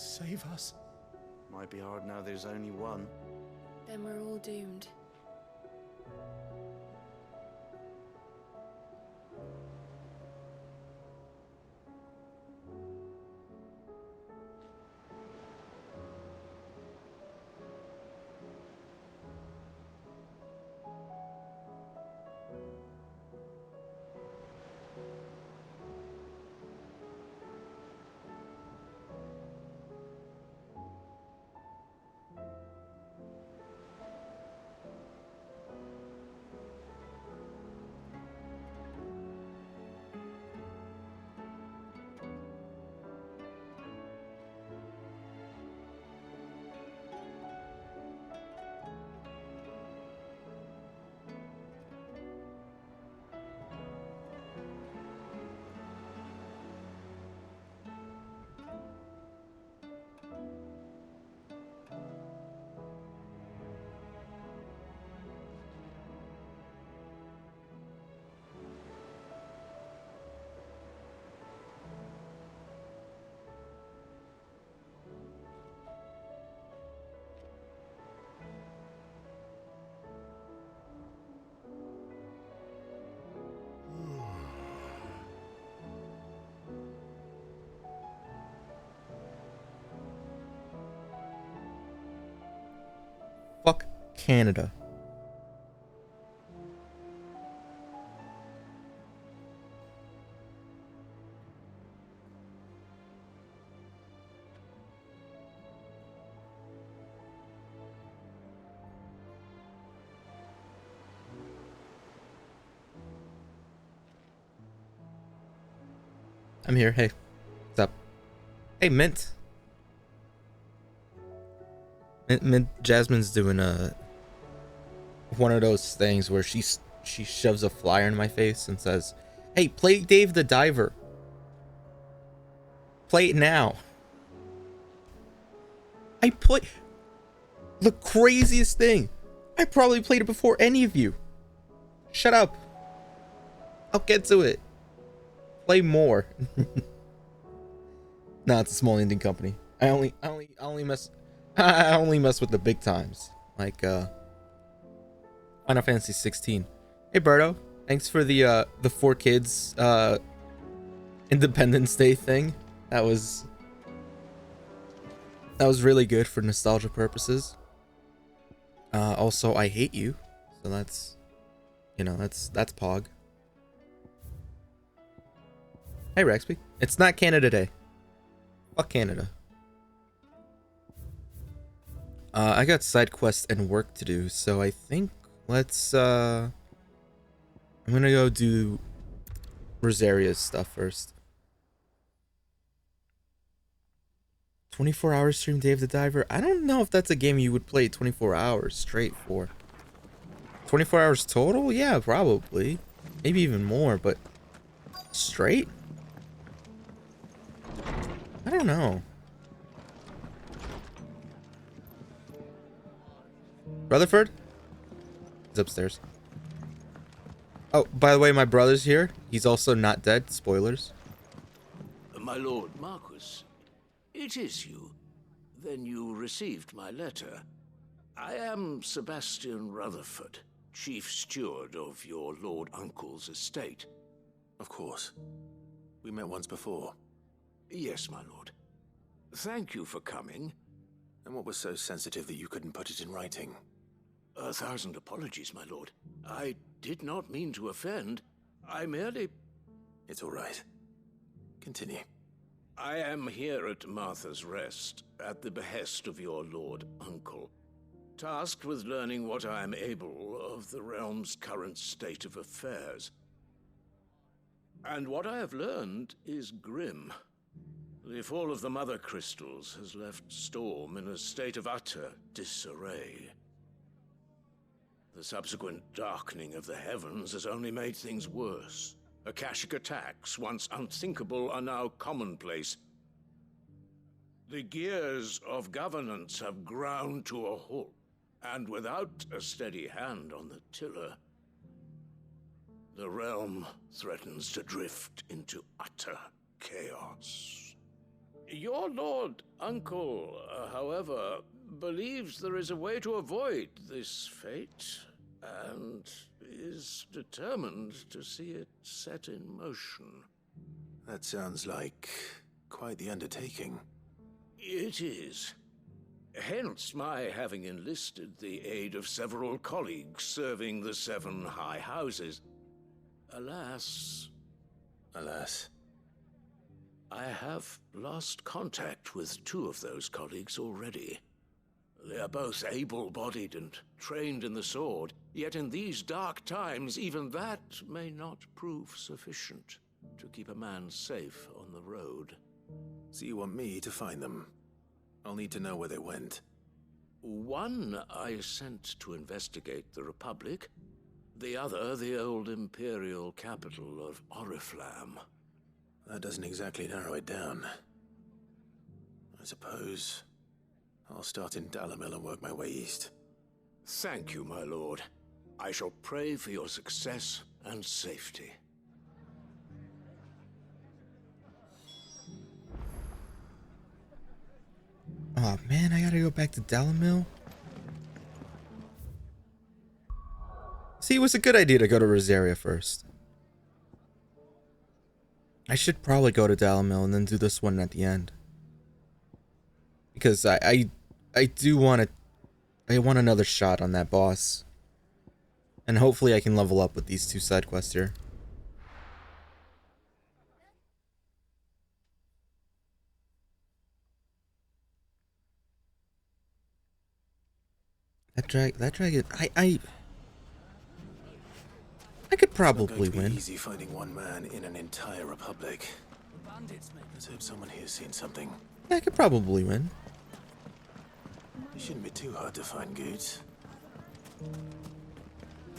save us. Might be hard now there's only one. Then we're all doomed. Fuck Canada. I'm here. Hey, what's up? Hey, Mint. Jasmine's doing one of those things where she shoves a flyer in my face and says, "Hey, play Dave the Diver. Play it now." I play the craziest thing. I probably played it before any of you. Shut up. I'll get to it. Play more. Nah, it's a small Indian company. I only mess with the big times, like Final Fantasy 16. Hey Berto, thanks for the 4Kids Independence Day thing. That was really good for nostalgia purposes. Also, I hate you, so that's Pog. Hey Rexby, it's not Canada Day. Fuck Canada. I got side quests and work to do, so I think let's I'm gonna go do Rosaria's stuff first. 24 hours stream Dave the Diver. I don't know if that's a game you would play 24 hours straight for. 24 hours total? Yeah, probably. Maybe even more, but straight? I don't know. Rutherford? He's upstairs. Oh, by the way, my brother's here. He's also not dead. Spoilers. My lord Marquis, it is you. Then you received my letter. I am Sebastian Rutherford, chief steward of your lord uncle's estate. Of course. We met once before. Yes, my lord. Thank you for coming. And what was so sensitive that you couldn't put it in writing? 1,000 apologies, my lord. I did not mean to offend. I merely... It's all right. Continue. I am here at Martha's Rest, at the behest of your lord uncle, tasked with learning what I am able of the realm's current state of affairs. And what I have learned is grim. The fall of the Mother Crystals has left Storm in a state of utter disarray. The subsequent darkening of the heavens has only made things worse. Akashic attacks, once unthinkable, are now commonplace. The gears of governance have ground to a halt, and without a steady hand on the tiller, the realm threatens to drift into utter chaos. Your lord uncle, however, believes there is a way to avoid this fate, and is determined to see it set in motion. That sounds like quite the undertaking. It is. Hence my having enlisted the aid of several colleagues serving the 7 high houses. Alas, I have lost contact with 2 of those colleagues already. They are both able-bodied and trained in the sword, yet in these dark times even that may not prove sufficient to keep a man safe on the road. So you want me to find them? I'll need to know where they went. One I sent to investigate the Republic, the other the old Imperial capital of Oriflamme. That doesn't exactly narrow it down. I suppose I'll start in Dalamil and work my way east. Thank you, my lord. I shall pray for your success and safety. Oh man, I gotta go back to Dalamil. See, it was a good idea to go to Rosaria first. I should probably go to Dalamil and then do this one at the end. Because I do want to... I want another shot on that boss. And hopefully I can level up with these 2 side quests here. That dragon, I could probably It's not going to win. be easy fighting one man in an entire republic. Let's hope someone here's seen something. Yeah, I could probably win. It shouldn't be too hard to find goods.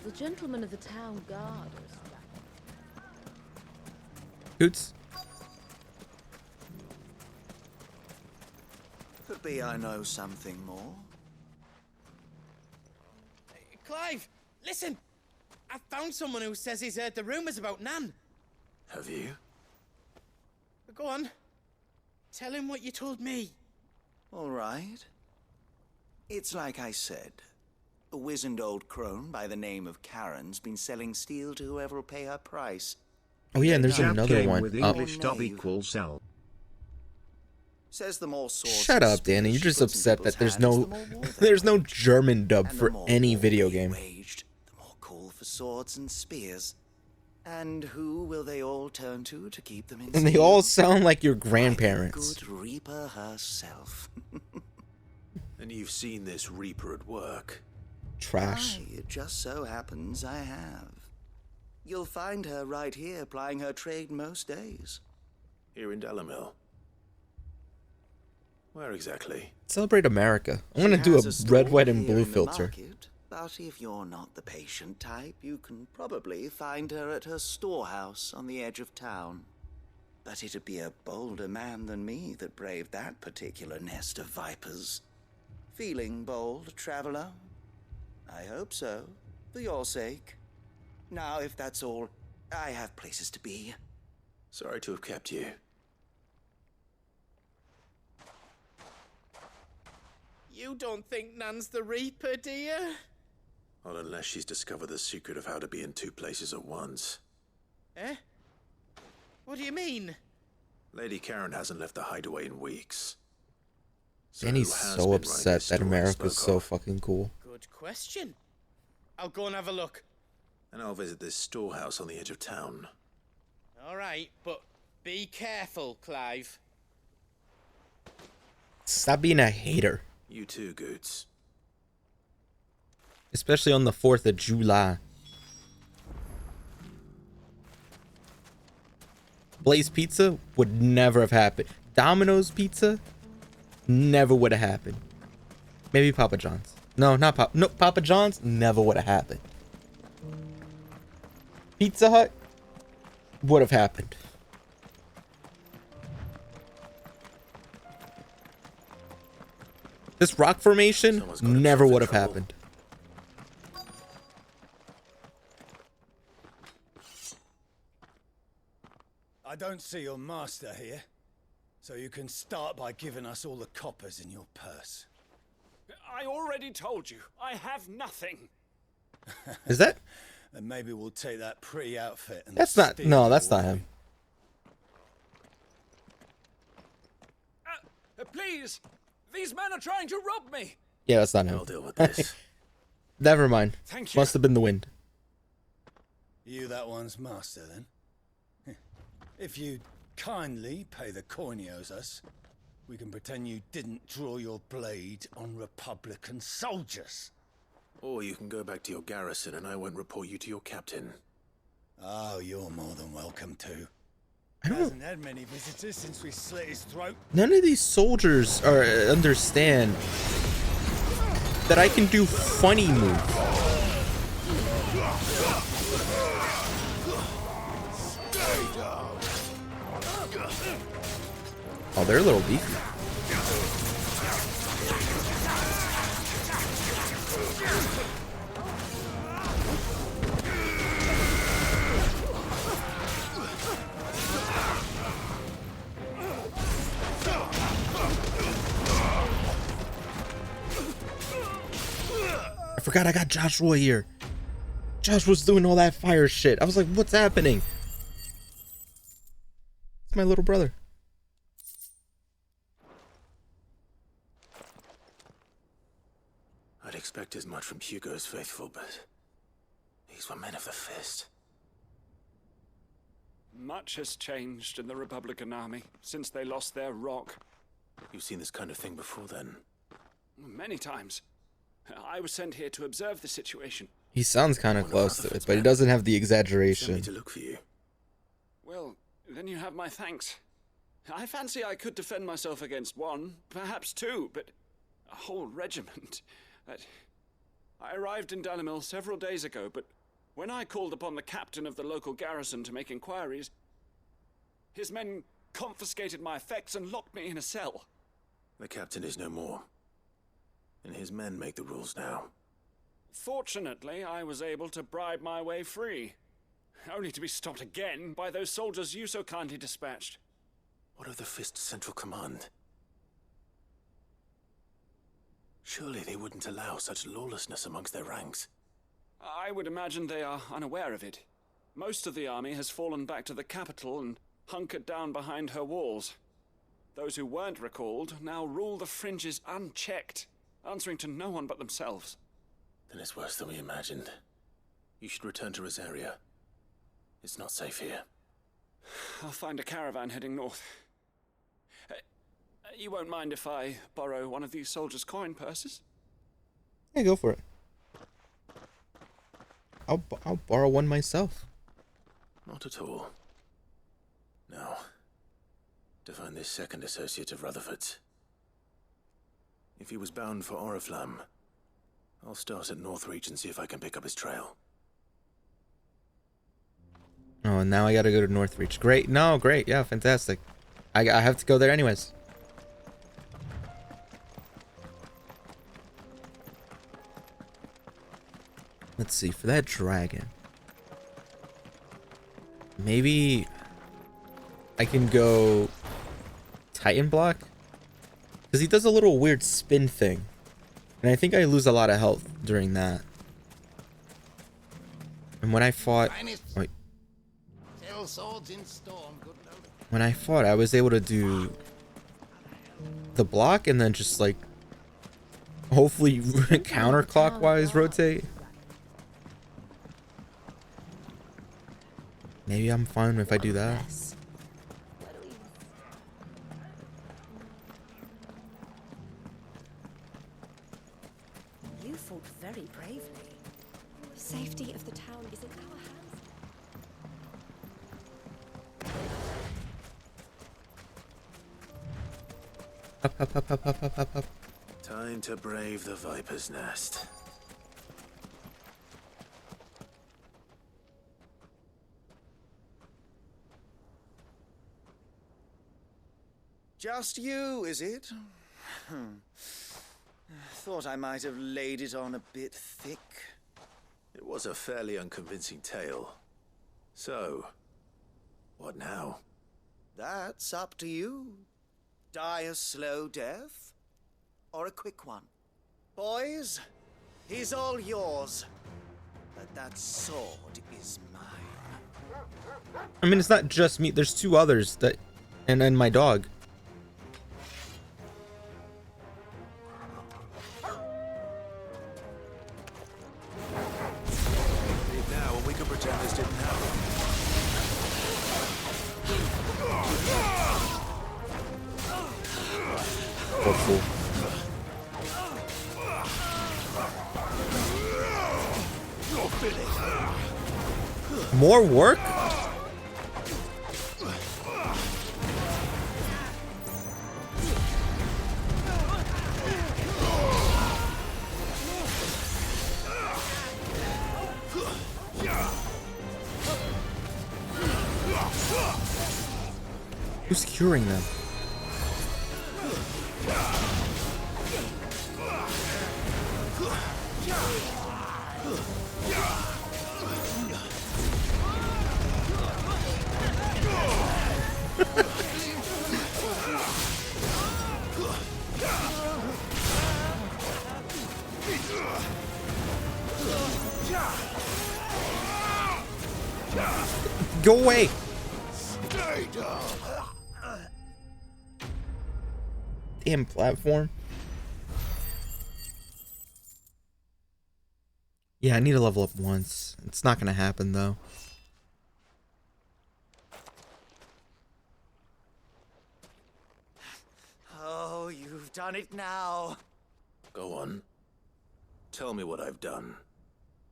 The gentleman of the town guard was Hoots. Could be I know something more. Clive, listen! I found someone who says he's heard the rumors about Nan. Have you? Go on. Tell him what you told me. All right. It's like I said. A wizened old crone by the name of Karen's been selling steel to whoever will pay her price. Oh yeah, and there's Jab another Game one. with Oh, English dub equals L. Says the more swords shut and up, Danny. spears You're she just puts in upset people's that there's hands, no the more war they there's no wage. German dub And the for more any war video being game. waged, the more call for swords and spears. And who will they all turn to keep them in And they steel? all sound like your Why, the grandparents. good Reaper herself. And you've seen this Reaper at work. Trash. Aye, it just so happens I have. You'll find her right here plying her trade most days. Here in Dalamil. Where exactly? Celebrate America. I'm She gonna do has a stall red, white, and here blue in the filter. market, but if you're not the patient type, you can probably find her at her storehouse on the edge of town. But it'd be a bolder man than me that braved that particular nest of vipers. Feeling bold, traveler? I hope so, for your sake. Now, if that's all, I have places to be. Sorry to have kept you. You don't think Nan's the Reaper, do you? Not unless she's discovered the secret of how to be in 2 places at once. Eh? What do you mean? Lady Karen hasn't left the hideaway in weeks. Danny's who has so been running upset this that store I America's spoke so of? fucking cool. Good question. I'll go and have a look. And I'll visit this storehouse on the edge of town. All right, but be careful, Clive. Stop being a hater. You too, Goots. Especially on the 4th of July. Blaze Pizza would never have happened. Domino's Pizza never would have happened. Maybe Papa John's. No, not Papa. No, Papa John's never would have happened. Pizza Hut would have happened. This rock formation Someone's got himself never in would have trouble. happened. I don't see your master here. So you can start by giving us all the coppers in your purse. I already told you, I have nothing. Is that? And maybe we'll take that pretty outfit and That's not. steal No, it that's not away. him. Please, these men are trying to rob me. Yeah, that's not him. I'll deal with this. Never mind. Thank you. Must have been the wind. You that one's master, then? If you kindly pay the coin he owes us, we can pretend you didn't draw your blade on Republican soldiers. Or you can go back to your garrison and I won't report you to your captain. Oh, you're more than welcome to. I don't. Hasn't had many visitors since we slit his throat. None of these soldiers understand that I can do funny moves. Oh, they're a little beefy. I forgot I got Joshua here. Joshua's doing all that fire shit. I was like, what's happening? It's my little brother. I'd expect as much from Hugo's faithful, but these were men of the fist. Much has changed in the Republican Army since they lost their rock. You've seen this kind of thing before then? Many times. I was sent here to observe the situation. He sounds kind of close to it, but he doesn't have the Send me exaggeration. to look for you. Well, then you have my thanks. I fancy I could defend myself against one, perhaps two, but a whole regiment. I arrived in Dalimil several days ago, but when I called upon the captain of the local garrison to make inquiries, his men confiscated my effects and locked me in a cell. The captain is no more, and his men make the rules now. Fortunately, I was able to bribe my way free, only to be stopped again by those soldiers you so kindly dispatched. What of the Fist's central command? Surely they wouldn't allow such lawlessness amongst their ranks. I would imagine they are unaware of it. Most of the army has fallen back to the capital and hunkered down behind her walls. Those who weren't recalled now rule the fringes unchecked, answering to no one but themselves. Then it's worse than we imagined. You should return to Rosaria. It's not safe here. I'll find a caravan heading north. You won't mind if I borrow one of these soldiers' coin purses? Yeah, go for it. I'll borrow one myself. Not at all. Now, to find this second associate of Rutherford's. If he was bound for Oriflamme, I'll start at Northreach and see if I can pick up his trail. Oh, and now I gotta go to Northreach. Great. No, great. Yeah, fantastic. I have to go there anyways. Let's see, for that dragon. Maybe I can go Titan block? Because he does a little weird spin thing. And I think I lose a lot of health during that. And when I fought... Wait. When I fought, I was able to do the block and then just like hopefully counterclockwise rotate. Maybe I'm fine if I do that. You fought very bravely. The safety of the town is in our hands. Up. Time to brave the Viper's Nest. Just you, is it? Thought I might have laid it on a bit thick. It was a fairly unconvincing tale. So, what now? That's up to you. Die a slow death? Or a quick one? Boys, he's all yours. But that sword is mine. I mean, it's not just me. There's two others that, and then my dog. Now, we can pretend this didn't happen. Hopeful. More work? Who's curing them? Go away! Damn platform. Yeah, I need to level up once. It's not gonna happen though. Oh, you've done it now. Go on. Tell me what I've done.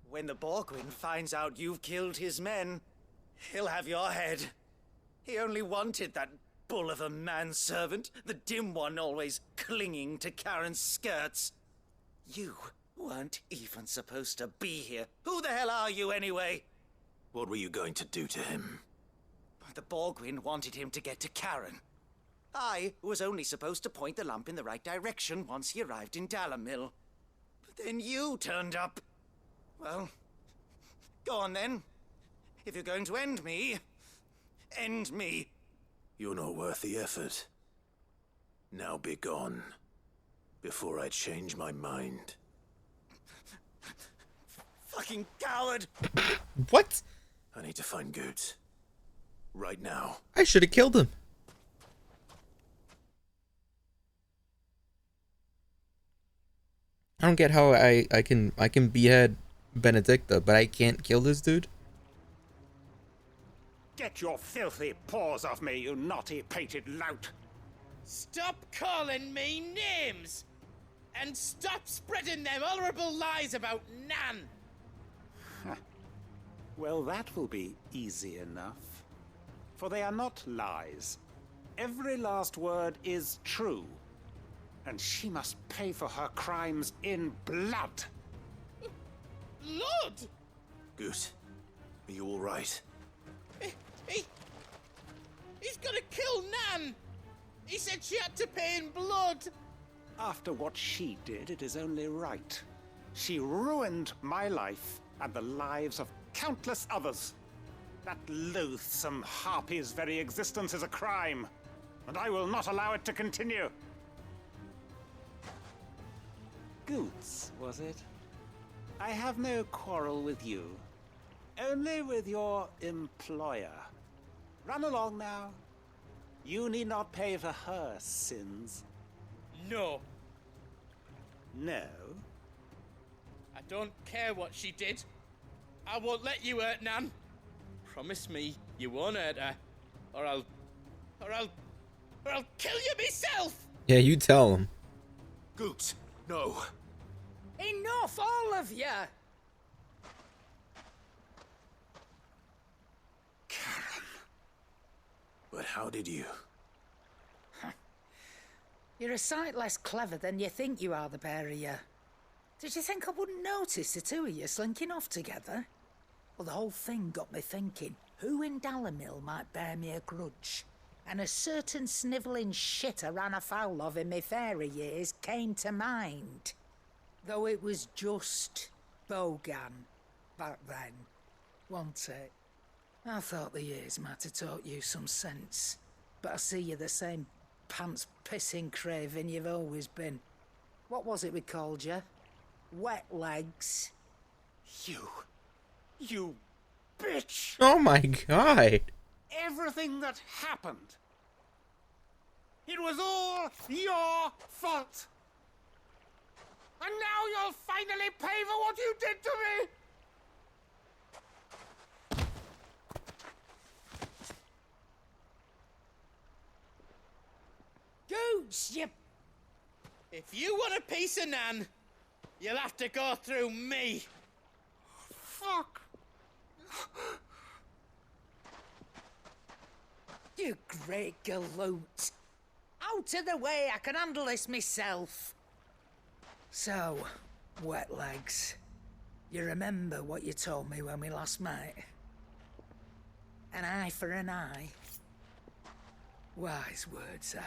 When the Borgwyn finds out you've killed his men, he'll have your head. He only wanted that bull of a manservant, the dim one always clinging to Karen's skirts. You weren't even supposed to be here. Who the hell are you anyway? What were you going to do to him? The Borgwyn wanted him to get to Karen. I was only supposed to point the lamp in the right direction once he arrived in Dalamil. But then you turned up. Well, go on then. If you're going to end me, end me. You're not worth the effort. Now be gone, before I change my mind. Fucking coward! What? I need to find Goot. Right now. I should have killed him. I don't get how I can behead Benedicta, but I can't kill this dude. Get your filthy paws off me, you naughty-pated lout! Stop calling me names! And stop spreading them horrible lies about Nan! Well, that will be easy enough. For they are not lies. Every last word is true. And she must pay for her crimes in blood. Blood? Goot, are you all right? He's gonna kill Nan! He said she had to pay in blood! After what she did, it is only right. She ruined my life and the lives of countless others. That loathsome harpy's very existence is a crime, and I will not allow it to continue. Goots, was it? I have no quarrel with you. Only with your employer. Run along now. You need not pay for her sins. No. No? I don't care what she did. I won't let you hurt Nan. Promise me you won't hurt her, or I'll kill you myself! Yeah, you tell him. Goot, no. Enough, all of you! Karen. But how did you? You're a sight less clever than you think you are, the pair of you. Did you think I wouldn't notice the two of you slinking off together? Well, the whole thing got me thinking, who in Dalamil might bear me a grudge? And a certain snivelling shit I ran afoul of in my fairy years came to mind. Though it was just Bogan back then, wasn't it? I thought the years might have taught you some sense, but I see you're the same pants pissing craven you've always been. What was it we called you? Wet legs. You bitch! Oh my god. Everything that happened, it was all your fault. And now you'll finally pay for what you did to me! Goots, you... If you want a piece of Nan, you'll have to go through me. Fuck! You great galoot. Out of the way, I can handle this myself. So, wet legs, you remember what you told me when we last met? An eye for an eye. Wise words, Sam.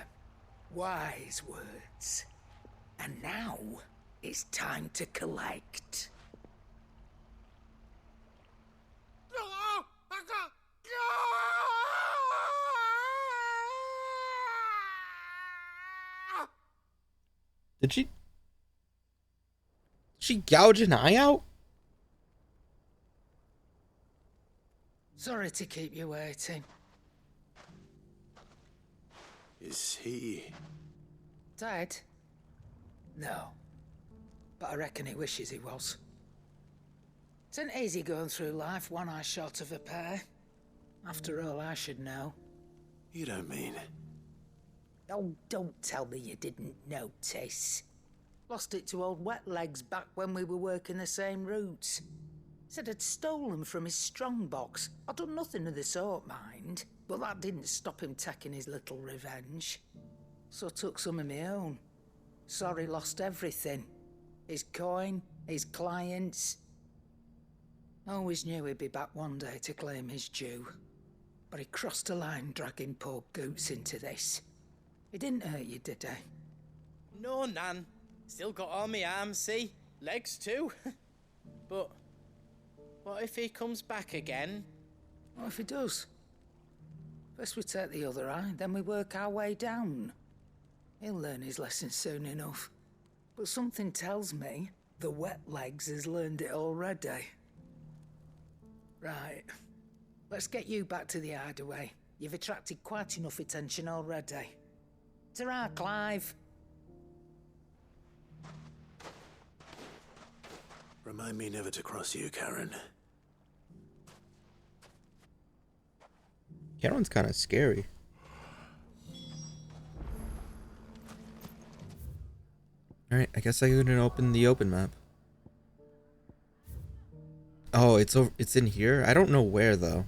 Wise words. And now, it's time to collect. Did she gouge an eye out? Sorry to keep you waiting. Is he... Dead? No. But I reckon he wishes he was. It ain't easy going through life one eye short of a pair. After all, I should know. You don't mean... Oh, don't tell me you didn't notice. Lost it to old Wet Legs back when we were working the same routes. Said I'd stolen from his strongbox. I'd done nothing of the sort, mind. But that didn't stop him taking his little revenge. So I took some of my own. Sorry, lost everything. His coin, his clients. Always knew he'd be back one day to claim his due. But he crossed a line dragging poor Goots into this. He didn't hurt you, did he? No, Nan. Still got all my arms, see? Legs too. But what if he comes back again? What if he does? First we take the other eye, then we work our way down. He'll learn his lesson soon enough. But something tells me the Wet Legs has learned it already. Right. Let's get you back to the hideaway. You've attracted quite enough attention already. Ta-ra, Clive. Remind me never to cross you, Karen. Karen's kind of scary. Alright, I guess I couldn't open the open map. Oh, it's in here? I don't know where, though.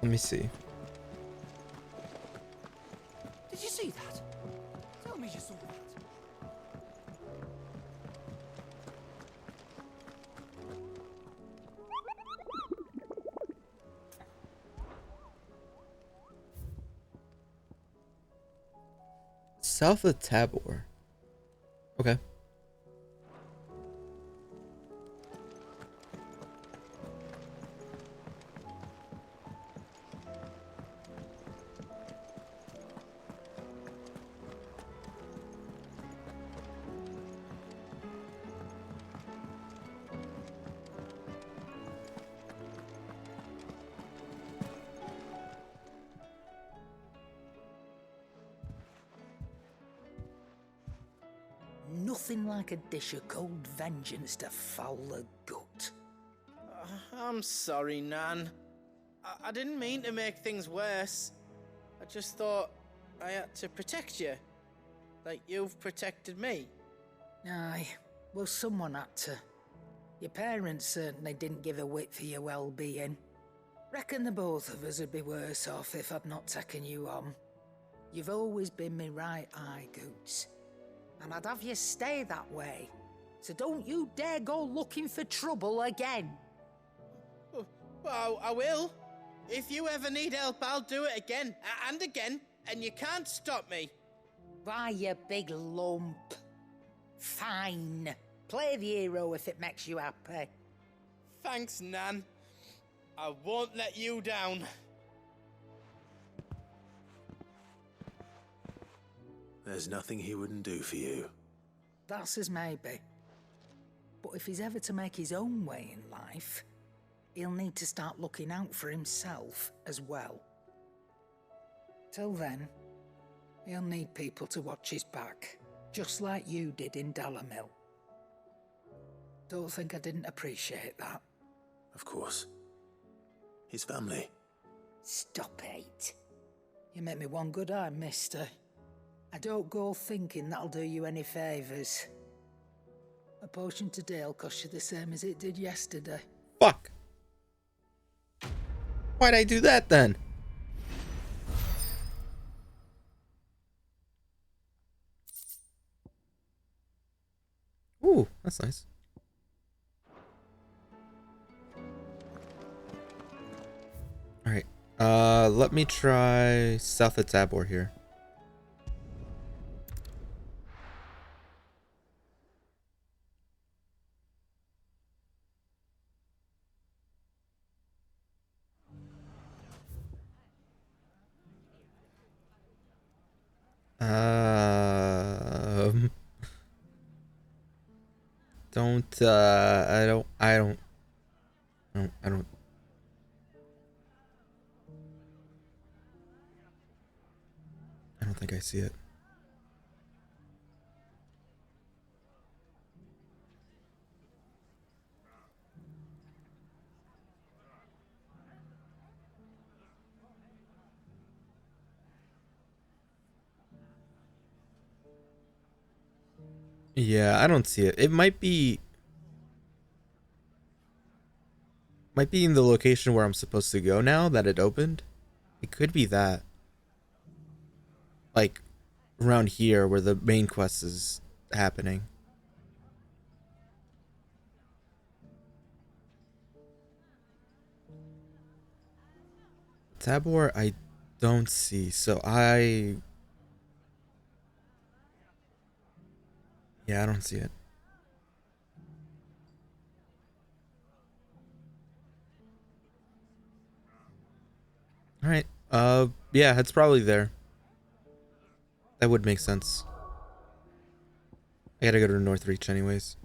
Let me see. Did you see that? Tell me you saw that. South of Tabor. Okay. Nothing like a dish of cold vengeance to foul the gut. I'm sorry, Nan. I didn't mean to make things worse. I just thought I had to protect you. Like you've protected me. Aye, well, someone had to. Your parents certainly didn't give a whit for your well-being. Reckon the both of us would be worse off if I'd not taken you on. You've always been me right eye, Goots. And I'd have you stay that way. So don't you dare go looking for trouble again. Well, I will. If you ever need help, I'll do it again and again, and you can't stop me. Why, you big lump. Fine. Play the hero if it makes you happy. Thanks, Nan. I won't let you down. There's nothing he wouldn't do for you. That's as maybe. But if he's ever to make his own way in life, he'll need to start looking out for himself as well. Till then, he'll need people to watch his back, just like you did in Dalamil. Don't think I didn't appreciate that. Of course. His family. Stop it. You make me one good eye, mister. I don't go thinking that'll do you any favours. A potion today'll cost you the same as it did yesterday. Fuck. Why'd I do that then? Ooh, that's nice. Alright. Let me try south of Tabor here. I don't think I see it. Yeah, I don't see it. It might be in the location where I'm supposed to go now that it opened. It could be that. Like around here where the main quest is happening. Tabor I don't see, so I don't see it. All right. Yeah, it's probably there. That would make sense. I gotta go to Northreach anyways.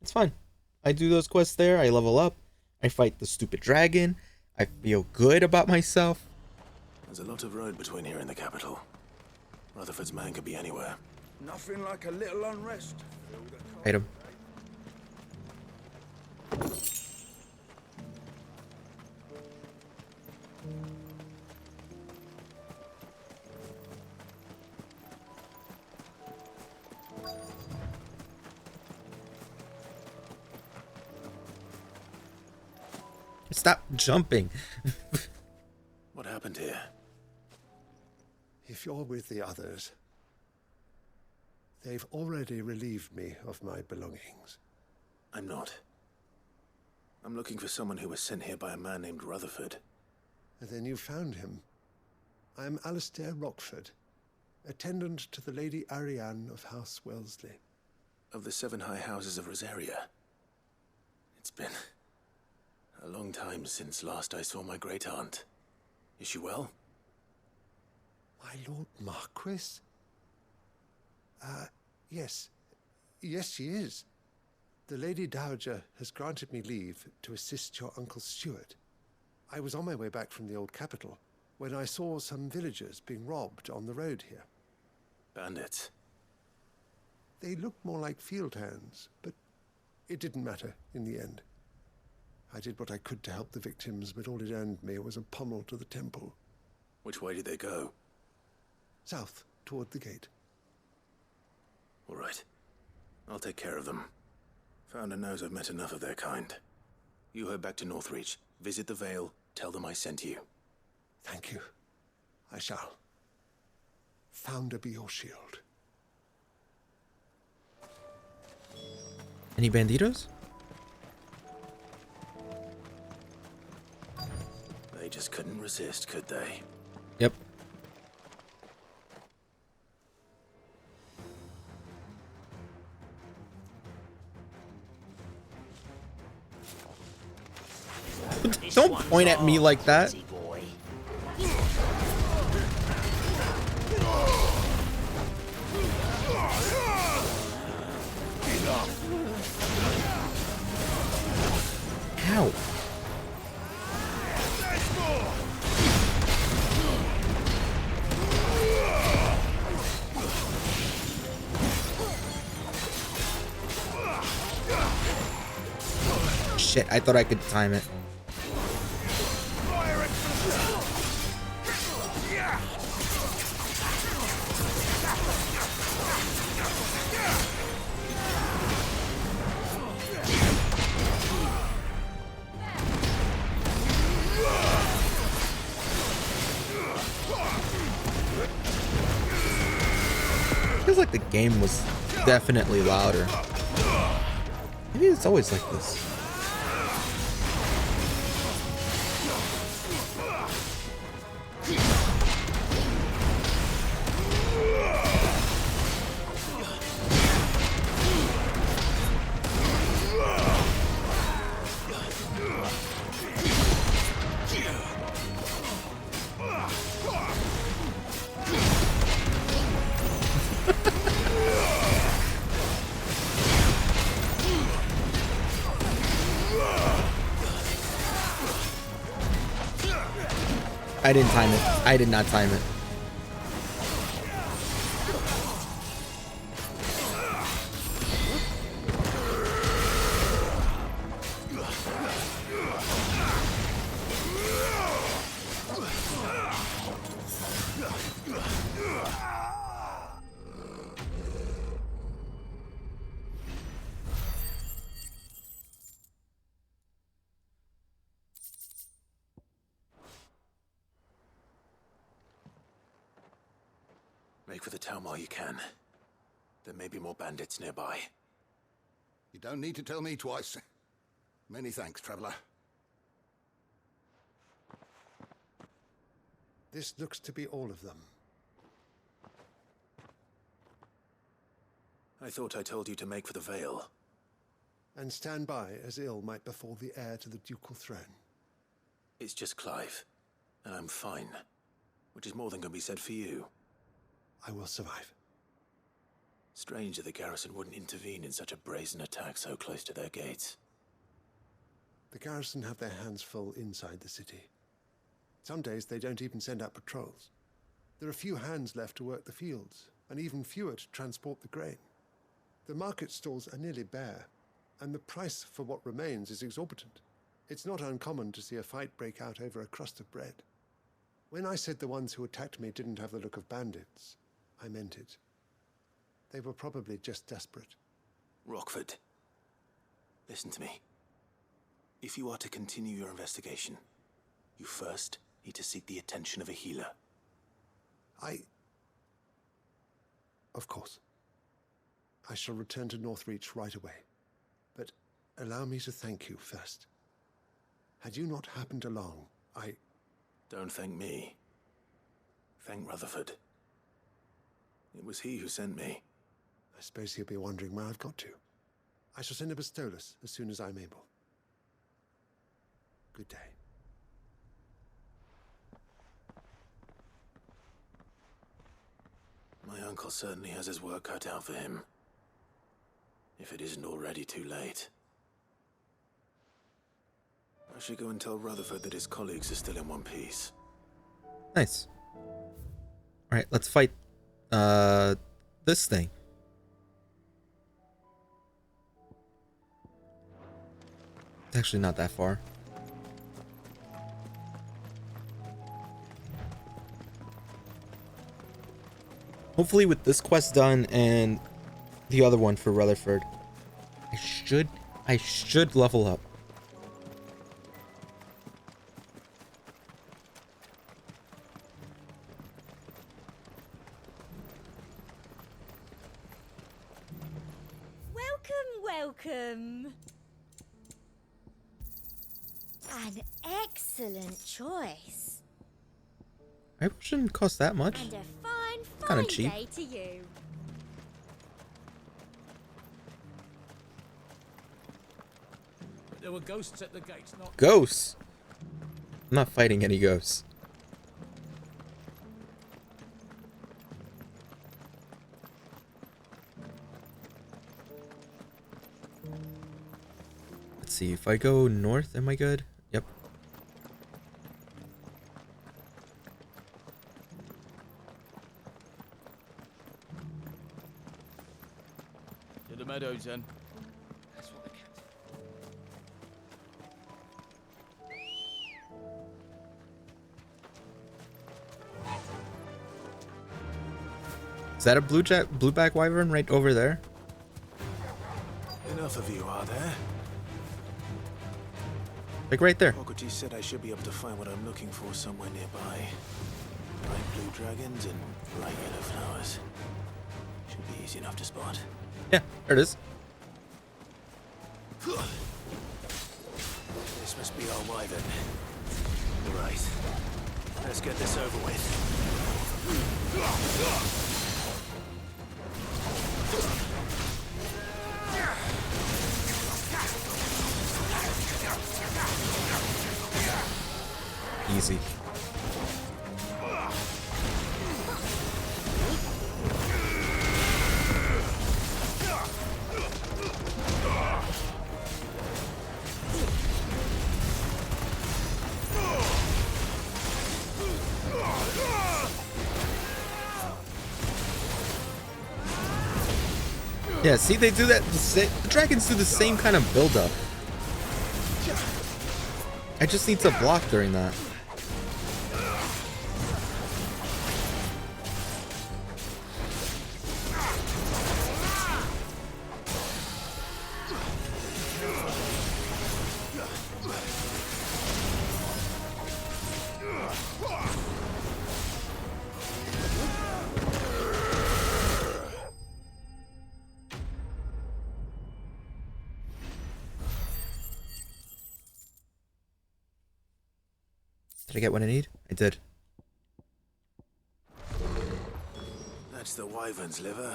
It's fine. I do those quests there. I level up. I fight the stupid dragon. I feel good about myself. There's a lot of road between here and the capital. Rutherford's man could be anywhere. Nothing like a little unrest. Item. Stop jumping. What happened here? If you're with the others, they've already relieved me of my belongings. I'm not. I'm looking for someone who was sent here by a man named Rutherford. And then you found him. I am Alistair Rockford, attendant to the Lady Ariane of House Wellesley. Of the 7 high houses of Rosaria. It's been a long time since last I saw my great-aunt. Is she well? My Lord Marquis? Yes. Yes, she is. The Lady Dowager has granted me leave to assist your Uncle Stuart. I was on my way back from the old capital when I saw some villagers being robbed on the road here. Bandits? They looked more like field hands, but it didn't matter in the end. I did what I could to help the victims, but all it earned me was a pommel to the temple. Which way did they go? South, toward the gate. All right. I'll take care of them. Founder knows I've met enough of their kind. You head back to Northreach, visit the Vale, tell them I sent you. Thank you. I shall. Founder be your shield. Any banditos? They just couldn't resist, could they? Yep. Don't point at me like that. Ow. Shit, I thought I could time it. Feels like the game was definitely louder. Maybe it's always like this. I didn't time it. I did not time it. Make for the town while you can. There may be more bandits nearby. You don't need to tell me twice. Many thanks, traveler. This looks to be all of them. I thought I told you to make for the Vale. And stand by as ill might befall the heir to the ducal throne. It's just Clive, and I'm fine. Which is more than can be said for you. I will survive. Strange that the garrison wouldn't intervene in such a brazen attack so close to their gates. The garrison have their hands full inside the city. Some days they don't even send out patrols. There are few hands left to work the fields, and even fewer to transport the grain. The market stalls are nearly bare, and the price for what remains is exorbitant. It's not uncommon to see a fight break out over a crust of bread. When I said the ones who attacked me didn't have the look of bandits, I meant it. They were probably just desperate. Rockford, listen to me. If you are to continue your investigation, you first need to seek the attention of a healer. Of course. I shall return to Northreach right away. But allow me to thank you first. Had you not happened along, Don't thank me. Thank Rutherford. It was he who sent me. I suppose he'll be wondering where I've got to. I shall send a Bastolus as soon as I'm able. Good day. My uncle certainly has his work cut out for him. If it isn't already too late. I should go and tell Rutherford that his colleagues are still in one piece. Nice. Alright, let's fight this thing. It's actually not that far. Hopefully with this quest done and the other one for Rutherford, I should level up. Welcome. An excellent choice. I shouldn't cost that much. And a fine Kinda cheap. day to you. There were ghosts at the gates, not Ghosts? I'm not fighting any ghosts. Let's see, if I go north, am I good? Yep. To the meadows then. That's what the cat. Is that a blueback wyvern right over there? Enough of you, are there? Like right there. Ogety said I should be able to find what I'm looking for somewhere nearby. Bright blue dragons and bright yellow flowers. Should be easy enough to spot. Yeah, there it is. This must be our wyvern. Right. Let's get this over with. Easy. Yeah, see, they do that. The dragons do the same kind of build-up. I just need to block during that. Did I get what I need? I did. That's the wyvern's liver.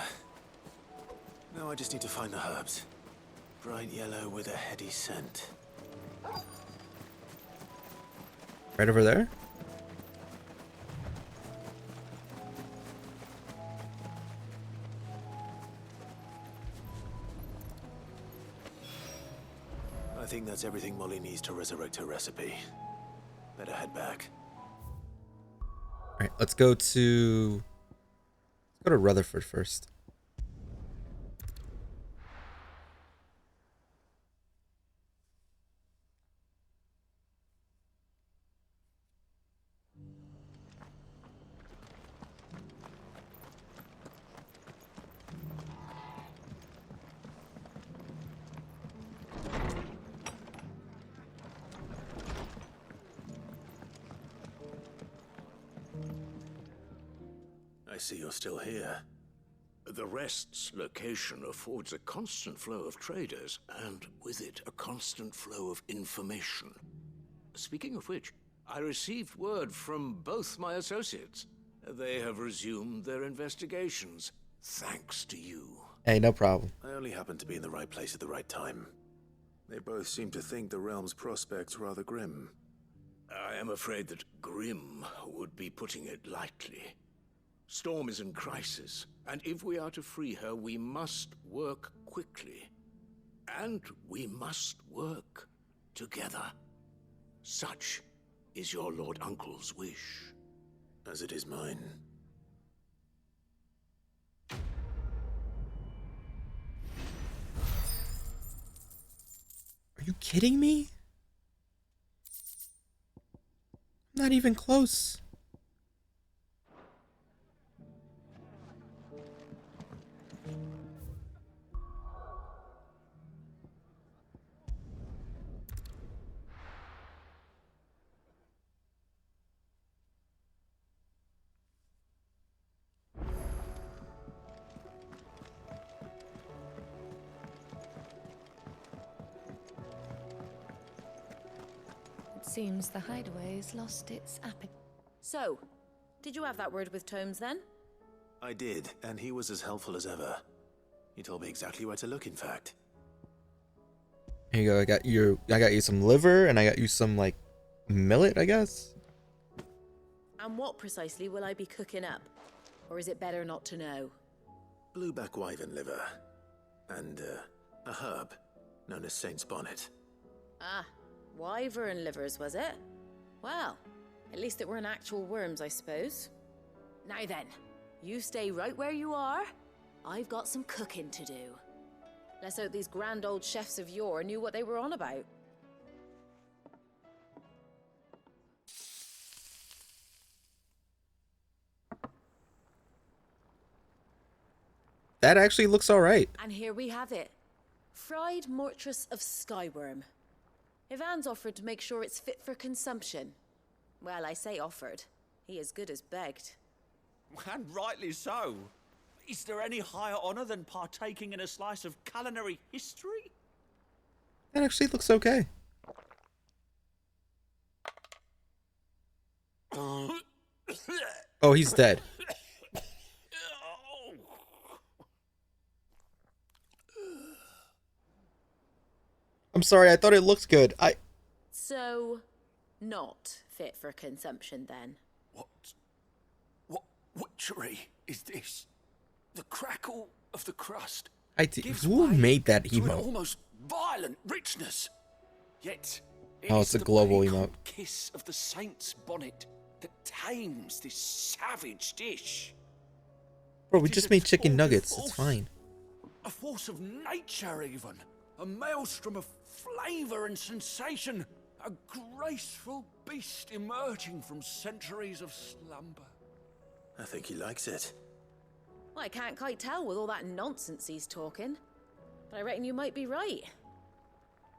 Now I just need to find the herbs. Bright yellow with a heady scent. Right over there? I think that's everything Molly needs to resurrect her recipe. Better head back. Alright, let's go to Rutherford first. I see you're still here. The Rest's location affords a constant flow of traders, and with it, a constant flow of information. Speaking of which, I received word from both my associates. They have resumed their investigations, thanks to you. Hey, no problem. I only happened to be in the right place at the right time. They both seem to think the realm's prospects rather grim. I am afraid that grim would be putting it lightly. Storm is in crisis, and if we are to free her, we must work quickly. And we must work together. Such is your Lord Uncle's wish. As it is mine. Are you kidding me? I'm not even close. Seems the hideaway's lost its appetite. So, did you have that word with Tomes then? I did, and he was as helpful as ever. He told me exactly where to look, in fact. Here you go. I got you some liver, and I got you some like millet, I guess. And what precisely will I be cooking up? Or is it better not to know? Blueback wyvern liver. And, a herb known as Saint's Bonnet. Ah, wyvern livers, was it? Well, at least it weren't actual worms, I suppose. Now then, you stay right where you are. I've got some cooking to do. Let's hope these grand old chefs of yore knew what they were on about. That actually looks all right. And here we have it. Fried mortress of skyworm. Ivan's offered to make sure it's fit for consumption. Well, I say offered. He as good as begged. And rightly so. Is there any higher honor than partaking in a slice of culinary history? That actually looks okay. Oh, he's dead. I'm sorry, I thought it looked good. So, not fit for consumption then? What witchery is this? The crackle of the crust. Who made that to an emote? almost violent richness. Yet, Oh, is it's a the global playful emote. kiss of the saint's bonnet that tames this savage dish. Bro, we It is just a made chicken tour de nuggets. force. It's fine. A force of nature, even. A maelstrom of flavor and sensation. A graceful beast emerging from centuries of slumber. I think he likes it. Well, I can't quite tell with all that nonsense he's talking. But I reckon you might be right.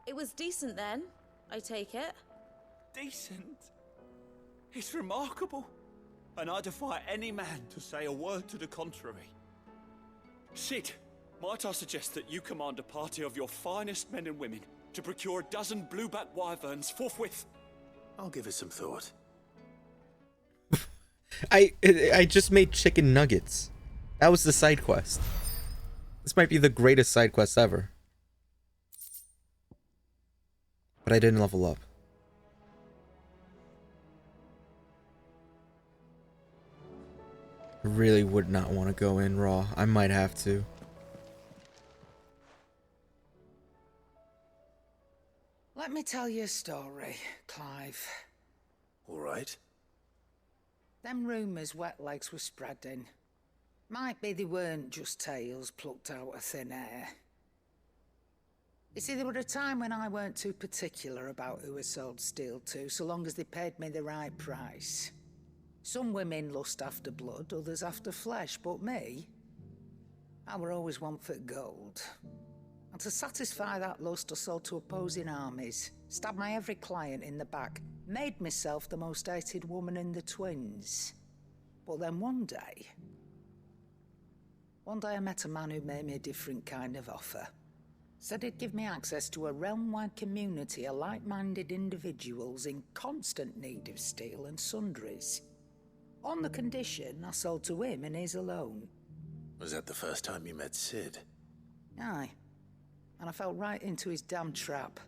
It was decent then, I take it. Decent? It's remarkable. And I defy any man to say a word to the contrary. Sid, might I suggest that you command a party of your finest men and women to procure a dozen blueback wyverns forthwith? I'll give it some thought. I just made chicken nuggets. That was the side quest. This might be the greatest side quest ever. But I didn't level up. I really would not want to go in raw. I might have to. Let me tell you a story, Clive. All right. Them rumours Wetlegs were spreading. Might be they weren't just tales plucked out of thin air. You see, there were a time when I weren't too particular about who I sold steel to, so long as they paid me the right price. Some women lust after blood, others after flesh, but me, I were always one for gold. And to satisfy that lust, I sold to opposing armies, stabbed my every client in the back, made myself the most hated woman in the twins. But then one day I met a man who made me a different kind of offer. Said he'd give me access to a realm-wide community of like-minded individuals in constant need of steel and sundries. On the condition I sold to him and his alone. Was that the first time you met Sid? Aye. And I fell right into his damn trap.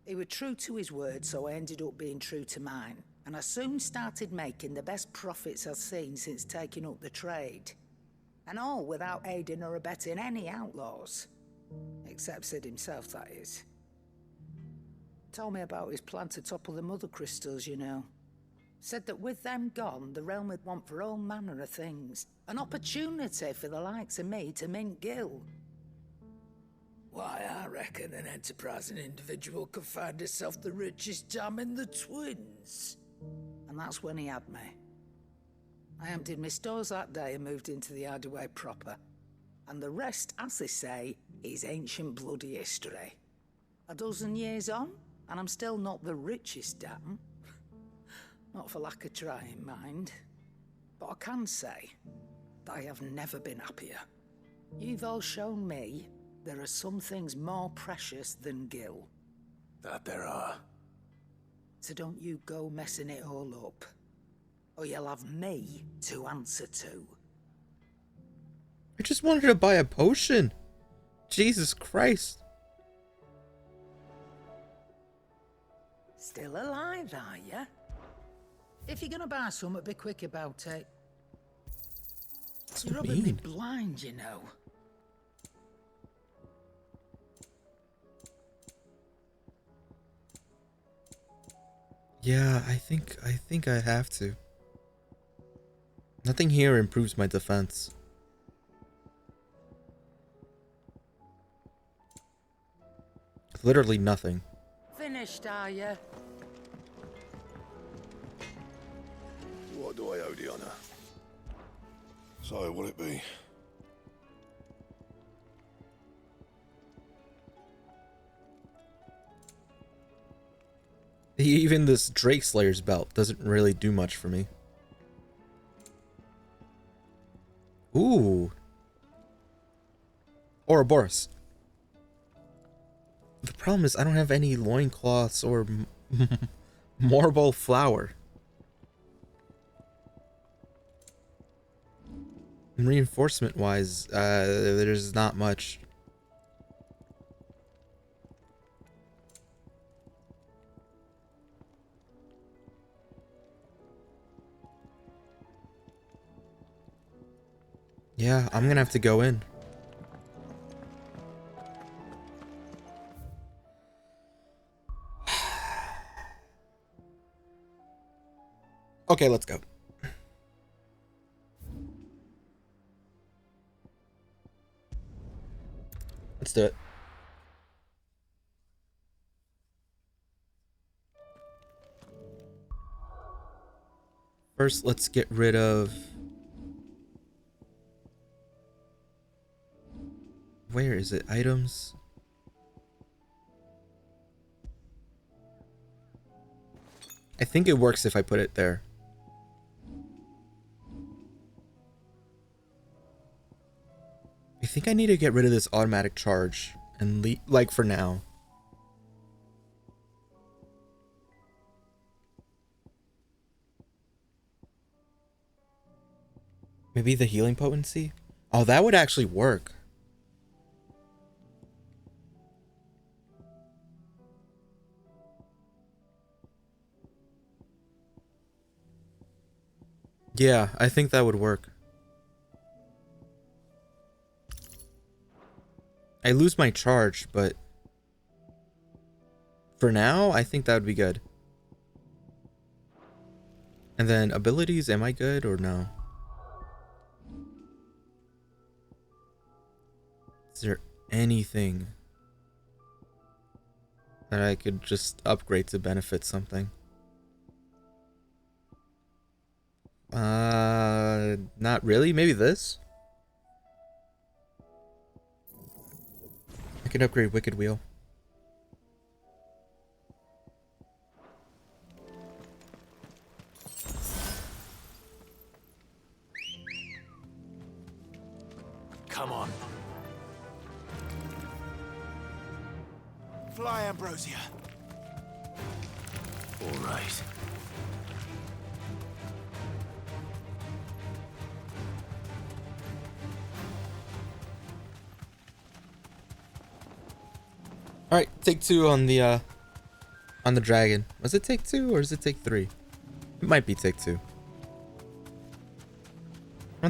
He was true to his word, so I ended up being true to mine. And I soon started making the best profits I've seen since taking up the trade. And all without aiding or abetting any outlaws. Except Sid himself, that is. Told me about his plan to topple the mother crystals, you know. Said that with them gone, the realm would want for all manner of things. An opportunity for the likes of me to mint gil. Why, I reckon an enterprising individual could find himself the richest dam in the twins. And that's when he had me. I emptied my stores that day and moved into the hideaway proper. And the rest, as they say, is ancient bloody history. A dozen years on, and I'm still not the richest dam. Not for lack of trying, mind. But I can say that I have never been happier. You've all shown me there are some things more precious than gil. That there are. So don't you go messing it all up. Or you'll have me to answer to. I just wanted to buy a potion. Jesus Christ. Still alive, are you? If you're gonna buy something, be quick about it. You're rubbing me blind, you know. Yeah, I think I have to. Nothing here improves my defense. Literally nothing. Finished, are you? What do I owe the honor? So, what'll it be? Even this Drake Slayer's belt doesn't really do much for me. Ooh. Ouroboros. The problem is I don't have any loincloths or marble flour. Reinforcement wise, there's not much. Yeah, I'm gonna have to go in. Okay, let's go. Let's do it. First, let's get rid of... Where is it? Items? I think it works if I put it there. I think I need to get rid of this automatic charge and like for now. Maybe the healing potency? Oh, that would actually work. Yeah, I think that would work. I lose my charge, but for now, I think that would be good. And then abilities, am I good or no? Is there anything that I could just upgrade to benefit something? Not really. Maybe this? I can upgrade Wicked Wheel. Come on. Fly, Ambrosia. All right. All right, take 2 on the dragon. Was it take 2 or is it take 3? It might be take 2. I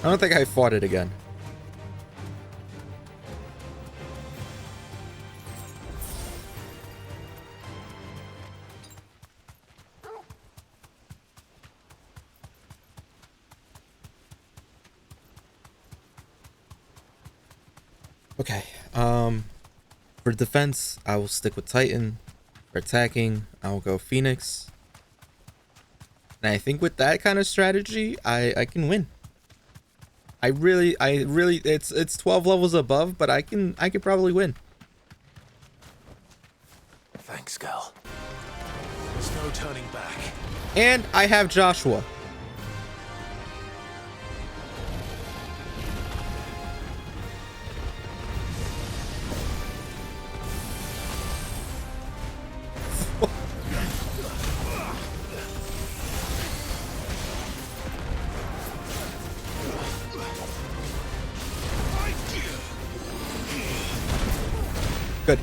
don't think I fought it again. Okay, for defense, I will stick with Titan. For attacking, I will go Phoenix. And I think with that kind of strategy, I can win. I really, it's 12 levels above, but I could probably win. Thanks, Gal. There's no turning back. And I have Joshua. Good.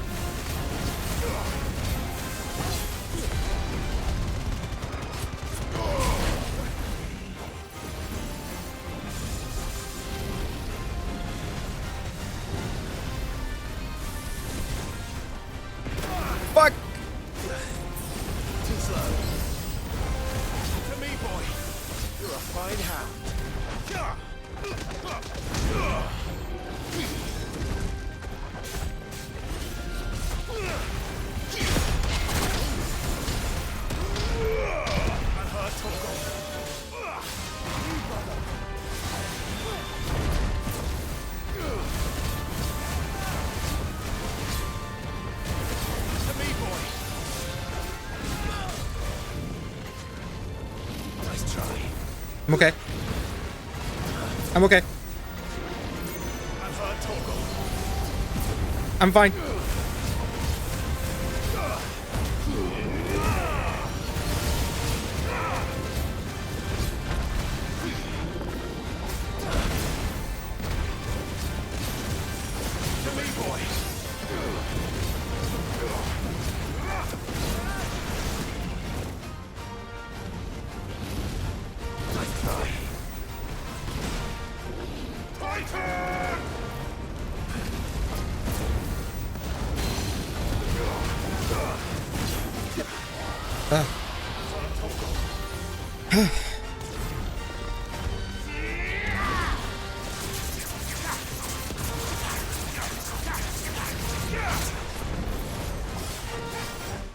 Red Hound. I'm okay. I'm okay. I'm fine.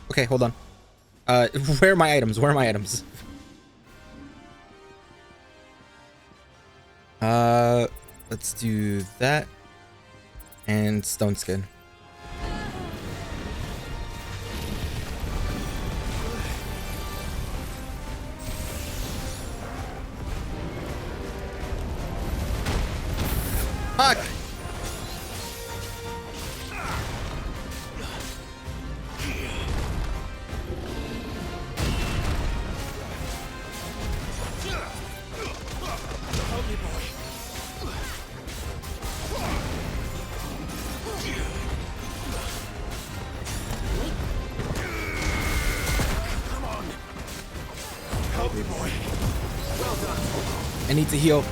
Okay, hold on. Where are my items? Where are my items? Let's do that. And stone skin. Fuck! I need to heal.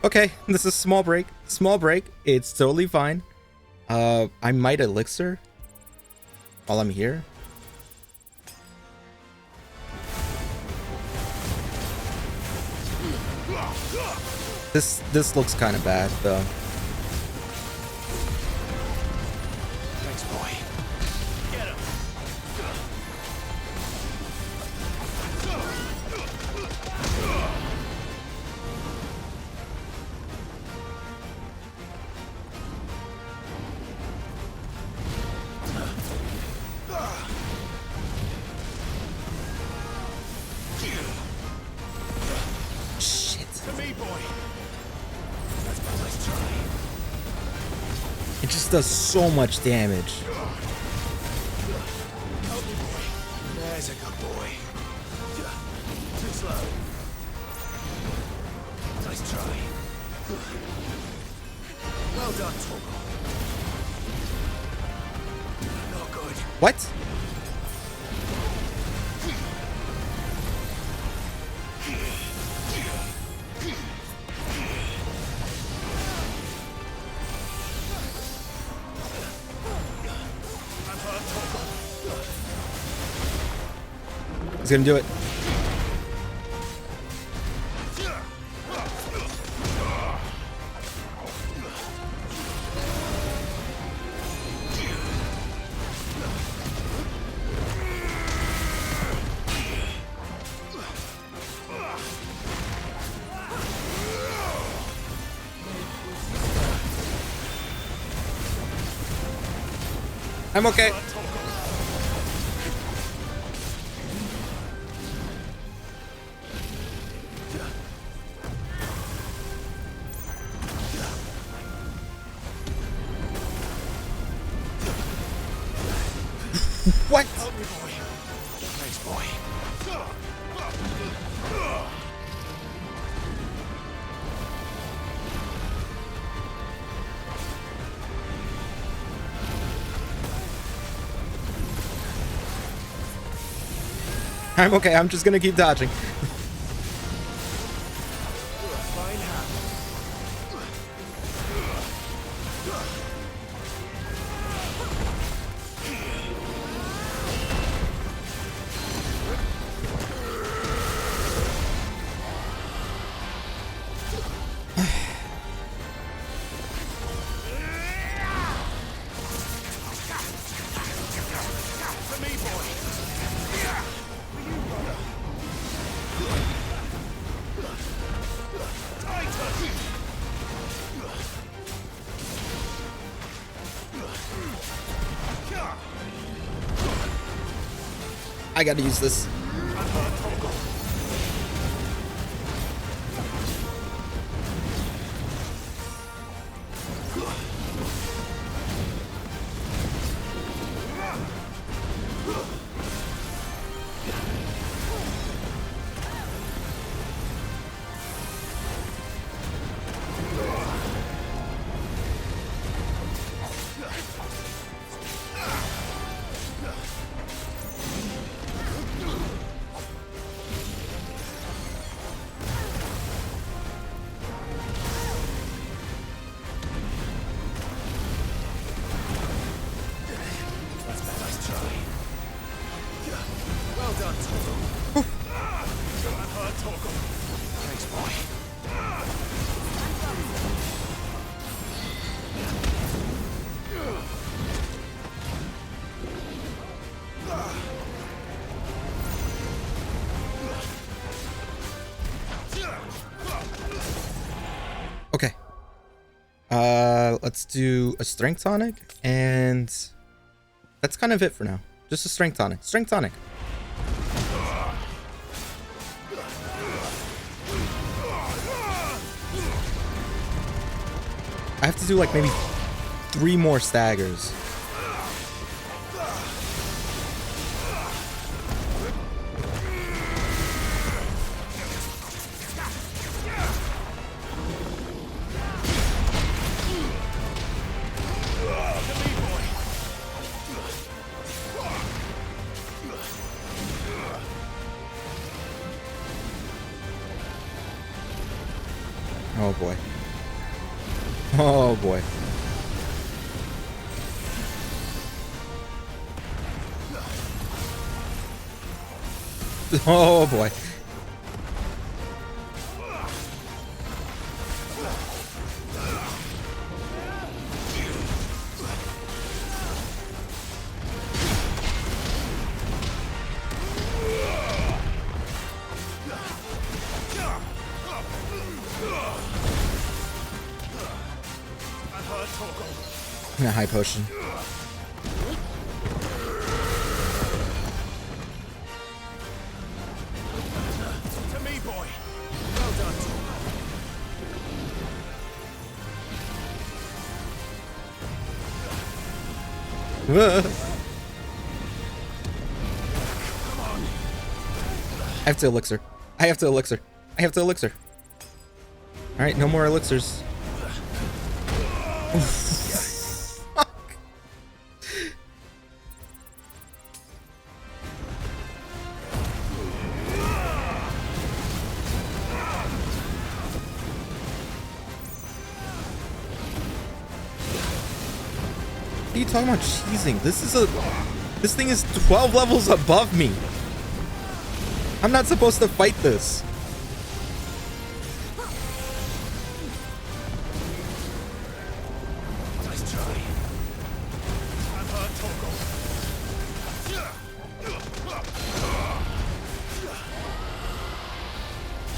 Okay, this is a small break. Small break. It's totally fine. I might elixir while I'm here. This looks kind of bad though. Thanks, boy. Get him. It just does so much damage. There's a good boy. Too slow. Nice try. Well done, Torgal. Not good. What? He's gonna do it. I'm okay. What? Thanks, boy. I'm okay. I'm just gonna keep dodging. I gotta use this. Okay. Let's do a strength tonic, and that's kind of it for now. Just a strength tonic. Strength tonic. I have to do like maybe 3 more staggers. Oh boy. Oh boy. Oh boy. A high potion. To me, boy. Well done. I have to elixir. I have to elixir. I have to elixir. Alright, no more elixirs. What are you talking about cheesing? This thing is 12 levels above me. I'm not supposed to fight this. Nice try. I've heard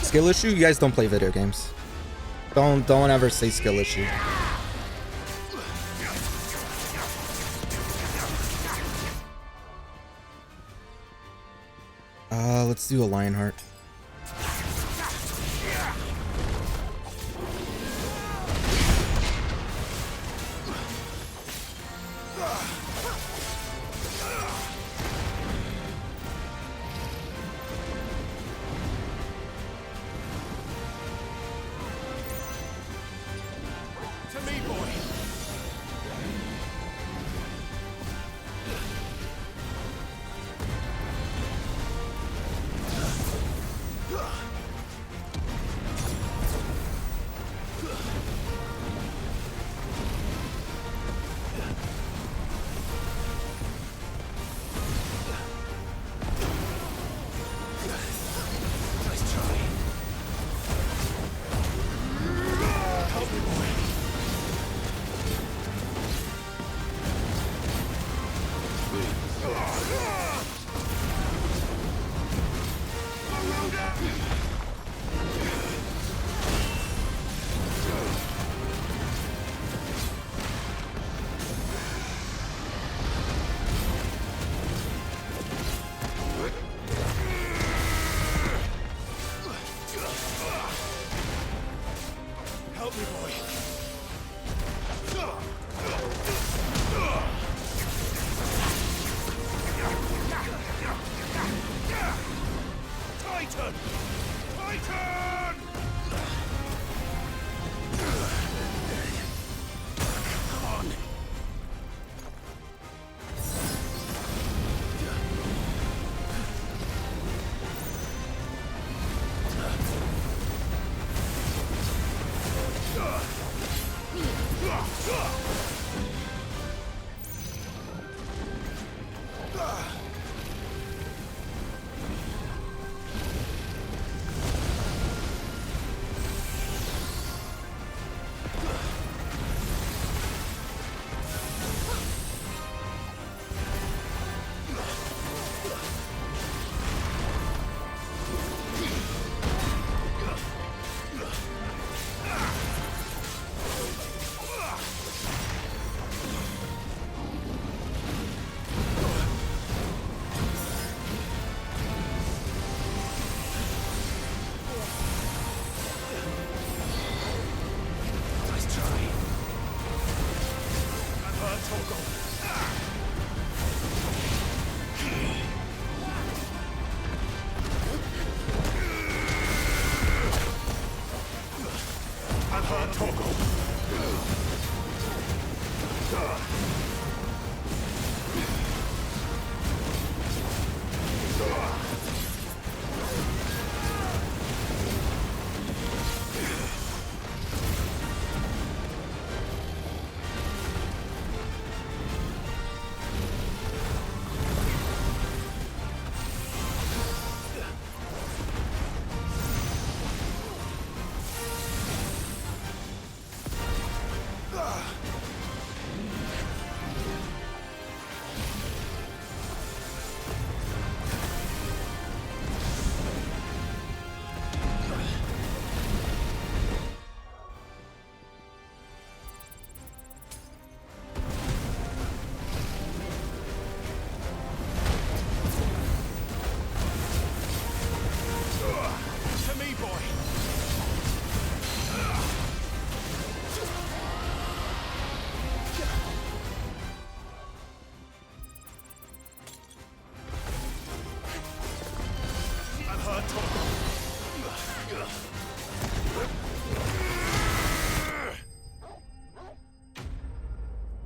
Skill issue? You guys don't play video games. Don't ever say skill issue. Let's do a Lionheart. To me, boy.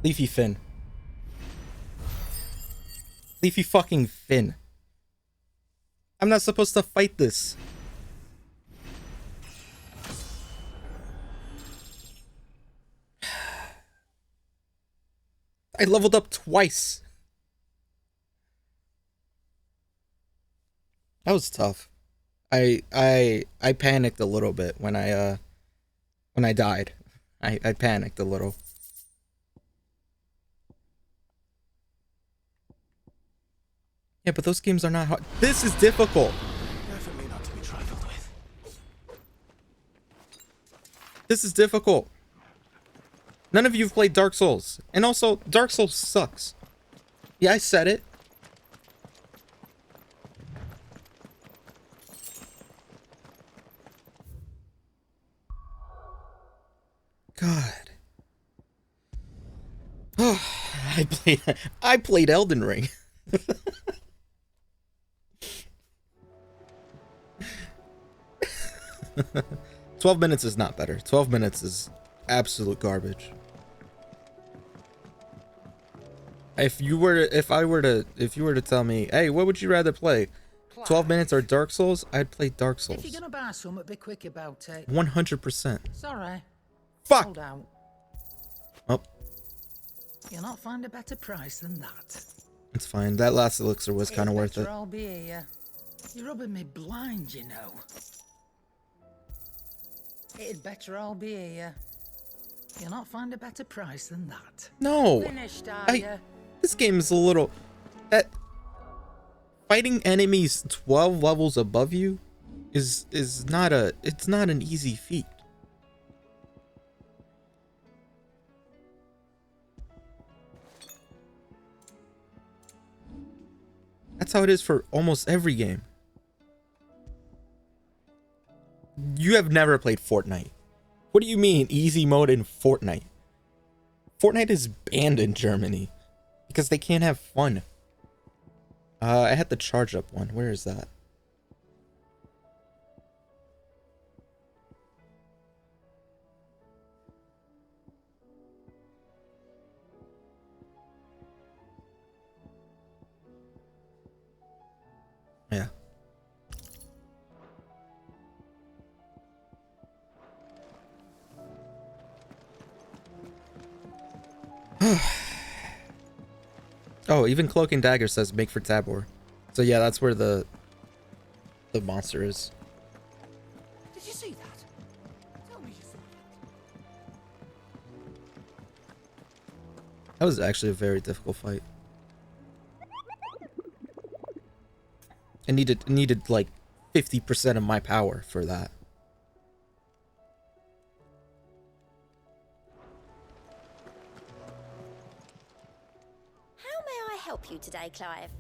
Leafy Finn. Leafy fucking Finn. I'm not supposed to fight this. I leveled up twice. That was tough. I panicked a little bit when I died. I panicked a little. Yeah, but those games are not hard. This is difficult. Definitely not to be trifled with. This is difficult. None of you have played Dark Souls. And also, Dark Souls sucks. Yeah, I said it. God. Oh, I played Elden Ring. 12 minutes is not better. 12 minutes is absolute garbage. If you were to tell me, hey, what would you rather play? 12 minutes or Dark Souls? I'd play Dark Souls. If you're gonna buy something, be quick about it. 100%. Sorry. Fuck. Sold out. Oh, You'll not find a better price than that. it's fine. That last elixir was kind of worth it. I'll be here. You're rubbing me blind, you know. It'd better all be here. You'll not find a better price than that. No. Finished, are you? This game is a little... That... Fighting enemies 12 levels above you is not a... It's not an easy feat. That's how it is for almost every game. You have never played Fortnite. What do you mean, easy mode in Fortnite? Fortnite is banned in Germany because they can't have fun. I had the charge up one. Where is that? Yeah. Oh, even Cloak and Dagger says make for Tabor. So yeah, that's where the monster is. Did you see that? Tell me you saw That was actually a very difficult fight. I needed like 50% of my power for that. How may I help you today, Clive?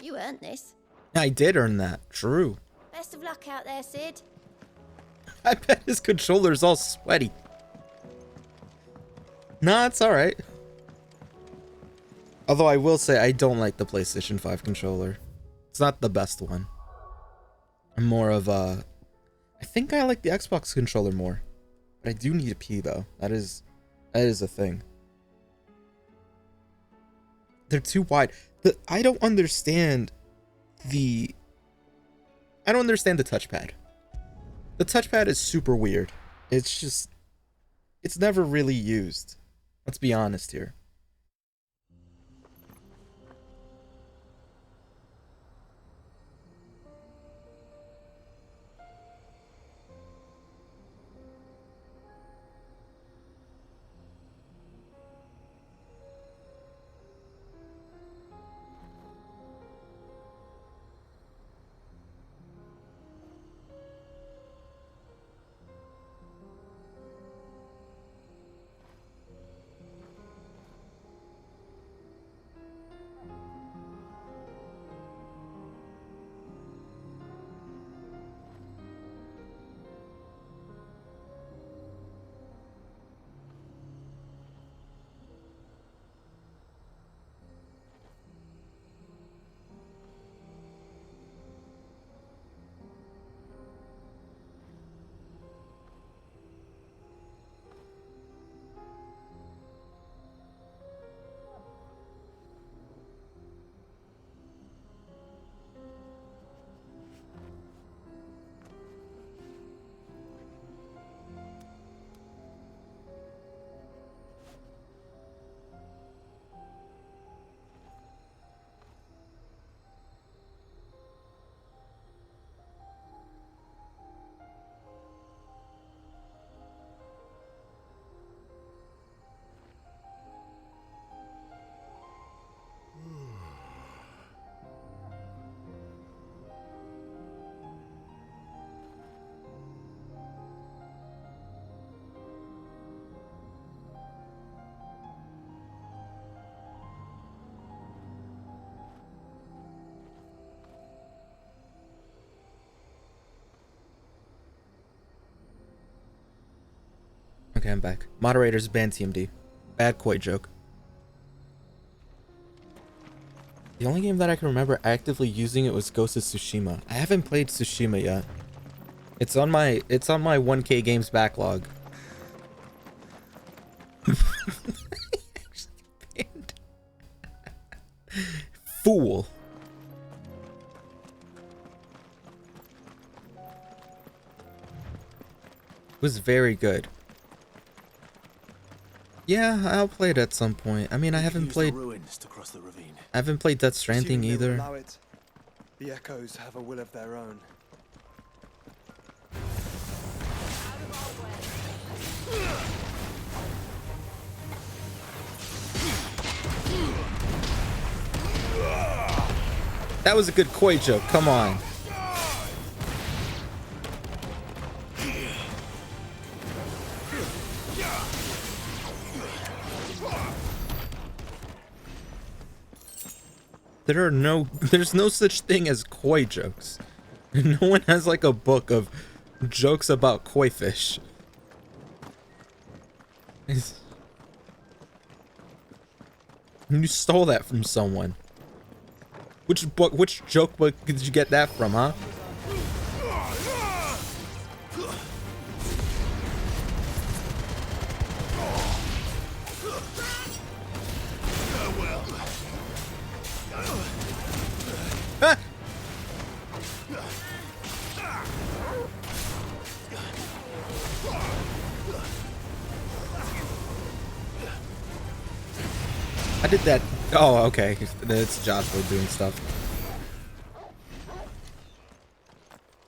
You earned this. I did earn that. True. Best of luck out there, Sid. I bet his controller's all sweaty. Nah, it's alright. Although I will say I don't like the PlayStation 5 controller. It's not the best one. I'm more of a... I think I like the Xbox controller more. But I do need a pee though. That is a thing. They're too wide. I don't understand the touchpad. The touchpad is super weird. It's never really used. Let's be honest here. Okay, I'm back. Moderators ban TMD. Bad koi joke. The only game that I can remember actively using it was Ghost of Tsushima. I haven't played Tsushima yet. It's on my 1K games backlog. Fool. It was very good. Yeah, I'll play it at some point. I mean, I haven't played ruins to cross the ravine. I haven't played Death Stranding Assuming they will either. allow it, the echoes have a will of their own. That was a good koi joke. Come on. There's no such thing as koi jokes. No one has like a book of jokes about koi fish. You stole that from someone. Which joke book did you get that from, huh? I did that. Oh, okay. It's Joshua doing stuff.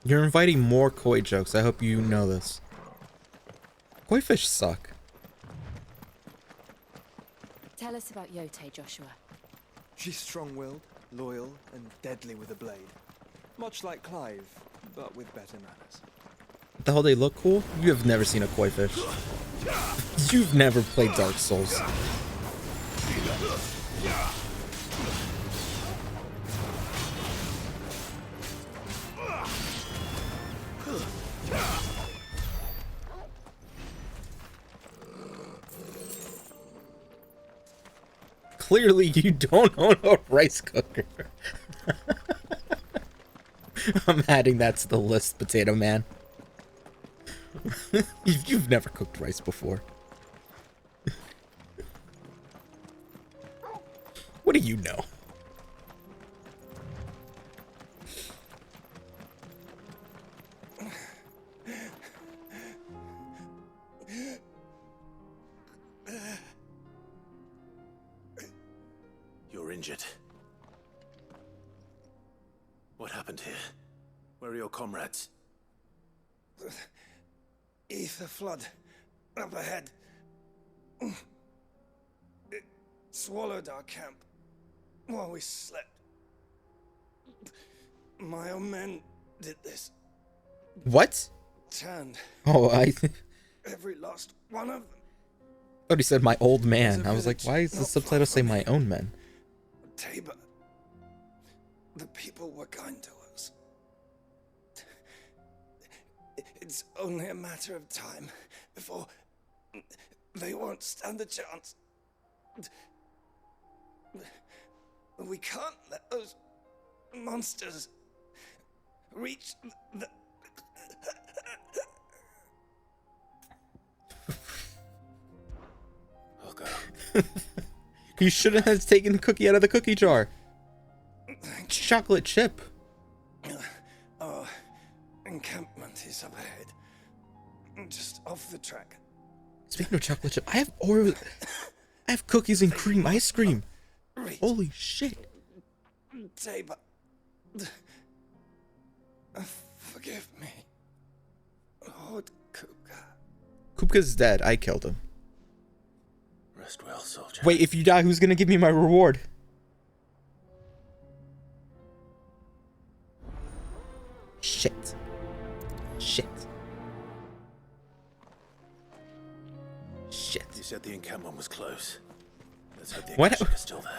You're inviting more koi jokes. I hope you know this. Koi fish suck. Tell us about Yote, Joshua. She's strong-willed, loyal, and deadly with a blade. Much like Clive, but with better manners. The hell they look cool? You have never seen a koi fish. You've never played Dark Souls. Clearly you don't own a rice cooker. I'm adding that to the list, Potato Man. You've never cooked rice before. What do you know? You're injured. What happened here? Where are your comrades? Ether flood. Up ahead. It swallowed our camp while we slept. My own men did this. What? Turned. Oh, Every last one of them. thought he said my old man. I was like, why does the subtitle say my own men? Tabor. The people were kind to us. It's only a matter of time before they won't stand a chance. We can't let those monsters reach the... I'll go. You shouldn't have taken the cookie out of the cookie jar. It's chocolate chip. Our encampment is up ahead. Just off the track. Speaking of chocolate chip, I have Oreo. I have cookies and cream ice cream. Holy shit. Tabor. Forgive me. Lord Kupka. Kupka's dead. I killed him. Rest well, soldier. Wait, if you die, who's gonna give me my reward? Shit. Shit. Shit. You said the encampment was close. Let's hope the What? Akashic is still there.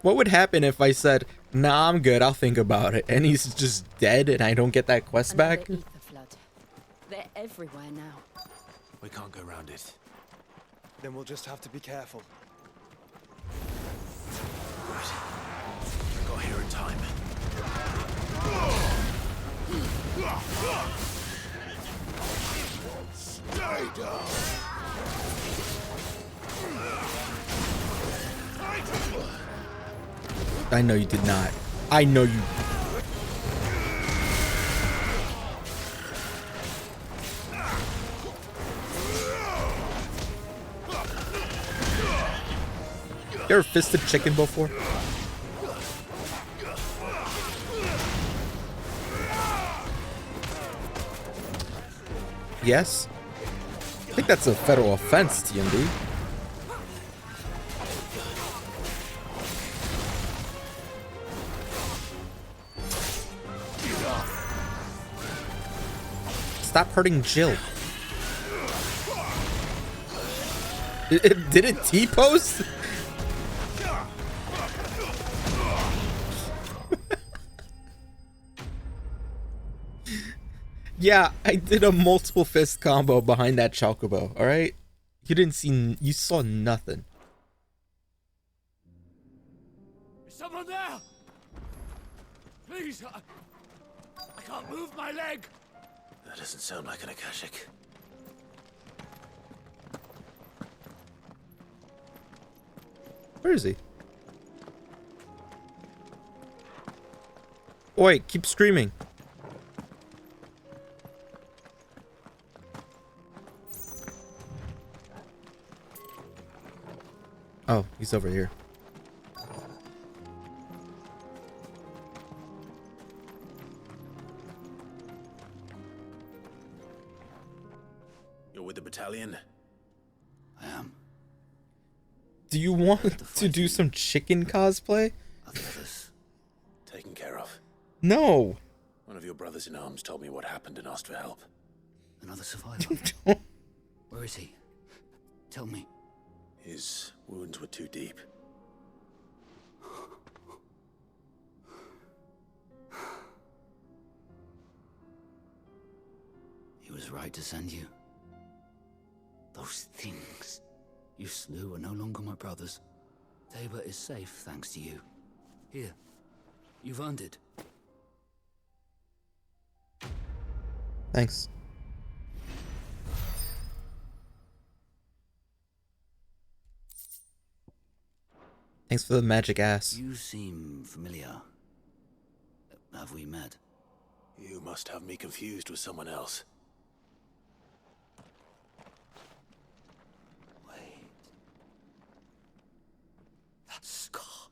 What would happen if I said, nah, I'm good, I'll think about it, and he's just dead and I don't get that quest back? Another ether flood. They're everywhere now. We can't go round it. Then we'll just have to be careful. Right. I got here in time. Stay down. I know you did not. I know you. You ever fisted chicken before? Yes? I think that's a federal offense, TMD. Stop hurting Jill. Did it T-pose? Yeah, I did a multiple fist combo behind that chocobo, alright? You didn't see, you saw nothing. Is someone there? Please, I can't move my leg. That doesn't sound like an Akashic. Where is he? Oh, wait, keep screaming. Oh, he's over here. You're with the battalion? I am. Do you want to do some chicken cosplay? Taken care of. No. One of your brothers in arms told me what happened and asked for help. Another survivor? Where is he? Tell me. His wounds were too deep. He was right to send you. Those things you slew are no longer my brothers. Tabor is safe thanks to you. Here, you've earned it. Thanks. Thanks for the magic ass. You seem familiar. Have we met? You must have me confused with someone else. Wait. That scar.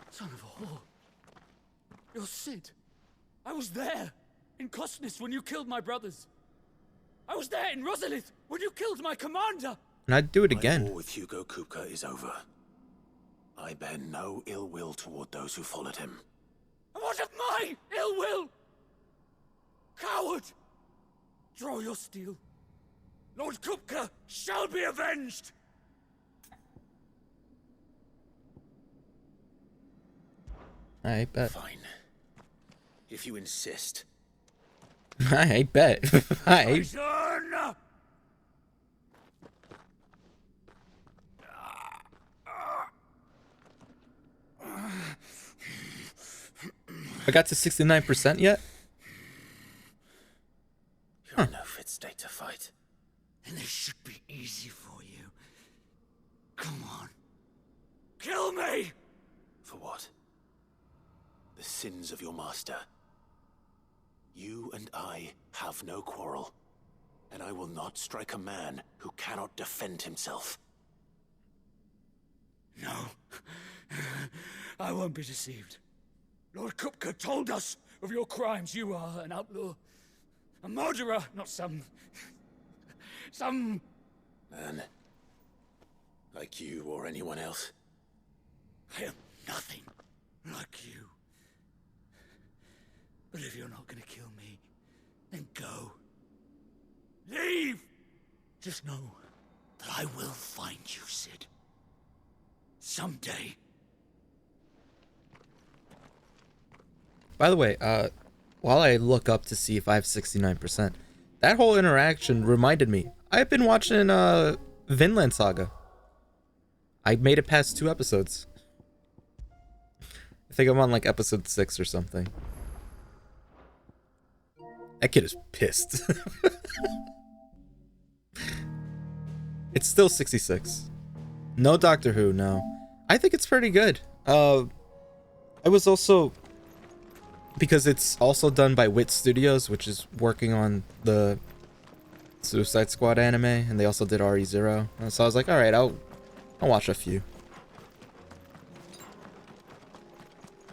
Son of a whore. You're Sid. I was there in Cosnes when you killed my brothers. I was there in Rosalith when you killed my commander. And I'd do it again. My war with Hugo Kupka is over. I bear no ill will toward those who followed him. And what of my ill will? Coward! Draw your steel. Lord Kupka shall be avenged! I bet. Fine. If you insist. I bet. I. I got to 69% yet? You're in no fit state to fight. And this should be easy for you. Come on. Kill me! For what? The sins of your master. You and I have no quarrel, and I will not strike a man who cannot defend himself. No. I won't be deceived. Lord Kupka told us of your crimes. You are an outlaw. A murderer, not some Man. Like you or anyone else. I am nothing like you. But if you're not gonna kill me, then go. Leave! Just know that I will find you, Sid. Someday. By the way, while I look up to see if I have 69%, that whole interaction reminded me. I've been watching Vinland Saga. I made it past 2 episodes. I think I'm on like episode 6 or something. That kid is pissed. It's still 66. No Doctor Who, no. I think it's pretty good. I was also, because it's also done by Wit Studios, which is working on the Suicide Squad anime, and they also did RE0. So I was like, all right, I'll watch a few.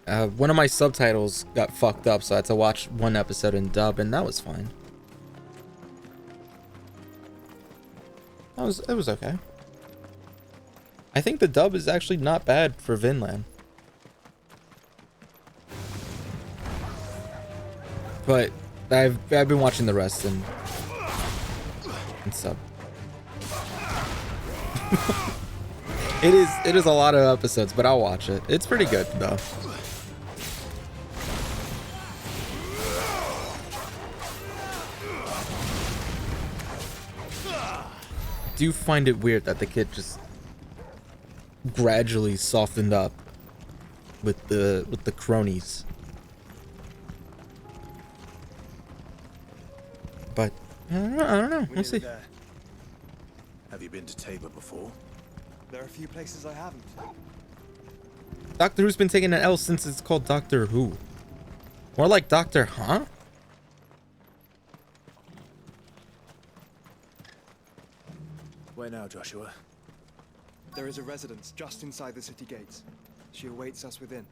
One of my subtitles got fucked up, so I had to watch 1 episode in dub, and that was fine. It was okay. I think the dub is actually not bad for Vinland. But I've been watching the rest and sub. It is a lot of episodes, but I'll watch it. It's pretty good though. Do you find it weird that the kid just gradually softened up with the cronies? But I don't know. We'll see. Have you been to Tabor before? There are a few places I haven't. Doctor Who's been taking an L since it's called Doctor Who. More like Doctor Huh? Where now, Joshua? There is a residence just inside the city gates. She awaits us within.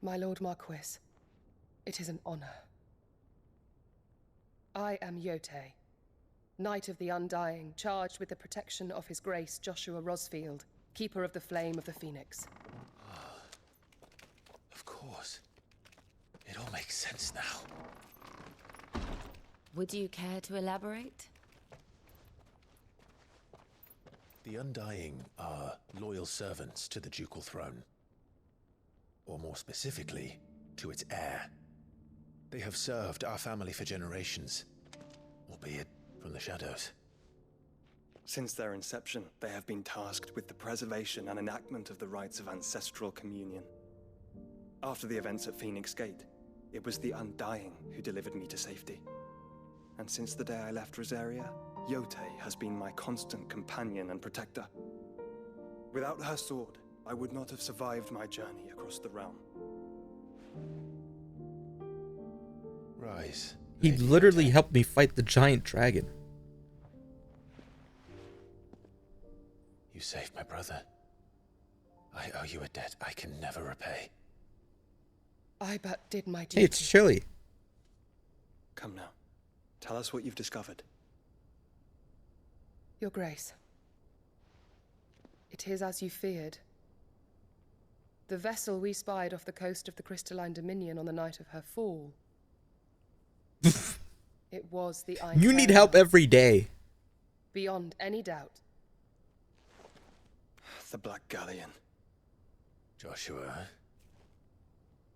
My Lord Marquis, it is an honor. I am Yote, Knight of the Undying, charged with the protection of His Grace Joshua Rosfield, Keeper of the Flame of the Phoenix. Of course. It all makes sense now. Would you care to elaborate? The Undying are loyal servants to the ducal throne. Or more specifically, to its heir. They have served our family for generations, albeit from the shadows. Since their inception, they have been tasked with the preservation and enactment of the rites of ancestral communion. After the events at Phoenix Gate, it was the Undying who delivered me to safety. And since the day I left Rosaria, Yote has been my constant companion and protector. Without her sword, I would not have survived my journey across the realm. Rise. He literally helped me fight the giant dragon. You saved my brother. I owe you a debt I can never repay. I but did my duty. Hey, it's chilly. Come now. Tell us what you've discovered. Your Grace. It is as you feared. The vessel we spied off the coast of the Crystalline Dominion on the night of her fall. It was the Iron You need help every day. Beyond any doubt. The Black Galleon. Joshua,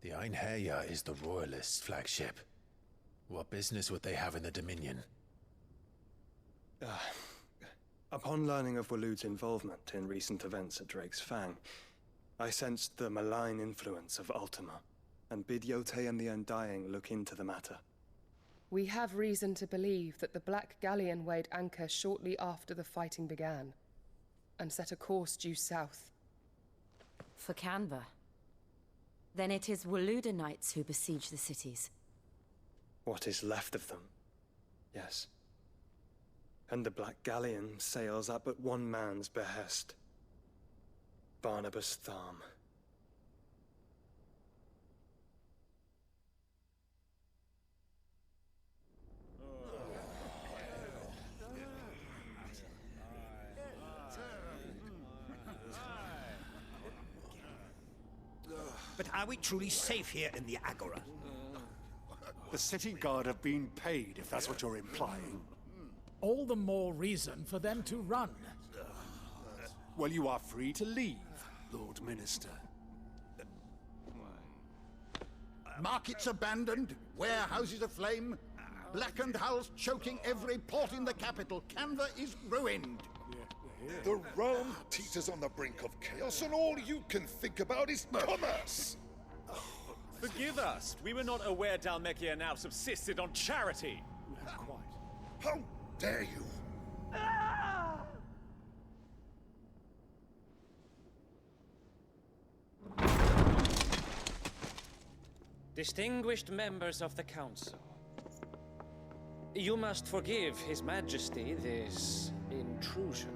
the Einherjar is the Royalists' flagship. What business would they have in the Dominion? Upon learning of Waloed's involvement in recent events at Drake's Fang, I sensed the malign influence of Ultima, and bid Yote and the Undying look into the matter. We have reason to believe that the Black Galleon weighed anchor shortly after the fighting began, and set a course due south. For Canva. Then it is Waloeda knights who besiege the cities. What is left of them, yes. And the Black Galleon sails at but one man's behest. Barnabas Tharm. But are we truly safe here in the Agora? The city guard have been paid, if that's what you're implying. All the more reason for them to run. Well, you are free to leave, Lord Minister. Markets abandoned, warehouses aflame, blackened hulls choking every port in the capital. Canva is ruined. The realm teeters on the brink of chaos, and all you can think about is commerce! Forgive us. We were not aware Dhalmekia now subsisted on charity. How dare you? Distinguished members of the Council, you must forgive His Majesty this intrusion.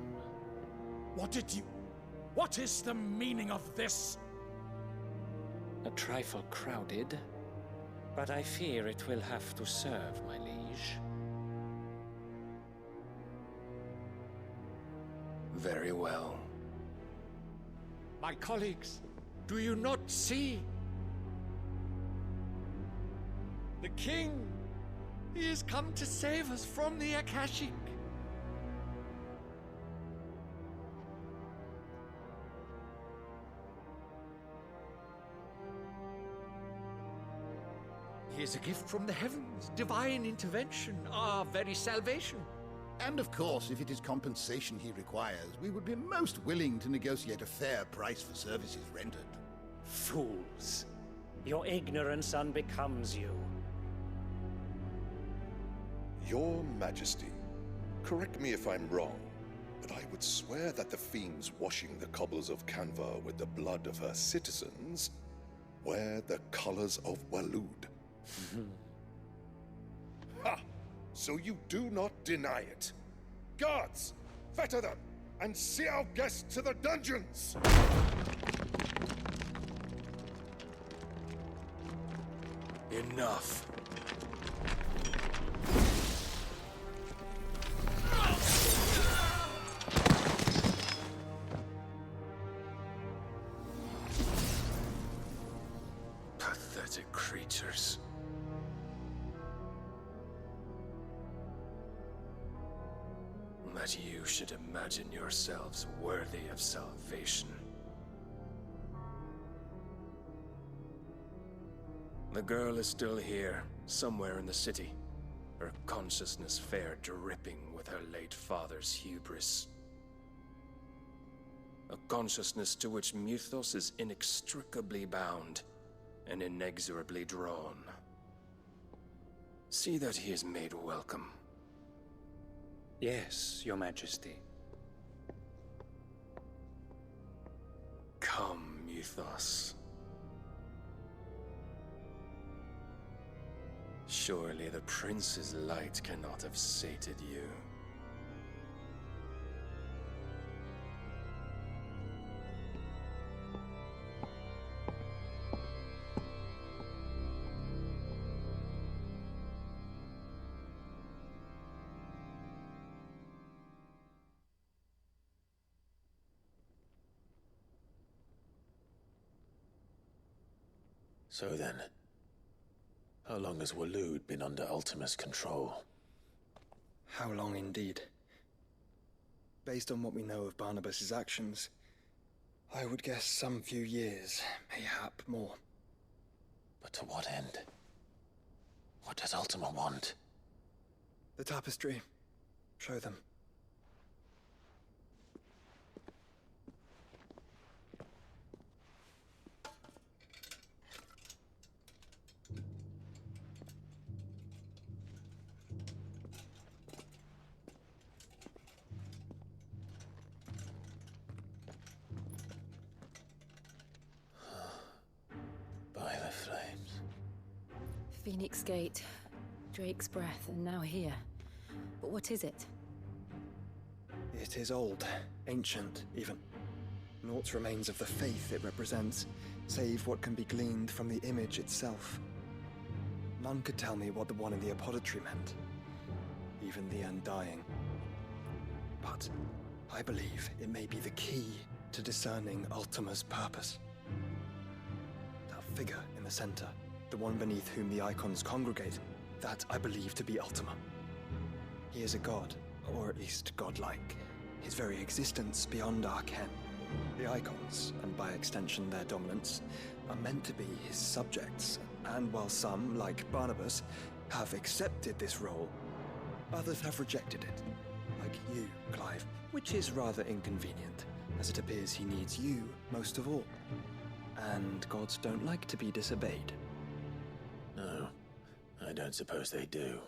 What is the meaning of this? A trifle crowded, but I fear it will have to serve, my liege. Very well. My colleagues, do you not see? The king! He has come to save us from the Akashic. He is a gift from the heavens, divine intervention, our very salvation. And of course, if it is compensation he requires, we would be most willing to negotiate a fair price for services rendered. Fools! Your ignorance unbecomes you. Your Majesty, correct me if I'm wrong, but I would swear that the fiends washing the cobbles of Canva with the blood of her citizens wear the colors of Waloed. Ha! So you do not deny it. Guards, fetter them, and see our guests to the dungeons! Enough. Pathetic creatures. That you should imagine yourselves worthy of salvation. The girl is still here, somewhere in the city, her consciousness fair dripping with her late father's hubris. A consciousness to which Mythos is inextricably bound and inexorably drawn. See that he is made welcome. Yes, Your Majesty. Come, Mythos. Surely the prince's light cannot have sated you. So then, how long has Waloed been under Ultima's control? How long indeed? Based on what we know of Barnabas's actions, I would guess some few years, mayhap more. But to what end? What does Ultima want? The tapestry. Show them. By the flames. Phoenix Gate. Drake's breath, and now here. But what is it? It is old, ancient, even. Naught remains of the faith it represents, save what can be gleaned from the image itself. None could tell me what the one in the apothecary meant, even the Undying. But I believe it may be the key to discerning Ultima's purpose. That figure in the center, the one beneath whom the icons congregate, that I believe to be Ultima. He is a god, or at least godlike, his very existence beyond our ken. The icons, and by extension their dominants, are meant to be his subjects, and while some, like Barnabas, have accepted this role, others have rejected it, like you, Clive, which is rather inconvenient, as it appears he needs you most of all. And gods don't like to be disobeyed. No, I don't suppose they do.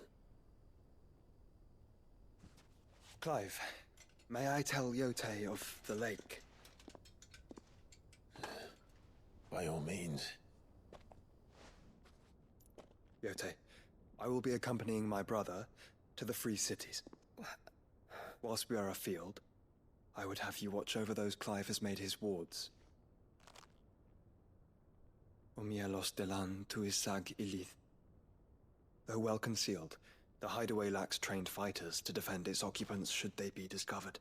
Clive, may I tell Yote of the lake? By all means. Yote, I will be accompanying my brother to the Free Cities. Whilst we are afield, I would have you watch over those Clive has made his wards. Umielos delan tuisag ilith. Though well concealed, the hideaway lacks trained fighters to defend its occupants should they be discovered.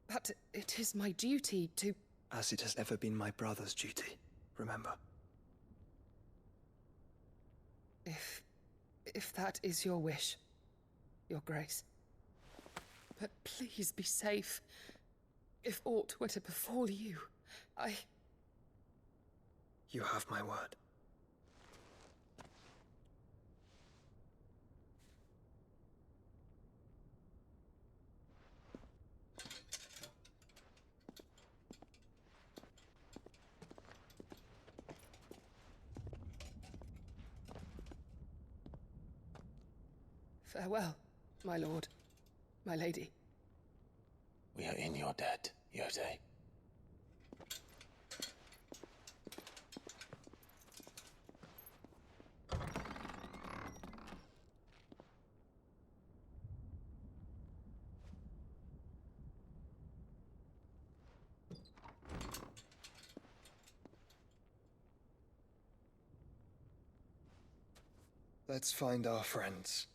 But it is my duty to... As it has ever been my brother's duty, remember. If that is your wish, Your Grace. But please be safe. If aught were to befall you, You have my word. Farewell, my lord, my lady. We are in your debt, Yote. Let's find our friends.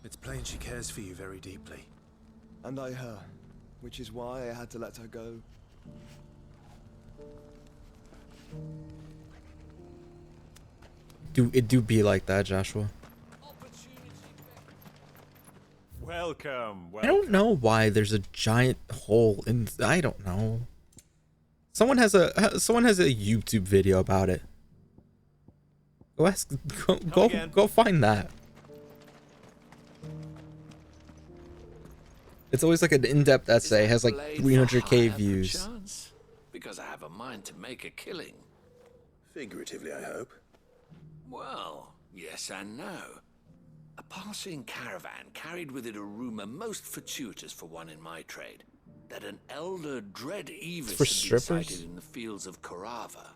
It's plain she cares for you very deeply. And I her, which is why I had to let her go. It do be like that, Joshua. Welcome. I don't know why there's a giant hole in. I don't know. Someone has a YouTube video about it. Go ask. Go find that. It's always like an in-depth essay. It has like 300k views. Because I have a mind to make a killing. Figuratively, I hope. Well, yes and no. A passing caravan carried with it a rumor most fortuitous for one in my trade, that an elder Dread Evis For had strippers? been sighted in the fields of Carava.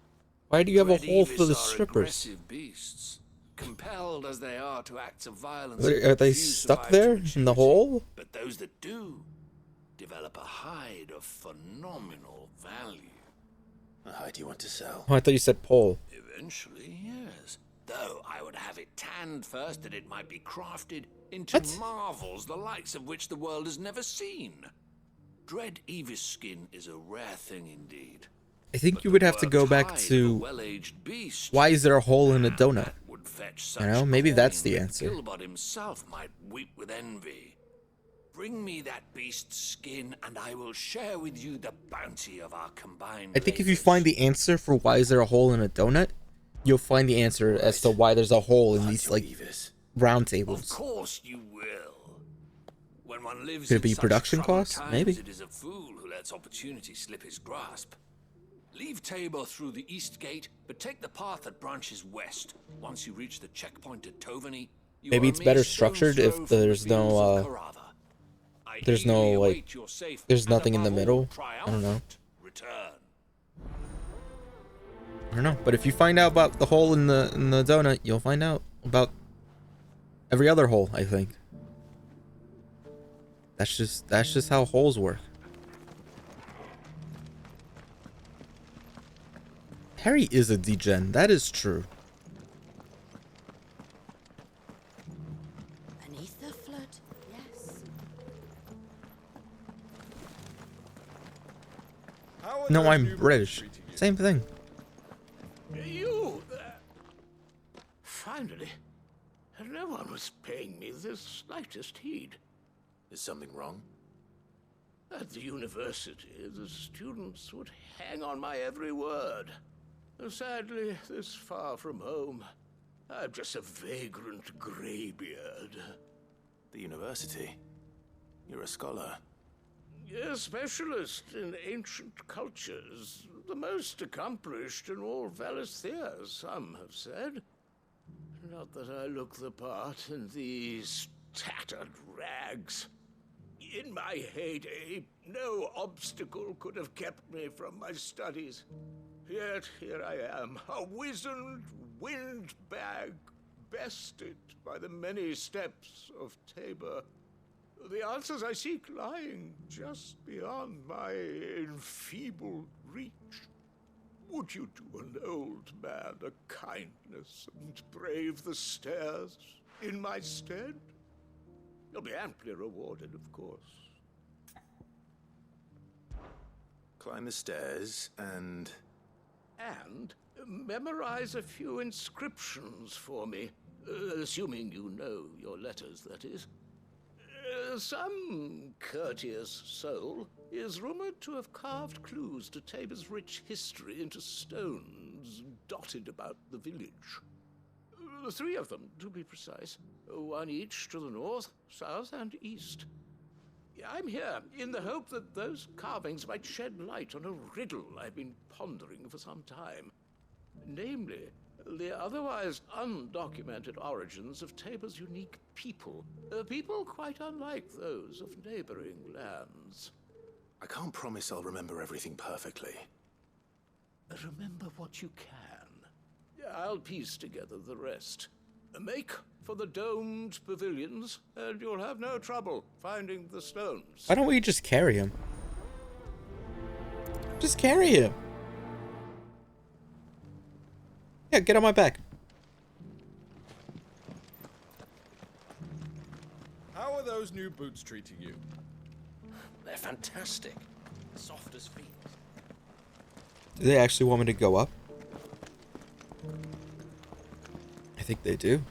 Why do you have a Dread hole Evis for the are strippers? aggressive beasts, compelled as they are to acts of violence. Are they refuse stuck survive there to in the hole? But those that do develop a hide of phenomenal value. A hide you want to sell? Oh, I thought you said pole. Eventually, yes. Though I would have it tanned first that it might be crafted into marvels the likes of which the world has never seen. Dread Evis skin is a rare thing indeed. I think you would have to go back to why is there a hole in a donut? You know, maybe that's the answer. Gilbert himself might weep with envy. Bring me that beast's skin, and I will share with you the bounty of our combined. I think if you find the answer for why is there a hole in a donut, you'll find the answer as to why there's a hole in these like round tables. Of course you will. When one lives Could it be in such production troubled costs? times, Maybe. It is a fool who lets opportunity slip his grasp. Leave Tabor through the east gate, but take the path that branches west. Once you reach the checkpoint at Tovany, you Maybe it's better structured if there's no like there's nothing in the middle. I don't know. I don't know. But if you find out about the hole in the donut, you'll find out about every other hole, I think. That's just how holes work. Harry is a degen. That is true. Beneath the flood, yes. No, I'm British. Same thing. You there? Finally. No one was paying me the slightest heed. Is something wrong? At the university, the students would hang on my every word. Sadly, this far from home, I'm just a vagrant greybeard. The university? You're a scholar. A specialist in ancient cultures. The most accomplished in all Valisthea, some have said. Not that I look the part in these tattered rags. In my heyday, no obstacle could have kept me from my studies. Yet here I am, a wizened windbag, bested by the many steps of Tabor. The answers I seek lying just beyond my enfeebled reach. Would you do an old man a kindness and brave the stairs in my stead? You'll be amply rewarded, of course. Climb the stairs and memorize a few inscriptions for me, assuming you know your letters, that is. Some courteous soul is rumored to have carved clues to Tabor's rich history into stones dotted about the village. 3 of them, to be precise. 1 each to the north, south, and east. I'm here in the hope that those carvings might shed light on a riddle I've been pondering for some time. Namely, the otherwise undocumented origins of Tabor's unique people. People quite unlike those of neighboring lands. I can't promise I'll remember everything perfectly. Remember what you can. I'll piece together the rest. Make for the domed pavilions, and you'll have no trouble finding the stones. Why don't we just carry him? Just carry him. Yeah, get on my back. How are those new boots treating you? They're fantastic. Soft as feet. Do they actually want me to go up? I think they do.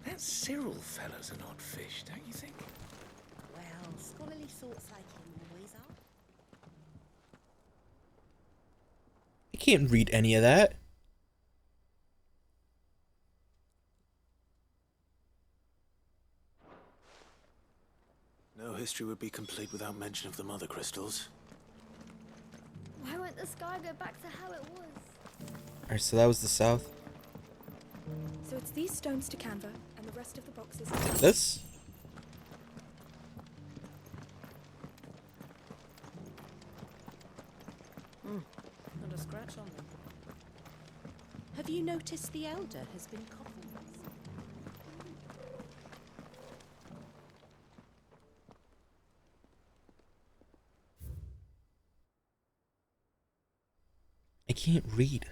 That Cyril fella's an odd fish, don't you think? Well, scholarly sorts like him always are. I can't read any of that. No history would be complete without mention of the mother crystals. Why won't the sky go back to how it was? Alright, so that was the south. So it's these stones to Canva, and the rest of the boxes. This? Not a scratch on them. Have you noticed the elder has been coughing? I can't read.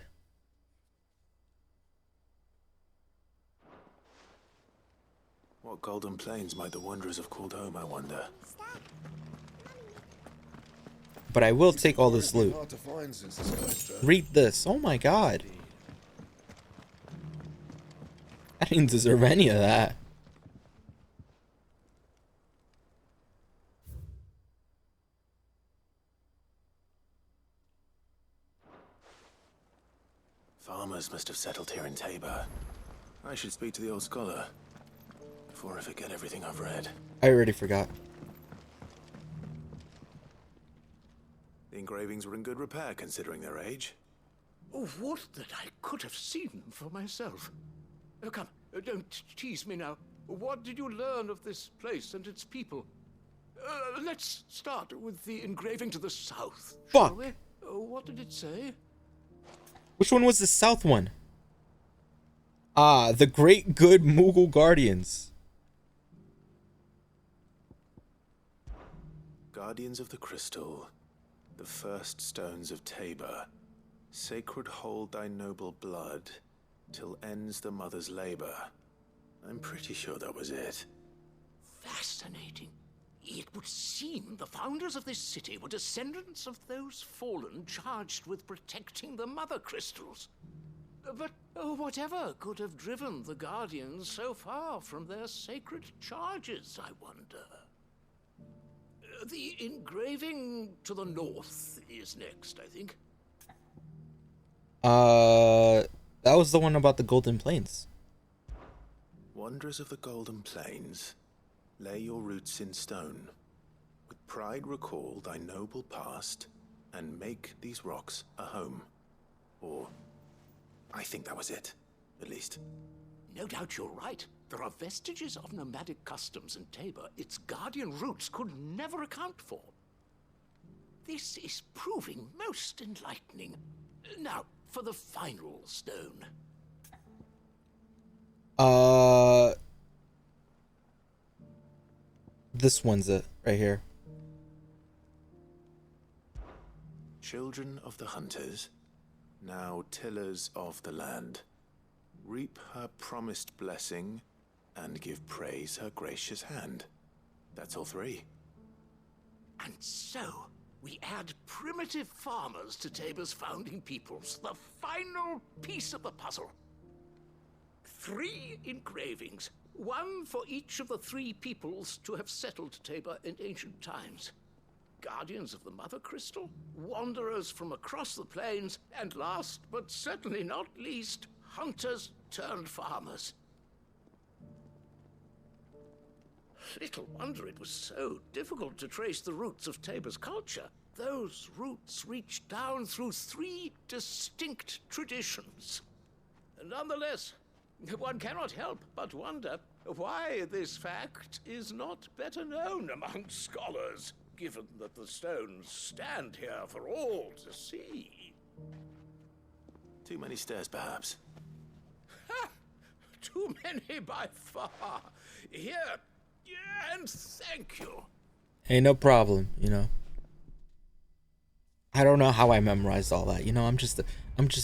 What golden plains might the wanderers have called home, I wonder? But I will take all this loot. Hard to find since the Sky's Read this. Oh my god. I didn't deserve any of that. Farmers must have settled here in Tabor. I should speak to the old scholar before I forget everything I've read. I already forgot. engravings were in good repair considering their age. Oh, would that I could have seen them for myself. Come, don't tease me now. What did you learn of this place and its people? Let's start with the engraving to the south. Fuck. Shall we? What did it say? Which one was the south one? Ah, the great good Mughal guardians. Guardians of the Crystal, the first stones of Tabor, sacred hold thy noble blood, till ends the mother's labor. I'm pretty sure that was it. Fascinating. It would seem the founders of this city were descendants of those fallen charged with protecting the mother crystals. But whatever could have driven the Guardians so far from their sacred charges, I wonder? The engraving to the north is next, I think. That was the one about the Golden Plains. Wanderers of the Golden Plains, lay your roots in stone. With pride recall thy noble past, and make these rocks a home. Or, I think that was it, at least. No doubt you're right. There are vestiges of nomadic customs in Tabor its guardian roots could never account for. This is proving most enlightening. Now, for the final stone. This one's it, right here. Children of the hunters, now tillers of the land, reap her promised blessing and give praise her gracious hand. That's all three. And so, we add primitive farmers to Tabor's founding peoples, the final piece of the puzzle. 3 engravings, one for each of the 3 peoples to have settled Tabor in ancient times. Guardians of the Mother Crystal, wanderers from across the plains, and last but certainly not least, hunters turned farmers. Little wonder it was so difficult to trace the roots of Tabor's culture. Those roots reach down through 3 distinct traditions. Nonetheless, one cannot help but wonder why this fact is not better known among scholars, given that the stones stand here for all to see. Too many stairs, perhaps. Ha! Too many by far. Here, and thank you. Hey, no problem, you know. I don't know how I memorized all that, you know. I'm just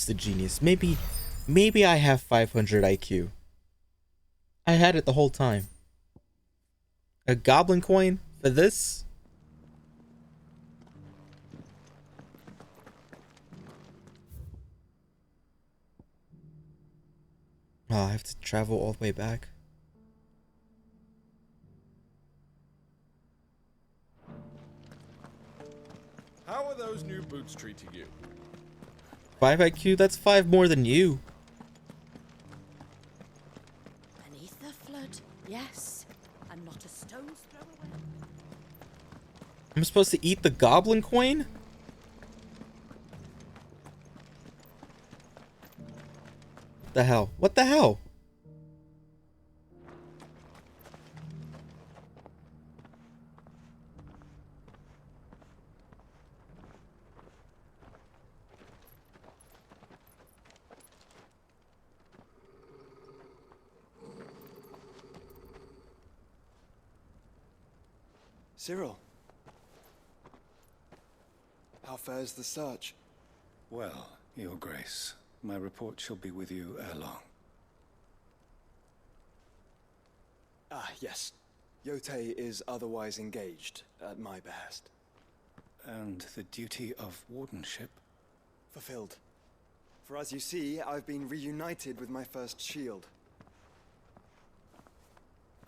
a genius. Maybe I have 500 IQ. I had it the whole time. A goblin coin for this? Oh, I have to travel all the way back. How are those new boots treating you? 5 IQ? That's 5 more than you. Beneath the flood, yes. And not a stone's throw away. I'm supposed to eat the goblin coin? The hell? What the hell? Cyril, how fares the search? Well, Your Grace, my report shall be with you ere long. Ah, yes. Yotei is otherwise engaged at my behest. And the duty of wardenship? Fulfilled. For as you see, I've been reunited with my first shield.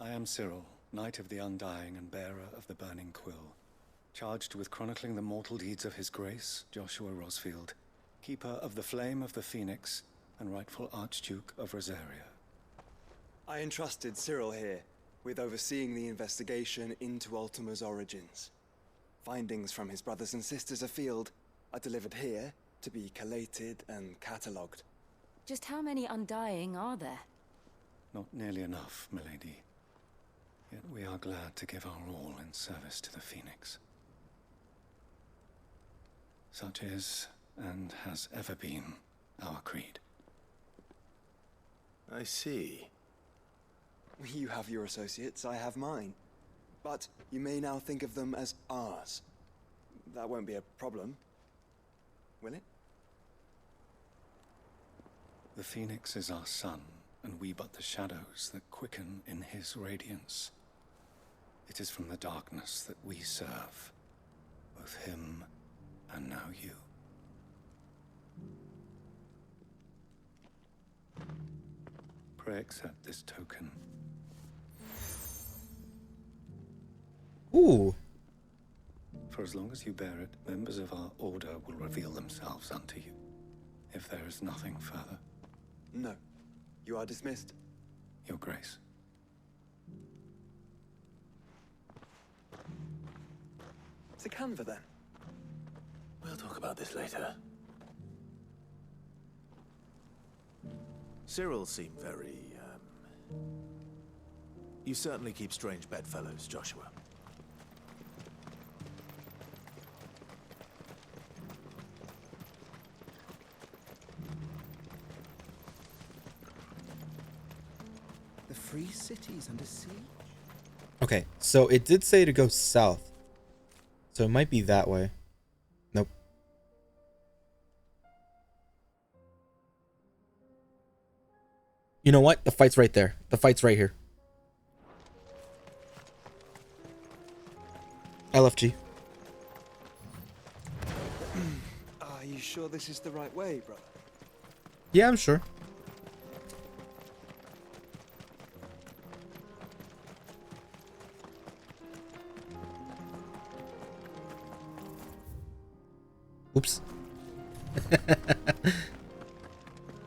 I am Cyril, Knight of the Undying and bearer of the Burning Quill, charged with chronicling the mortal deeds of His Grace, Joshua Rosfield, Keeper of the Flame of the Phoenix and rightful Archduke of Rosaria. I entrusted Cyril here with overseeing the investigation into Ultima's origins. Findings from his brothers and sisters afield are delivered here to be collated and catalogued. Just how many Undying are there? Not nearly enough, milady. Yet we are glad to give our all in service to the Phoenix. Such is, and has ever been, our creed. I see. You have your associates, I have mine. But you may now think of them as ours. That won't be a problem, will it? The Phoenix is our sun, and we but the shadows that quicken in his radiance. It is from the darkness that we serve, both him and now you. Pray accept this token. Ooh. For as long as you bear it, members of our order will reveal themselves unto you. If there is nothing further. No. You are dismissed. Your Grace. To Canva, then. We'll talk about this later. Cyril seemed very, You certainly keep strange bedfellows, Joshua. The free city's under siege? Okay, so it did say to go south. So it might be that way. Nope. You know what? The fight's right there. The fight's right here. LFG. Are you sure this is the right way, brother? Yeah, I'm sure. Oops.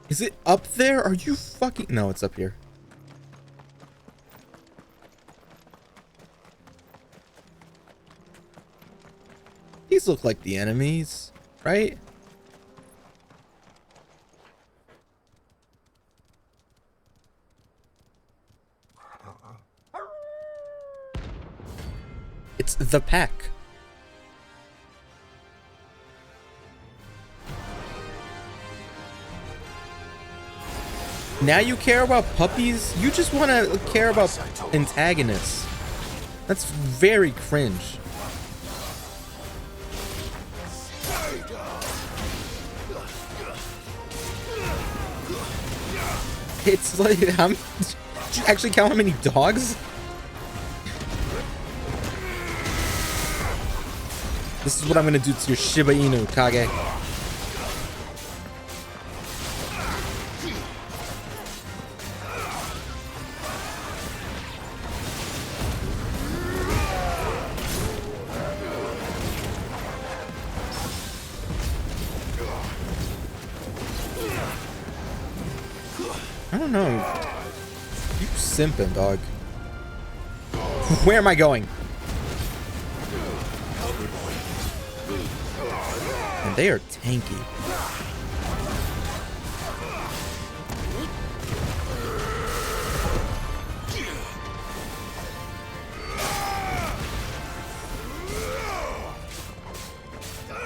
Is it up there? Are you fucking... No, it's up here. These look like the enemies, right? It's the pack. Now you care about puppies? You just want to care about antagonists. That's very cringe. It's like, did you actually count how many dogs? This is what I'm gonna do to your Shiba Inu, Kage. I don't know. You simping, dog. Where am I going? And they are tanky.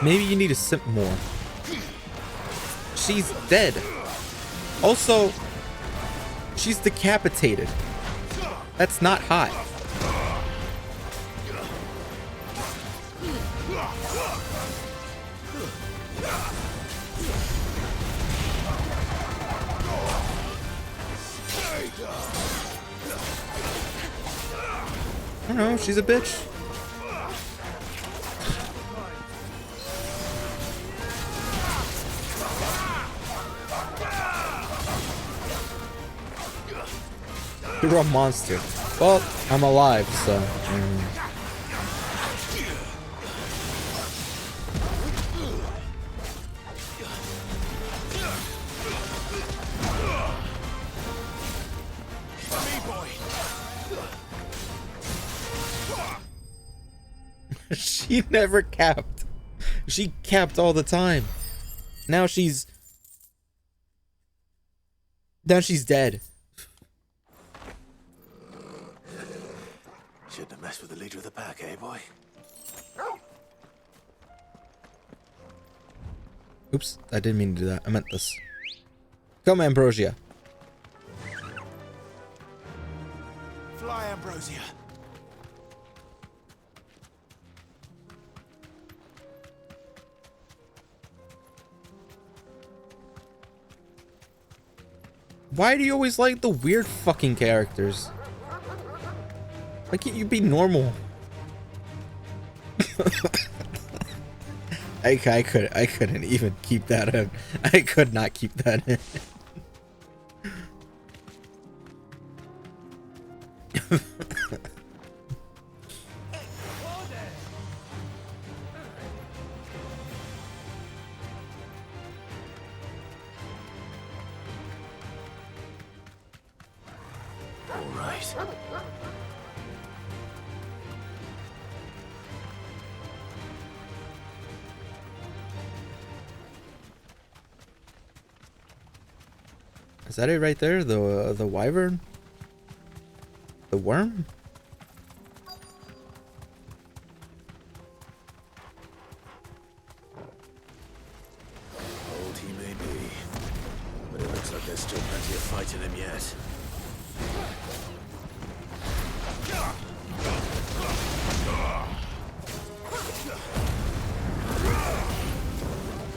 Maybe you need to simp more. She's dead. Also, she's decapitated. That's not hot. I don't know, she's a bitch. You're a monster. Well, I'm alive, so... She never capped. She capped all the time. Now she's dead. Shouldn't have messed with the leader of the pack, eh, boy? Oops, I didn't mean to do that. I meant this. Come, Ambrosia. Fly, Ambrosia. Why do you always like the weird fucking characters? Why can't you be normal? I couldn't even keep that in. I could not keep that in. All right. Is that it right there? The wyvern? The worm? Old he may be, but it looks like there's still plenty of fight in him yet.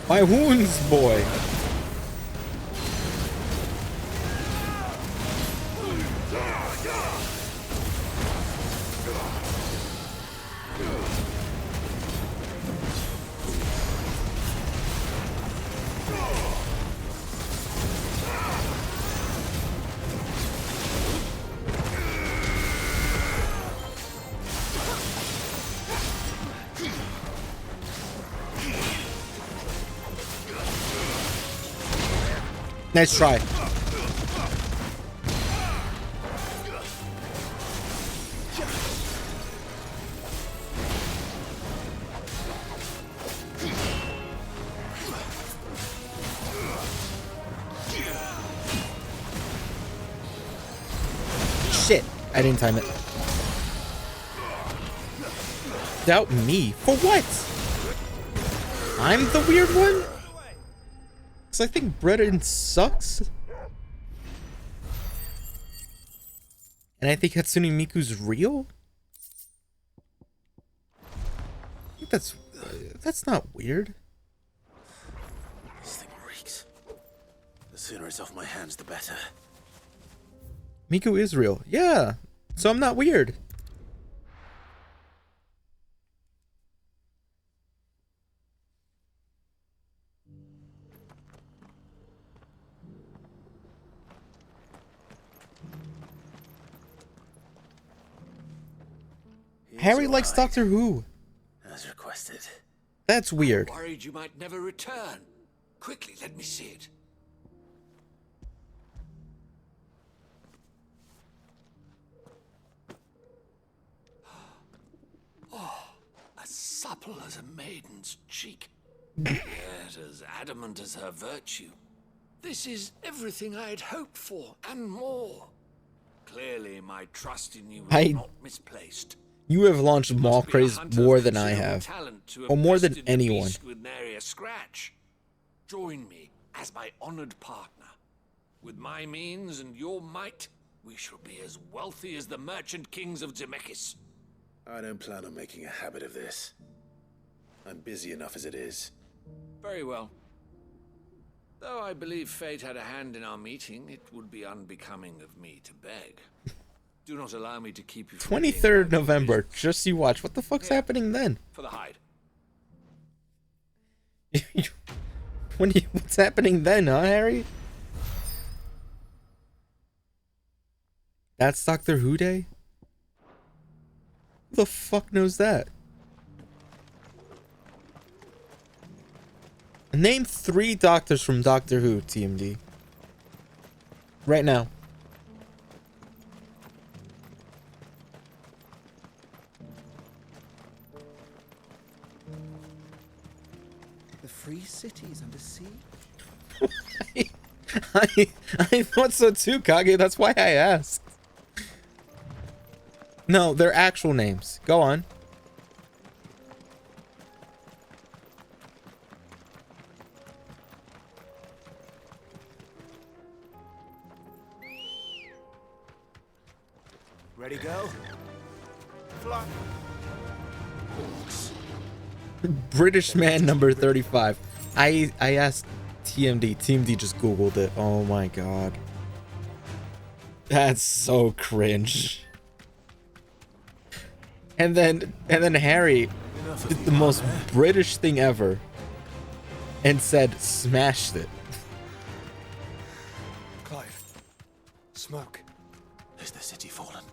My wounds, boy. Nice try. Shit, I didn't time it. Doubt me? For what? I'm the weird one? I think Bredin sucks. And I think Hatsune Miku's real? I think that's not weird. This thing reeks. The sooner it's off my hands, the better. Miku is real. Yeah. So I'm not weird. Harry likes Doctor Who. As requested. That's weird. Worried you might never return. Quickly, let me see it. Oh, as supple as a maiden's cheek. Yet as adamant as her virtue. This is everything I had hoped for, and more. Clearly, my trust in you was not misplaced. You have launched Maul Craze more than I have. Or more than anyone. With nary a scratch. Join me as my honored partner. With my means and your might, we shall be as wealthy as the merchant kings of Zemeckis. I don't plan on making a habit of this. I'm busy enough as it is. Very well. Though I believe fate had a hand in our meeting, it would be unbecoming of me to beg. Do not allow me to keep you. 23rd November. Just you watch. What the fuck's happening then? For the hide. What's happening then, huh, Harry? That's Doctor Who Day? Who the fuck knows that? Name 3 doctors from Doctor Who, TMD. Right now. free cities under siege? I thought so too, Kage. That's why I asked. No, they're actual names. Go on. Ready, go? Fly. British man number 35. I asked TMD. TMD just Googled it. Oh my god. That's so cringe. And then Harry did the most British thing ever and said smashed it. Clive. Smoke. Is the city fallen?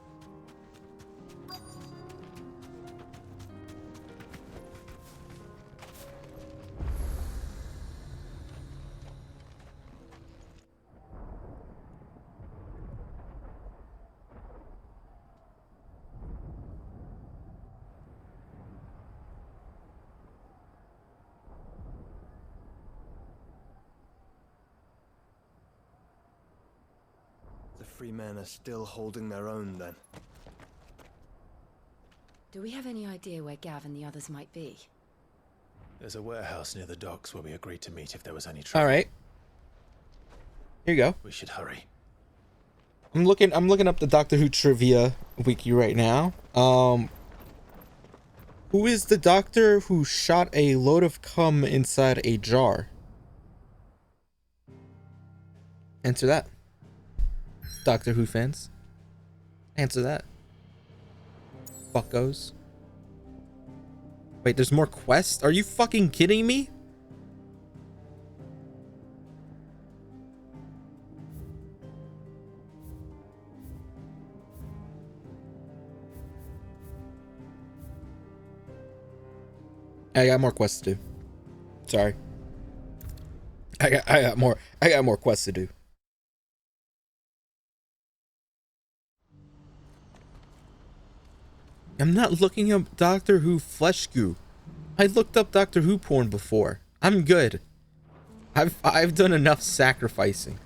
The free men are still holding their own, then. Do we have any idea where Gav and the others might be? There's a warehouse near the docks where we agreed to meet if there was any trouble. All right. Here you go. We should hurry. I'm looking up the Doctor Who trivia wiki right now. Who is the doctor who shot a load of cum inside a jar? Answer that. Doctor Who fans. Answer that. Fuckos. Wait, there's more quests? Are you fucking kidding me? I got more quests to do. Sorry. I got more quests to do. I'm not looking up Doctor Who flesh goo. I looked up Doctor Who porn before. I'm good. I've done enough sacrificing.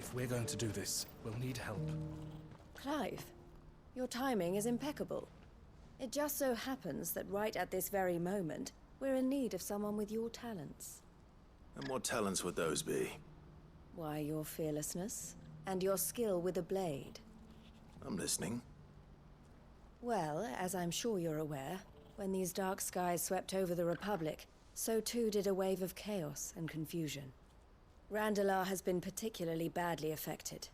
If we're going to do this, we'll need help. Clive, your timing is impeccable. It just so happens that right at this very moment, we're in need of someone with your talents. And what talents would those be? Why, your fearlessness and your skill with a blade. I'm listening. Well, as I'm sure you're aware, when these dark skies swept over the Republic, so too did a wave of chaos and confusion. Randalar has been particularly badly affected.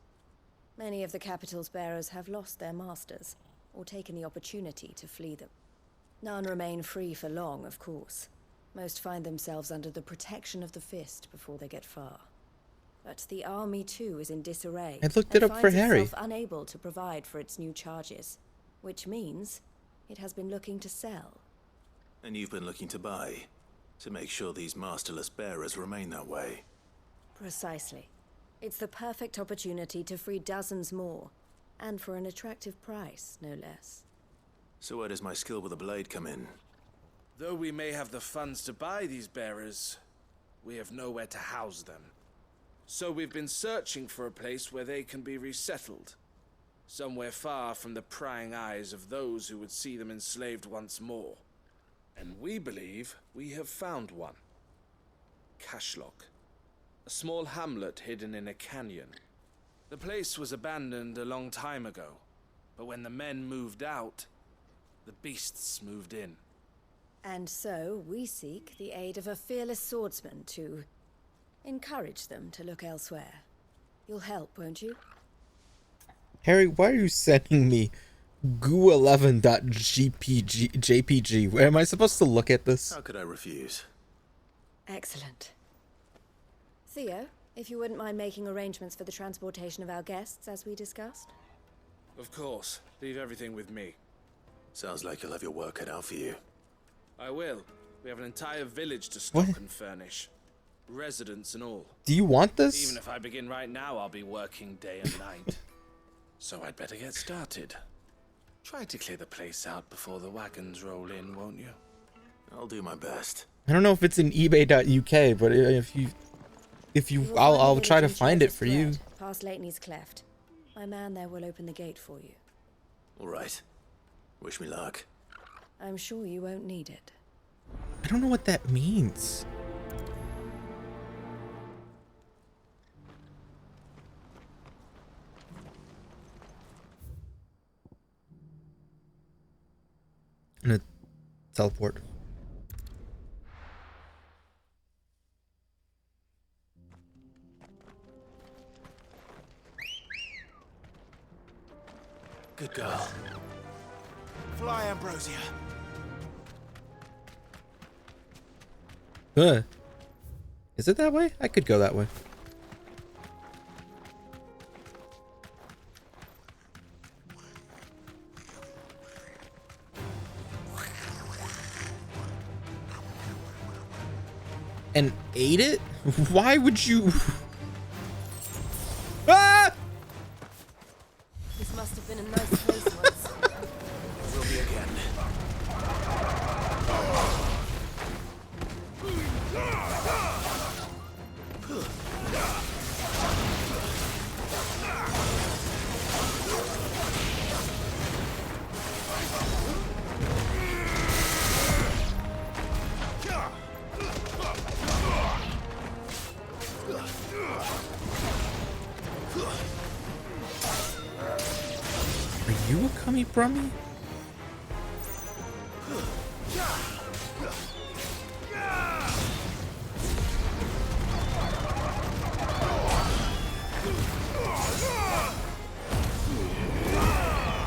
Many of the capital's bearers have lost their masters, or taken the opportunity to flee them. None remain free for long, of course. Most find themselves under the protection of the Fist before they get far. But the army too is in disarray. I looked it up for Harry. Itself unable to provide for its new charges, which means it has been looking to sell. And you've been looking to buy, to make sure these masterless bearers remain that way. Precisely. It's the perfect opportunity to free dozens more, and for an attractive price, no less. So where does my skill with a blade come in? Though we may have the funds to buy these bearers, we have nowhere to house them. So we've been searching for a place where they can be resettled. Somewhere far from the prying eyes of those who would see them enslaved once more. And we believe we have found one. Cashlock. A small hamlet hidden in a canyon. The place was abandoned a long time ago, but when the men moved out, the beasts moved in. And so we seek the aid of a fearless swordsman to encourage them to look elsewhere. You'll help, won't you? Harry, why are you sending me goo11.jpg? Where am I supposed to look at this? How could I refuse? Excellent. Theo, if you wouldn't mind making arrangements for the transportation of our guests, as we discussed. Of course. Leave everything with me. Sounds like you'll have your work cut out for you. I will. We have an entire village to stock and furnish. Residents and all. Do you want this? Even if I begin right now, I'll be working day and night. So I'd better get started. Try to clear the place out before the wagons roll in, won't you? I'll do my best. I don't know if it's in ebay.uk, but I'll try to find it for you. Past Lately's Cleft. My man there will open the gate for you. All right. Wish me luck. I'm sure you won't need it. I don't know what that means. I'm gonna teleport. Good girl. Fly, Ambrosia. Is it that way? I could go that way. And ate it? Why would you? Ah! This must have been a nice place once. Will be again. Are you a cummy brummy?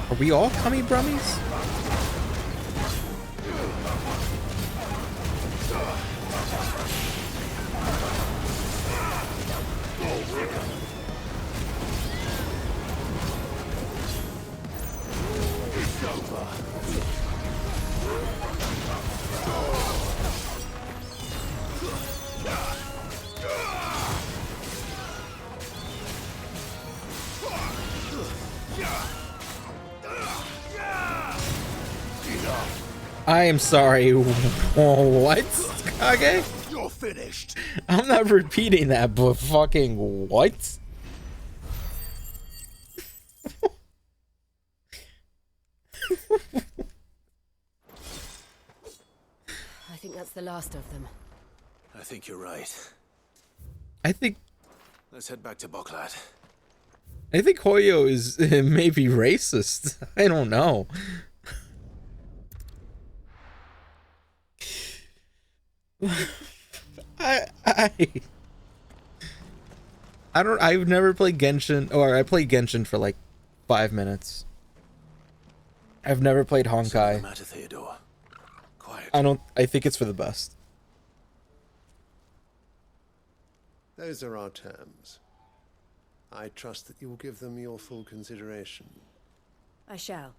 Are we all cummy brummies? I am sorry. What? Okay. You're finished. I'm not repeating that, but fucking what? I think that's the last of them. I think you're right. I think Let's head back to Boklat. Hoyo is maybe racist. I don't know. I've never played Genshin, or I played Genshin for like 5 minutes. I've never played Honkai. Matter, Theodore. Quiet. I think it's for the best. Those are our terms. I trust that you will give them your full consideration. I shall.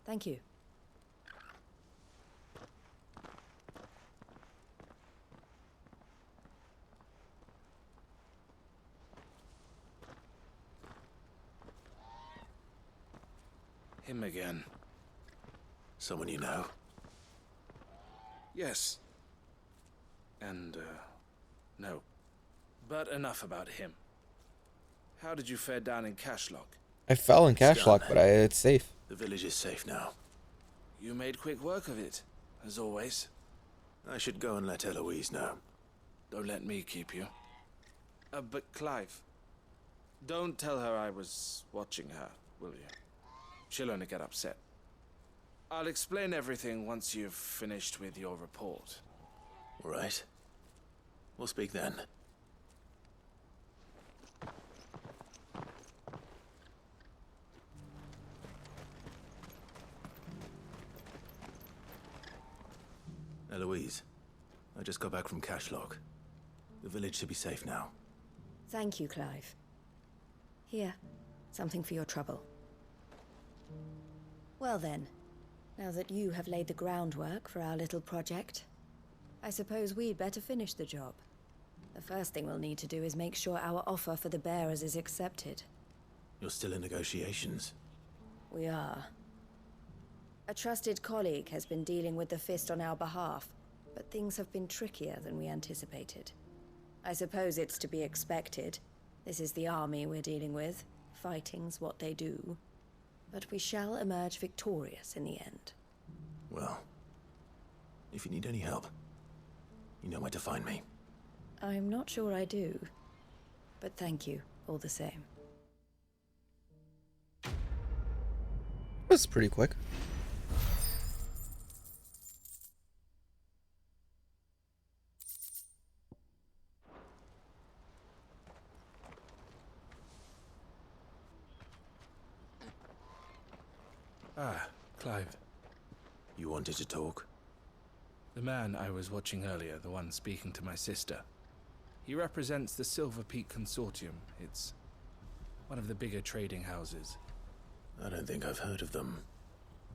Thank you. Him again. Someone you know? Yes. And, no. But enough about him. How did you fare down in Cashlock? I fell in Cashlock, but it's safe. The village is safe now. You made quick work of it, as always. I should go and let Eloise know. Don't let me keep you. But Clive, don't tell her I was watching her, will you? She'll only get upset. I'll explain everything once you've finished with your report. All right. We'll speak then. Eloise, I just got back from Cashlock. The village should be safe now. Thank you, Clive. Here, something for your trouble. Well then, now that you have laid the groundwork for our little project, I suppose we'd better finish the job. The first thing we'll need to do is make sure our offer for the bearers is accepted. You're still in negotiations? We are. A trusted colleague has been dealing with the Fist on our behalf, but things have been trickier than we anticipated. I suppose it's to be expected. This is the army we're dealing with. Fighting's what they do. But we shall emerge victorious in the end. Well, if you need any help, you know where to find me. I'm not sure I do, but thank you all the same. That's pretty quick. Ah, Clive. You wanted to talk? The man I was watching earlier, the one speaking to my sister. He represents the Silver Peak Consortium. It's one of the bigger trading houses. I don't think I've heard of them.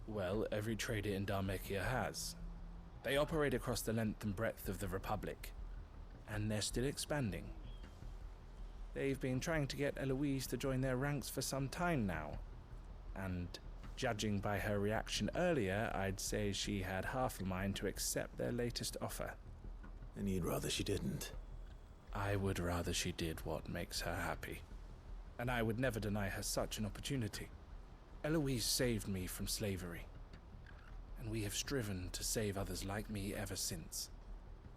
Well, every trader in Dhalmekia has. They operate across the length and breadth of the Republic, and they're still expanding. They've been trying to get Eloise to join their ranks for some time now, and judging by her reaction earlier, I'd say she had half a mind to accept their latest offer. And you'd rather she didn't? I would rather she did what makes her happy. And I would never deny her such an opportunity. Eloise saved me from slavery, and we have striven to save others like me ever since.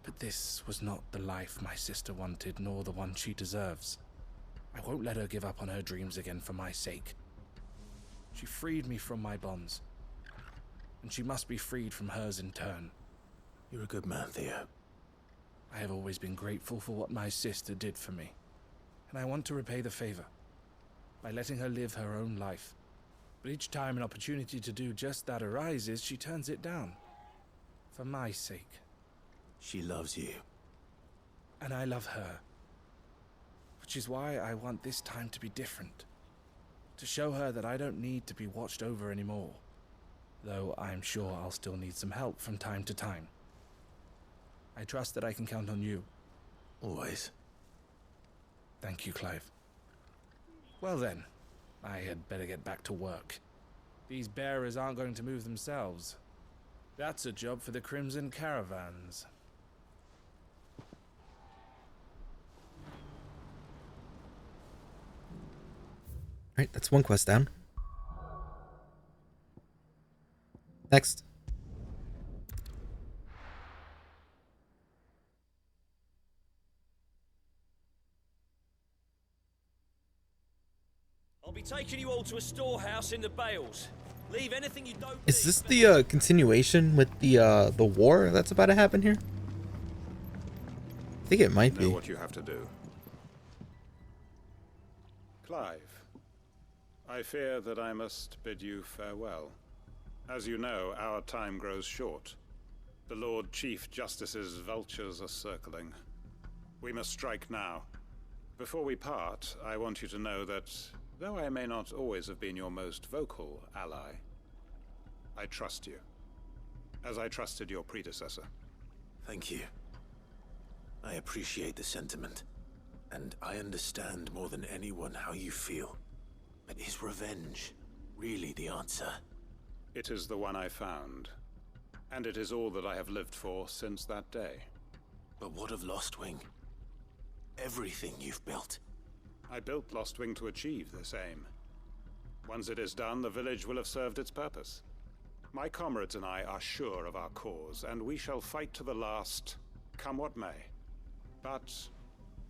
But this was not the life my sister wanted, nor the one she deserves. I won't let her give up on her dreams again for my sake. She freed me from my bonds, and she must be freed from hers in turn. You're a good man, Theo. I have always been grateful for what my sister did for me, and I want to repay the favor by letting her live her own life. But each time an opportunity to do just that arises, she turns it down. For my sake. She loves you. And I love her. Which is why I want this time to be different. To show her that I don't need to be watched over anymore. Though I'm sure I'll still need some help from time to time. I trust that I can count on you. Always. Thank you, Clive. Well then, I had better get back to work. These bearers aren't going to move themselves. That's a job for the Crimson Caravans. Alright, that's one quest down. Next. I'll be taking you all to a storehouse in the Bales. Leave anything you don't. Is this the continuation with the war that's about to happen here? I think it might be. Know what you have to do. Clive, I fear that I must bid you farewell. As you know, our time grows short. The Lord Chief Justice's vultures are circling. We must strike now. Before we part, I want you to know that, though I may not always have been your most vocal ally, I trust you, as I trusted your predecessor. Thank you. I appreciate the sentiment, and I understand more than anyone how you feel. But is revenge really the answer? It is the one I found, and it is all that I have lived for since that day. But what of Lostwing? Everything you've built. I built Lostwing to achieve this aim. Once it is done, the village will have served its purpose. My comrades and I are sure of our cause, and we shall fight to the last, come what may. But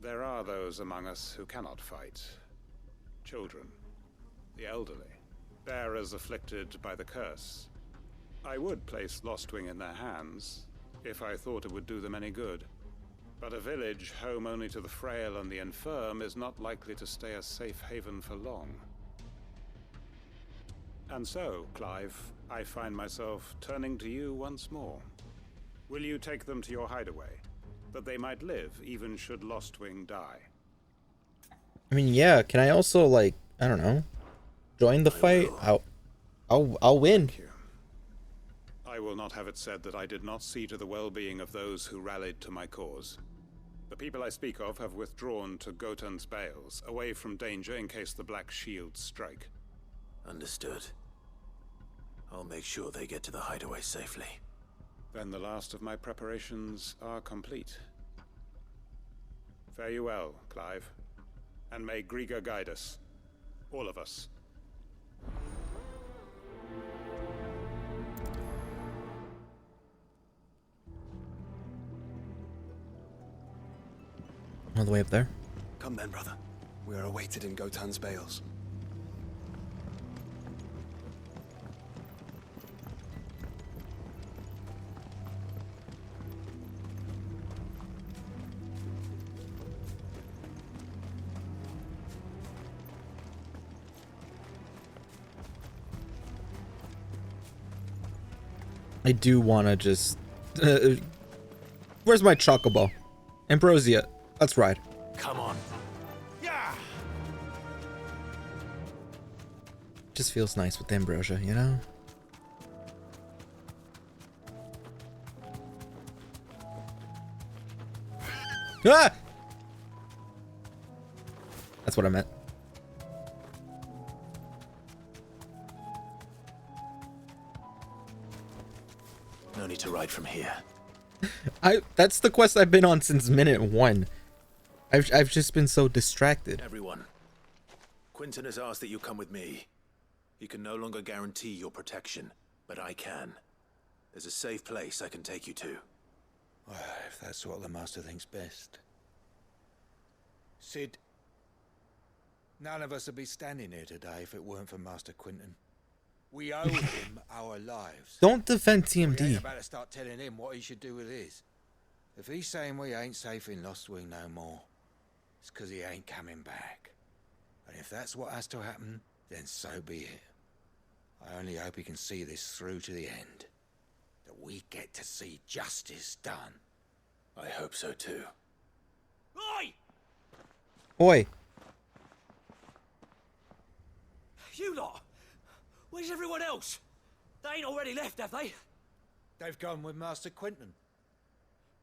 there are those among us who cannot fight. Children, the elderly, bearers afflicted by the curse. I would place Lostwing in their hands, if I thought it would do them any good. But a village home only to the frail and the infirm is not likely to stay a safe haven for long. And so, Clive, I find myself turning to you once more. Will you take them to your hideaway, that they might live even should Lostwing die? I mean, yeah. Can I also, like, I don't know, join the fight? I'll win. I will not have it said that I did not see to the well-being of those who rallied to my cause. The people I speak of have withdrawn to Gotan's Bales, away from danger in case the Black Shields strike. Understood. I'll make sure they get to the hideaway safely. Then the last of my preparations are complete. Fare you well, Clive. And may Grieger guide us. All of us. All the way up there. Come then, brother. We are awaited in Gotan's bales. I do want to just... where's my chocobo? Ambrosia, let's ride. Come on. Yeah. Just feels nice with Ambrosia, you know? Ah! That's what I meant. No need to ride from here. That's the quest I've been on since minute 1. I've just been so distracted. Everyone, Quinton has asked that you come with me. He can no longer guarantee your protection, but I can. There's a safe place I can take you to. Well, if that's what the Master thinks best. Sid, none of us would be standing here today if it weren't for Master Quinton. We owe him our lives. Don't defend TMD. We ain't about to start telling him what he should do with his. If he's saying we ain't safe in Lost Wing no more, it's 'cause he ain't coming back. And if that's what has to happen, then so be it. I only hope he can see this through to the end. That we get to see justice done. I hope so too. Oi! Oi. You lot! Where's everyone else? They ain't already left, have they? They've gone with Master Quinton.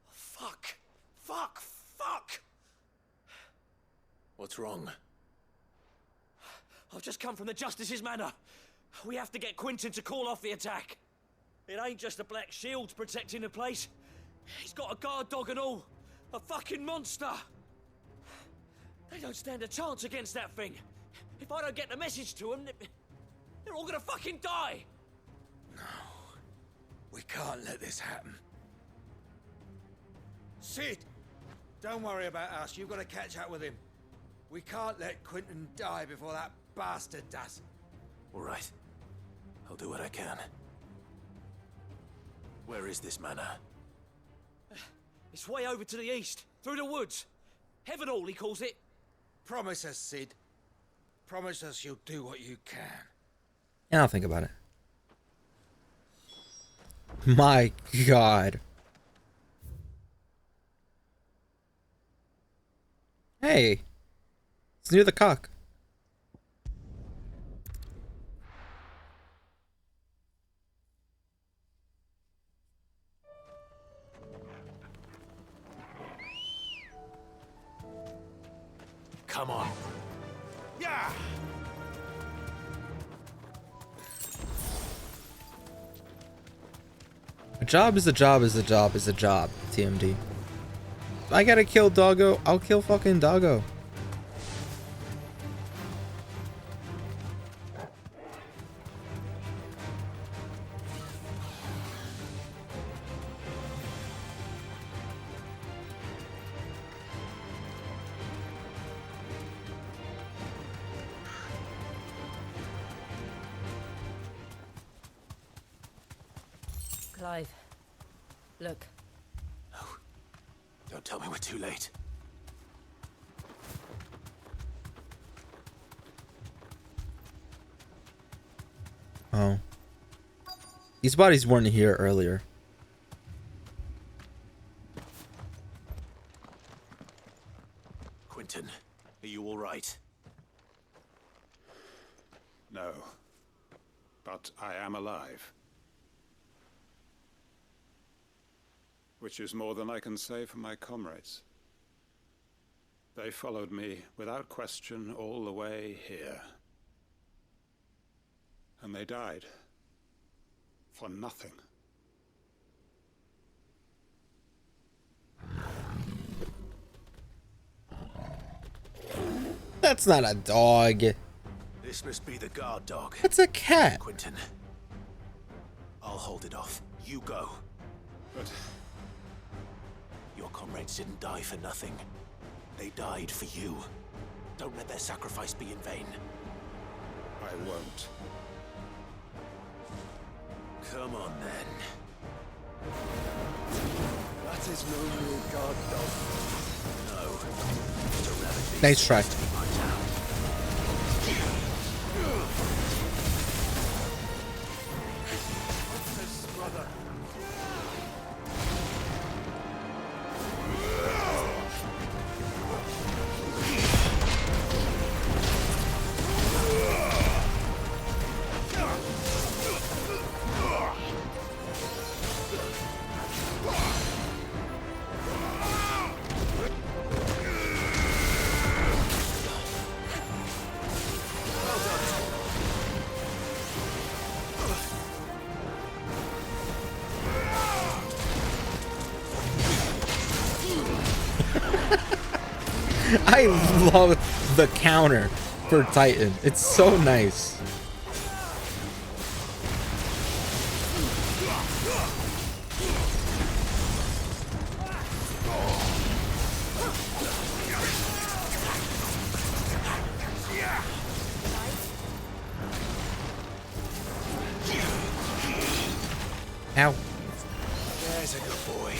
Fuck! Fuck! Fuck! What's wrong? I've just come from the Justice's manor. We have to get Quinton to call off the attack. It ain't just the Black Shields protecting the place. He's got a guard dog and all. A fucking monster. They don't stand a chance against that thing. If I don't get the message to them, they're all gonna fucking die. No. We can't let this happen. Sid! Don't worry about us. You've got to catch up with him. We can't let Quinton die before that bastard does. All right. I'll do what I can. Where is this manor? It's way over to the east, through the woods. Heaven Hall, he calls it. Promise us, Sid. Promise us you'll do what you can. Yeah, I'll think about it. My God. Hey. It's near the cock. Come on. Yeah. A job is a job is a job is a job, TMD. If I gotta kill Doggo, I'll kill fucking Doggo. Clive, look. No. Don't tell me we're too late. Oh. These bodies weren't here earlier. Quinton, are you all right? No. But I am alive. Which is more than I can say for my comrades. They followed me without question all the way here. And they died. For nothing. That's not a dog. This must be the guard dog. That's a cat. Quentin. I'll hold it off. You go. But your comrades didn't die for nothing. They died for you. Don't let their sacrifice be in vain. I won't. Come on, then. That is no real guard dog. No. It's a relic. Nice try. Brother. I love the counter for Titan. It's so nice. Ow. There's a good boy.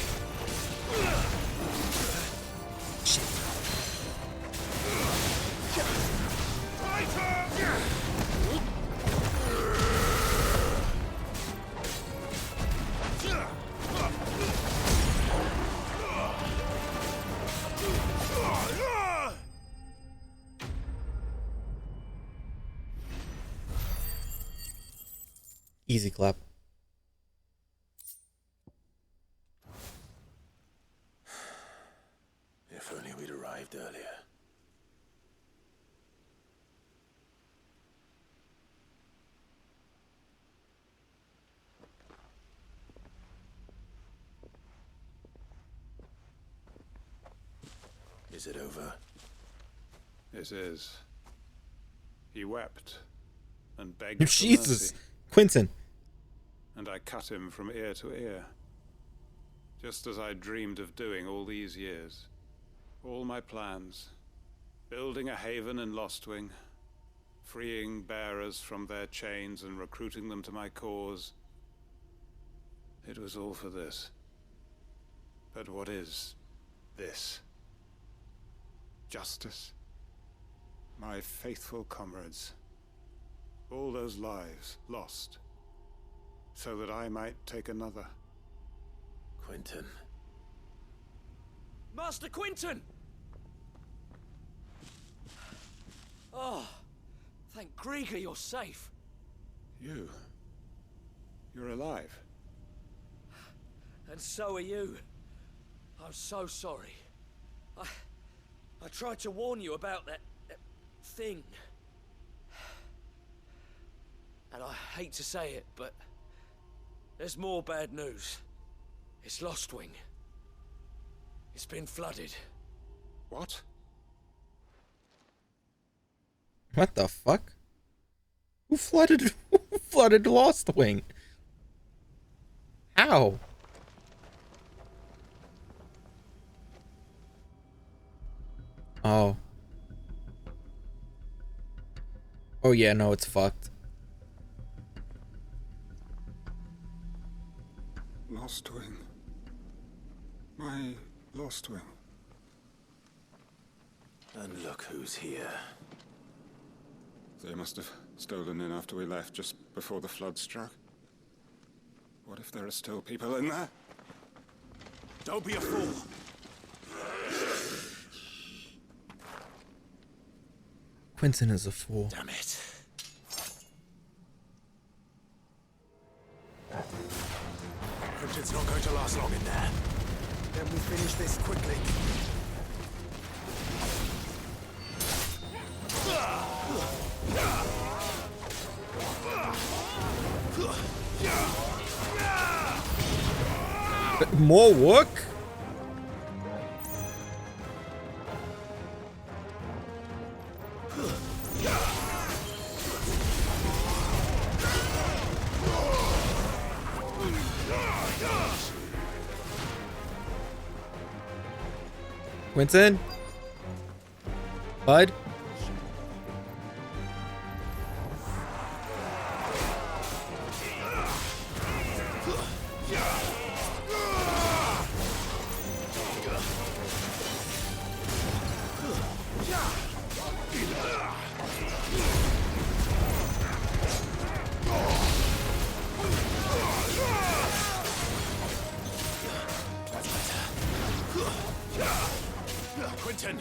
Easy clap. If only we'd arrived earlier. Is it over? It is. He wept and begged for Jesus, mercy, Quentin. and I cut him from ear to ear, just as I dreamed of doing all these years. All my plans, building a haven in Lostwing, freeing bearers from their chains and recruiting them to my cause. It was all for this. But what is this? Justice? My faithful comrades. All those lives lost, so that I might take another. Quentin. Master Quentin! Oh, thank Grieger you're safe. You're alive. And so are you. I'm so sorry. I tried to warn you about that thing. And I hate to say it, but there's more bad news. It's Lostwing. It's been flooded. What? What the fuck? Who flooded Lostwing? How? Oh. Oh yeah, no, it's fucked. Lostwing. My Lostwing. And look who's here. They must have stolen in after we left, just before the flood struck. What if there are still people in there? Don't be a fool. Quentin is a fool. Damn it. Cryptid's not going to last long in there. Then we finish this quickly. More work? Quentin? Bud? Quentin!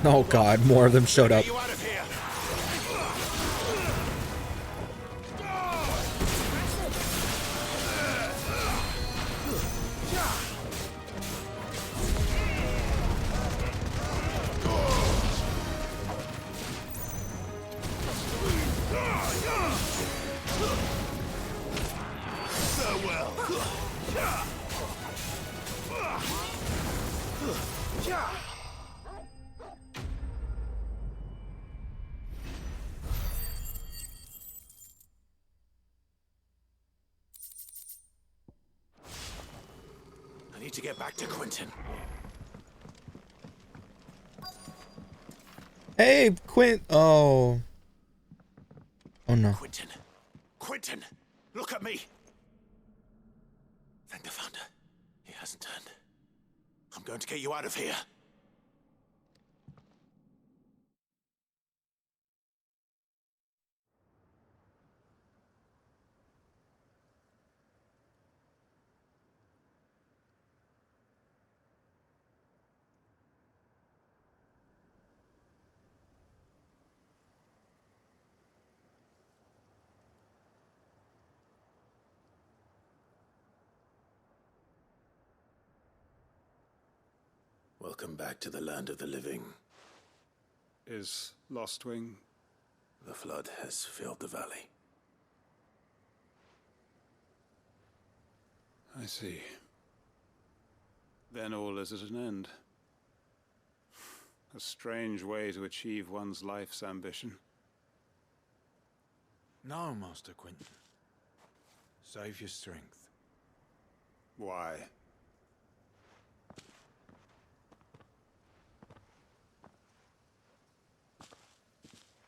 Oh god, more of them showed up. Get you out of here! Farewell! I need to get back to Quentin. Hey, Quint. Oh. Oh no. Quentin. Quentin! Look at me! Thank the Founder. He hasn't turned. I'm going to get you out of here. Welcome back to the land of the living. Is Lostwing? The flood has filled the valley. I see. Then all is at an end. A strange way to achieve one's life's ambition. No, Master Quentin. Save your strength. Why?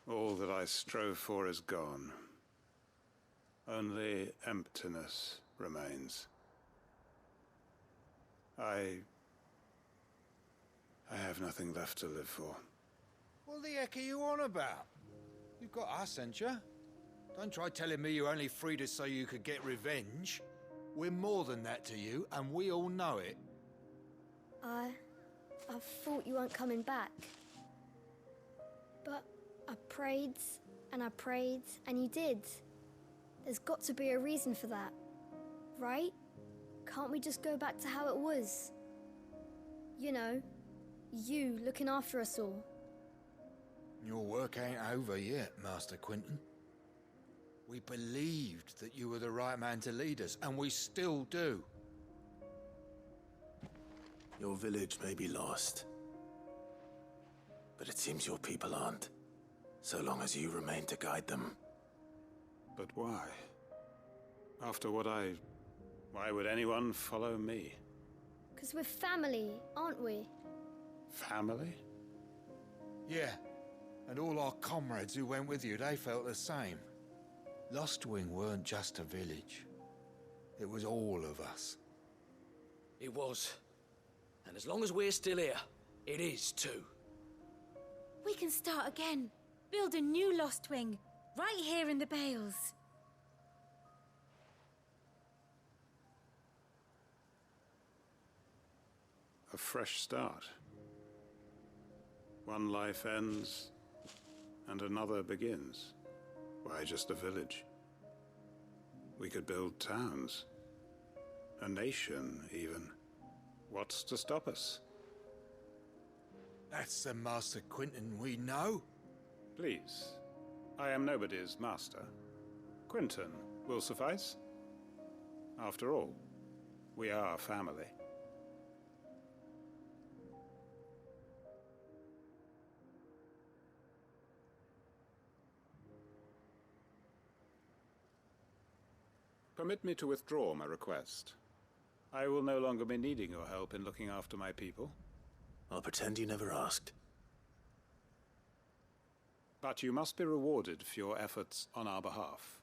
All that I strove for is gone. Only emptiness remains. I have nothing left to live for. What the heck are you on about? You've got us, ain't you? Don't try telling me you only freed us so you could get revenge. We're more than that to you, and we all know it. I thought you weren't coming back. But I prayed, and you did. There's got to be a reason for that, right? Can't we just go back to how it was? You know, you looking after us all. Your work ain't over yet, Master Quentin. We believed that you were the right man to lead us, and we still do. Your village may be lost, but it seems your people aren't, so long as you remain to guide them. But why? After what why would anyone follow me? 'Cause we're family, aren't we? Family? Yeah, and all our comrades who went with you, they felt the same. Lostwing weren't just a village. It was all of us. It was. And as long as we're still here, it is too. We can start again. Build a new Lostwing, right here in the Bales. A fresh start. One life ends, and another begins. Why just a village? We could build towns. A nation, even. What's to stop us? That's the Master Quentin we know. Please. I am nobody's master. Quentin will suffice. After all, we are family. Permit me to withdraw my request. I will no longer be needing your help in looking after my people. I'll pretend you never asked. But you must be rewarded for your efforts on our behalf.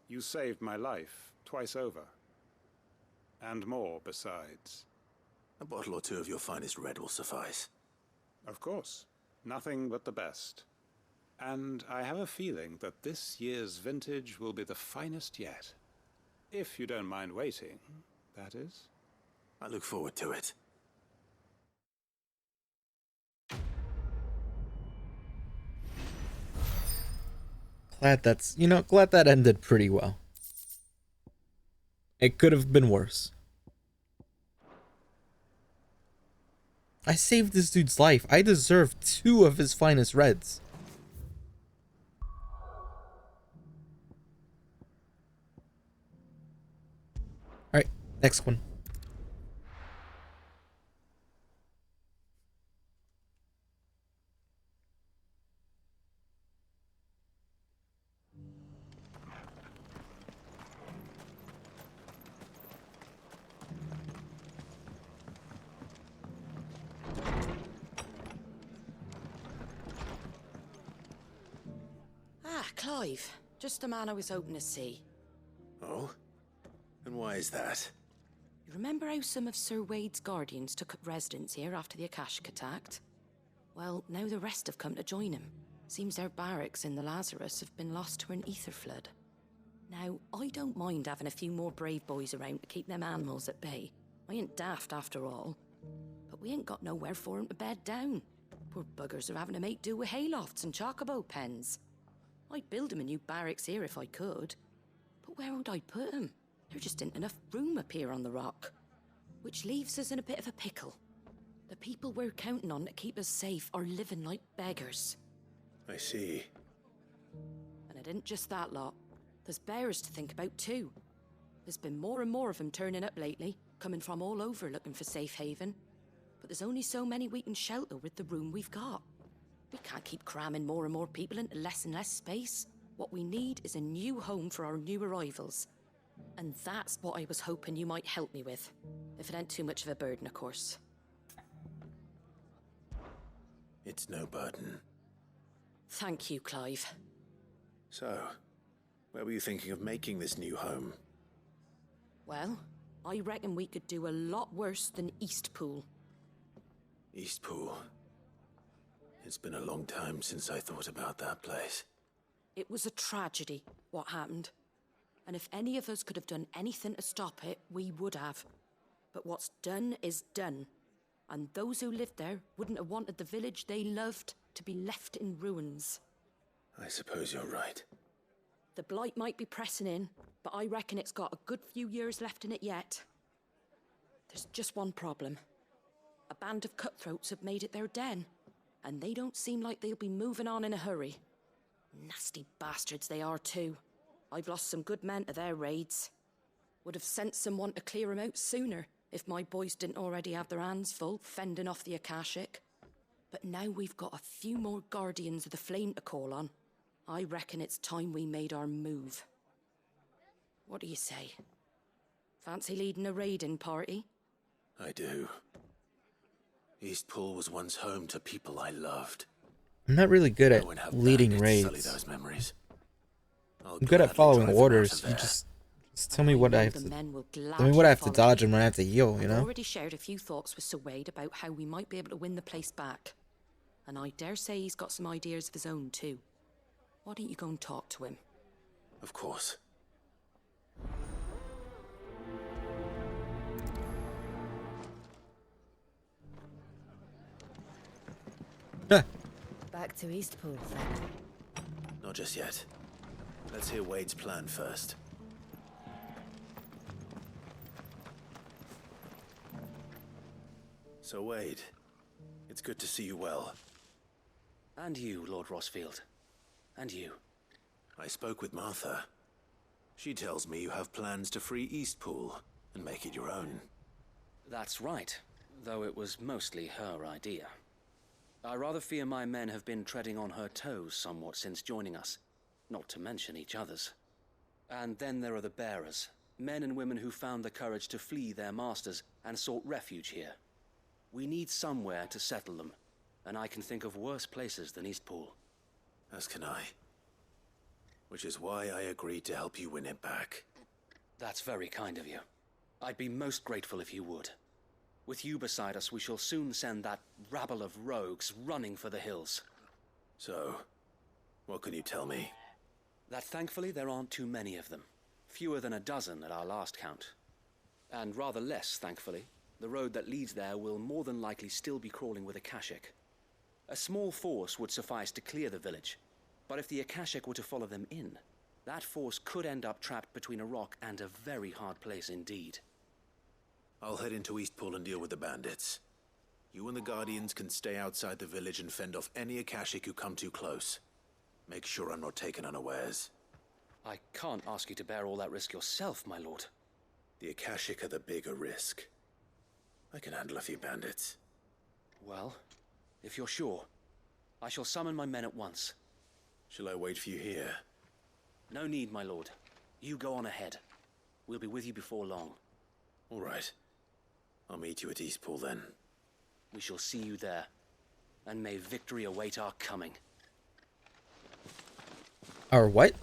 You saved my life twice over. And more besides. A bottle or two of your finest red will suffice. Of course. Nothing but the best. And I have a feeling that this year's vintage will be the finest yet. If you don't mind waiting, that is. I look forward to it. Glad that ended pretty well. It could have been worse. I saved this dude's life. I deserve 2 of his finest reds. Alright, next one. Ah, Clive. Just the man I was hoping to see. Oh? And why is that? You remember how some of Sir Wade's guardians took up residence here after the Akashic attacked? Well, now the rest have come to join him. Seems their barracks in the Lazarus have been lost to an ether flood. Now, I don't mind having a few more brave boys around to keep them animals at bay. I ain't daft after all. But we ain't got nowhere for 'em to bed down. Poor buggers are having to make do with haylofts and chocobo pens. I'd build 'em a new barracks here if I could. But where would I put 'em? There just ain't enough room up here on the rock. Which leaves us in a bit of a pickle. The people we're counting on to keep us safe are living like beggars. I see. And it isn't just that lot. There's bears to think about too. There's been more and more of them turning up lately, coming from all over looking for safe haven. But there's only so many we can shelter with the room we've got. We can't keep cramming more and more people into less and less space. What we need is a new home for our new arrivals. And that's what I was hoping you might help me with. If it ain't too much of a burden, of course. It's no burden. Thank you, Clive. So, where were you thinking of making this new home? Well, I reckon we could do a lot worse than Eastpool. Eastpool. It's been a long time since I thought about that place. It was a tragedy, what happened. And if any of us could have done anything to stop it, we would have. But what's done is done. And those who lived there wouldn't have wanted the village they loved to be left in ruins. I suppose you're right. The blight might be pressing in, but I reckon it's got a good few years left in it yet. There's just one problem. A band of cutthroats have made it their den, and they don't seem like they'll be moving on in a hurry. Nasty bastards they are too. I've lost some good men to their raids. Would have sent someone to clear 'em out sooner if my boys didn't already have their hands full fending off the Akashic. But now we've got a few more guardians of the flame to call on. I reckon it's time we made our move. What do you say? Fancy leading a raiding party? I do. Eastpool was once home to people I loved. I'm not really good at leading Sully raids. those memories. I'm good at following orders. You just tell me what I have to. Tell me what I have to dodge and when I have to heal. You I've know. already shared a few thoughts with Sir Wade about how we might be able to win the place back. And I dare say he's got some ideas of his own too. Why don't you go and talk to him? Of course. Back to Eastpool, then. Not just yet. Let's hear Wade's plan first. So Wade, it's good to see you well. And you, Lord Rosfield. And you. I spoke with Martha. She tells me you have plans to free Eastpool and make it your own. That's right, though it was mostly her idea. I rather fear my men have been treading on her toes somewhat since joining us, not to mention each other's. And then there are the bearers, men and women who found the courage to flee their masters and sought refuge here. We need somewhere to settle them, and I can think of worse places than Eastpool. As can I. Which is why I agreed to help you win it back. That's very kind of you. I'd be most grateful if you would. With you beside us, we shall soon send that rabble of rogues running for the hills. So, what can you tell me? That thankfully there aren't too many of them. Fewer than a dozen at our last count. And rather less, thankfully, the road that leads there will more than likely still be crawling with Akashic. A small force would suffice to clear the village, but if the Akashic were to follow them in, that force could end up trapped between a rock and a very hard place indeed. I'll head into Eastpool and deal with the bandits. You and the Guardians can stay outside the village and fend off any Akashic who come too close. Make sure I'm not taken unawares. I can't ask you to bear all that risk yourself, my lord. The Akashic are the bigger risk. I can handle a few bandits. Well, if you're sure, I shall summon my men at once. Shall I wait for you here? No need, my lord. You go on ahead. We'll be with you before long. All right. I'll meet you at Eastpool then. We shall see you there. And may victory await our coming. Our what?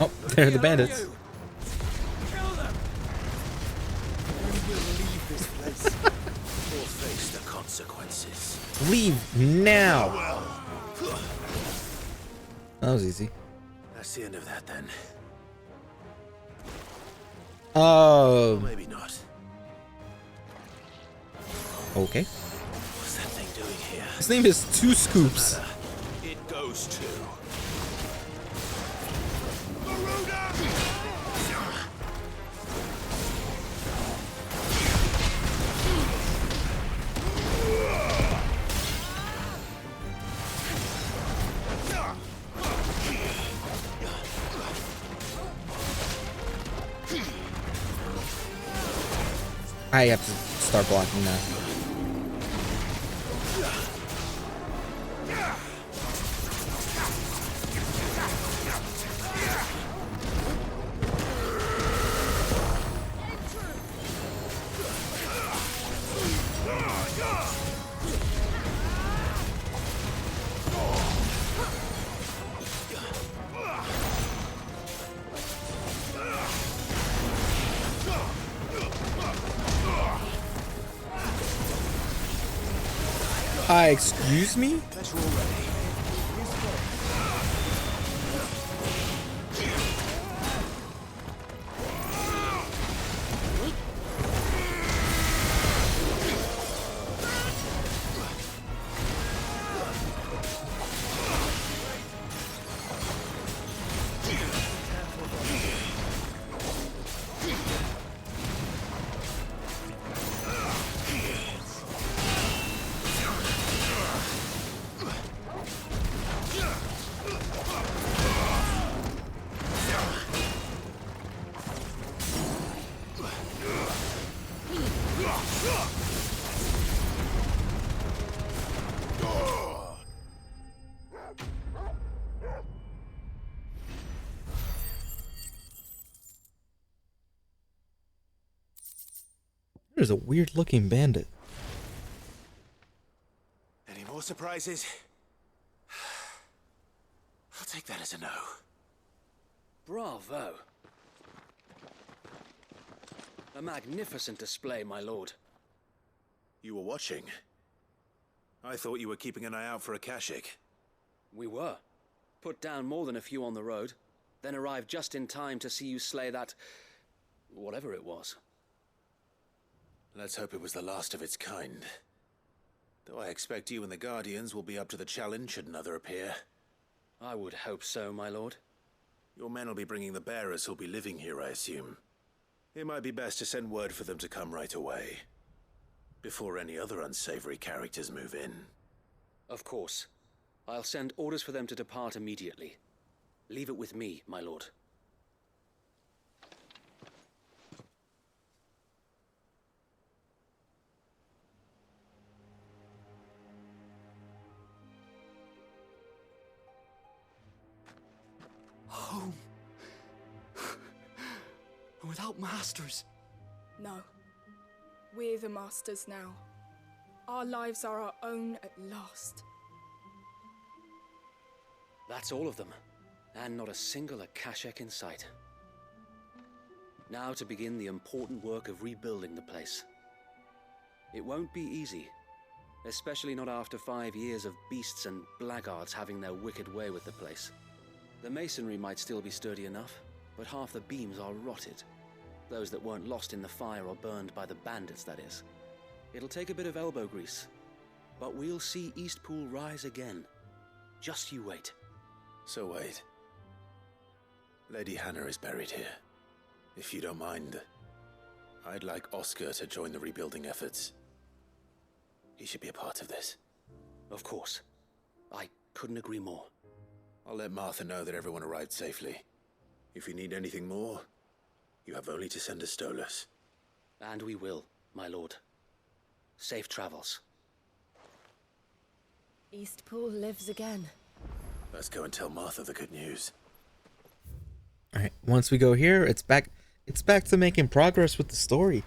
Oh, they're the bandits. Kill them! We will leave this place or face the consequences. Leave now. That was easy. That's the end of that then. Oh. Maybe not. Okay. What's that thing doing here? His name is Two Scoops. It goes to. I have to start blocking that. Hi, excuse me? There's a weird looking bandit. Any more surprises? I'll take that as a no. Bravo. A magnificent display, my lord. You were watching. I thought you were keeping an eye out for Akashic. We were. Put down more than a few on the road, then arrived just in time to see you slay that... whatever it was. Let's hope it was the last of its kind. Though I expect you and the Guardians will be up to the challenge should another appear. I would hope so, my lord. Your men will be bringing the bearers who'll be living here, I assume. It might be best to send word for them to come right away, before any other unsavory characters move in. Of course. I'll send orders for them to depart immediately. Leave it with me, my lord. Home. Without masters. No. We're the masters now. Our lives are our own at last. That's all of them, and not a single Akashek in sight. Now to begin the important work of rebuilding the place. It won't be easy, especially not after 5 years of beasts and blackguards having their wicked way with the place. The masonry might still be sturdy enough, but half the beams are rotted. Those that weren't lost in the fire or burned by the bandits, that is. It'll take a bit of elbow grease, but we'll see Eastpool rise again. Just you wait. So wait. Lady Hannah is buried here. If you don't mind, I'd like Oscar to join the rebuilding efforts. He should be a part of this. Of course. I couldn't agree more. I'll let Martha know that everyone arrived safely. If you need anything more, you have only to send a Stolas. And we will, my lord. Safe travels. Eastpool lives again. Let's go and tell Martha the good news. Alright, once we go here, it's back to making progress with the story.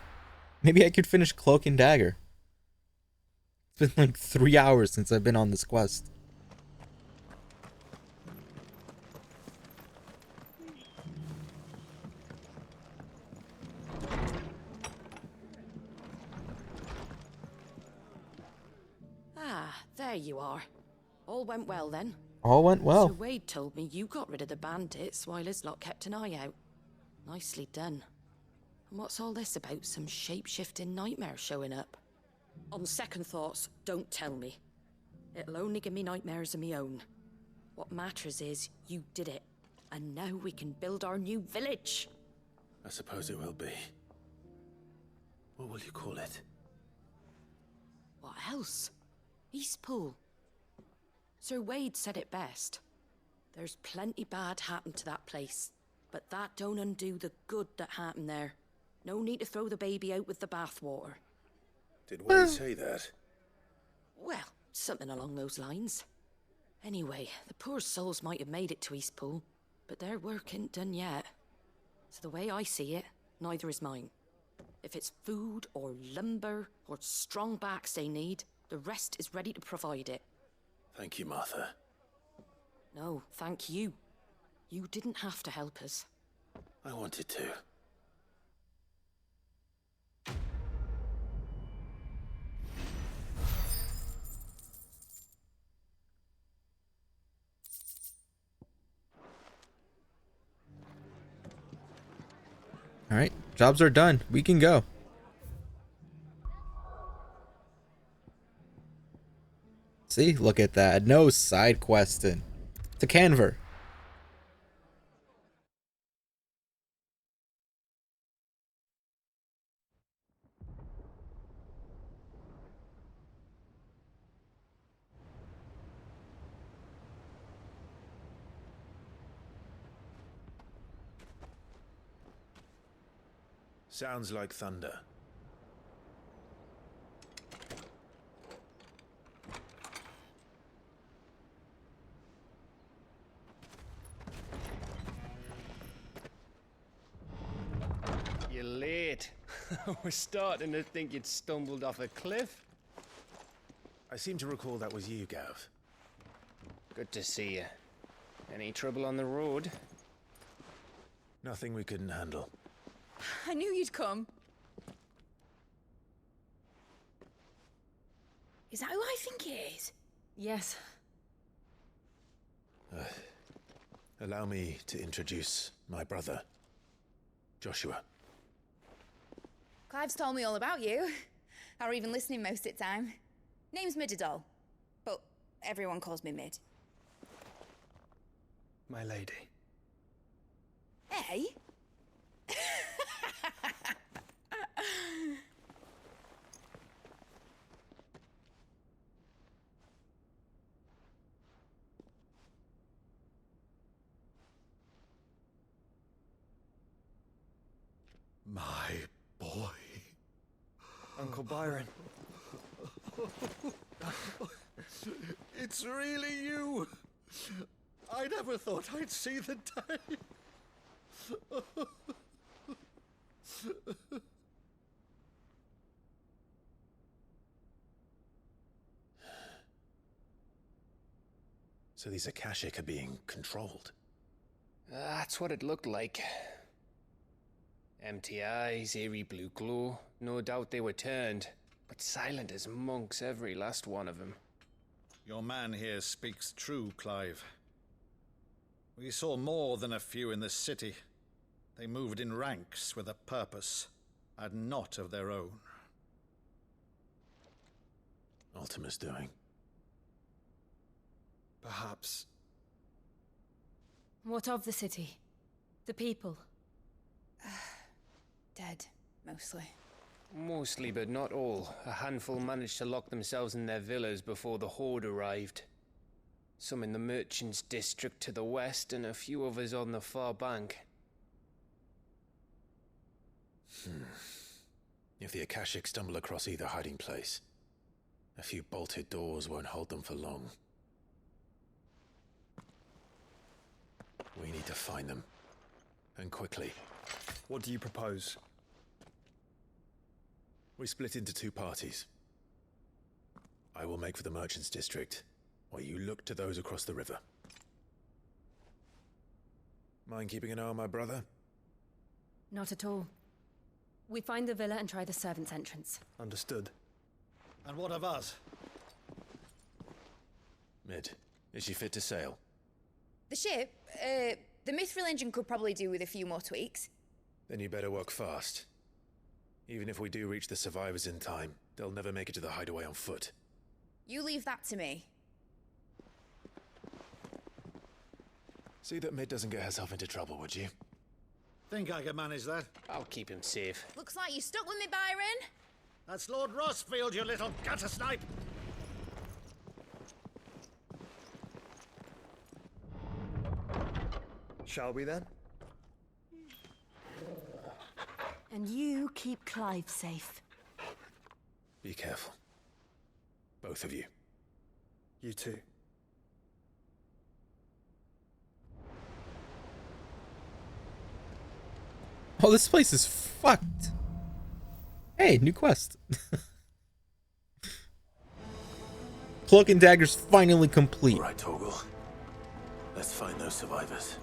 Maybe I could finish Cloak and Dagger. It's been like 3 hours since I've been on this quest. There you are. All went well then. All went well. Sir Wade told me you got rid of the bandits while his lot kept an eye out. Nicely done. And what's all this about some shape-shifting nightmare showing up? On second thoughts, don't tell me. It'll only give me nightmares of me own. What matters is you did it. And now we can build our new village. I suppose it will be. What will you call it? What else? Eastpool. Sir Wade said it best. There's plenty bad happened to that place, but that don't undo the good that happened there. No need to throw the baby out with the bathwater. Did Wade say that? Well, something along those lines. Anyway, the poor souls might have made it to Eastpool, but their work ain't done yet. So the way I see it, neither is mine. If it's food or lumber or strong backs they need, the rest is ready to provide it. Thank you, Martha. No, thank you. You didn't have to help us. I wanted to. Alright, jobs are done. We can go. See, look at that. No side questing. To Canver. Sounds like thunder. You're late. I was starting to think you'd stumbled off a cliff. I seem to recall that was you, Gav. Good to see you. Any trouble on the road? Nothing we couldn't handle. I knew you'd come. Is that who I think it is? Yes. Allow me to introduce my brother, Joshua. Clive's told me all about you. Or even listening most of the time. Name's Midadol, but everyone calls me Mid. My lady. Eh? My boy. Uncle Byron. It's really you. I never thought I'd see the day. So these Akashic are being controlled. That's what it looked like. Empty eyes, eerie blue glow. No doubt they were turned, but silent as monks, every last one of them. Your man here speaks true, Clive. We saw more than a few in this city. They moved in ranks with a purpose, and not of their own. Ultima's doing. Perhaps. What of the city? The people? Dead, mostly. Mostly, but not all. A handful managed to lock themselves in their villas before the Horde arrived. Some in the Merchants' District to the west, and a few others on the far bank. If the Akashic stumble across either hiding place, a few bolted doors won't hold them for long. We need to find them. And quickly. What do you propose? We split into two parties. I will make for the Merchants' District, while you look to those across the river. Mind keeping an eye on my brother? Not at all. We find the villa and try the servants' entrance. Understood. And what of us? Mid, is she fit to sail? The ship, the mithril engine could probably do with a few more tweaks. Then you better work fast. Even if we do reach the survivors in time, they'll never make it to the hideaway on foot. You leave that to me. See that Mid doesn't get herself into trouble, would you? Think I can manage that? I'll keep him safe. Looks like you stuck with me, Byron. That's Lord Rossfield, you little gutter snipe! Shall we then? And you keep Clive safe. Be careful. Both of you. You too. Oh, this place is fucked. Hey, new quest. Cloak and Dagger's finally complete. All right, Torgal. Let's find those survivors.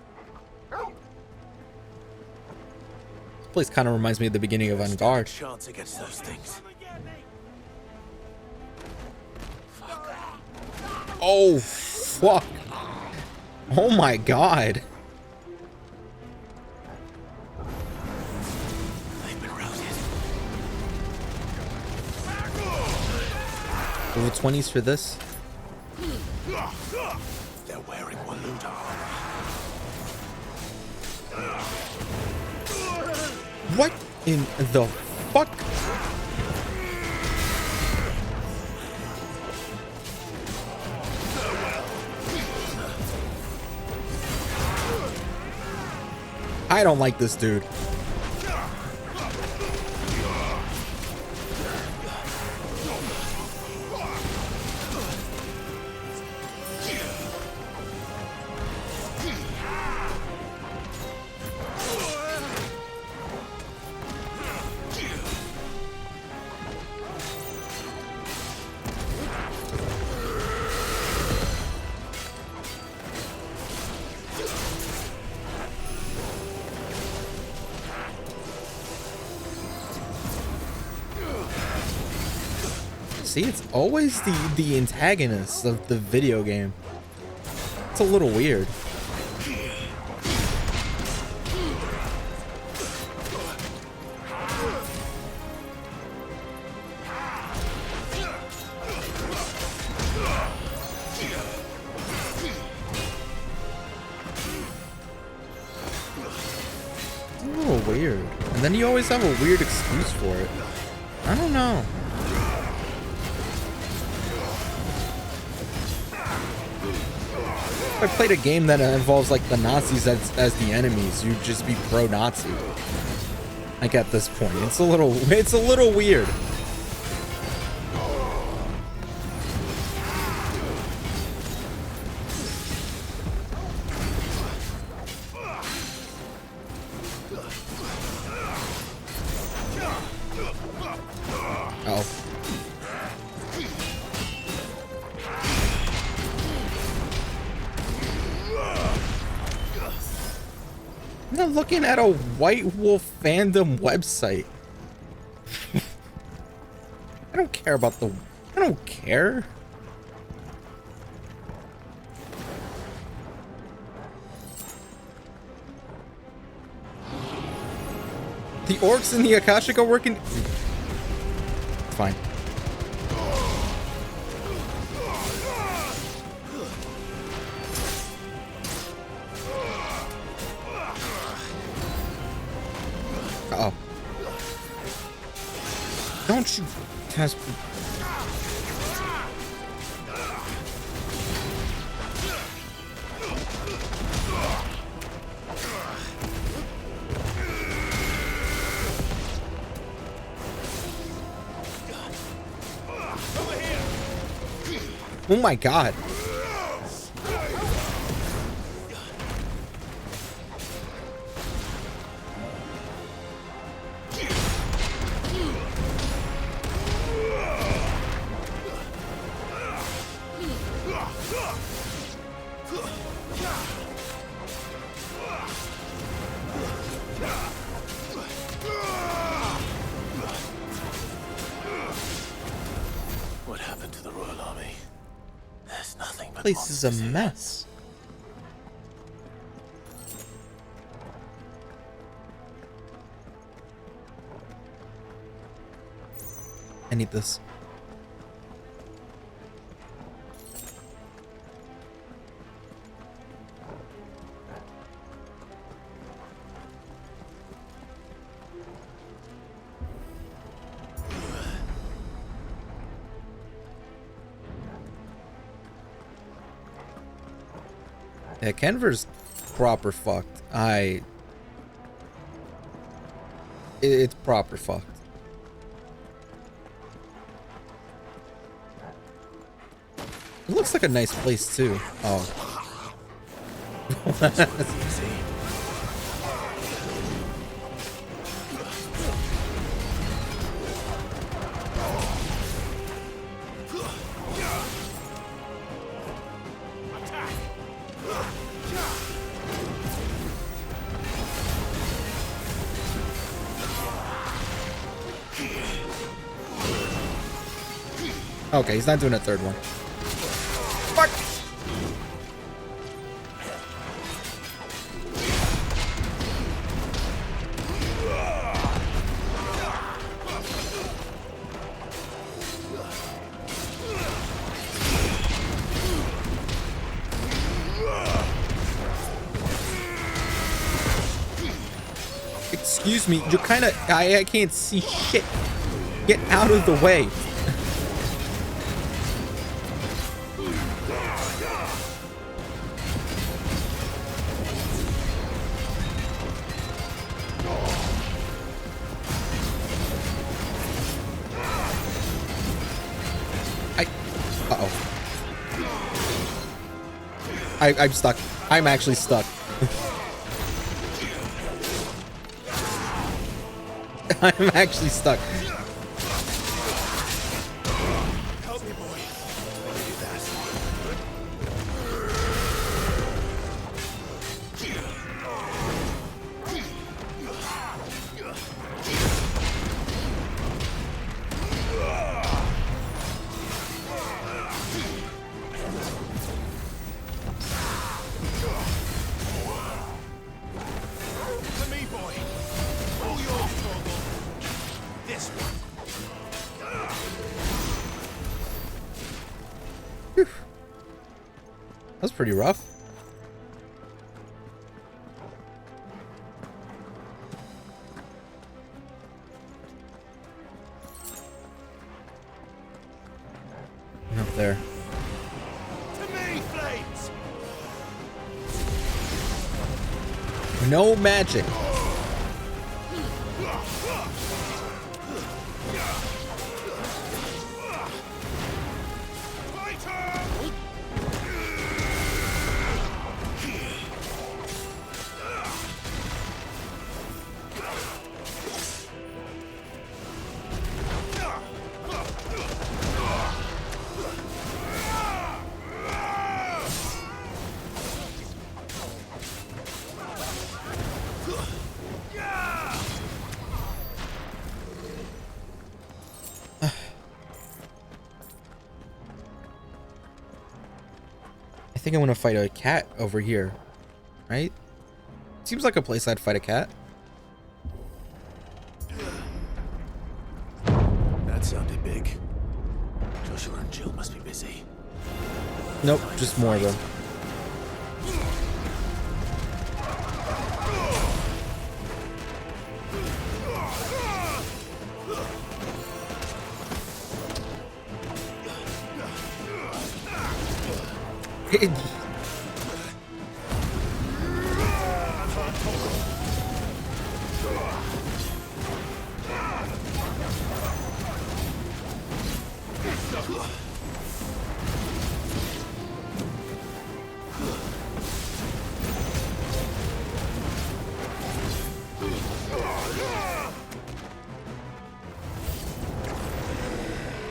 This place kind of reminds me of the beginning of Vanguard. Chance against those things. Oh, fuck. Oh my god. Level 20s for this. They're wearing Waluda What in the fuck? I don't like this dude. See, it's always the antagonist of the video game. It's a little weird. weird. And then you always have a weird excuse for it. I don't know. If I played a game that involves like the Nazis as the enemies, you'd just be pro-Nazi. Like at this point, it's a little weird. Oh. I'm looking at a White Wolf fandom website. I don't care about the... I don't care. The orcs and the Akashic are working... Fine. Uh-oh. Don't you test... Oh my god. What happened to the Royal Army? There's nothing but Place is a mess. I need this. Yeah, Kenver's proper fucked. It's proper fucked. It looks like a nice place too. Oh. Okay, he's not doing a third one. Fuck! Excuse me, you're kind of... I can't see shit. Get out of the way. I'm stuck. I'm actually stuck. I'm actually stuck. Help me, boy. To me, boy. All yours, Torgal. This one. That's pretty rough. No magic. I think I want to fight a cat over here, right? Seems like a place I'd fight a cat. That sounded big. Joshua and Jill must be busy. Nope, just more of them.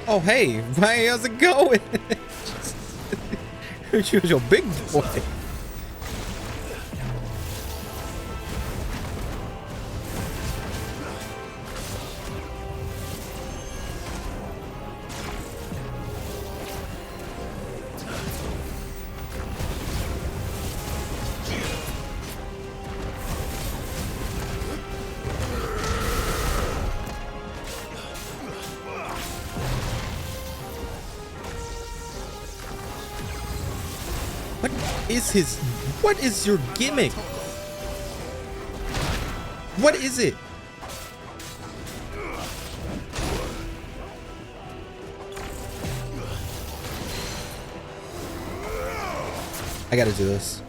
Oh hey, how's it going? You're your big boy. What is your gimmick? What is it? I gotta do this.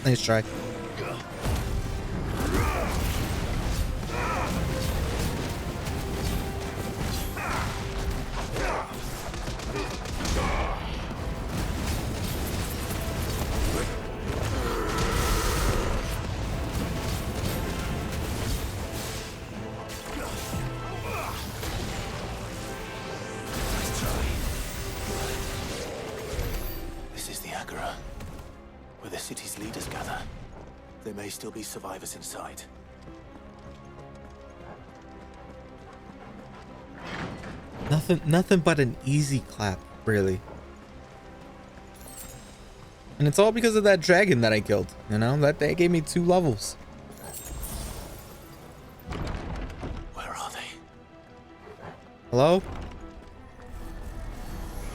Nice try. This is the Agora, where the city's leaders gather. There may still be survivors inside. Nothing but an easy clap, really. And it's all because of that dragon that I killed, you know? That gave me 2 levels. Where are they? Hello?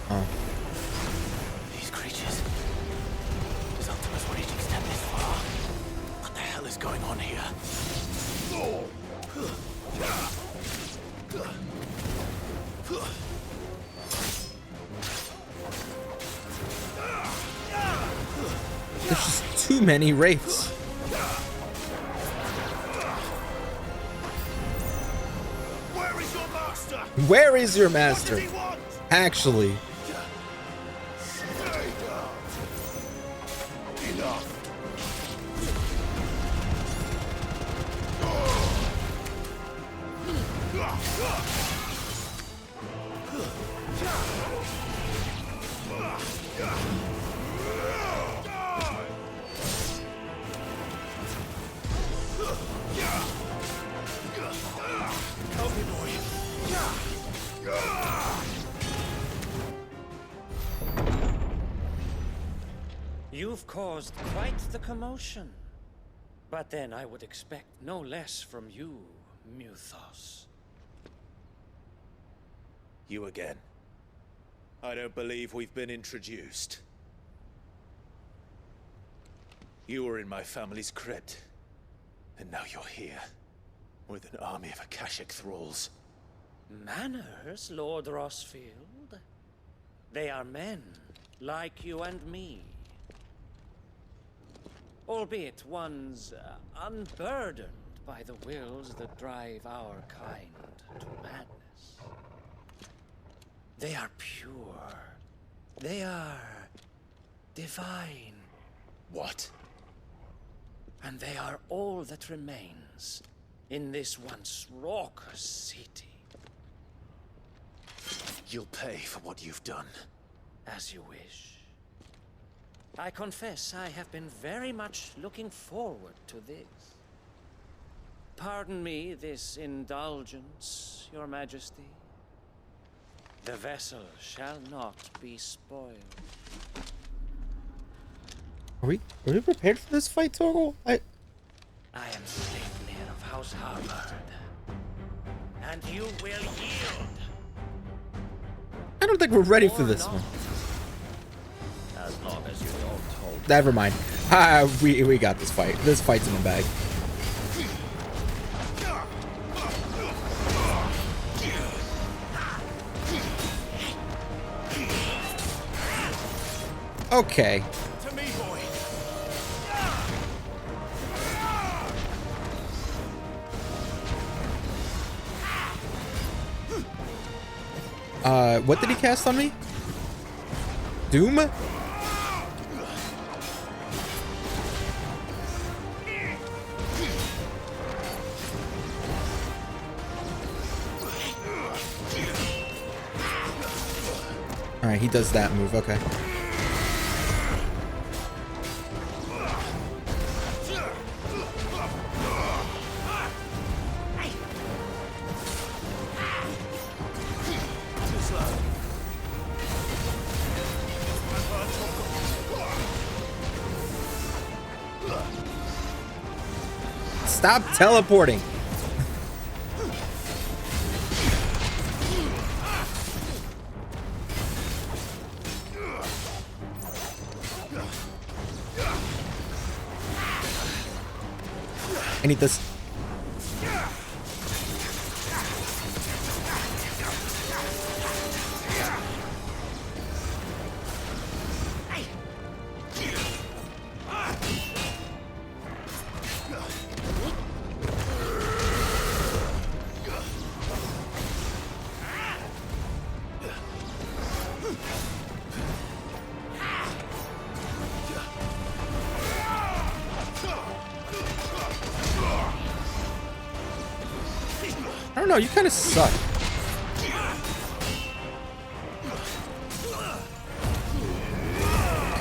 Oh. These creatures. Does Ultima's reach extend this far? What the hell is going on here? There's just too many wraiths. Where is your master? Where is your master? What does he want? Actually. Enough. Help me, boy. You've caused quite the commotion. But then I would expect no less from you, Muthos. You again. I don't believe we've been introduced. You were in my family's crypt, and now you're here, with an army of Akashic thralls. Manners, Lord Rossfield? They are men, like you and me. Albeit ones unburdened by the wills that drive our kind to madness. They are pure. They are divine. What? And they are all that remains in this once raucous city. You'll pay for what you've done. As you wish. I confess I have been very much looking forward to this. Pardon me this indulgence, Your Majesty. The vessel shall not be spoiled. Are we prepared for this fight, Torgal? I am Sleipnir of House Harvard. And you will yield. I don't think we're ready for this one. As long as you don't hold. Never mind. We got this fight. This fight's in the bag. Okay. To me, boy. What did he cast on me? Doom? Alright, he does that move, okay. Stop teleporting. I need this. I don't know, you kind of suck.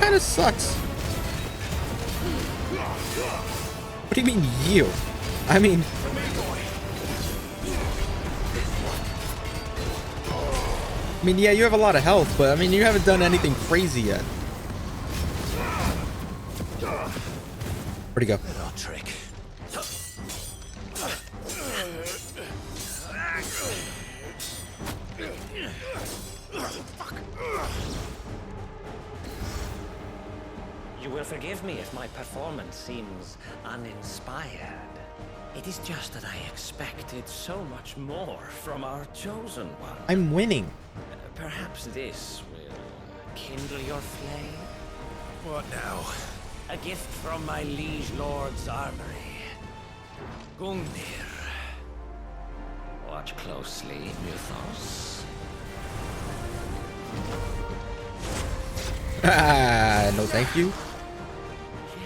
Kind of sucks. What do you mean you? I mean... yeah, you have a lot of health, but I mean, you haven't done anything crazy yet. Where'd he go? Trick. You will forgive me if my performance seems uninspired. It is just that I expected so much more from our chosen one. I'm winning. Perhaps this will kindle your flame? What now? A gift from my liege lord's armory. Gungnir. Watch closely, Muthos. No thank you.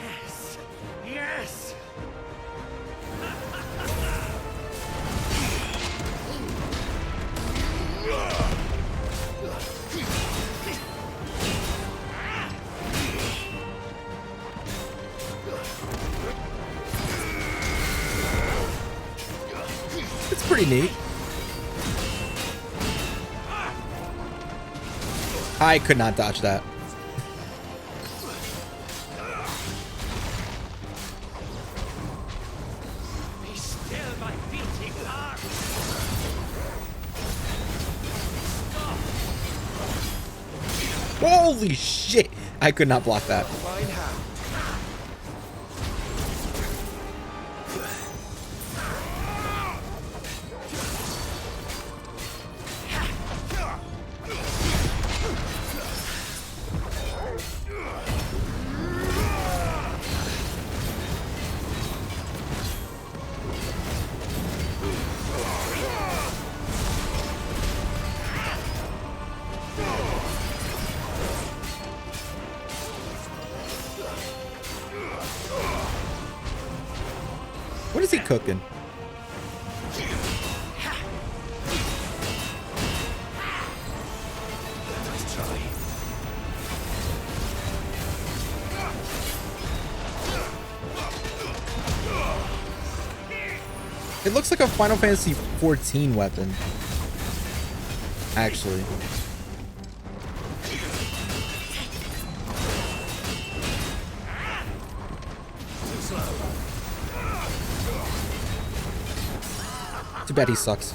Yes! Yes! pretty neat. I could not dodge that. Be still, my beating heart. Holy shit! I could not block that. Fine how. What is he cooking? Nice try. It looks like a Final Fantasy 14 weapon. Actually. Too bad he sucks.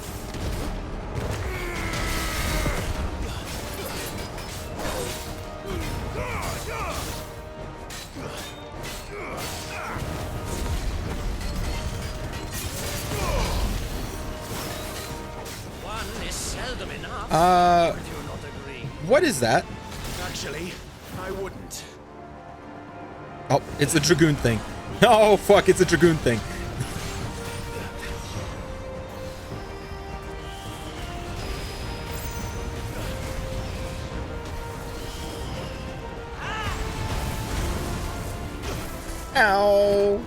One is seldom enough. Would you not agree? What is that? Actually, I wouldn't. Oh, it's a Dragoon thing. Oh, fuck, it's a Dragoon thing. Ow.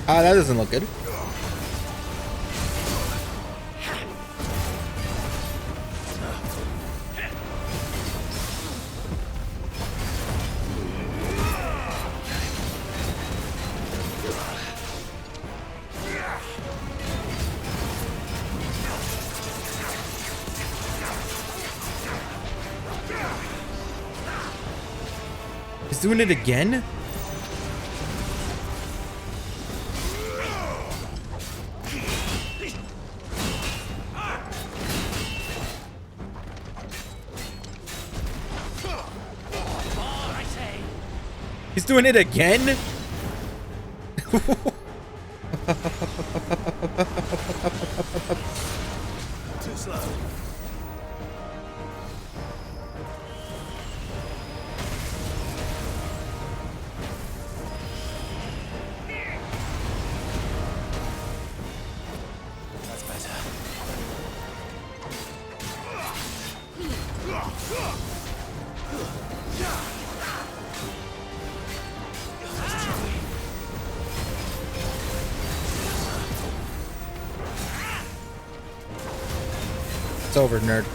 That doesn't look good. He's doing it again? He's doing it again? Too slow. That's better. It's over, nerd.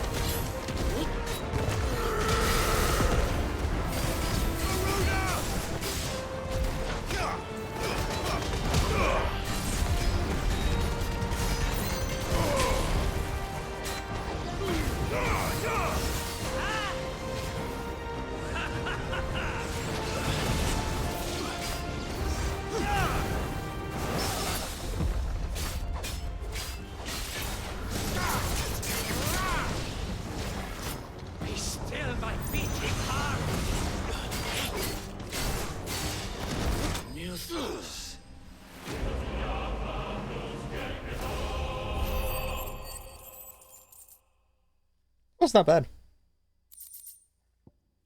was not bad.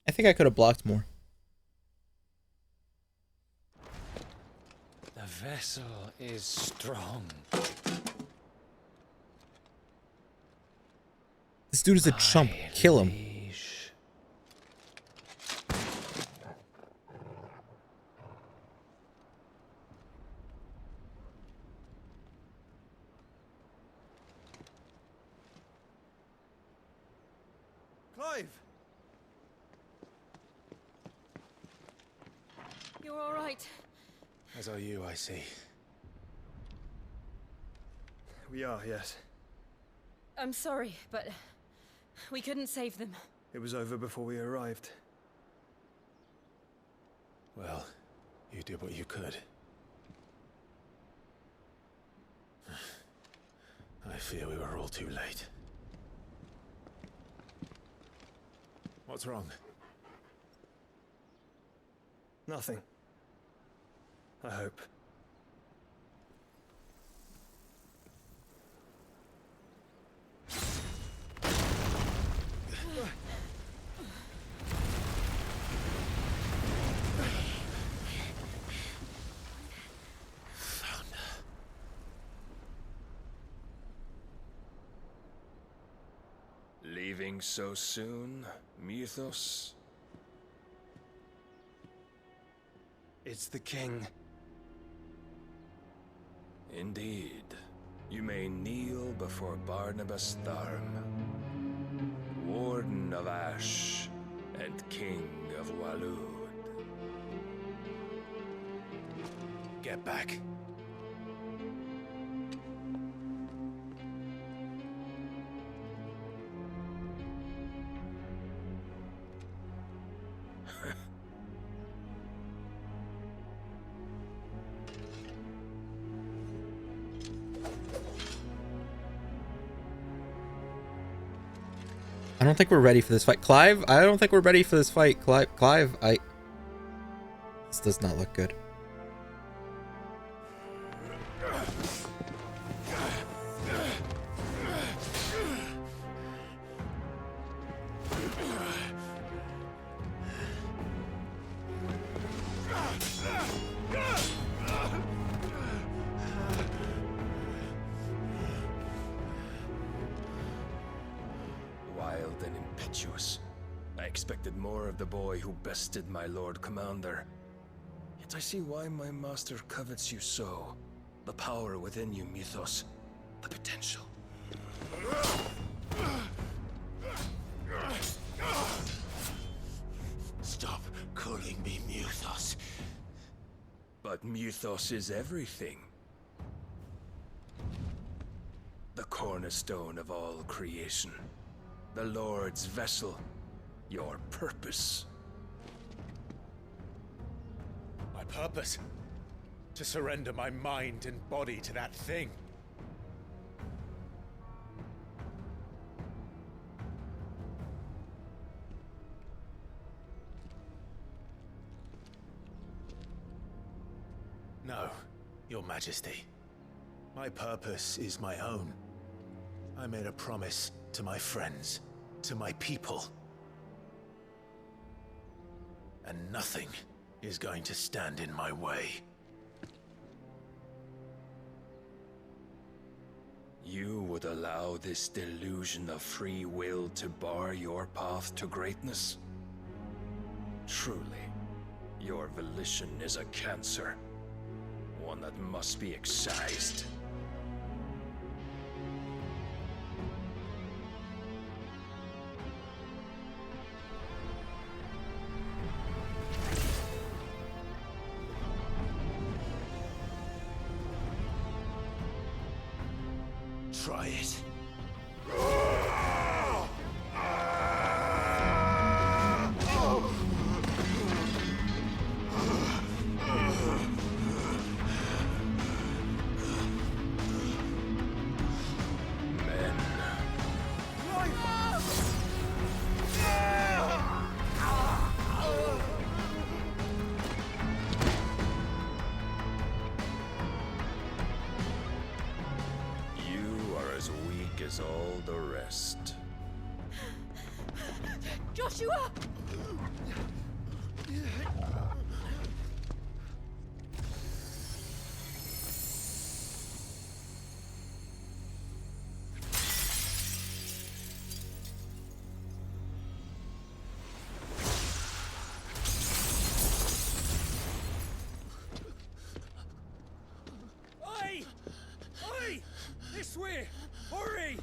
I think I could have blocked more. The vessel is strong. This dude is a chump. Kill him. Clive! You're all right. As are you, I see. We are, yes. I'm sorry, but we couldn't save them. It was over before we arrived. Well, you did what you could. I fear we were all too late. What's wrong? Nothing. I hope. Leaving so soon, Mythos? It's the king. Indeed. You may kneel before Barnabas Tharm, Warden of Ash and King of Waloed. Get back. I don't think we're ready for this fight. Clive, I don't think we're ready for this fight. Clive, this does not look good. I expected more of the boy who bested my Lord Commander. Yet I see why my master covets you so. The power within you, Mythos. The potential. Stop calling me Mythos. But Mythos is everything. The cornerstone of all creation. The Lord's vessel. Your purpose. My purpose? To surrender my mind and body to that thing. No, Your Majesty. My purpose is my own. I made a promise to my friends, to my people. And nothing is going to stand in my way. You would allow this delusion of free will to bar your path to greatness? Truly, your volition is a cancer. One that must be excised. Try it. As all the rest. Joshua! Oi! Oi! This way! Hurry!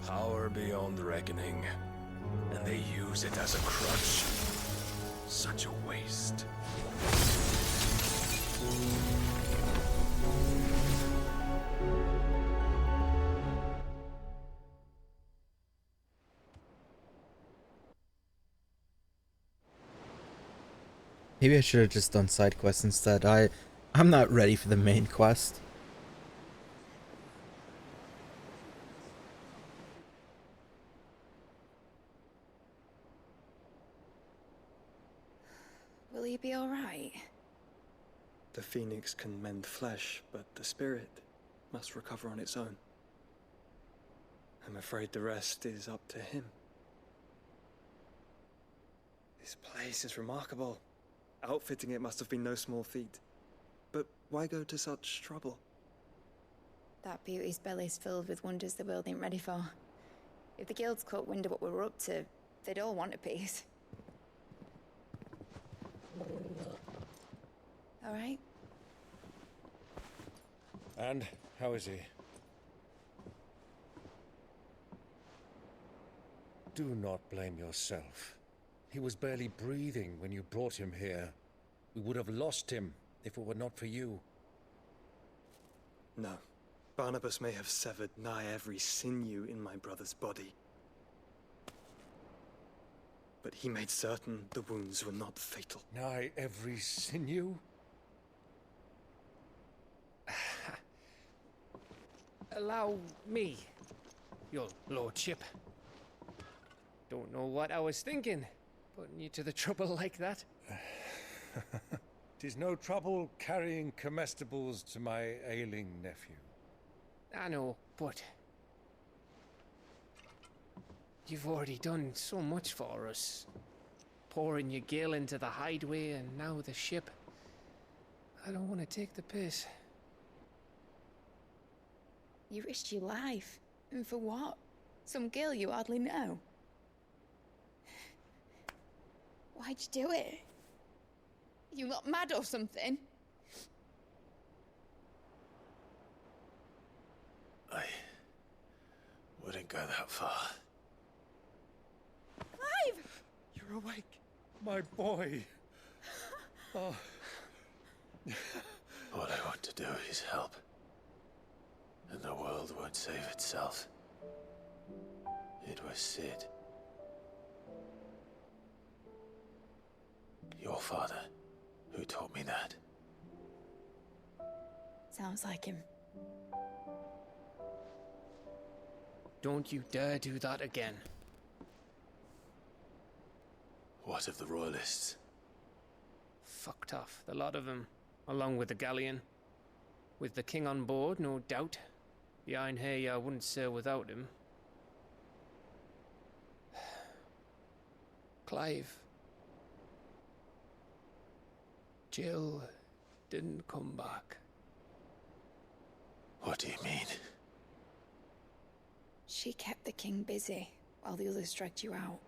Power beyond reckoning, and they use it as a crutch. Such a waste. Maybe I should have just done side quests instead. I'm not ready for the main quest. Will he be all right? The phoenix can mend flesh, but the spirit must recover on its own. I'm afraid the rest is up to him. This place is remarkable. Outfitting it must have been no small feat. But why go to such trouble? That beauty's belly's filled with wonders the world ain't ready for. If the guilds caught wind of what we were up to, they'd all want a piece. All right? And how is he? Do not blame yourself. He was barely breathing when you brought him here. We would have lost him if it were not for you. No. Barnabas may have severed nigh every sinew in my brother's body. But he made certain the wounds were not fatal. Nigh every sinew? Allow me, your lordship. Don't know what I was thinking, putting you to the trouble like that. 'Tis no trouble carrying comestibles to my ailing nephew. I know, but you've already done so much for us. Pouring your gil into the hideaway and now the ship. I don't want to take the piss. You risked your life. And for what? Some girl you hardly know. Why'd you do it? You not mad or something? I wouldn't go that far. Clive! You're awake, my boy. Oh. All I want to do is help. And the world won't save itself. It was Sid. Your father, who taught me that. Sounds like him. Don't you dare do that again. What of the Royalists? Fucked off, the lot of them, along with the galleon. With the king on board, no doubt. Behind here, I wouldn't sail without him. Clive. Jill didn't come back. What do you mean? She kept the king busy while the others dragged you out.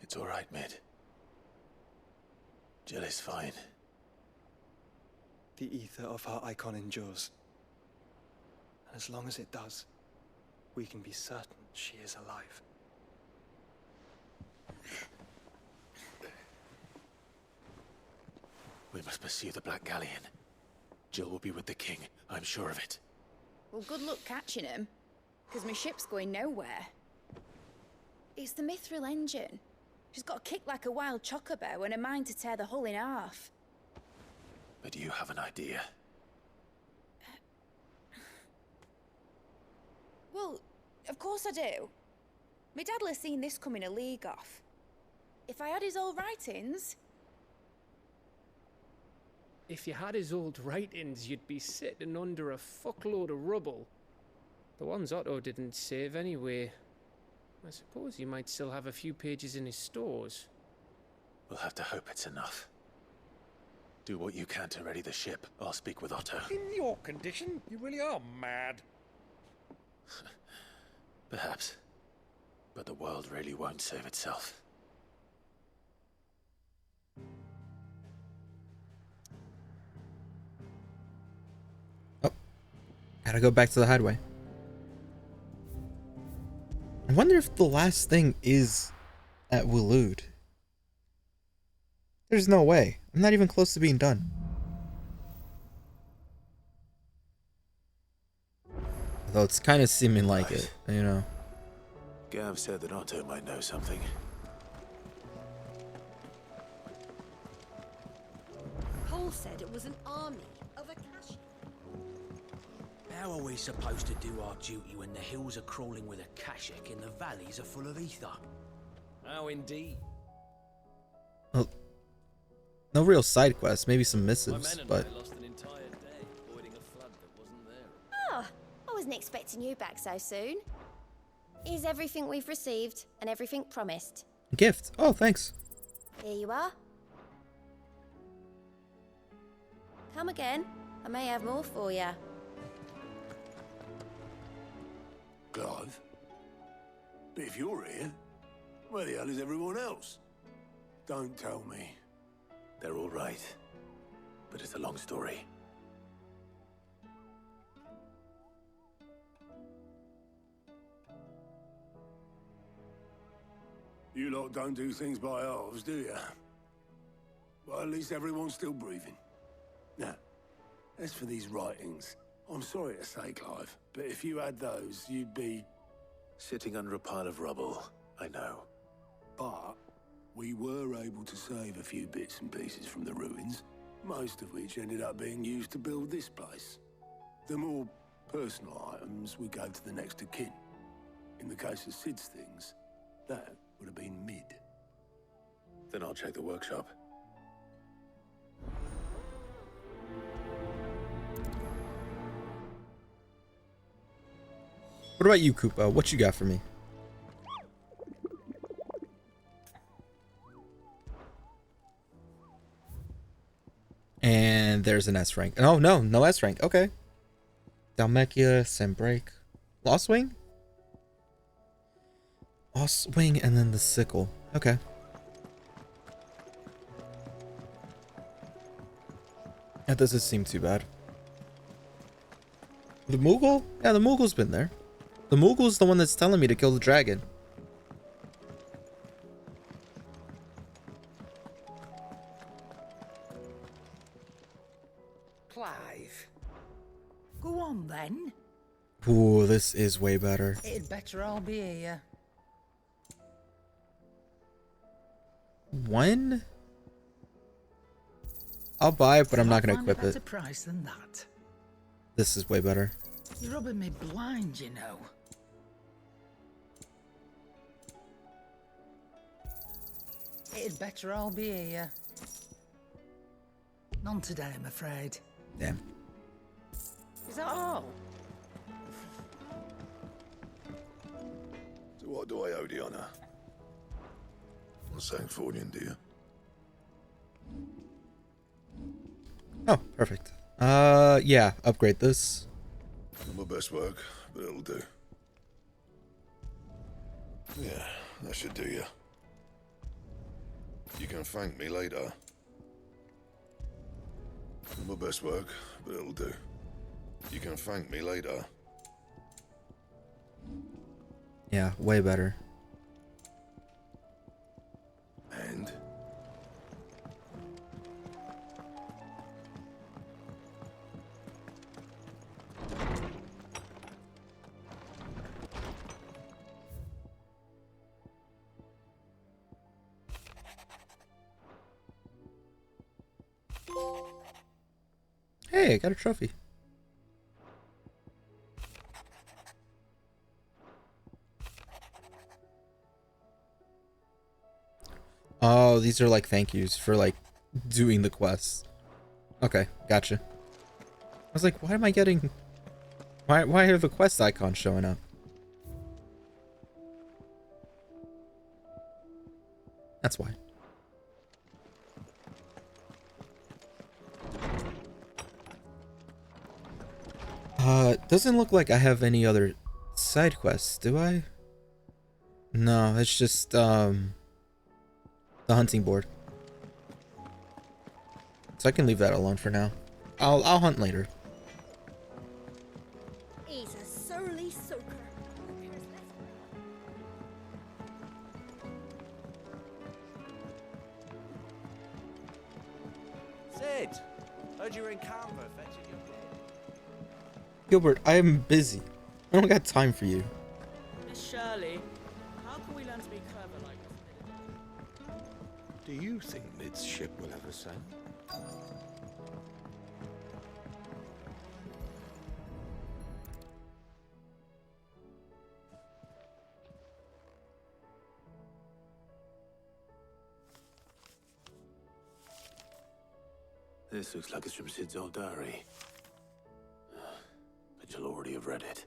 It's all right, Mid. Jill is fine. The ether of her icon endures. And as long as it does, we can be certain she is alive. We must pursue the Black Galleon. Jill will be with the king, I'm sure of it. Well, good luck catching him, because my ship's going nowhere. It's the Mithril engine. She's got a kick like a wild chocobo and a mind to tear the hull in half. But you have an idea. Well, of course I do. My dad'll have seen this coming a league off. If I had his old writings... If you had his old writings, you'd be sitting under a fuckload of rubble. The ones Otto didn't save anyway. I suppose you might still have a few pages in his stores. We'll have to hope it's enough. Do what you can to ready the ship. I'll speak with Otto. In your condition, you really are mad. Perhaps. But the world really won't save itself. Oh. Gotta go back to the hideaway. I wonder if the last thing is at Waloed. There's no way. I'm not even close to being done. Though it's kind of seeming like it, you know. Gav said that Otto might know something. Paul said it was an army of Akashi. How are we supposed to do our duty when the hills are crawling with Akashic and the valleys are full of ether? How indeed? Well, no real side quests, maybe some missives, but... lost an entire day avoiding a flood that wasn't there. Oh, I wasn't expecting you back so soon. Here's everything we've received and everything promised. Gift. Oh, thanks. Here you are. Come again. I may have more for you. Clive? But if you're here, where the hell is everyone else? Don't tell me. They're all right. But it's a long story. You lot don't do things by halves, do you? Well, at least everyone's still breathing. Now, as for these writings, I'm sorry to say, Clive, but if you had those, you'd be... Sitting under a pile of rubble, I know. But we were able to save a few bits and pieces from the ruins, most of which ended up being used to build this place. The more personal items we gave to the next of kin. In the case of Sid's things, that would have been mid. Then I'll check the workshop. What about you, Koopa? What you got for me? And there's an S rank. Oh, no S rank. Okay. Dalmekia, Sandbreak. Lost Wing? Lost Wing and then the Sickle. Okay. That doesn't seem too bad. The Moogle? Yeah, the Moogle's been there. The Moogle's the one that's telling me to kill the dragon. Clive. Go on then. Ooh, this is way better. It'd better all be here. One? I'll buy it, but I'm not going to equip Better it. price than that. This is way better. You're rubbing me blind, you know. It'd better all be here. None today, I'm afraid. Damn. Is that all? So what do I owe the honor? Not saying Fordian, do you? Oh, perfect. Yeah, upgrade this. Not my best work, but it'll do. Yeah, that should do you. You can thank me later. Not my best work, but it'll do. You can thank me later. Yeah, way better. And? Hey, I got a trophy. Oh, these are like thank yous for like doing the quests. Okay, gotcha. I was like, why am I getting... Why are the quest icons showing up? That's why. Doesn't look like I have any other side quests, do I? No, it's just, the hunting board. So I can leave that alone for now. I'll hunt later. He's a surly soaker. Sid, heard you were in Canberra fetching your kid. Gilbert, I am busy. I don't got time for you. Miss Shirley, how can we learn to be clever like this? Do you think Mid's ship will ever sail? This looks like it's from Sid's old diary. But you'll already have read it.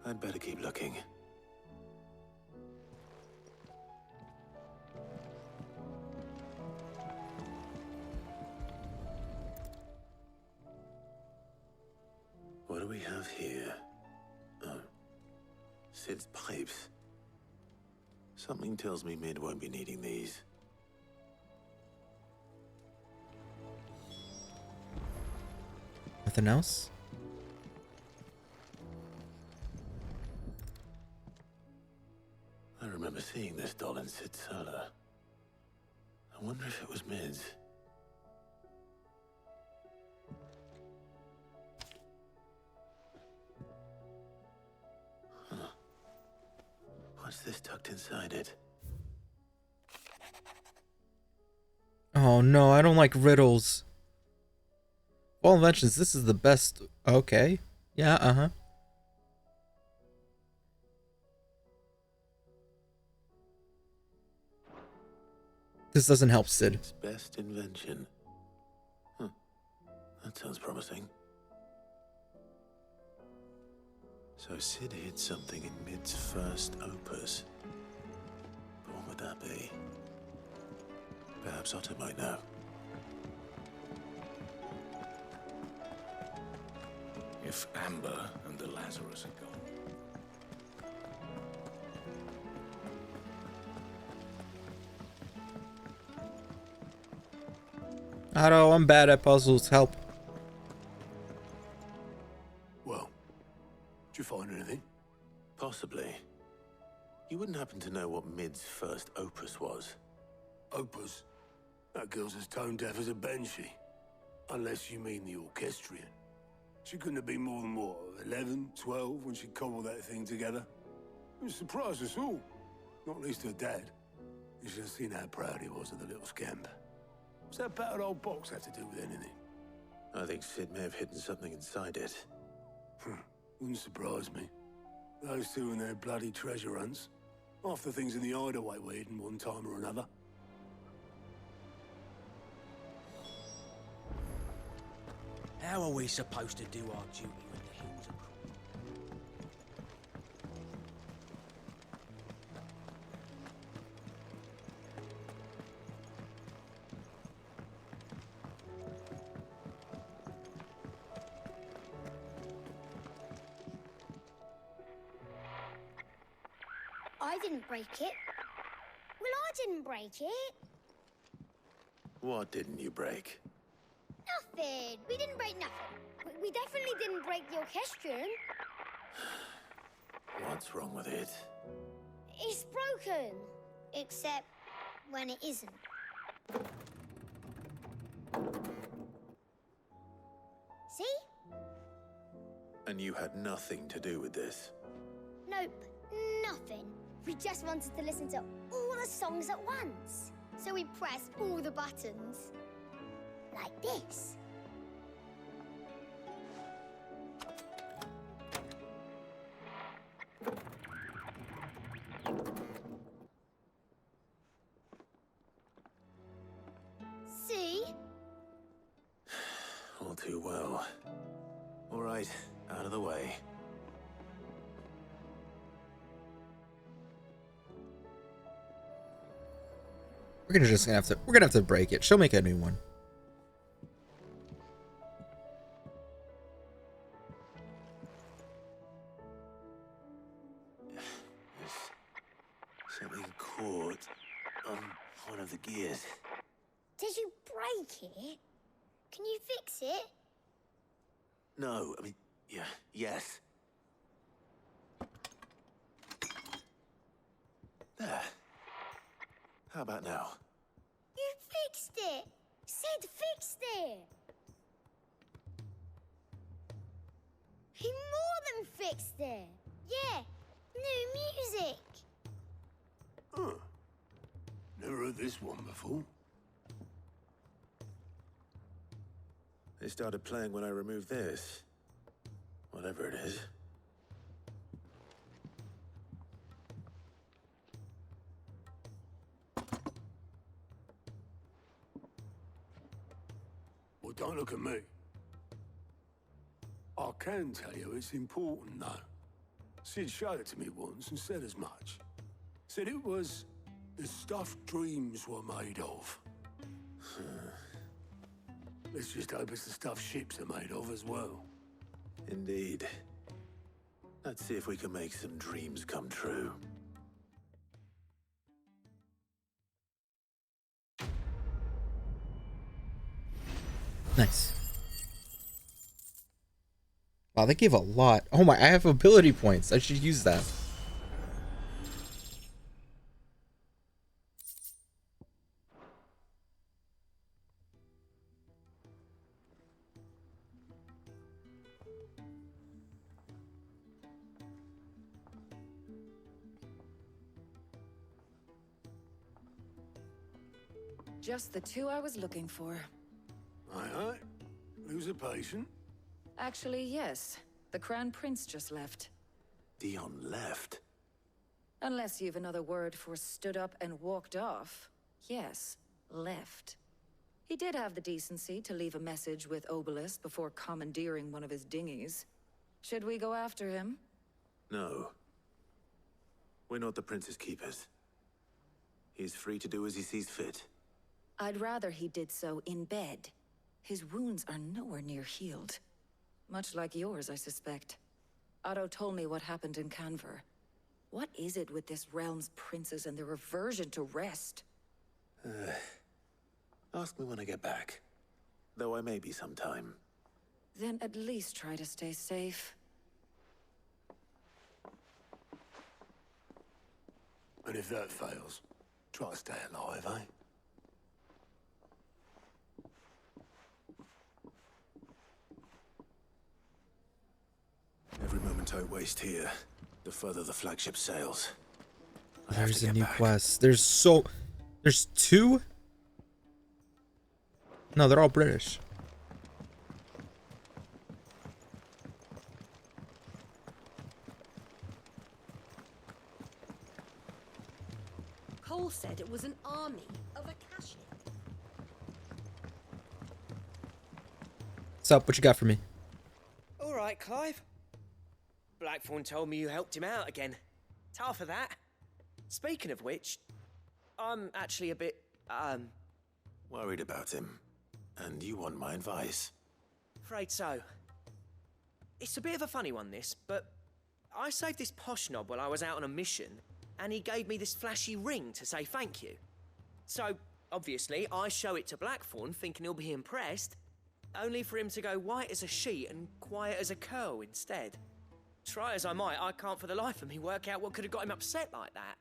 I'd better keep looking. What do we have here? Oh. Sid's pipes. Something tells me Mid won't be needing these. Nothing else? I remember seeing this doll in Sid's cellar. I wonder if it was Mid's. Huh. What's this tucked inside it? Oh no, I don't like riddles. Fall Inventions, this is the best. Okay. Yeah, uh-huh. This doesn't help Sid. Its best invention. Huh. That sounds promising. So Sid hid something in Mid's first opus. But what would that be? Perhaps Otto might know. If Amber and the Lazarus are gone. Otto, I'm bad at puzzles. Help. Well, did you find anything? Possibly. You wouldn't happen to know what Mid's first opus was? Opus? That girl's as tone deaf as a banshee. Unless you mean the orchestrion. She couldn't have been more than, what, 11, 12 when she cobbled that thing together? It surprised us all. Not least her dad. You should have seen how proud he was of the little scamp. What's that battered old box have to do with anything? I think Sid may have hidden something inside it. Wouldn't surprise me. Those two and their bloody treasure hunts. Half the things in the hideaway were hidden one time or another. How are we supposed to do our duty when the hills are I didn't break it. Well, I didn't break it. What didn't you break? Nothing. We didn't break nothing. We definitely didn't break the orchestrion. What's wrong with it? It's broken. Except when it isn't. See? And you had nothing to do with this? Nope. Nothing. We just wanted to listen to all the songs at once. So we pressed all the buttons. Like this. too well. All right, out of the way. We're gonna have to break it. She'll make a new one. Something caught on one of the gears. Did you break it? Can you fix it? No, I mean, yeah, yes. There. How about now? You fixed it! Sid fixed it! He more than fixed it! Yeah, new music! Huh. Never heard this one before. They started playing when I removed this. Whatever it is. Well, don't look at me. I can tell you it's important, though. Sid showed it to me once and said as much. Said it was the stuff dreams were made of. Let's just hope it's the stuff ships are made of as well. Indeed. Let's see if we can make some dreams come true. Nice. Wow, they gave a lot. Oh my, I have ability points. I should use that. Just the two I was looking for. Aye. Lose a patient? Actually, yes. The Crown Prince just left. Dion left? Unless you've another word for stood up and walked off. Yes, left. He did have the decency to leave a message with Obelisk before commandeering one of his dinghies. Should we go after him? No. We're not the Prince's keepers. He's free to do as he sees fit. I'd rather he did so in bed. His wounds are nowhere near healed. Much like yours, I suspect. Otto told me what happened in Canver. What is it with this realm's princes and their aversion to rest? Ask me when I get back. Though I may be sometime. Then at least try to stay safe. And if that fails, try to stay alive, eh? Every moment I waste here, the further the flagship sails. There's a new quest. There's two? No, they're all British. Cole said it was an army of Akashi. What's up? What you got for me? All right, Clive. Blackthorn told me you helped him out again. Tough for that. Speaking of which, I'm actually a bit, Worried about him. And you want my advice? afraid so. It's a bit of a funny one, this, but I saved this posh knob while I was out on a mission, and he gave me this flashy ring to say thank you. So, obviously, I show it to Blackthorn, thinking he'll be impressed, only for him to go white as a sheet and quiet as a curl instead. Try as I might, I can't for the life of me work out what could have got him upset like that.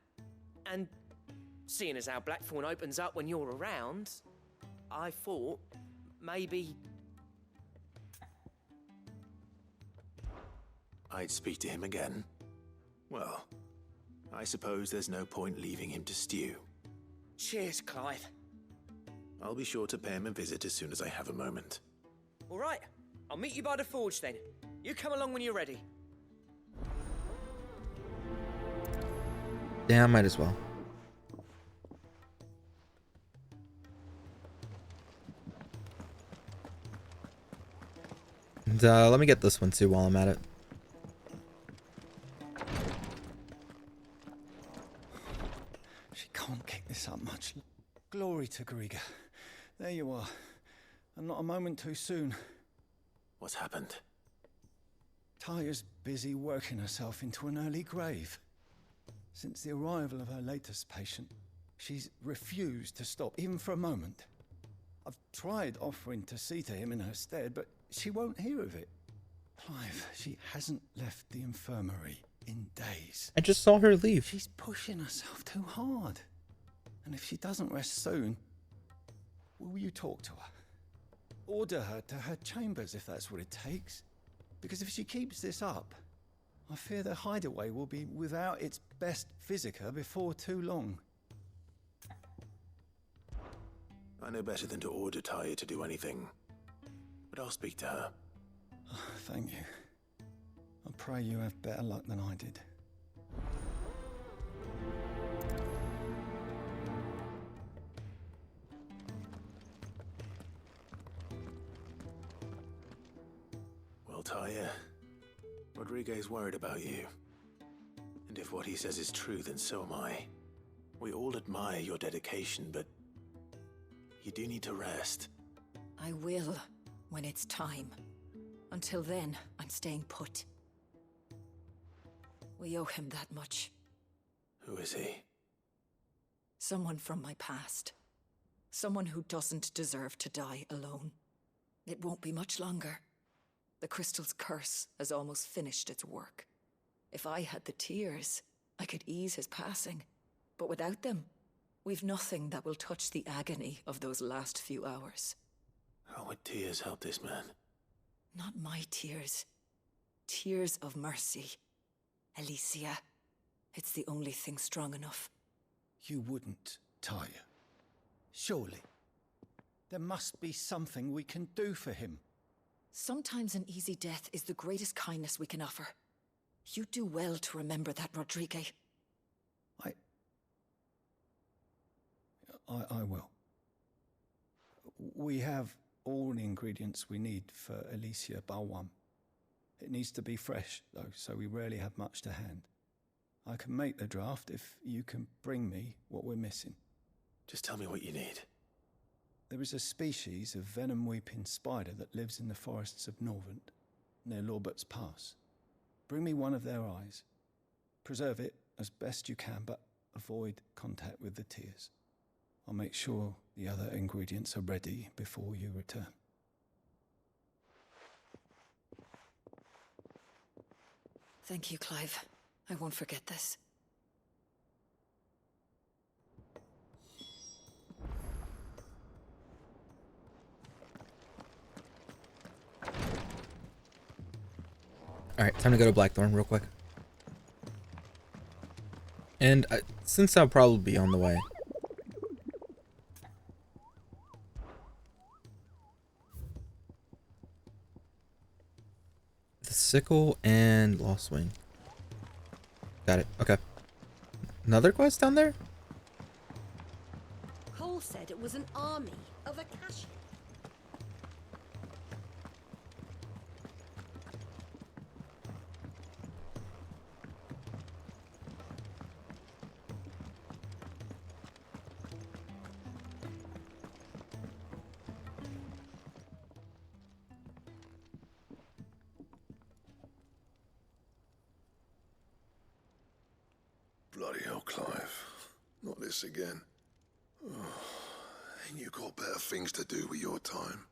And seeing as how Blackthorn opens up when you're around, I thought maybe... I'd speak to him again. Well, I suppose there's no point leaving him to stew. Cheers, Clive. I'll be sure to pay him a visit as soon as I have a moment. All right, I'll meet you by the forge then. You come along when you're ready. Yeah, I might as well. And let me get this one too while I'm at it. She can't kick this up much. Glory to Griga. There you are. And not a moment too soon. What's happened? Taya's busy working herself into an early grave. Since the arrival of her latest patient, she's refused to stop, even for a moment. I've tried offering to see to him in her stead, but she won't hear of it. Clive, she hasn't left the infirmary in days. I just saw her leave. She's pushing herself too hard. And if she doesn't rest soon, will you talk to her? Order her to her chambers if that's what it takes. Because if she keeps this up, I fear the hideaway will be without its best physica before too long. I know better than to order Taya to do anything, but I'll speak to her. Thank you. I pray you have better luck than I did. Well, Taya, Rodriguez worried about you. And if what he says is true, then so am I. We all admire your dedication, but you do need to rest. I will, when it's time. Until then, I'm staying put. We owe him that much. Who is he? Someone from my past. Someone who doesn't deserve to die alone. It won't be much longer. The crystal's curse has almost finished its work. If I had the tears, I could ease his passing. But without them, we've nothing that will touch the agony of those last few hours. How would tears help this man? Not my tears. Tears of mercy. Alicia. It's the only thing strong enough. You wouldn't, Taya. Surely. There must be something we can do for him. Sometimes an easy death is the greatest kindness we can offer. You do well to remember that, Rodrigue. I will. We have all the ingredients we need for Alicia Balwam. It needs to be fresh, though, so we rarely have much to hand. I can make the draft if you can bring me what we're missing. Just tell me what you need. There is a species of venom-weeping spider that lives in the forests of Norvent, near Lorbert's Pass. Bring me one of their eyes. Preserve it as best you can, but avoid contact with the tears. I'll make sure the other ingredients are ready before you return. Thank you, Clive. I won't forget this. Alright, time to go to Blackthorn real quick. And since I'll probably be on the way. The Sickle and Lost Wing. Got it, okay. Another quest down there? Cole said it was an army of Akashi. Bloody hell, Clive. Not this again. Oh, ain't you got better things to do with your time?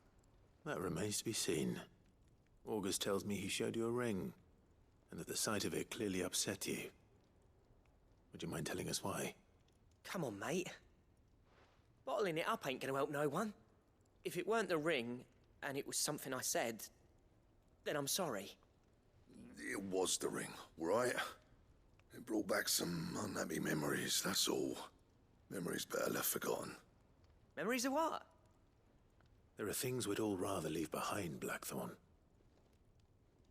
That remains to be seen. August tells me he showed you a ring, and that the sight of it clearly upset you. Would you mind telling us why? Come on, mate. Bottling it up ain't gonna help no one. If it weren't the ring, and it was something I said, then I'm sorry. It was the ring, right? It brought back some unhappy memories, that's all. Memories better left forgotten. Memories of what? There are things we'd all rather leave behind, Blackthorn.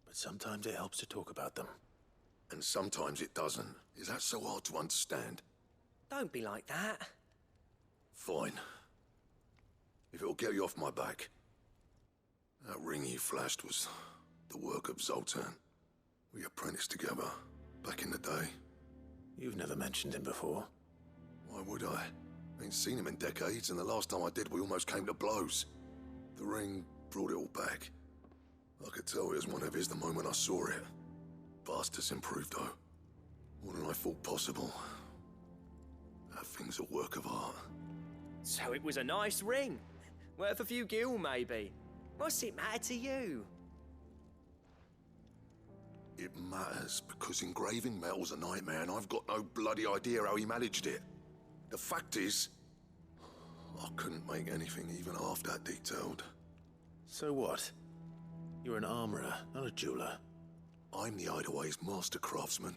But sometimes it helps to talk about them. And sometimes it doesn't. Is that so hard to understand? Don't be like that. Fine. If it'll get you off my back. That ring you flashed was The work of Zoltan. We apprenticed together, back in the day. You've never mentioned him before. Why would I? Ain't seen him in decades, and the last time I did, we almost came to blows. The ring brought it all back. I could tell it was one of his the moment I saw it. Vast improved, though. More than I thought possible. That thing's a work of art. So it was a nice ring. Worth a few gil, maybe. What's it matter to you? It matters because engraving metal's a nightmare, and I've got no bloody idea how he managed it. The fact is, I couldn't make anything even half that detailed. So what? You're an armorer, not a jeweler. I'm the Hideaway's master craftsman.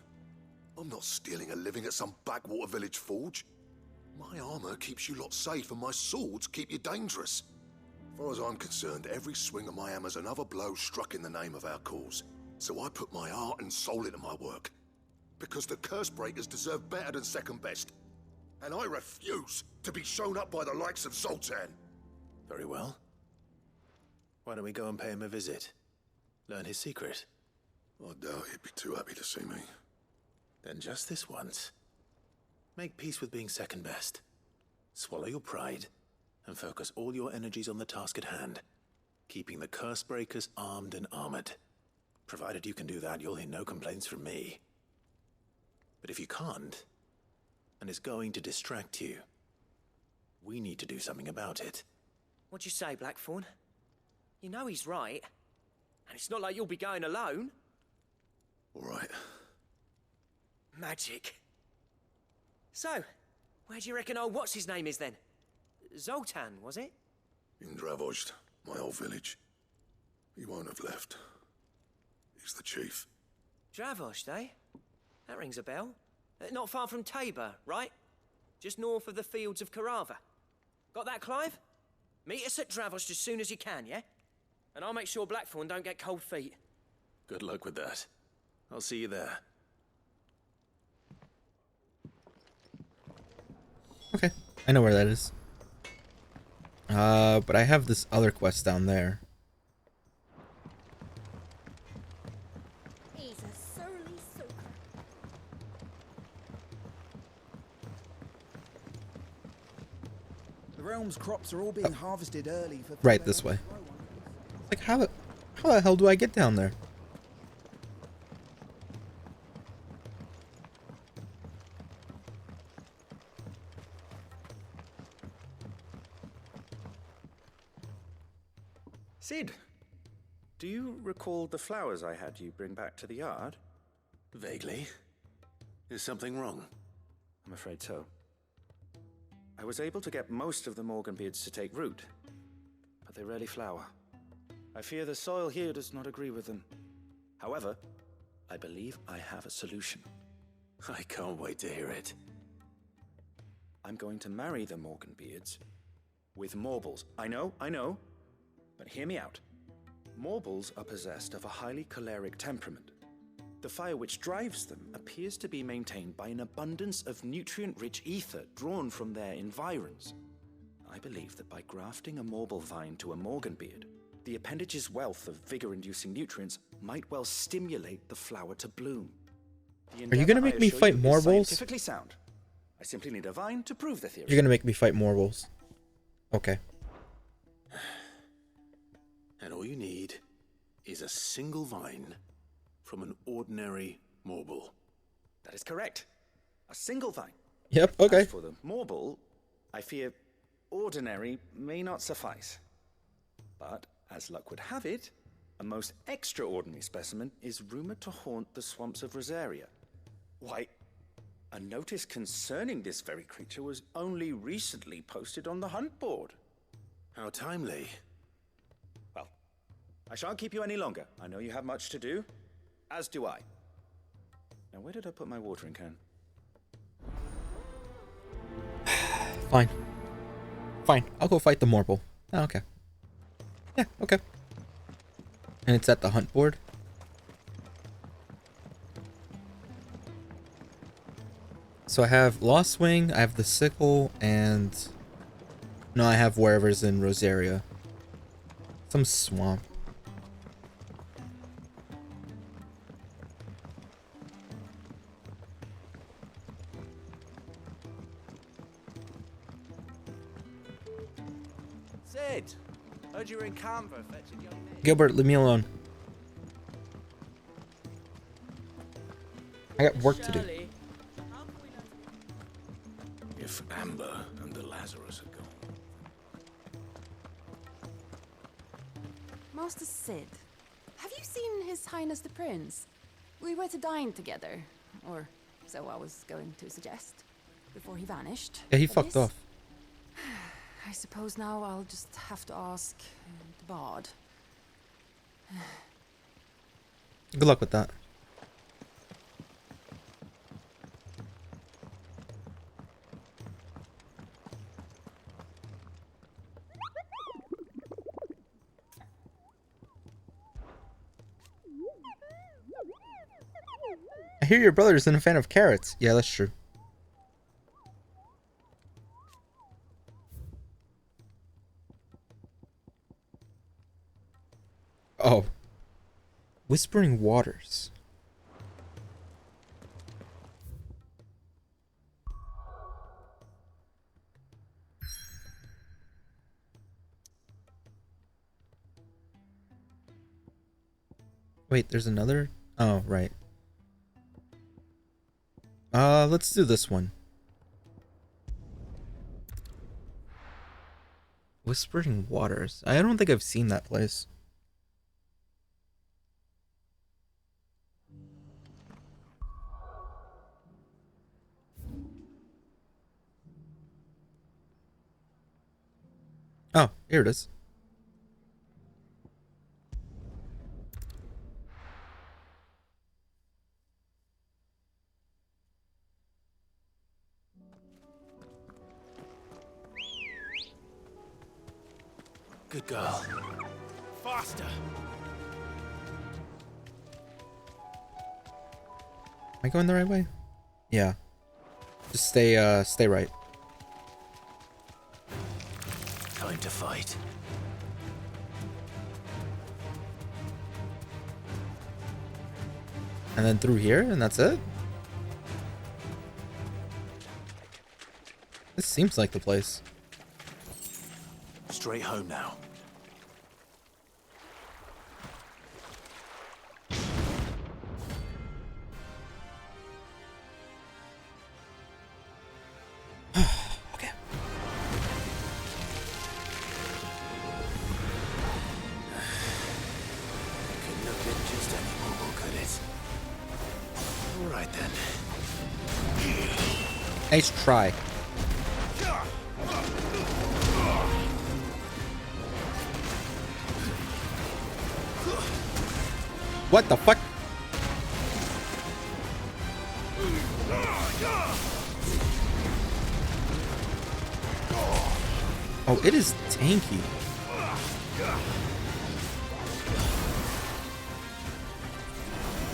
I'm not stealing a living at some backwater village forge. My armor keeps you lot safe, and my swords keep you dangerous. As far as I'm concerned, every swing of my hammer's another blow struck in the name of our cause. So I put my heart and soul into my work. Because the curse breakers deserve better than second best. And I refuse to be shown up by the likes of Zoltan. Very well. Why don't we go and pay him a visit? Learn his secret. I doubt he'd be too happy to see me. Then just this once. Make peace with being second best. Swallow your pride and focus all your energies on the task at hand. Keeping the curse breakers armed and armored. Provided you can do that, you'll hear no complaints from me. But if you can't, and it's going to distract you, we need to do something about it. What'd you say, Blackthorn? You know he's right. And it's not like you'll be going alone. All right. Magic. So, where do you reckon old what's-his-name is then? Zoltan, was it? In Dravozd, my old village. He won't have left. He's the chief. Dravozd, eh? That rings a bell. Not far from Tabor, right? Just north of the fields of Carava. Got that, Clive? Meet us at Dravozd as soon as you can, yeah? And I'll make sure Blackthorn don't get cold feet. Good luck with that. I'll see you there. Okay, I know where that is. But I have this other quest down there. He's a surly soaker. The realm's crops are all being harvested early for Right this way. Like how the hell do I get down there? Sid, do you recall the flowers I had you bring back to the yard? Vaguely. Is something wrong? I'm afraid so. I was able to get most of the Morganbeards to take root, but they rarely flower. I fear the soil here does not agree with them. However, I believe I have a solution. I can't wait to hear it. I'm going to marry the Morganbeards with Morbles. I know, but hear me out. Morbles are possessed of a highly choleric temperament. The fire which drives them appears to be maintained by an abundance of nutrient-rich ether drawn from their environs. I believe that by grafting a Morble vine to a Morganbeard, the appendage's wealth of vigor-inducing nutrients might well stimulate the flower to bloom. Are you gonna make me fight Morbles? Scientifically sound. I simply need a vine to prove the theory. You're gonna make me fight Morbles. Okay. And all you need is a single vine from an ordinary Morble. That is correct. A single vine. Yep, okay. As for the Morble, I fear ordinary may not suffice. But, as luck would have it, a most extraordinary specimen is rumored to haunt the swamps of Rosaria. Why, a notice concerning this very creature was only recently posted on the hunt board. How timely. Well, I shan't keep you any longer. I know you have much to do, as do I. Now, where did I put my watering can? Fine. Fine. I'll go fight the Morble. Oh, okay. Yeah, okay. And it's at the hunt board? So I have Lost Wing, I have the Sickle, and... No, I have wherever's in Rosaria. Some swamp. Sid, heard you were in Canberra fetching young Nick. Gilbert, leave me alone. I got work to do. If Amber and the Lazarus are gone. Master Sid, have you seen His Highness the Prince? We were to dine together, or so I was going to suggest, before he vanished. Yeah, he But fucked this- off. I suppose now I'll just have to ask the Bard. Good luck with that. I hear your brother isn't a fan of carrots. Yeah, that's true. Oh. Whispering Waters. Wait, there's another? Oh, right. Let's do this one. Whispering Waters. I don't think I've seen that place. Oh, here it is. Good girl. Faster! Am I going the right way? Yeah. Just stay right. Time to fight. And then through here, and that's it? This seems like the place. Straight home now. Okay. Couldn't have been just any more, could it? All right then. Nice try. What the fuck? Oh, it is tanky.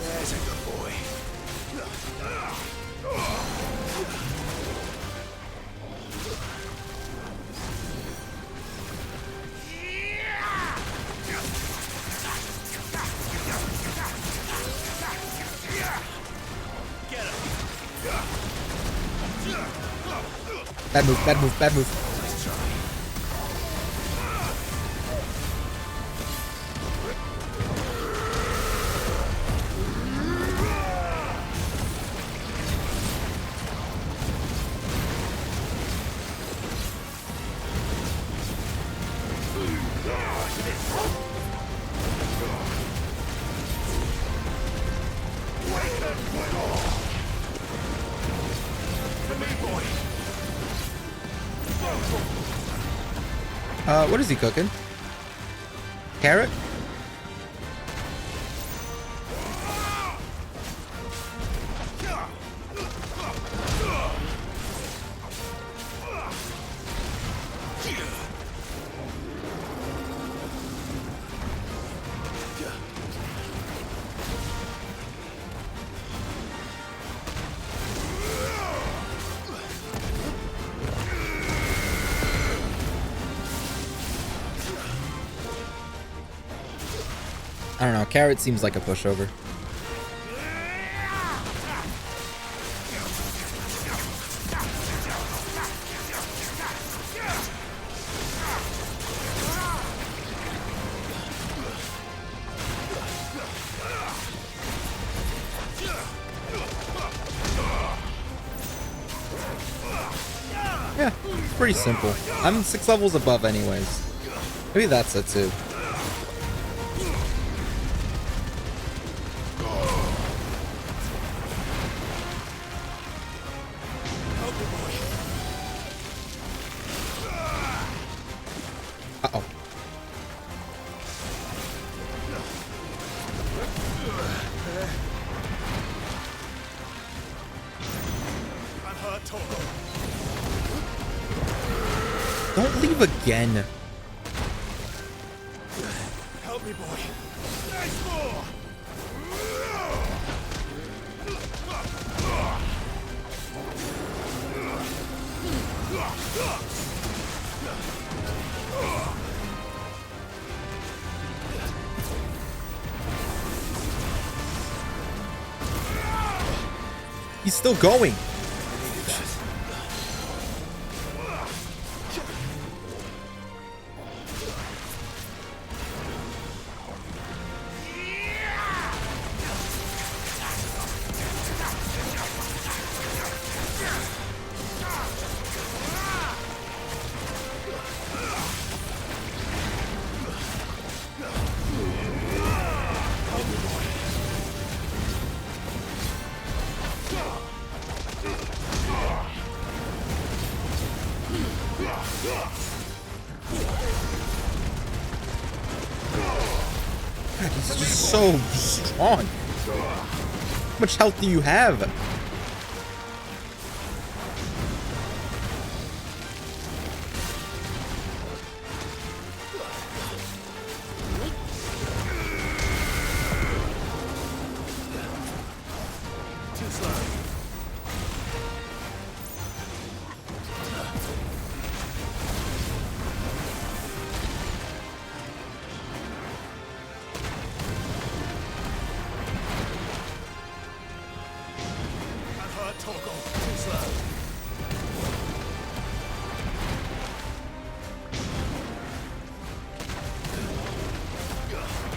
There's a good boy. Bad move, bad move, bad move. What is he cooking? Carrot? I don't know. Carrot seems like a pushover. Yeah, it's pretty simple. I'm 6 levels above anyways. Maybe that's it too. Uh-oh. I'm hurt, Torgo. Don't leave again. Help me, boy. Nice more. He's still going. God, he's just so strong. How much health do you have? Too slow. I'm hurt, Torgo. Too slow.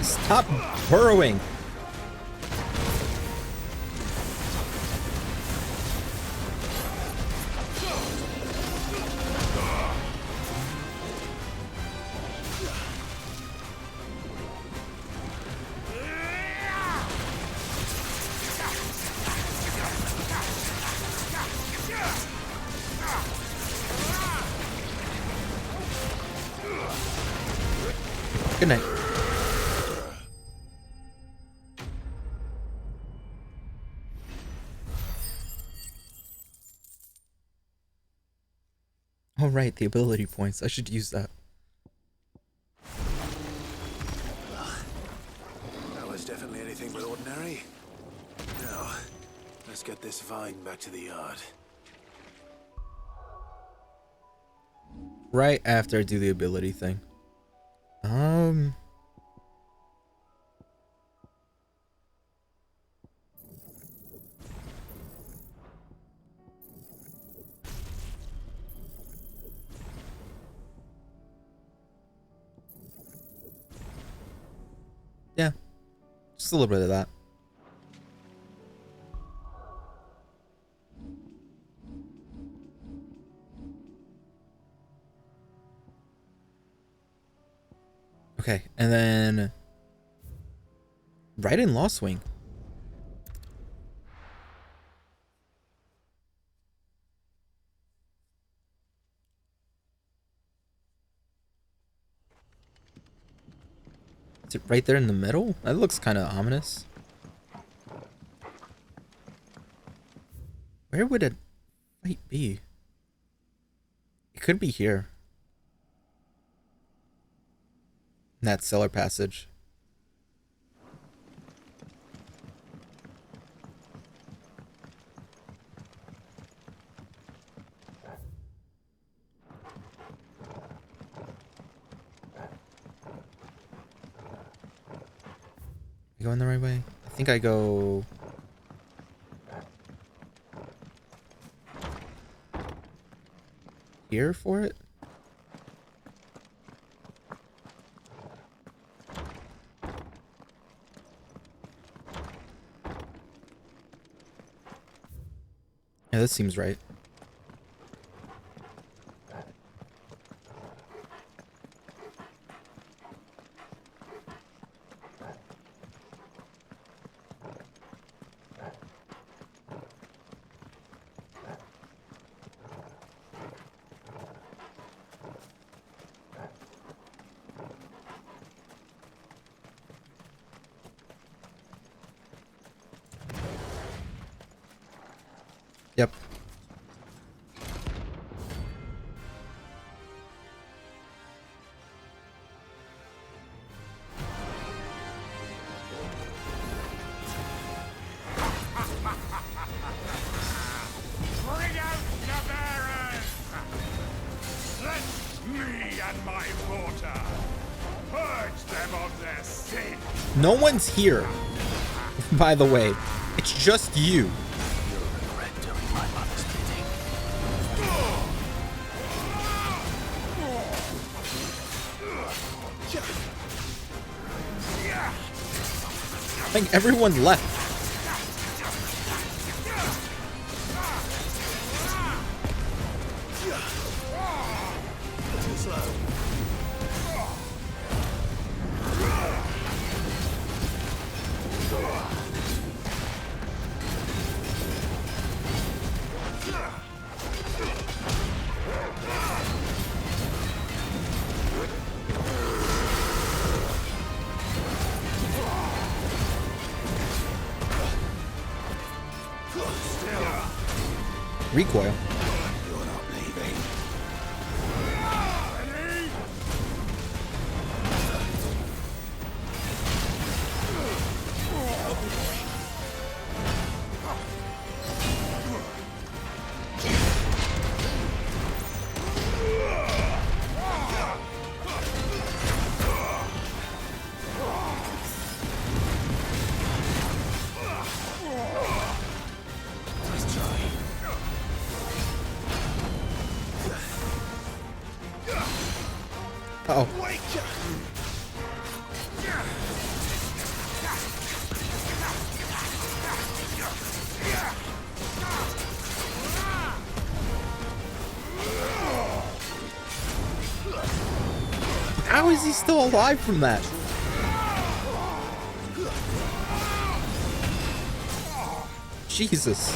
Stop burrowing. Good night. Oh right, the ability points. I should use that. That was definitely anything but ordinary. Now, let's get this vine back to the yard. Right after I do the ability thing. Yeah, just a little bit of that. Okay, and then right in Lost Wing. Is it right there in the middle? That looks kind of ominous. Where would it might be? It could be here. In that cellar passage. You going the right way? I think I go... here for it? Yeah, this seems right. and my mortar. Purge them of their sin. No one's here. By the way, it's just you. I think everyone left. Too slow. Recoil. You're not leaving. Nice try. Uh-oh. How is he still alive from that? Jesus.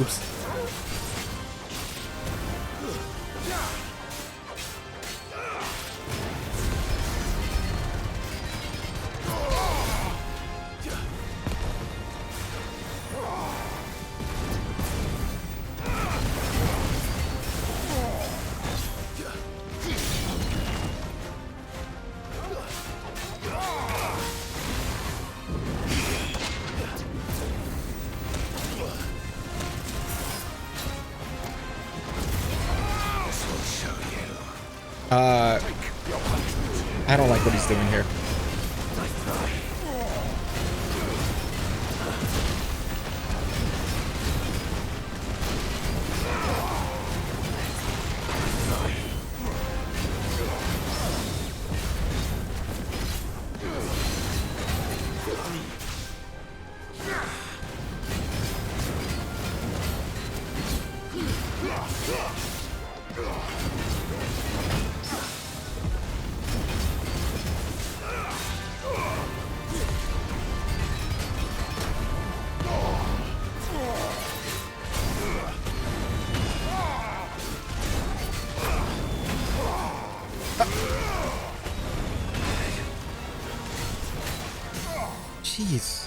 Oops. I don't like what he's doing here. Jeez.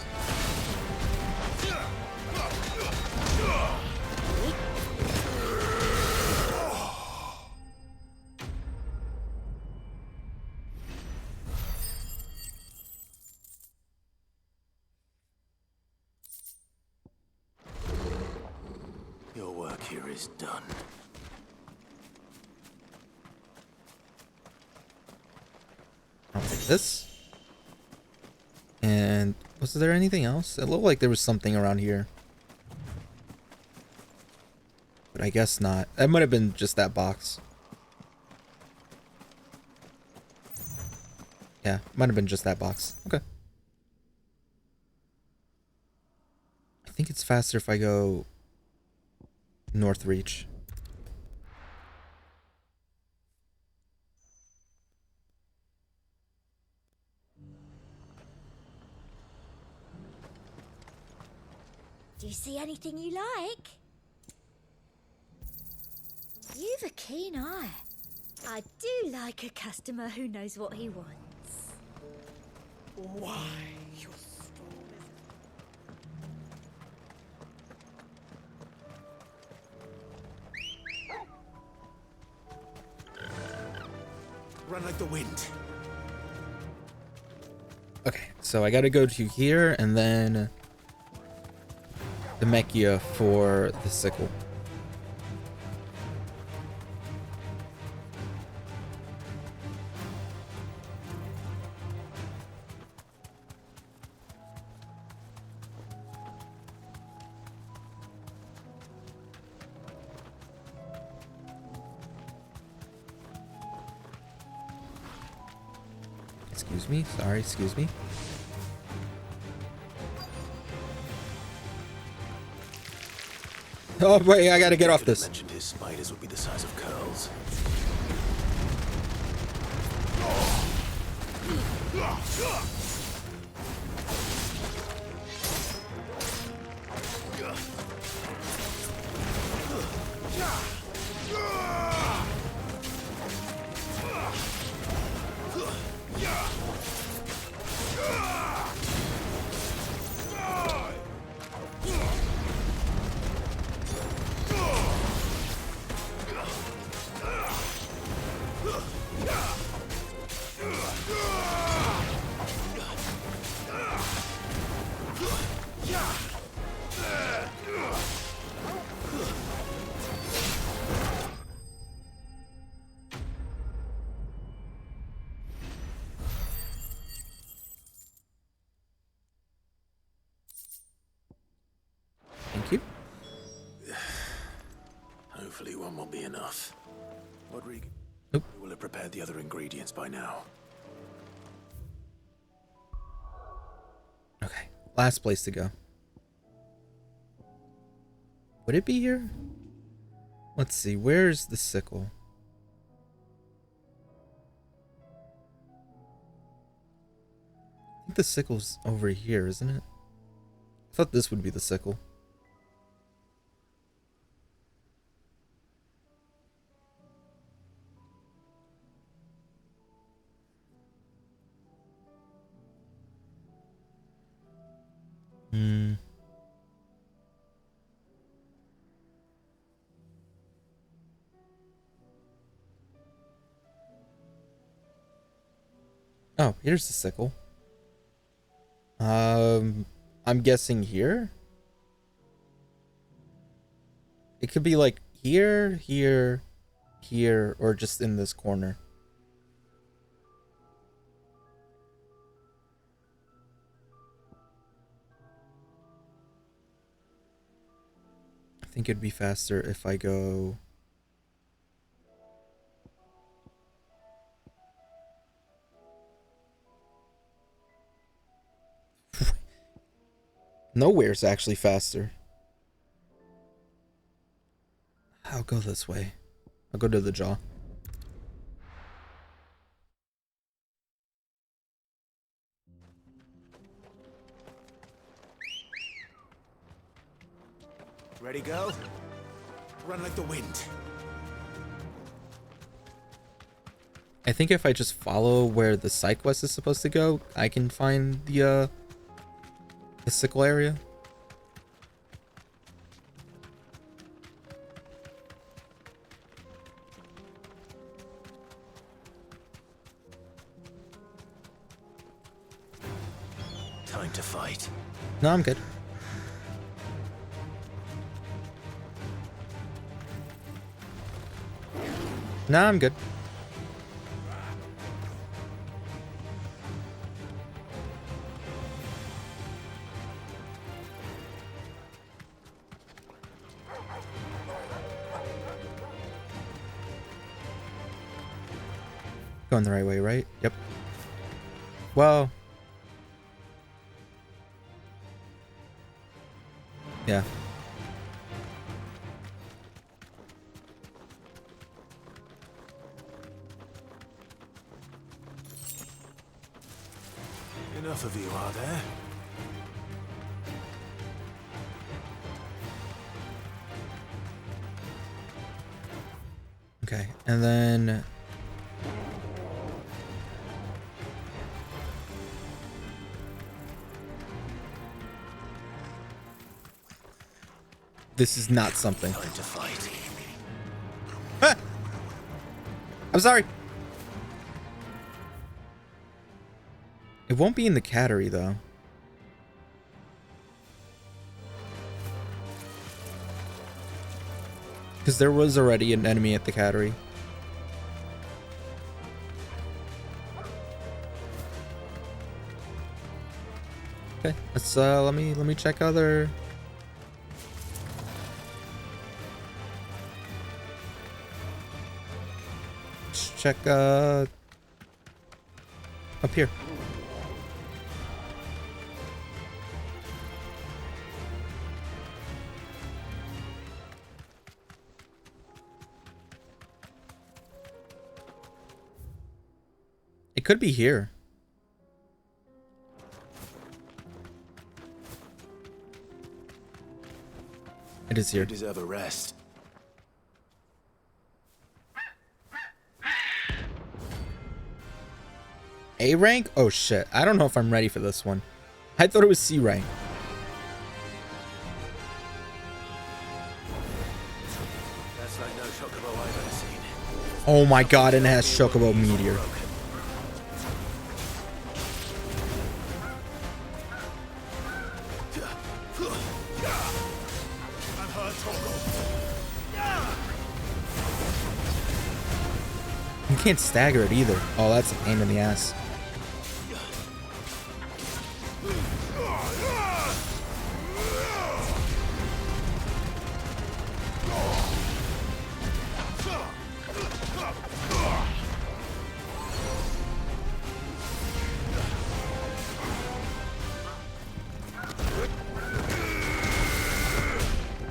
Your work here is done. I'll take this. And was there anything else? It looked like there was something around here. But I guess not. That might have been just that box. Yeah, might have been just that box. Okay. I think it's faster if I go North Reach. Do you see anything you like? You've a keen eye. I do like a customer who knows what he wants. Why, you Run like the wind. Okay, so I gotta go to here and then the Mechia for the sickle. Excuse me. Sorry, excuse me. Oh wait, I gotta get off this. Mentioned his spiders would be the size of curls. Thank you. Hopefully one will be enough. Rodrigo will have prepared the other ingredients by now. Okay, last place to go. Would it be here? Let's see, where's the sickle? I think the sickle's over here, isn't it? I thought this would be the sickle. Oh, here's the sickle. I'm guessing here? It could be like here, here, here, or just in this corner. I think it'd be faster if I go... Nowhere's actually faster. I'll go this way. I'll go to the jaw. Ready, go? Run like the wind. I think if I just follow where the side quest is supposed to go, I can find the sickle area. Time to fight. No, I'm good. No, I'm good. Going the right way, right? Yep. Well. Yeah. Enough of you, are there? Okay, and then... This is not something. Time to fight. Ah! I'm sorry. It won't be in the cattery, though. Because there was already an enemy at the cattery. Okay, let's let me check other. Let's check up here. It could be here. It is here. You deserve a rest. A rank? Oh shit. I don't know if I'm ready for this one. I thought it was C rank. That's like no chocobo I've ever seen. Oh my god, and it has Chocobo Meteor. You can't stagger it either. Oh, that's a pain in the ass.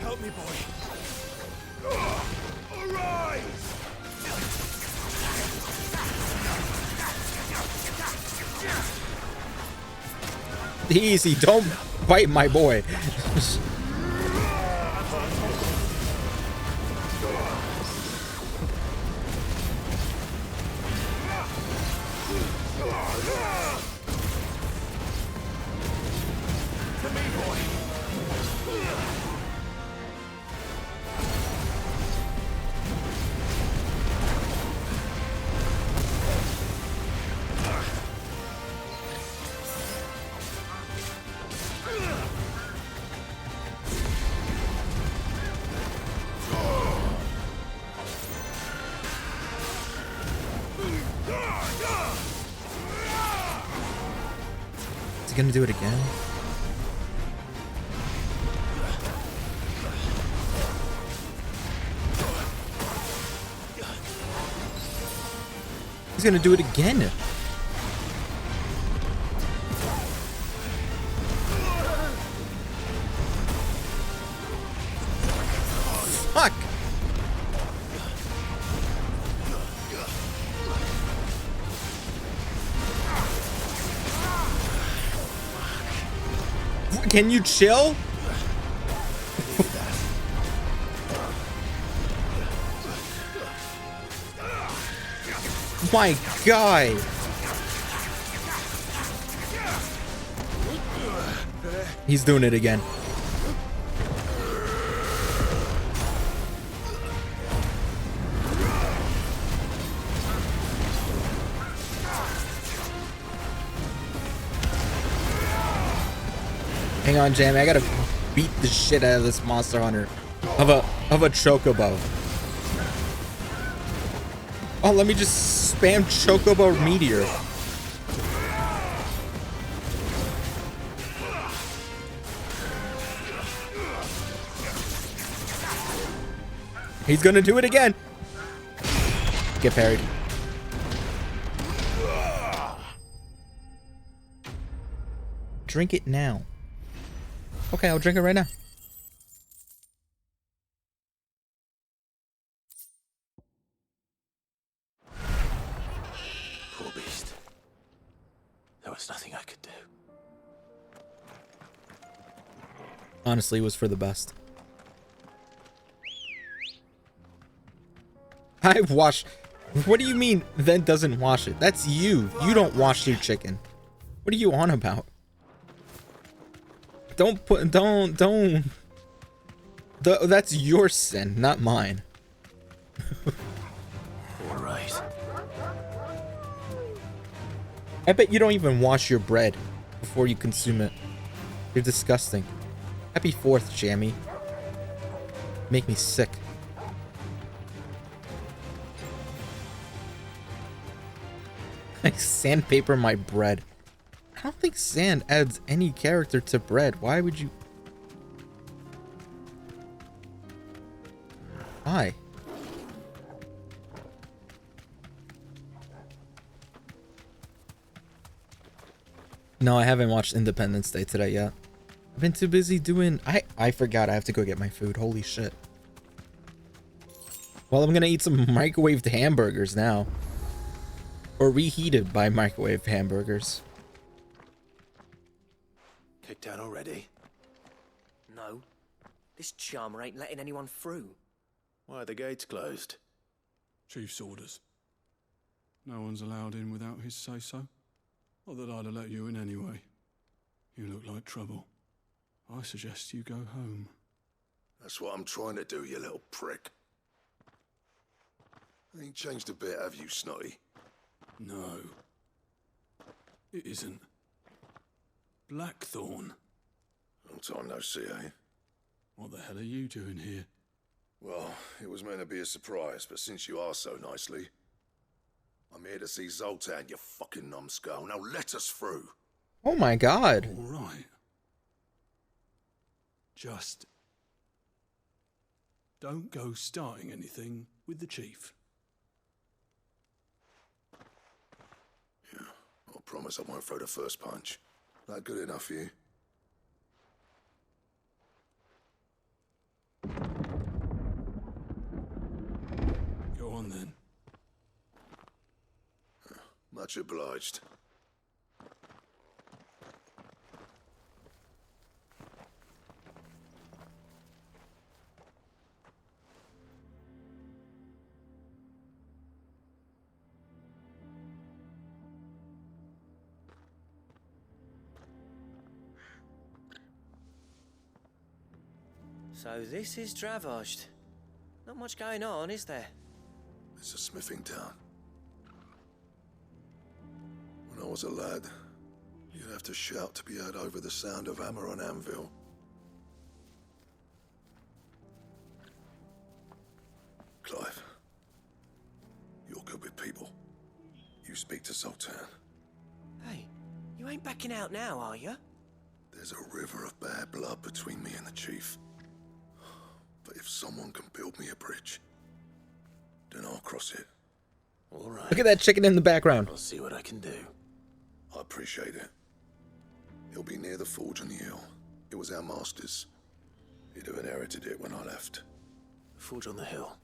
Help me, boy. Arise! Easy, don't bite my boy. Is he gonna do it again? He's gonna do it again. Fuck. Can you chill? My God. He's doing it again. Hang on, Jamie. I gotta beat the shit out of this monster hunter of a chocobo. Oh, let me just spam Chocobo Meteor. He's gonna do it again. Get parried. Drink it now. Okay, I'll drink it right now. Poor beast. There was nothing I could do. Honestly, it was for the best. I wash. What do you mean then doesn't wash it? That's you. You don't wash your chicken. What are you on about? Don't. That's your sin, not mine. All right. I bet you don't even wash your bread before you consume it. You're disgusting. Happy 4th, Jammy. Make me sick. I sandpaper my bread. I don't think sand adds any character to bread. Why would you? Why? No, I haven't watched Independence Day today yet. I've been too busy doing... I forgot I have to go get my food. Holy shit. Well, I'm gonna eat some microwaved hamburgers now. Or reheated by microwave hamburgers. Kicked out already? No. This charmer ain't letting anyone through. Why are the gates closed? Chief's orders. No one's allowed in without his say-so. Not that I'd have let you in anyway. You look like trouble. I suggest you go home. That's what I'm trying to do, you little prick. Ain't changed a bit, have you, Snotty? No. It isn't. Blackthorn. Long time no see, eh? What the hell are you doing here? Well, it was meant to be a surprise, but since you are so nicely, I'm here to see Zoltan, you fucking numbskull. Now let us through. Oh my god. All right. Just don't go starting anything with the chief. Yeah, I promise I won't throw the first punch. That good enough for you? Go on then. Much obliged. So this is Dravaged. Not much going on, is there? It's a smithing town. When I was a lad, you'd have to shout to be heard over the sound of hammer on anvil. Clive, you're good with people. You speak to Zoltan. Hey, you ain't backing out now, are you? There's a river of bad blood between me and the chief. But if someone can build me a bridge, then I'll cross it. All right. Look at that chicken in the background. I'll see what I can do. I appreciate it. It'll be near the forge on the hill. It was our master's. He'd have inherited it when I left. Forge on the hill.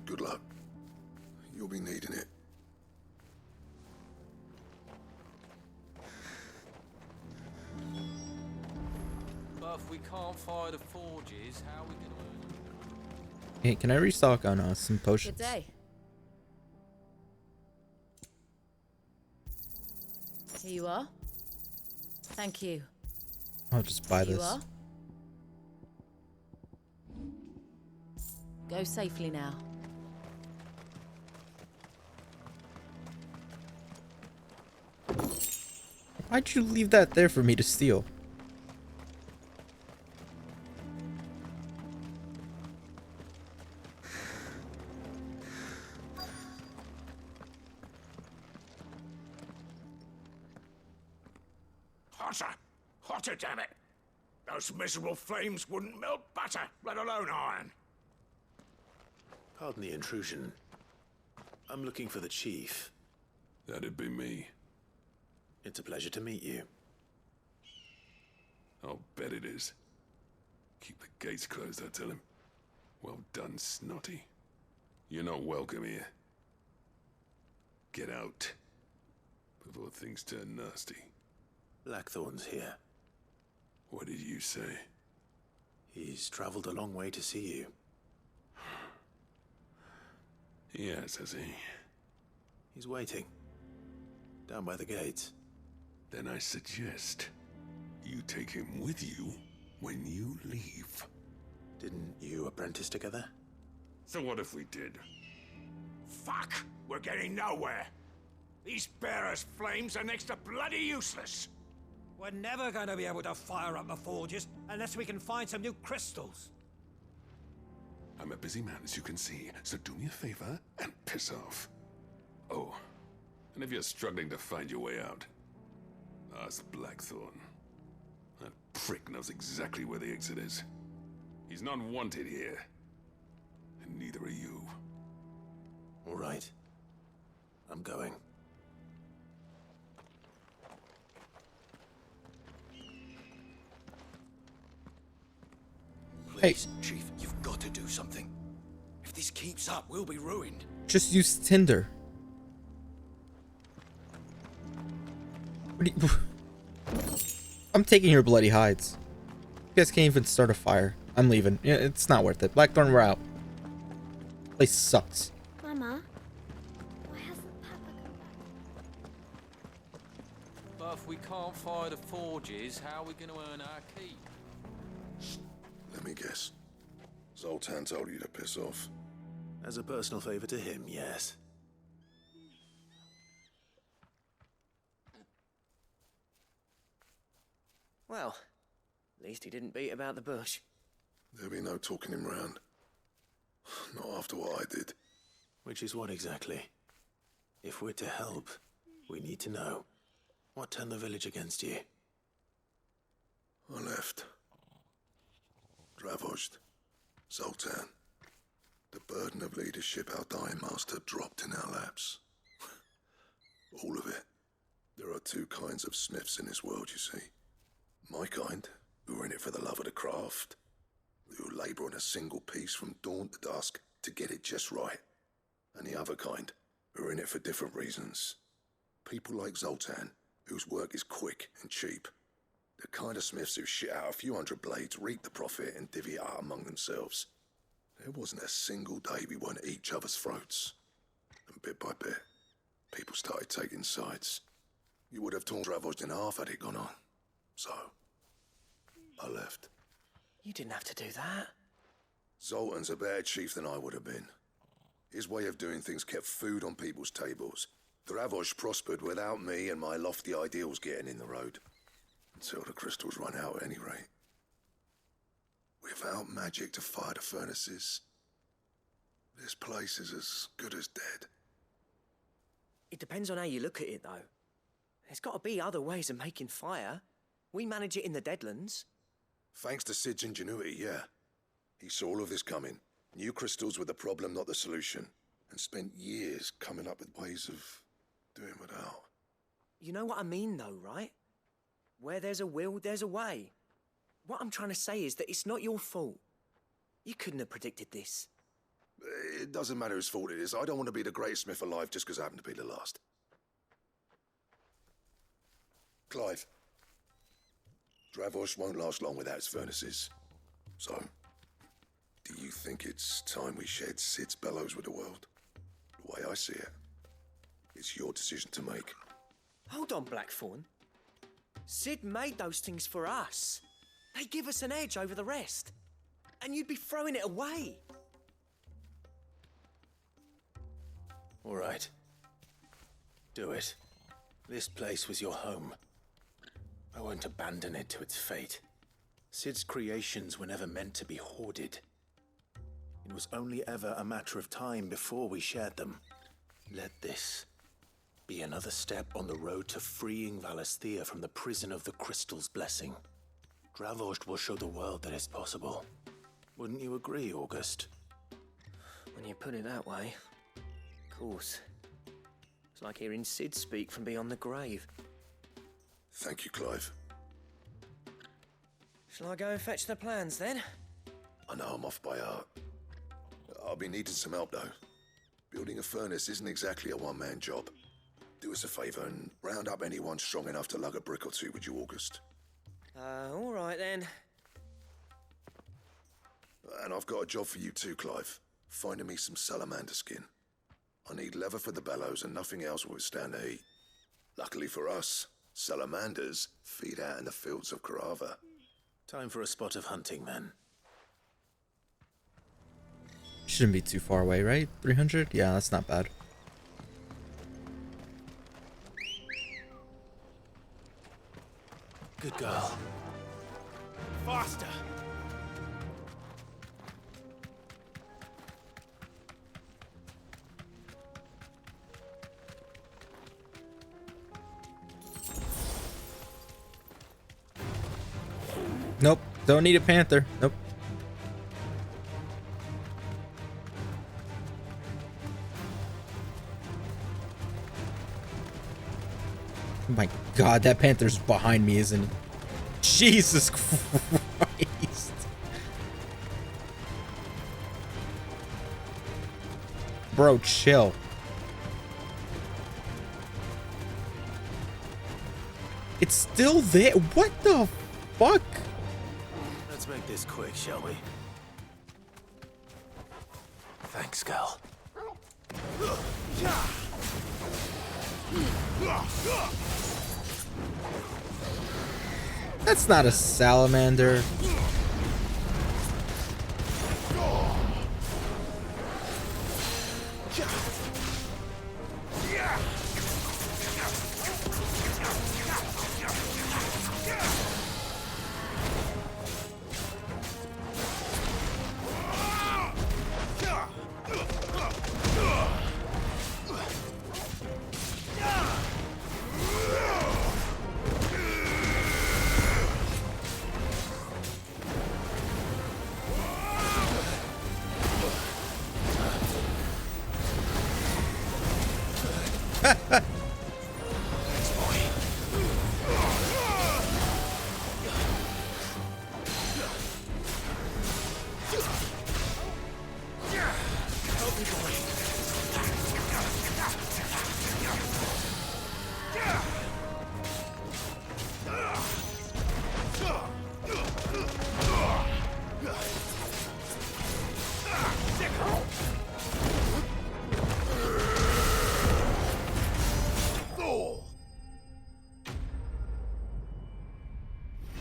Good luck. You'll be needing it. But if we can't fire the forges, how are we gonna... Hey, can I restock on some potions? Good day. Here you are. Thank you. I'll just buy Here this. you are. Go safely now. Why'd you leave that there for me to steal? Hotter! Hotter, damn it! Those miserable flames wouldn't melt butter, let alone iron. Pardon the intrusion. I'm looking for the chief. That'd be me. It's a pleasure to meet you. I'll bet it is. Keep the gates closed, I tell him. Well done, Snotty. You're not welcome here. Get out before things turn nasty. Blackthorn's here. What did you say? He's traveled a long way to see you. Yes, has he? He's waiting. Down by the gates. Then I suggest you take him with you when you leave. Didn't you apprentice together? So what if we did? Fuck! We're getting nowhere. These bearers' flames are next to bloody useless. We're never going to be able to fire up the forges unless we can find some new crystals. I'm a busy man, as you can see, so do me a favor and piss off. Oh, And if you're struggling to find your way out, ask Blackthorn. That prick knows exactly where the exit is. He's not wanted here. And neither are you. All right. I'm going. Please, Chief, you've got to do something. If this keeps up, we'll be ruined. Just use Tinder. What do you... I'm taking your bloody hides. You guys can't even start a fire. I'm leaving. Yeah, it's not worth it. Blackthorn, we're out. Place sucks. Mama, why hasn't Papa come back? But if we can't fire the forges, how are we going to earn our keep? Let me guess. Zoltan told you to piss off. As a personal favor to him, yes. Well, at least he didn't beat about the bush. There'll be no talking him round. Not after what I did. Which is what exactly? If we're to help, we need to know. What turned the village against you? I left. Dravojd. Zoltan. The burden of leadership our dying master dropped in our laps. All of it. There are two kinds of smiths in this world, you see. My kind, who are in it for the love of the craft, who labour on a single piece from dawn to dusk to get it just right. And the other kind, who are in it for different reasons. People like Zoltan, whose work is quick and cheap. The kind of smiths who shit out a few hundred blades, reap the profit, and divvy it out among themselves. There wasn't a single day we weren't at each other's throats. And bit by bit, people started taking sides. You would have torn Dravojd in half had it gone on. So, I left. You didn't have to do that. Zoltan's a better chief than I would have been. His way of doing things kept food on people's tables. Dravojd prospered without me and my lofty ideals getting in the road. Until the crystals run out at any rate. Without magic to fire the furnaces, this place is as good as dead. It depends on how you look at it, though. There's got to be other ways of making fire. We manage it in the Deadlands. Thanks to Sid's ingenuity, yeah. He saw all of this coming. Knew crystals were the problem, not the solution. And spent years coming up with ways of doing without. You know what I mean, though, right? Where there's a will, there's a way. What I'm trying to say is that it's not your fault. You couldn't have predicted this. It doesn't matter whose fault it is. I don't want to be the greatest smith alive just because I happen to be the last. Clive. Dravojd won't last long without its furnaces. So, do you think it's time we shared Sid's bellows with the world? The way I see it, it's your decision to make. Hold on, Blackthorn. Sid made those things for us. They give us an edge over the rest. And you'd be throwing it away. All right. Do it. This place was your home. I won't abandon it to its fate. Sid's creations were never meant to be hoarded. It was only ever a matter of time before we shared them. Let this be another step on the road to freeing Valisthea from the prison of the Crystal's blessing. Dravojd will show the world that it's possible. Wouldn't you agree, August? When you put it that way, of course. It's like hearing Sid speak from beyond the grave. Thank you, Clive. Shall I go and fetch the plans, then? I know I'm off by heart. I'll be needing some help, though. Building a furnace isn't exactly a one-man job. Do us a favour and round up anyone strong enough to lug a brick or two, would you, August? All right, then. And I've got a job for you too, Clive. Finding me some salamander skin. I need leather for the bellows and nothing else will withstand the heat. Luckily for us, salamanders feed out in the fields of Carava. Time for a spot of hunting, then. Shouldn't be too far away, right? 300? Yeah, that's not bad. Good girl. Faster! Nope. Don't need a panther. Nope. Oh my god, that panther's behind me, isn't it? Jesus Christ. Bro, chill. It's still there. What the fuck? Let's make this quick, shall we? Thanks, Gal. That's not a salamander.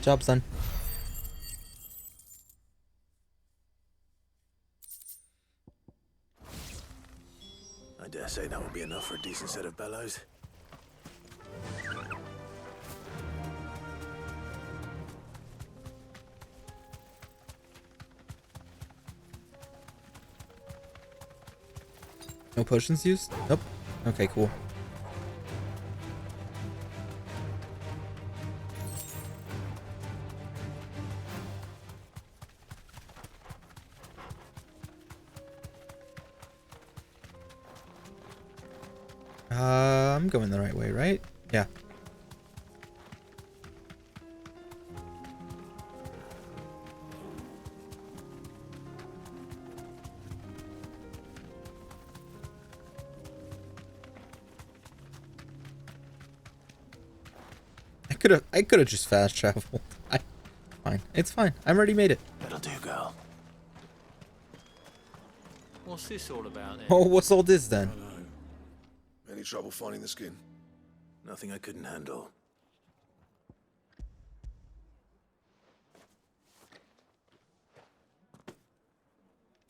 Job, son. I dare say that won't be enough for a decent set of bellows. No potions used? Nope. Okay, cool. I'm going the right way, right? Yeah. I could have just fast traveled. Fine. It's fine. I'm already made it. That'll do, girl. What's this all about then? Oh, what's all this then? Any trouble finding the skin? Nothing I couldn't handle.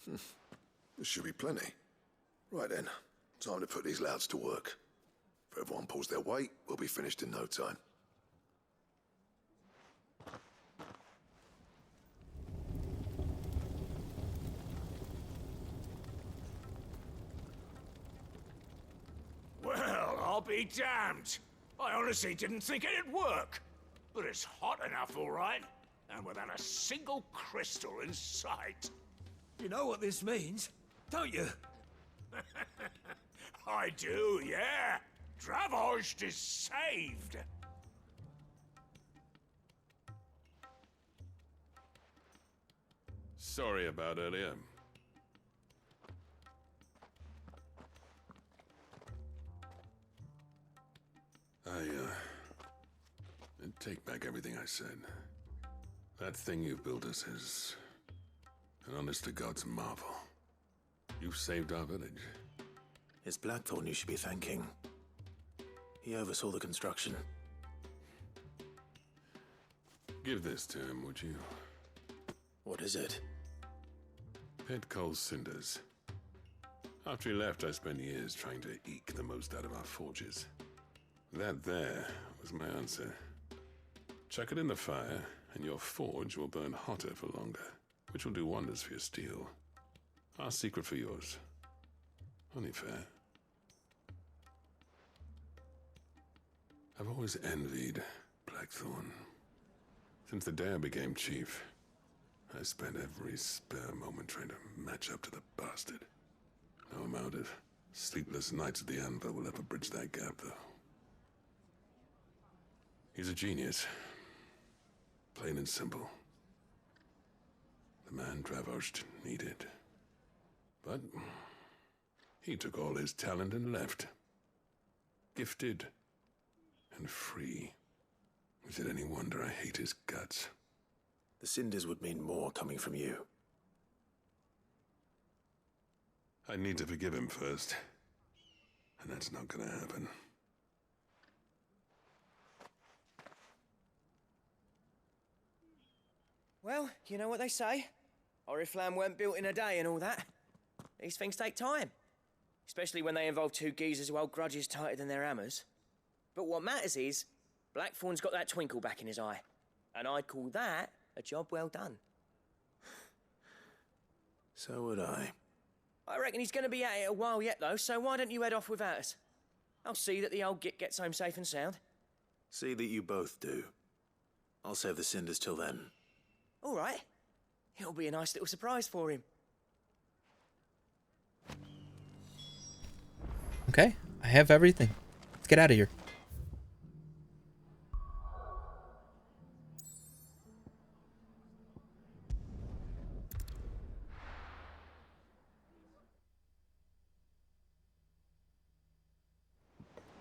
This should be plenty. Right then, time to put these louds to work. If everyone pulls their weight, we'll be finished in no time. Well, I'll be damned. I honestly didn't think it'd work. But it's hot enough, all right. And without a single crystal in sight. You know what this means, don't you? I do, yeah. Dravost is saved. Sorry about earlier. I take back everything I said. That thing you built us is an honest-to-God's marvel. You've saved our village. It's Blackthorn you should be thanking. He oversaw the construction. Give this to him, would you? What is it? Pet Cole's cinders. After he left, I spent years trying to eke the most out of our forges. That there was my answer. Chuck it in the fire, and your forge will burn hotter for longer, which will do wonders for your steel. Our secret for yours. Only fair. I've always envied Blackthorn. Since the day I became chief, I spent every spare moment trying to match up to the bastard. No amount of sleepless nights at the Anvil will ever bridge that gap, though. He's a genius. Plain and simple. The man Dravosht needed. But he took all his talent and left. Gifted and free. Is it any wonder I hate his guts? The cinders would mean more coming from you. I need to forgive him first. And that's not gonna happen. Well, you know what they say. Oriflamme weren't built in a day and all that. These things take time. Especially when they involve two geezers who hold grudges tighter than their hammers. But what matters is, Blackthorn's got that twinkle back in his eye. And I'd call that a job well done. So would I. I reckon he's going to be at it a while yet, though, so why don't you head off without us? I'll see that the old git gets home safe and sound. See that you both do. I'll save the cinders till then. All right. It'll be a nice little surprise for him. Okay, I have everything. Let's get out of here.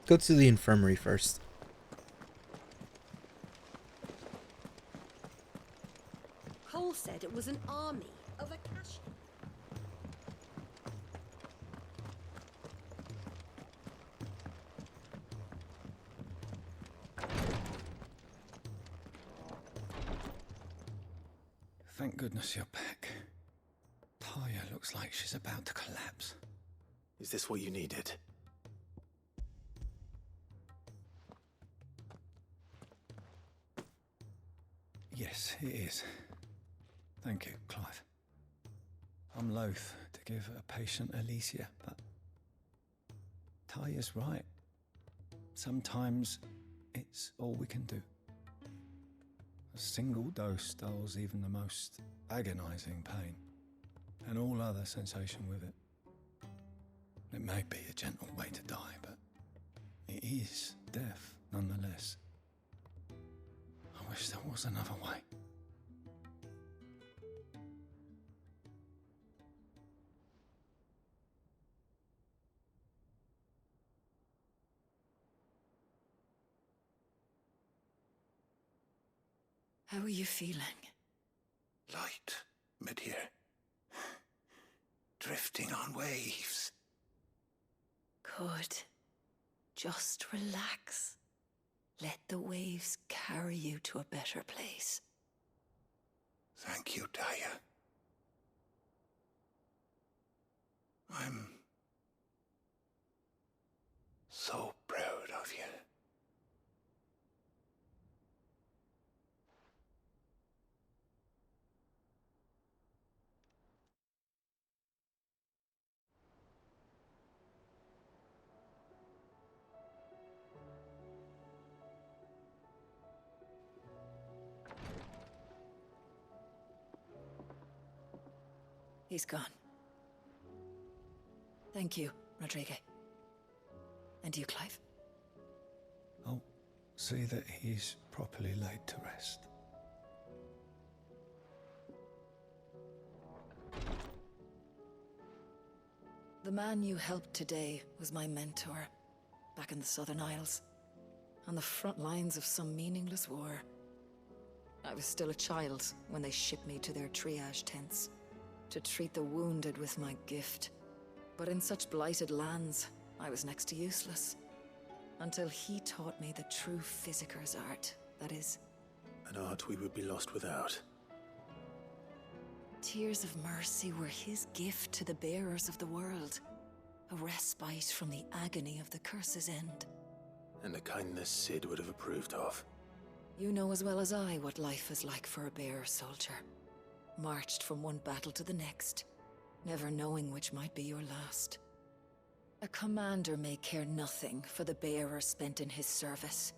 Go to the infirmary first. Cole said it was an army of Akashi. Thank goodness you're back. Taya looks like she's about to collapse. Is this what you needed? Yes, it is. Thank you, Clive. I'm loath to give a patient Alicia, but Taya's right. Sometimes it's all we can do. A single dose dulls even the most agonizing pain, and all other sensation with it. It may be a gentle way to die, but it is death nonetheless. I wish there was another way. How are you feeling? Light, mid-here. Drifting on waves. Good. Just relax. Let the waves carry you to a better place. Thank you, Taya. I'm so proud of you. He's gone. Thank you, Rodrigue. And you, Clive? I'll see that he's properly laid to rest. The man you helped today was my mentor, back in the Southern Isles, on the front lines of some meaningless war. I was still a child when they shipped me to their triage tents, to treat the wounded with my gift. But in such blighted lands, I was next to useless. Until he taught me the true physicker's art, that is. An art we would be lost without. Tears of mercy were his gift to the bearers of the world. A respite from the agony of the curse's end. And a kindness Sid would have approved of. You know as well as I what life is like for a bearer soldier. Marched from one battle to the next, never knowing which might be your last. A commander may care nothing for the bearer spent in his service.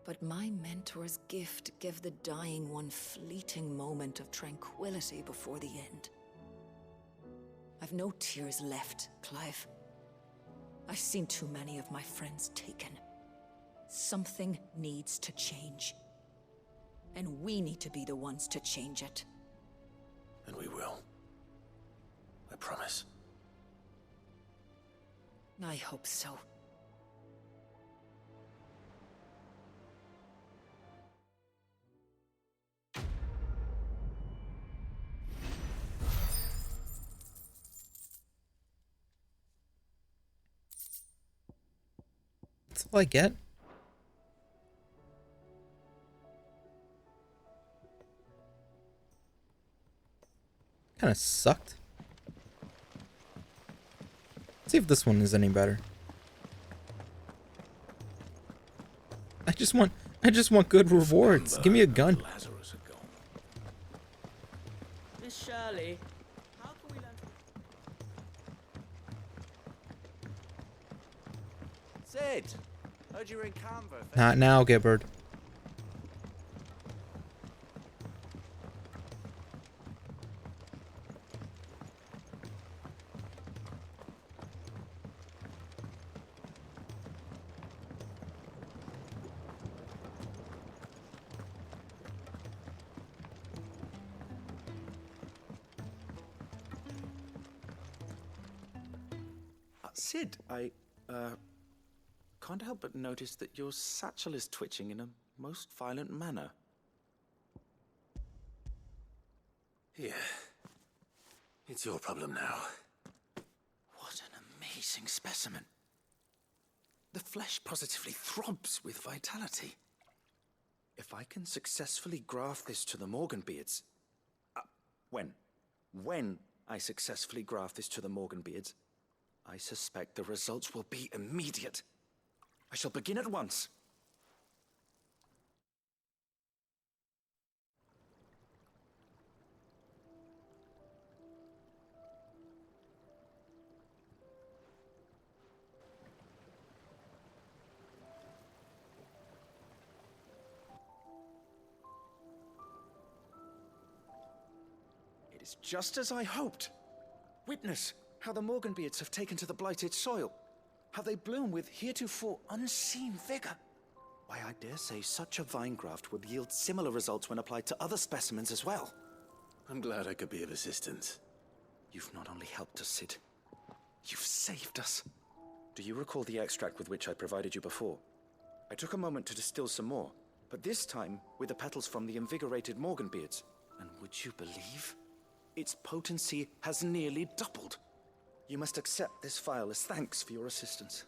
But my mentor's gift gave the dying one fleeting moment of tranquility before the end. I've no tears left, Clive. I've seen too many of my friends taken. Something needs to change. And we need to be the ones to change it. And we will. I promise. I hope so. That's all I get. Kind of sucked. Let's see if this one is any better. I just want good rewards. Give me a gun. Lazarus had gone. Miss Shirley, how can we learn? Sid, heard you were in Canva. Not now, Gibbard. Sid, I can't help but notice that your satchel is twitching in a most violent manner. Here. It's your problem now. What an amazing specimen. The flesh positively throbs with vitality. If I can successfully graft this to the Morganbeards... When I successfully graft this to the Morganbeards, I suspect the results will be immediate. I shall begin at once. It is just as I hoped. Witness how the Morganbeards have taken to the blighted soil. How they bloom with heretofore unseen vigor. Why, I dare say such a vine graft would yield similar results when applied to other specimens as well. I'm glad I could be of assistance. You've not only helped us, Sid, you've saved us. Do you recall the extract with which I provided you before? I took a moment to distill some more, but this time with the petals from the invigorated Morganbeards. And would you believe? Its potency has nearly doubled. You must accept this file as thanks for your assistance.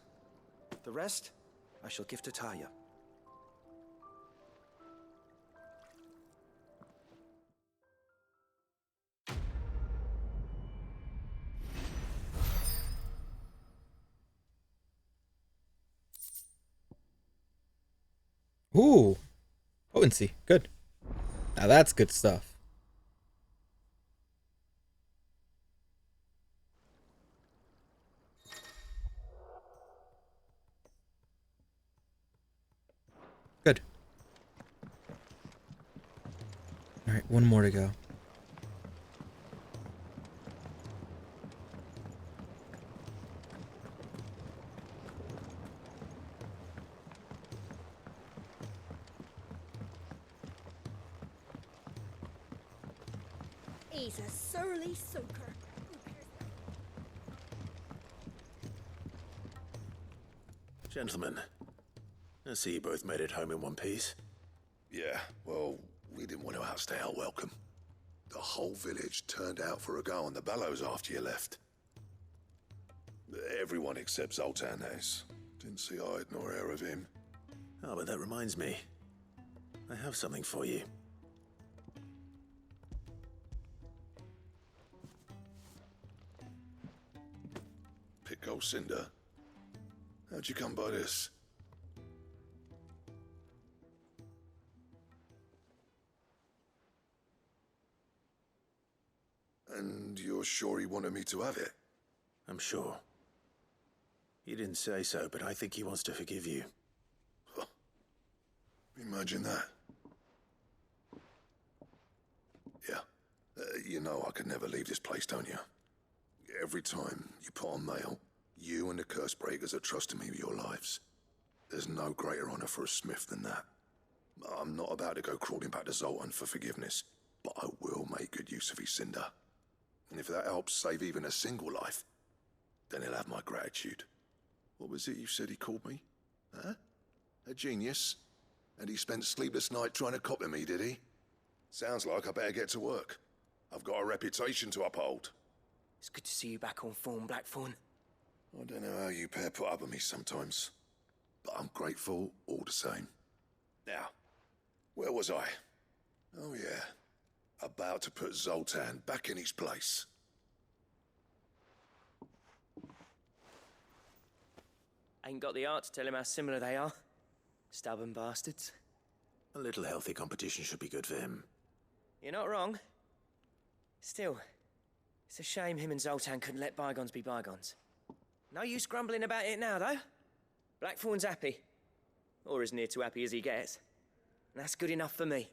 The rest, I shall give to Taya. Ooh. Potency. Good. Now that's good stuff. Good. Alright, one more to go. He's a surly soaker. Gentlemen, I see you both made it home in one piece. Yeah, well, we didn't want to outstay our welcome. The whole village turned out for a go on the bellows after you left. Everyone except Zoltan has. Didn't see hide nor hair of him. Oh, but that reminds me. I have something for you. Pico Cinder. How'd you come by this? And you're sure he wanted me to have it? I'm sure. He didn't say so, but I think he wants to forgive you. Imagine that. Yeah. You know I could never leave this place, don't you? Every time you put on mail, you and the curse breakers are trusting me with your lives. There's no greater honor for a smith than that. I'm not about to go crawling back to Zoltan for forgiveness, but I will make good use of his cinder. And if that helps save even a single life, then he'll have my gratitude. What was it you said he called me? Huh? A genius? And he spent sleepless night trying to copy me, did he? Sounds like I better get to work. I've got a reputation to uphold. It's good to see you back on form, Blackthorn. I don't know how you pair put up with me sometimes, but I'm grateful all the same. Now, where was I? Oh yeah, about to put Zoltan back in his place. Ain't got the art to tell him how similar they are. Stubborn bastards. A little healthy competition should be good for him. You're not wrong. Still, it's a shame him and Zoltan couldn't let bygones be bygones. No use grumbling about it now, though. Blackthorn's happy. Or as near to happy as he gets. And that's good enough for me.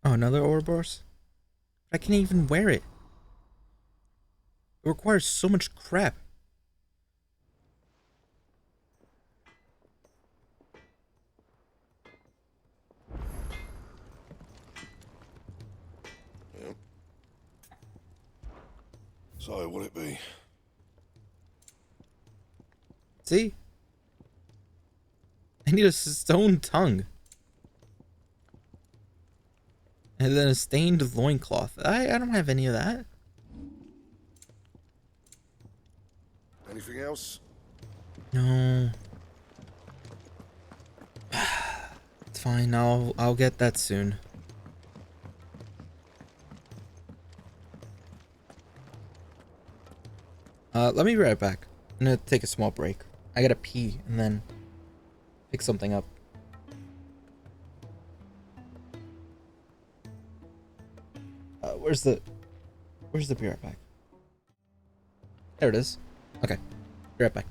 Oh, another Ouroboros? I can't even wear it. It requires so much crap. Yep. So, what'll it be? See? I need a stone tongue. And then a stained loincloth. I don't have any of that. Anything else? No. It's fine. I'll get that soon. Let me be right back. I'm gonna take a small break. I gotta pee and then pick something up. Where's the be right back? There it is. Okay. Be right back.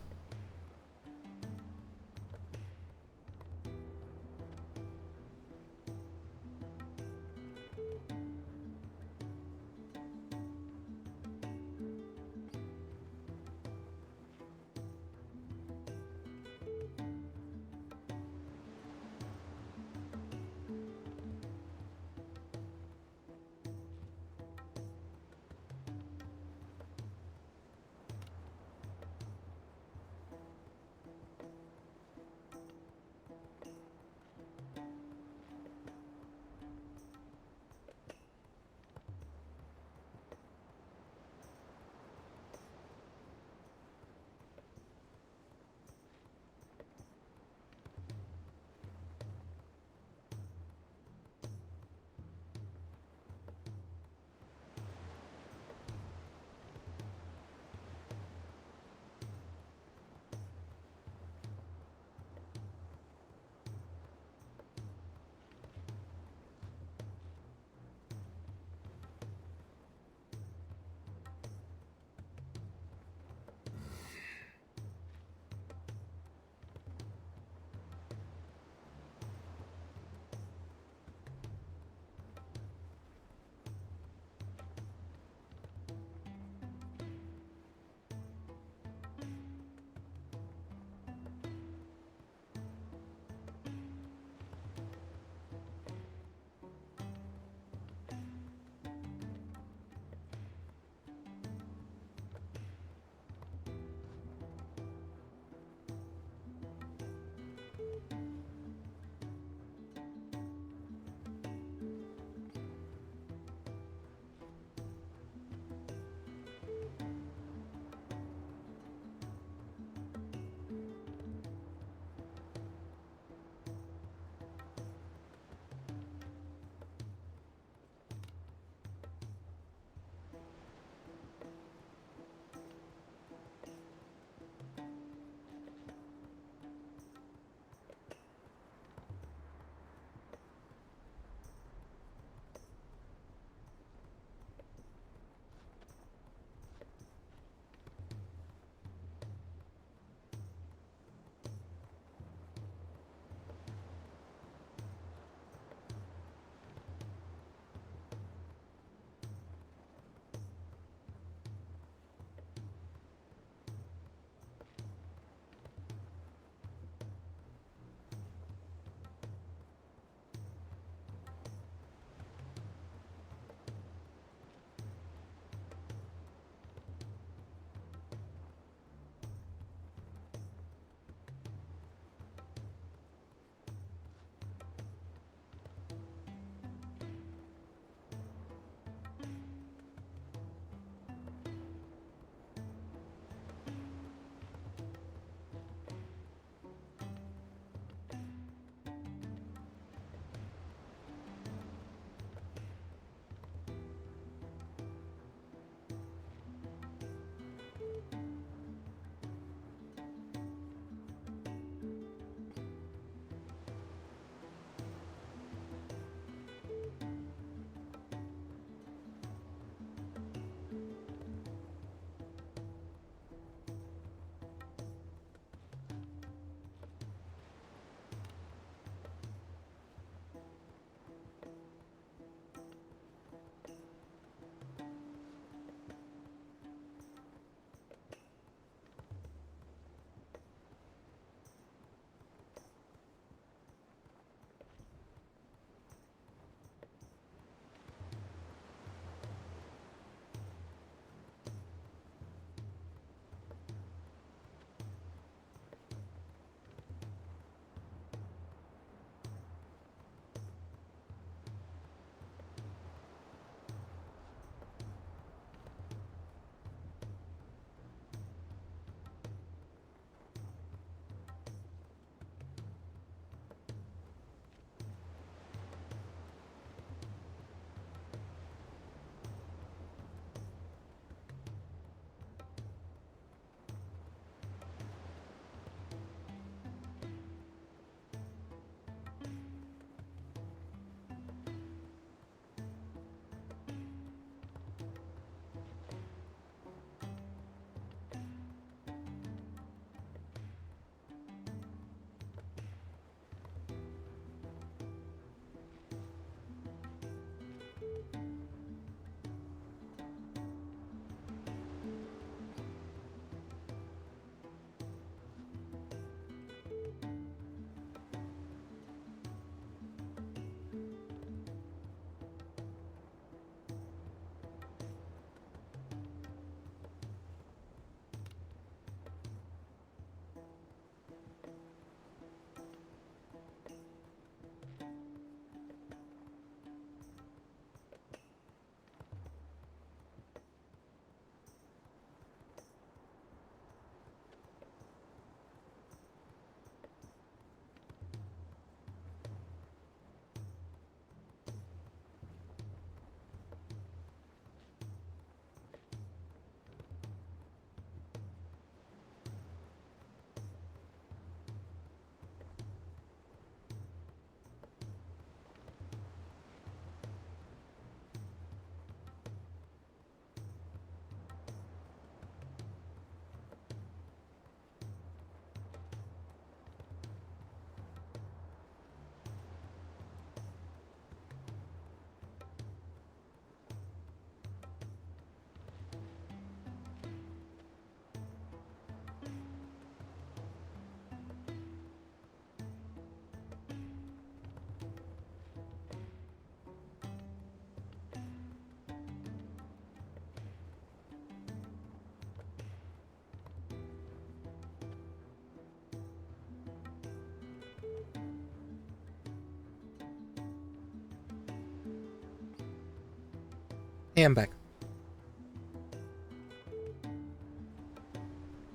Hey, I'm back.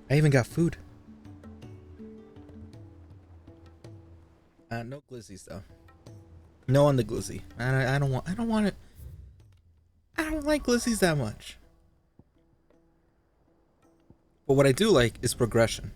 I even got food. No glizzies though. No on the glizzy. I don't want it. I don't like glizzies that much. But what I do like is progression.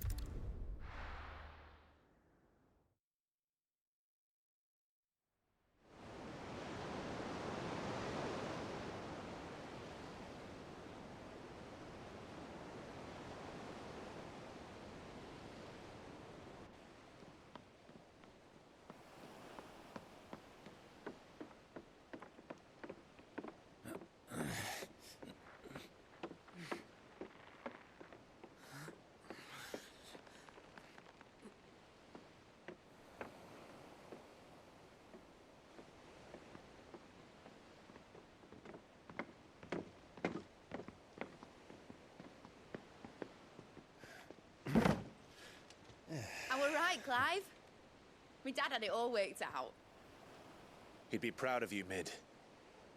I were right, Clive. My dad had it all worked out. He'd be proud of you, Mid.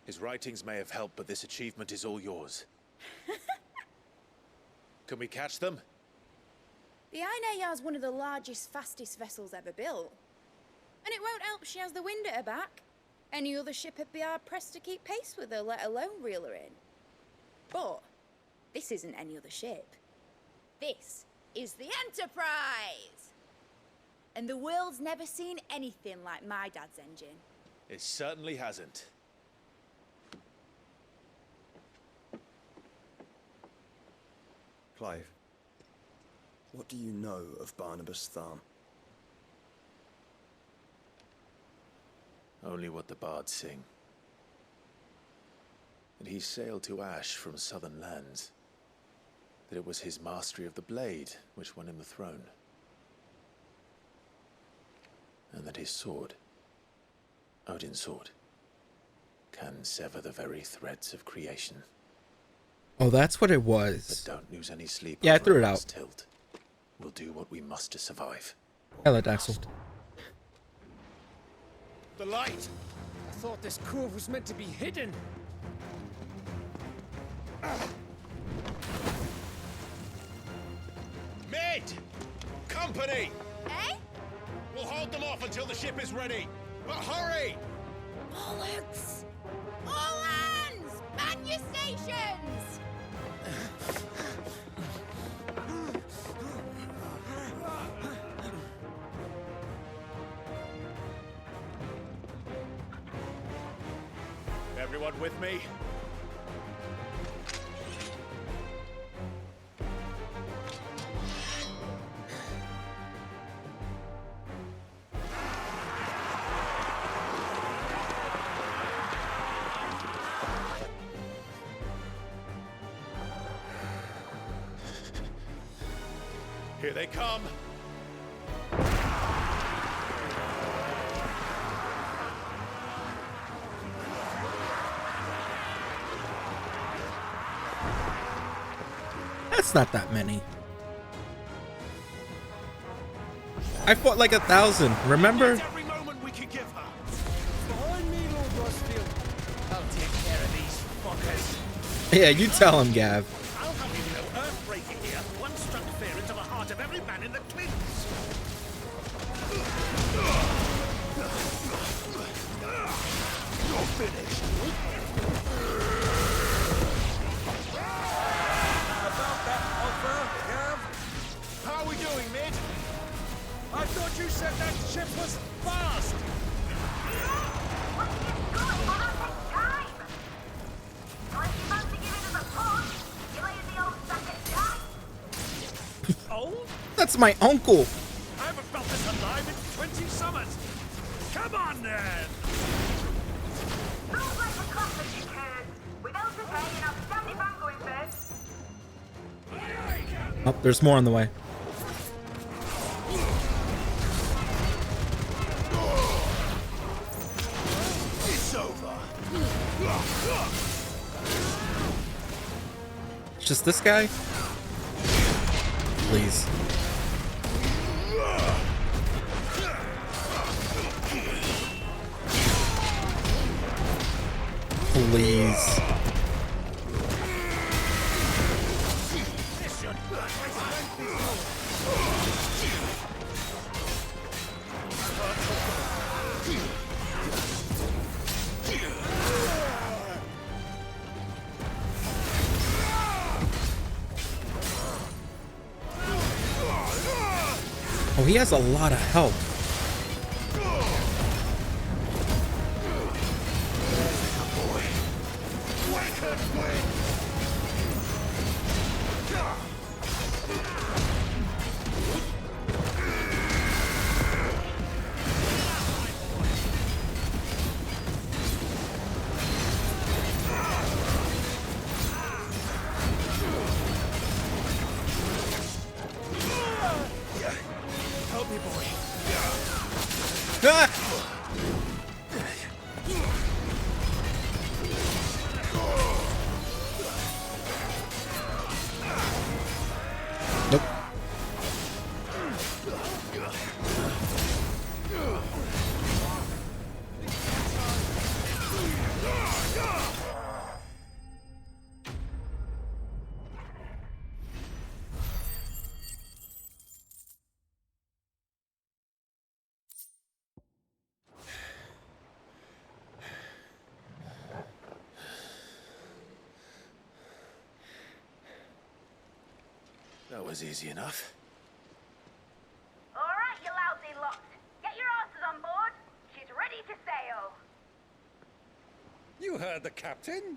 His writings may have helped, but this achievement is all yours. Can we catch them? The Ainayar's one of the largest, fastest vessels ever built. And it won't help she has the wind at her back. Any other ship would be hard-pressed to keep pace with her, let alone reel her in. But this isn't any other ship. This is the Enterprise! And the world's never seen anything like my dad's engine. It certainly hasn't. Clive, what do you know of Barnabas Tharm? Only what the bards sing. That he sailed to Ash from southern lands. That it was his mastery of the blade which won him the throne. And that his sword, Odin's sword, can sever the very threads of creation. Oh, that's what it was. But don't lose any sleep. Yeah, I over threw it our out. last tilt. We'll do what we must to survive. Hello, Daxel. The light! I thought this cove was meant to be hidden. Mid! Company! Eh? We'll hold them off until the ship is ready. But hurry! Bollocks! All hands! Man your stations! Everyone with me? Here they come. That's not that many. I fought like 1,000, remember? Every moment we can give her. Behind me, Lord Rosfield. I'll take care of these fuckers. Yeah, you tell him, Gav. I'll have you know, earth-breaking here. One struck fear into the heart of every man in the cliffs. You're finished. About that offer, Gav? How are we doing, Mid? I thought you said that ship was fast. Old? That's my uncle. I haven't felt this alive in 20 summers. Come on, then. Oh, there's more on the way. It's over. It's just this guy? Please. Please. Oh, he has a lot of health. Help me, boy. Ah! Nope. That was easy enough. All right, you lousy lot. Get your asses on board. She's ready to sail. You heard the captain.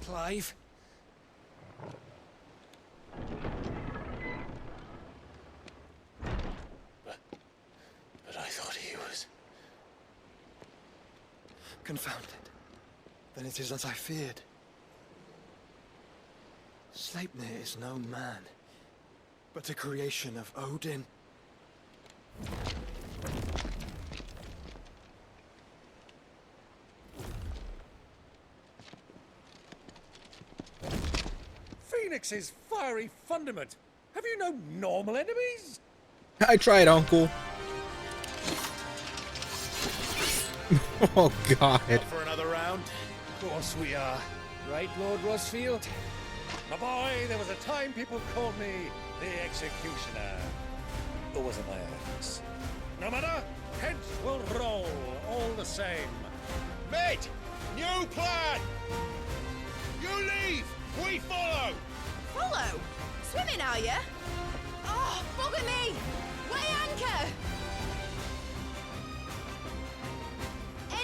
Clive? But I thought he was... Confounded. Then it is as I feared. Sleipnir is no man, but a creation of Odin. Phoenix's fiery fundament. Have you no normal enemies? I tried, Uncle. Oh, God. Up for another round? Of course we are. Right, Lord Rosfield? My boy, there was a time people called me the Executioner. Or was it my eyes? No matter, heads will roll all the same. Mate, new plan! You leave, we follow! Follow? Swimming, are you? Oh, bugger me! Weigh anchor!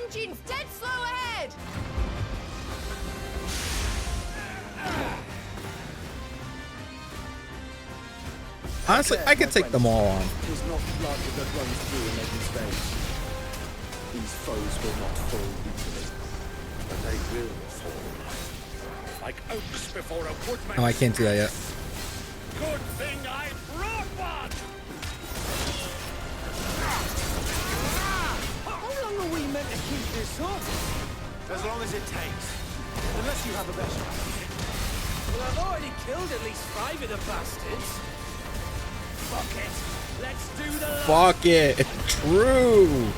Engine's dead slow ahead! Honestly, I could take them all on. It is not blood that runs through a maiden's veins. These foes will not fall easily, but they will fall. Like oaks before a woodman. Oh, I can't do that yet. Good thing I brought one! How long are we meant to keep this up? As long as it takes. Unless you have a better idea. Well, I've already killed at least 5 of the bastards. Fuck it. Let's do the Fuck it. True.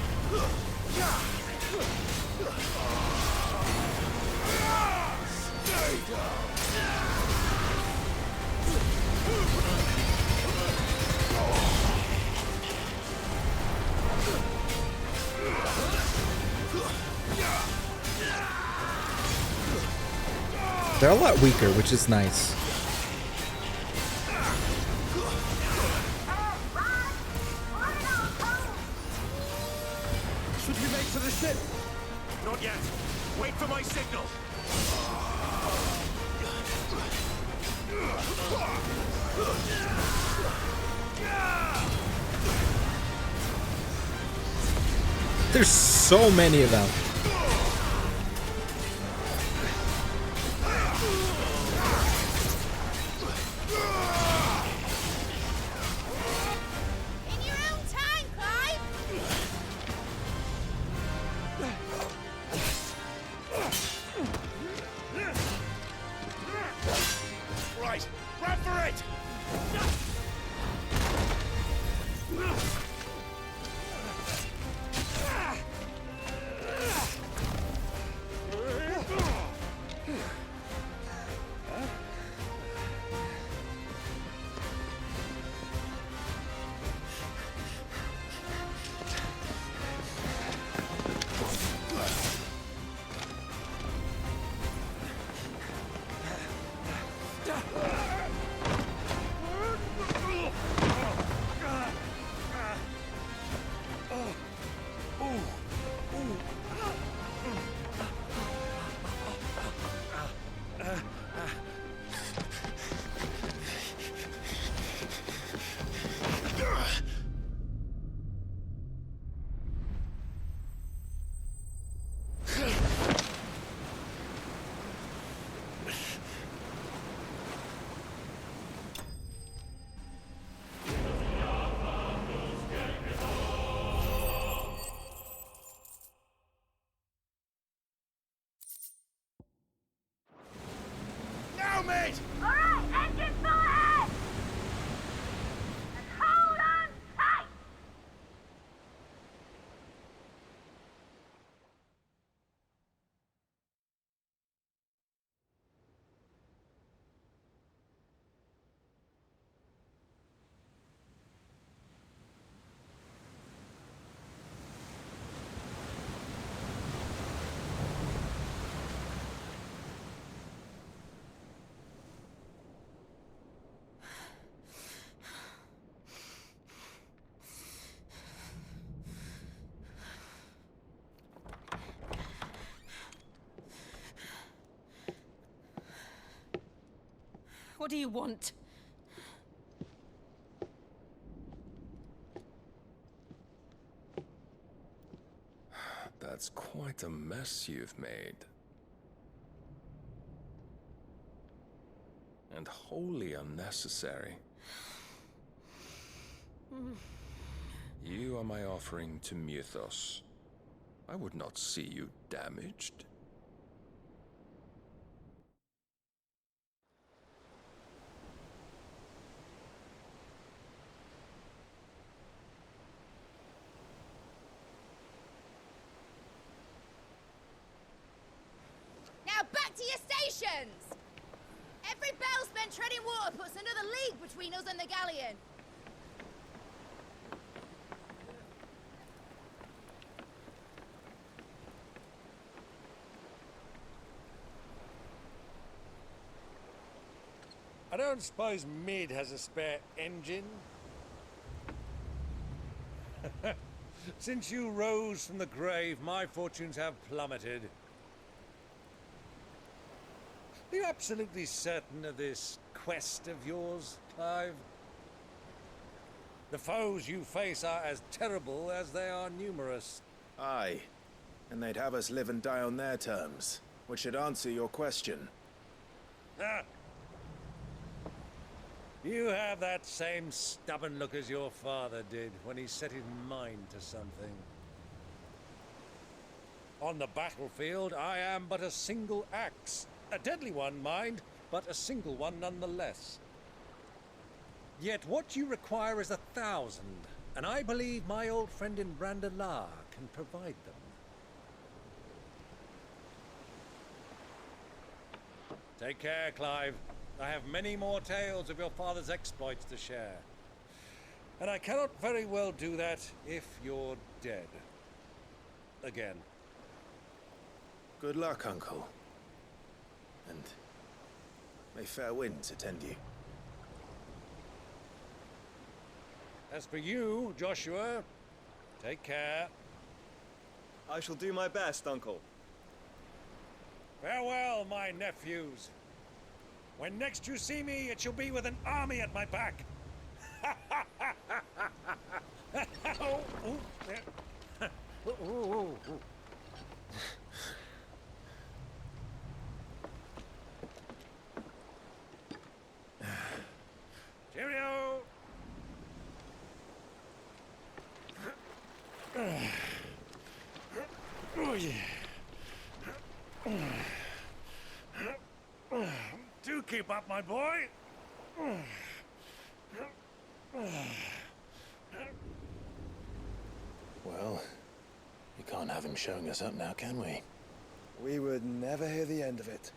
They're a lot weaker, which is nice. Should we make for the ship? Not yet. Wait for my signal. There's so many of them. In your own time, Clive! Right, run for it! mate! Alright, engine full ahead! And hold on tight! What do you want? That's quite a mess you've made. And wholly unnecessary. You are my offering to Mythos. I would not see you damaged. Now back to your stations! Every bell spent treading water puts another league between us and the galleon. I don't suppose Mid has a spare engine? Since you rose from the grave, my fortunes have plummeted. Are you absolutely certain of this quest of yours, Clive? The foes you face are as terrible as they are numerous. Aye. And they'd have us live and die on their terms, which should answer your question. Ah. You have that same stubborn look as your father did when he set his mind to something. On the battlefield, I am but a single axe. A deadly one, mind, but a single one nonetheless. Yet what you require is 1,000, and I believe my old friend in Galore can provide them. Take care, Clive. I have many more tales of your father's exploits to share. And I cannot very well do that if you're dead. Again. Good luck, Uncle. And may fair winds attend you. As for you, Joshua, take care. I shall do my best, Uncle. Farewell, my nephews. When next you see me, it shall be with an army at my back. Cheerio! Oh, yeah. Do keep up, my boy. Well, we can't have him showing us up now, can we? We would never hear the end of it.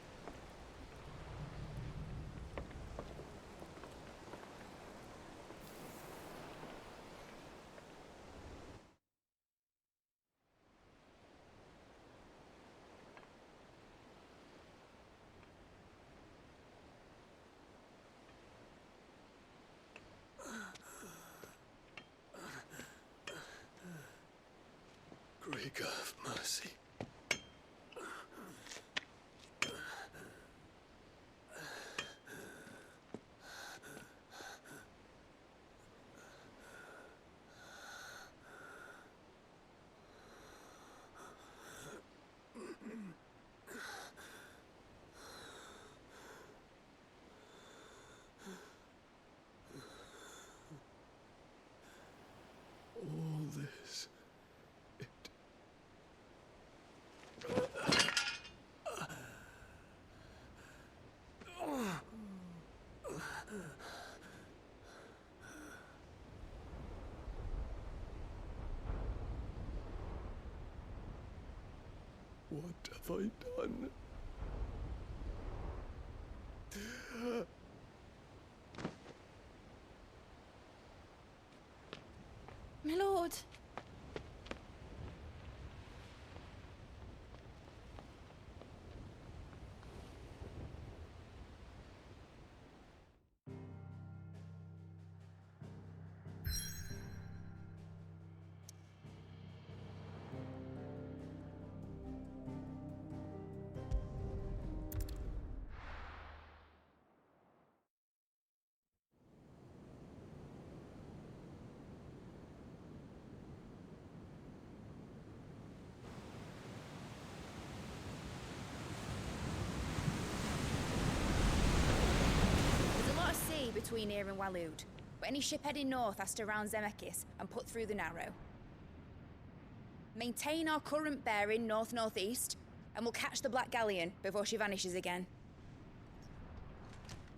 Great God of mercy. All this, it have I done? My lord. Between here and Waloed, but any ship heading north has to round Zemeckis and put through the Narrow. Maintain our current bearing north-northeast, and we'll catch the Black Galleon before she vanishes again.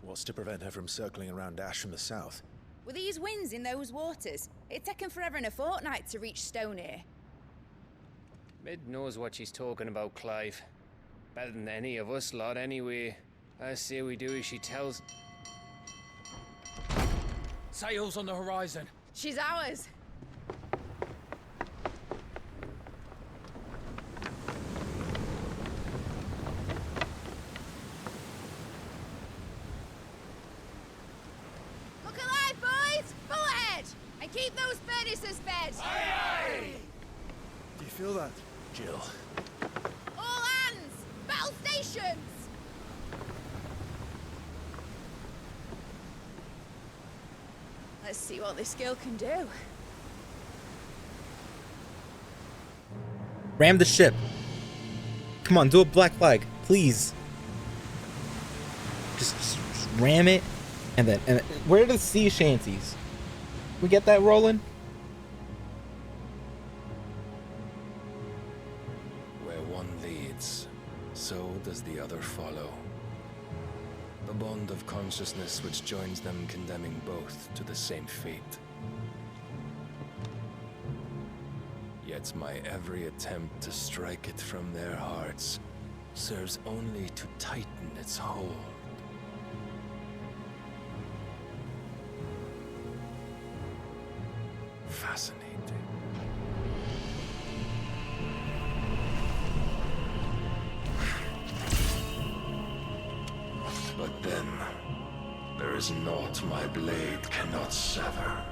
What's to prevent her from circling around Ash from the south? With these winds in those waters, it'd taken forever and a fortnight to reach Stonehenge. Mid knows what she's talking about, Clive. Better than any of us lot, anyway. I say we do as she tells. Sails on the horizon. She's ours. Look alive, boys! Full ahead! And keep those furnaces fed! Aye, aye! Do you feel that? Jill. All hands! Battle stations! Let's see what this girl can do. Ram the ship. Come on, do a black flag, please. Just ram it, and then where are the sea shanties? We get that rolling? Where one leads, so does the other follow. The bond of consciousness which joins them, condemning both to the same fate. Yet my every attempt to strike it from their hearts serves only to tighten its hold. Fascinating. But then, there is naught my blade cannot sever.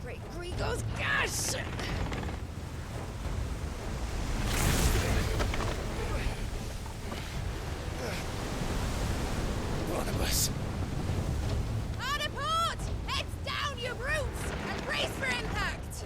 Great Grigos, gosh! Barnabas. Hard apart! Heads down, you brutes! And brace for impact!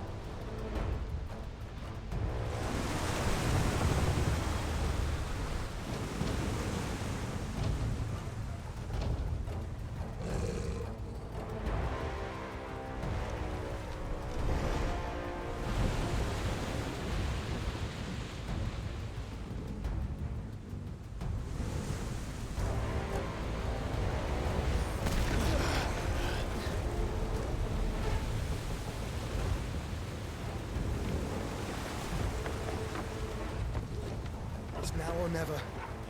It's now or never.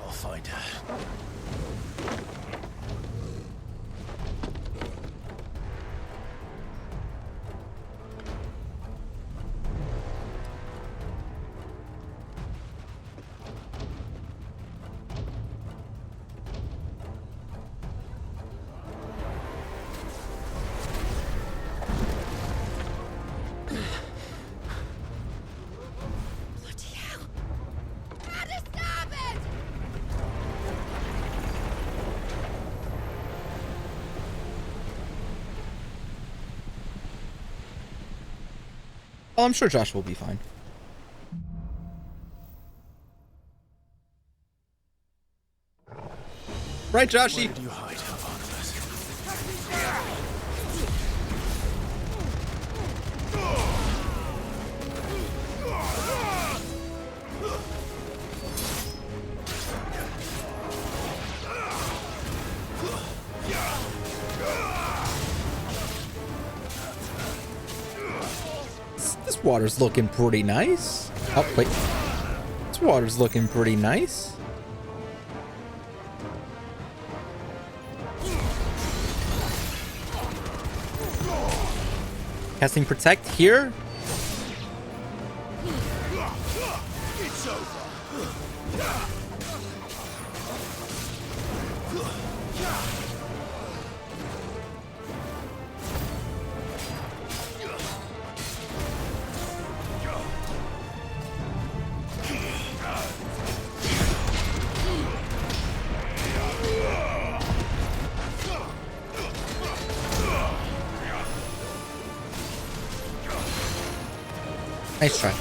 I'll find her. Bloody hell! How to stop it! Oh, I'm sure Josh will be fine. Right, Joshy? Where did you hide, Barnabas? water's looking pretty nice. Oh, wait. This water's looking pretty nice. Casting Protect here. It's over. Nice try.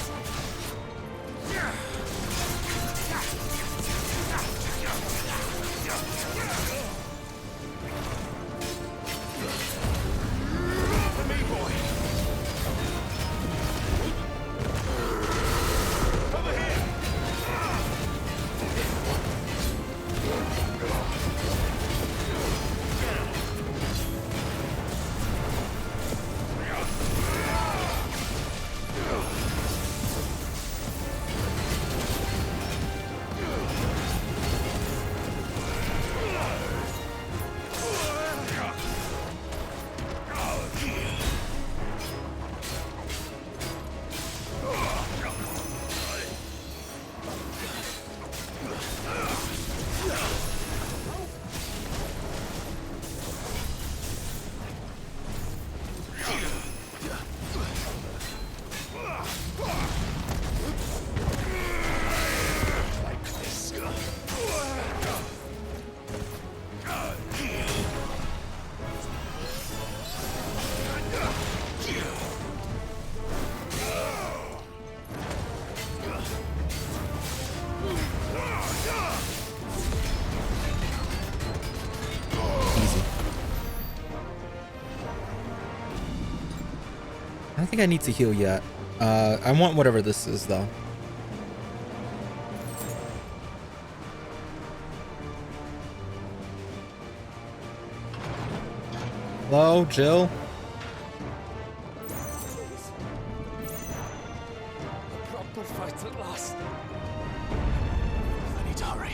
I don't think I need to heal yet. I want whatever this is, though. Hello, Jill? A proper fight at last. I need to hurry.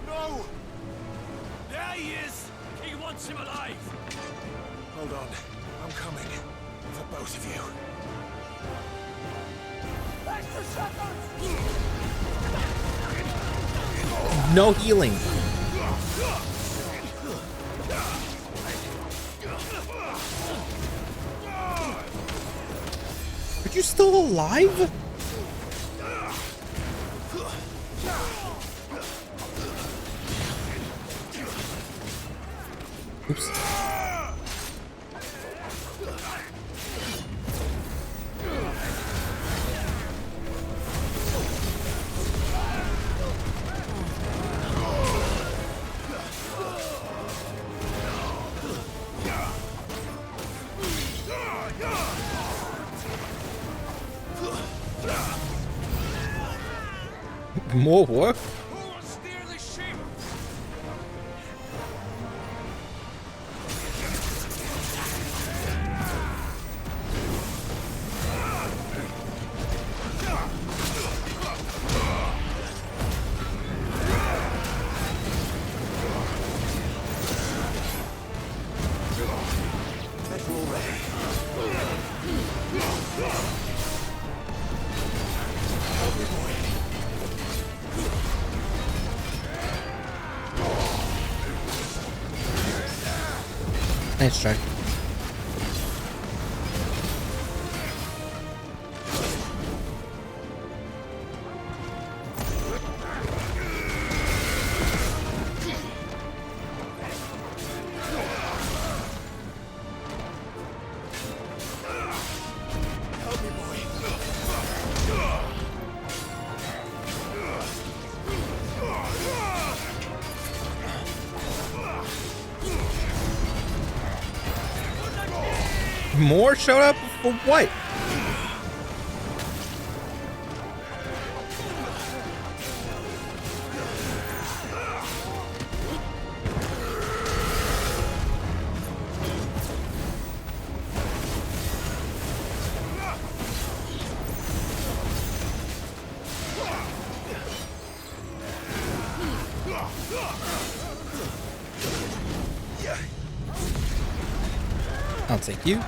No! There he is! He wants him alive! Hold on. I'm coming. For both of you. No healing. Are you still alive? Oops. More work? Who will steer the ship? Nice try. More showed up for what? I'll take you.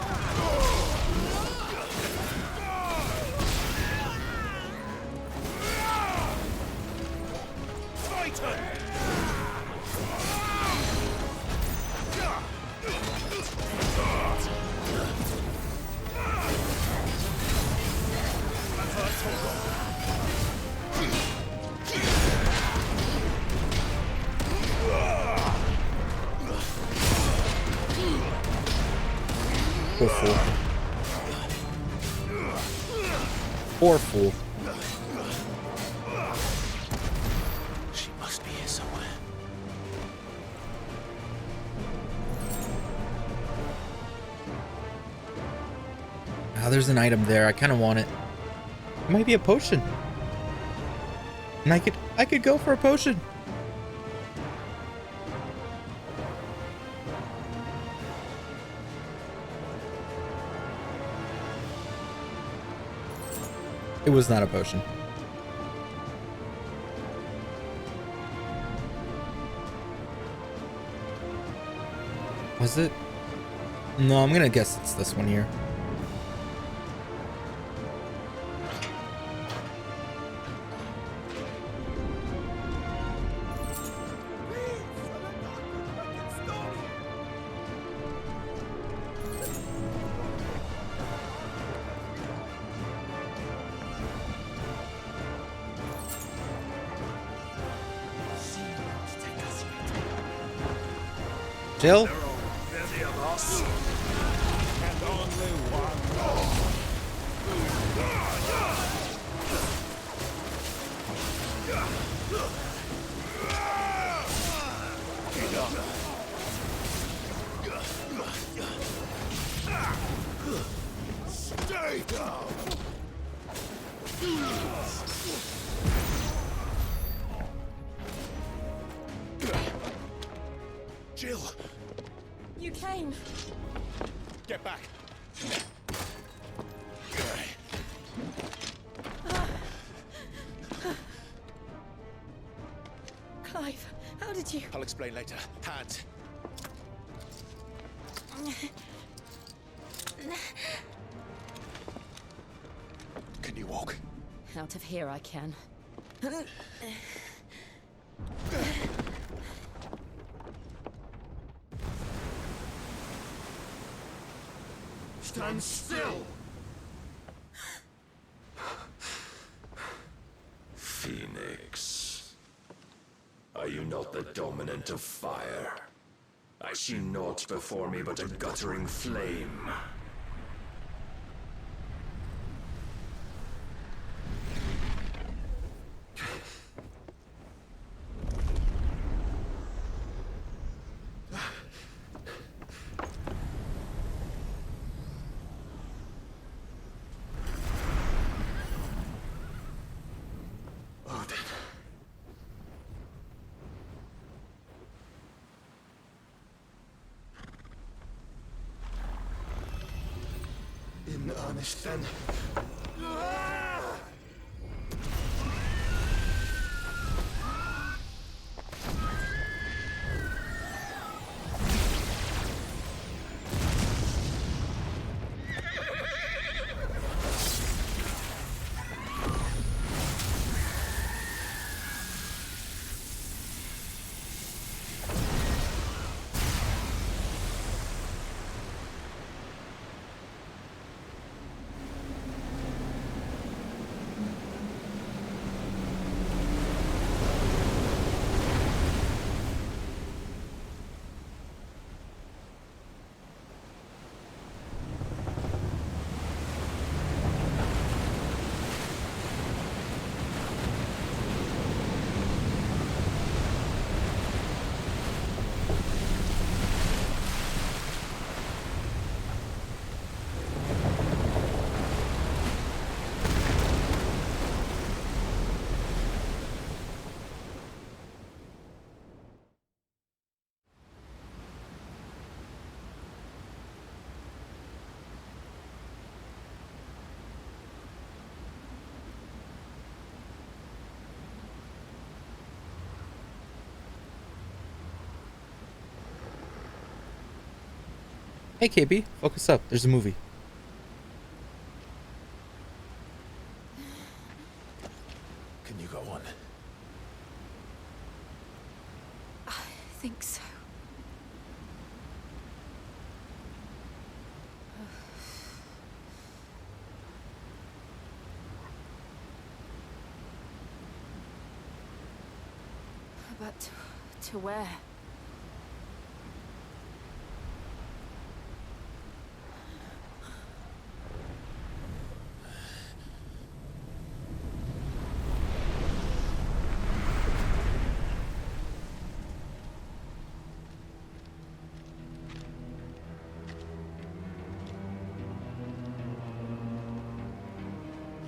Poor fool. Poor fool. She must be here somewhere. Ah, there's an item there. I kind of want it. It might be a potion. And I could go for a potion. It was not a potion. Was it? No, I'm gonna guess it's this one here. Jill? Stay down. Jill! You came. Get back! Clive, how did you... I'll explain later. Hands. Can you walk? Out of here I can. Stand still! Phoenix. Are you not the dominant of fire? I see naught before me but a guttering flame. In earnest, then. Hey KB, focus up. There's a movie. Can you go on? I think so. But to where?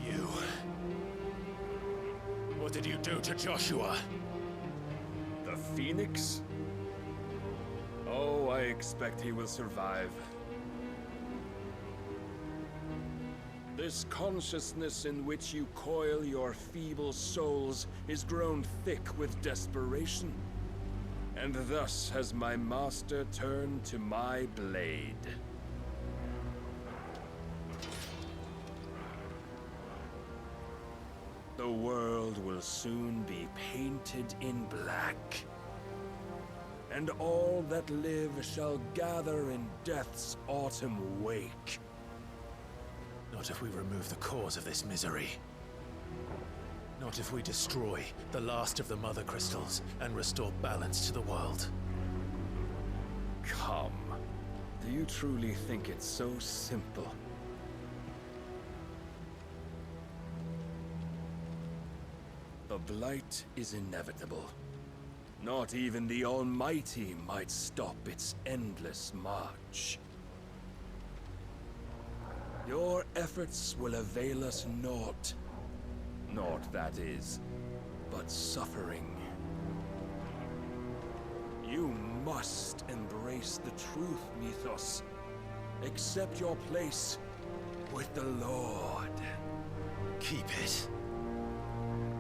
You. What did you do to Joshua? The Phoenix? Oh, I expect he will survive. This consciousness in which you coil your feeble souls is grown thick with desperation. And thus has my master turned to my blade. The world will soon be painted in black. And all that live shall gather in death's autumn wake. Not if we remove the cause of this misery. Not if we destroy the last of the Mother Crystals and restore balance to the world. Come. Do you truly think it's so simple? The blight is inevitable. Not even the Almighty might stop its endless march. Your efforts will avail us naught. Naught, that is, but suffering. You must embrace the truth, Mythos. Accept your place with the Lord. Keep it.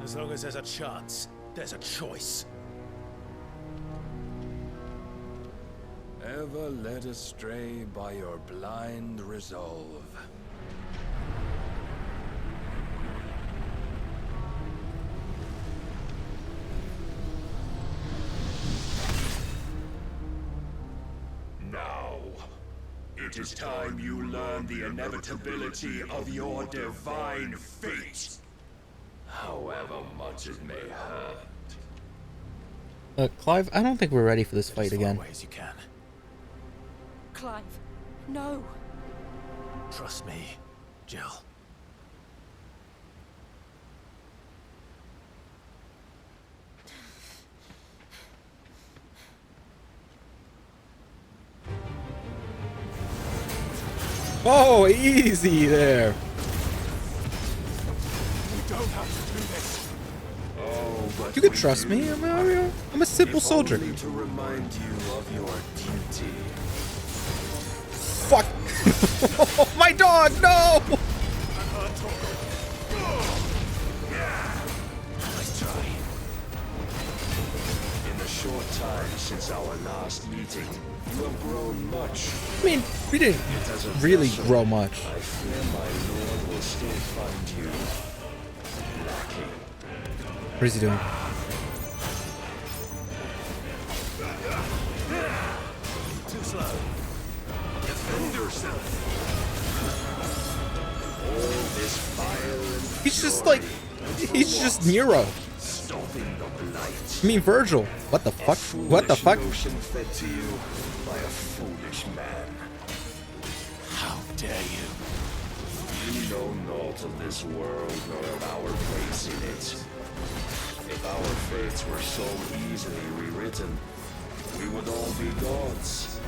As long as there's a chance, there's a choice. Ever led astray by your blind resolve. Now, it is time you learn the inevitability of your divine fate. However much it may hurt. Clive, I don't think we're ready for this fight again. As far away as you can. Clive, no. Trust me, Jill. Oh, easy there. We don't have to do this. Oh, but You can trust me. I'm a simple soldier. Only to remind you of your duty. Fuck. My dog, no. Nice try. In the short time since our last meeting, you have grown much. I mean, we didn't really grow much. I fear my lord will still find you lacking. What is he doing? Too slow. Defend yourself. All this fire and He's just like, he's just Nero. stopping the blight. I mean, Virgil. What the fuck? What the fuck? Notion fed to you by a foolish man. How dare you? You know naught of this world nor of our place in it. If our fates were so easily rewritten, we would all be gods.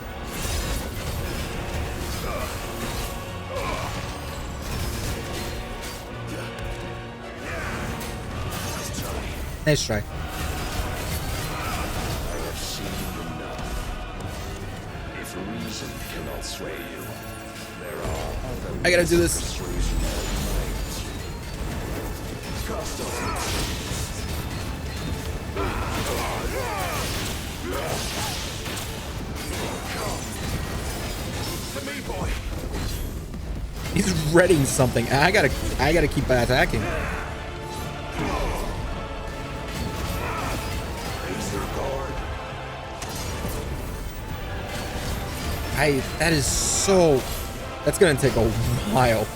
Nice try. I have seen enough. If reason cannot sway you, there are other I gotta do this. persuasion that might. Cast off. dreading something. I gotta keep attacking. That is so... That's gonna take a while.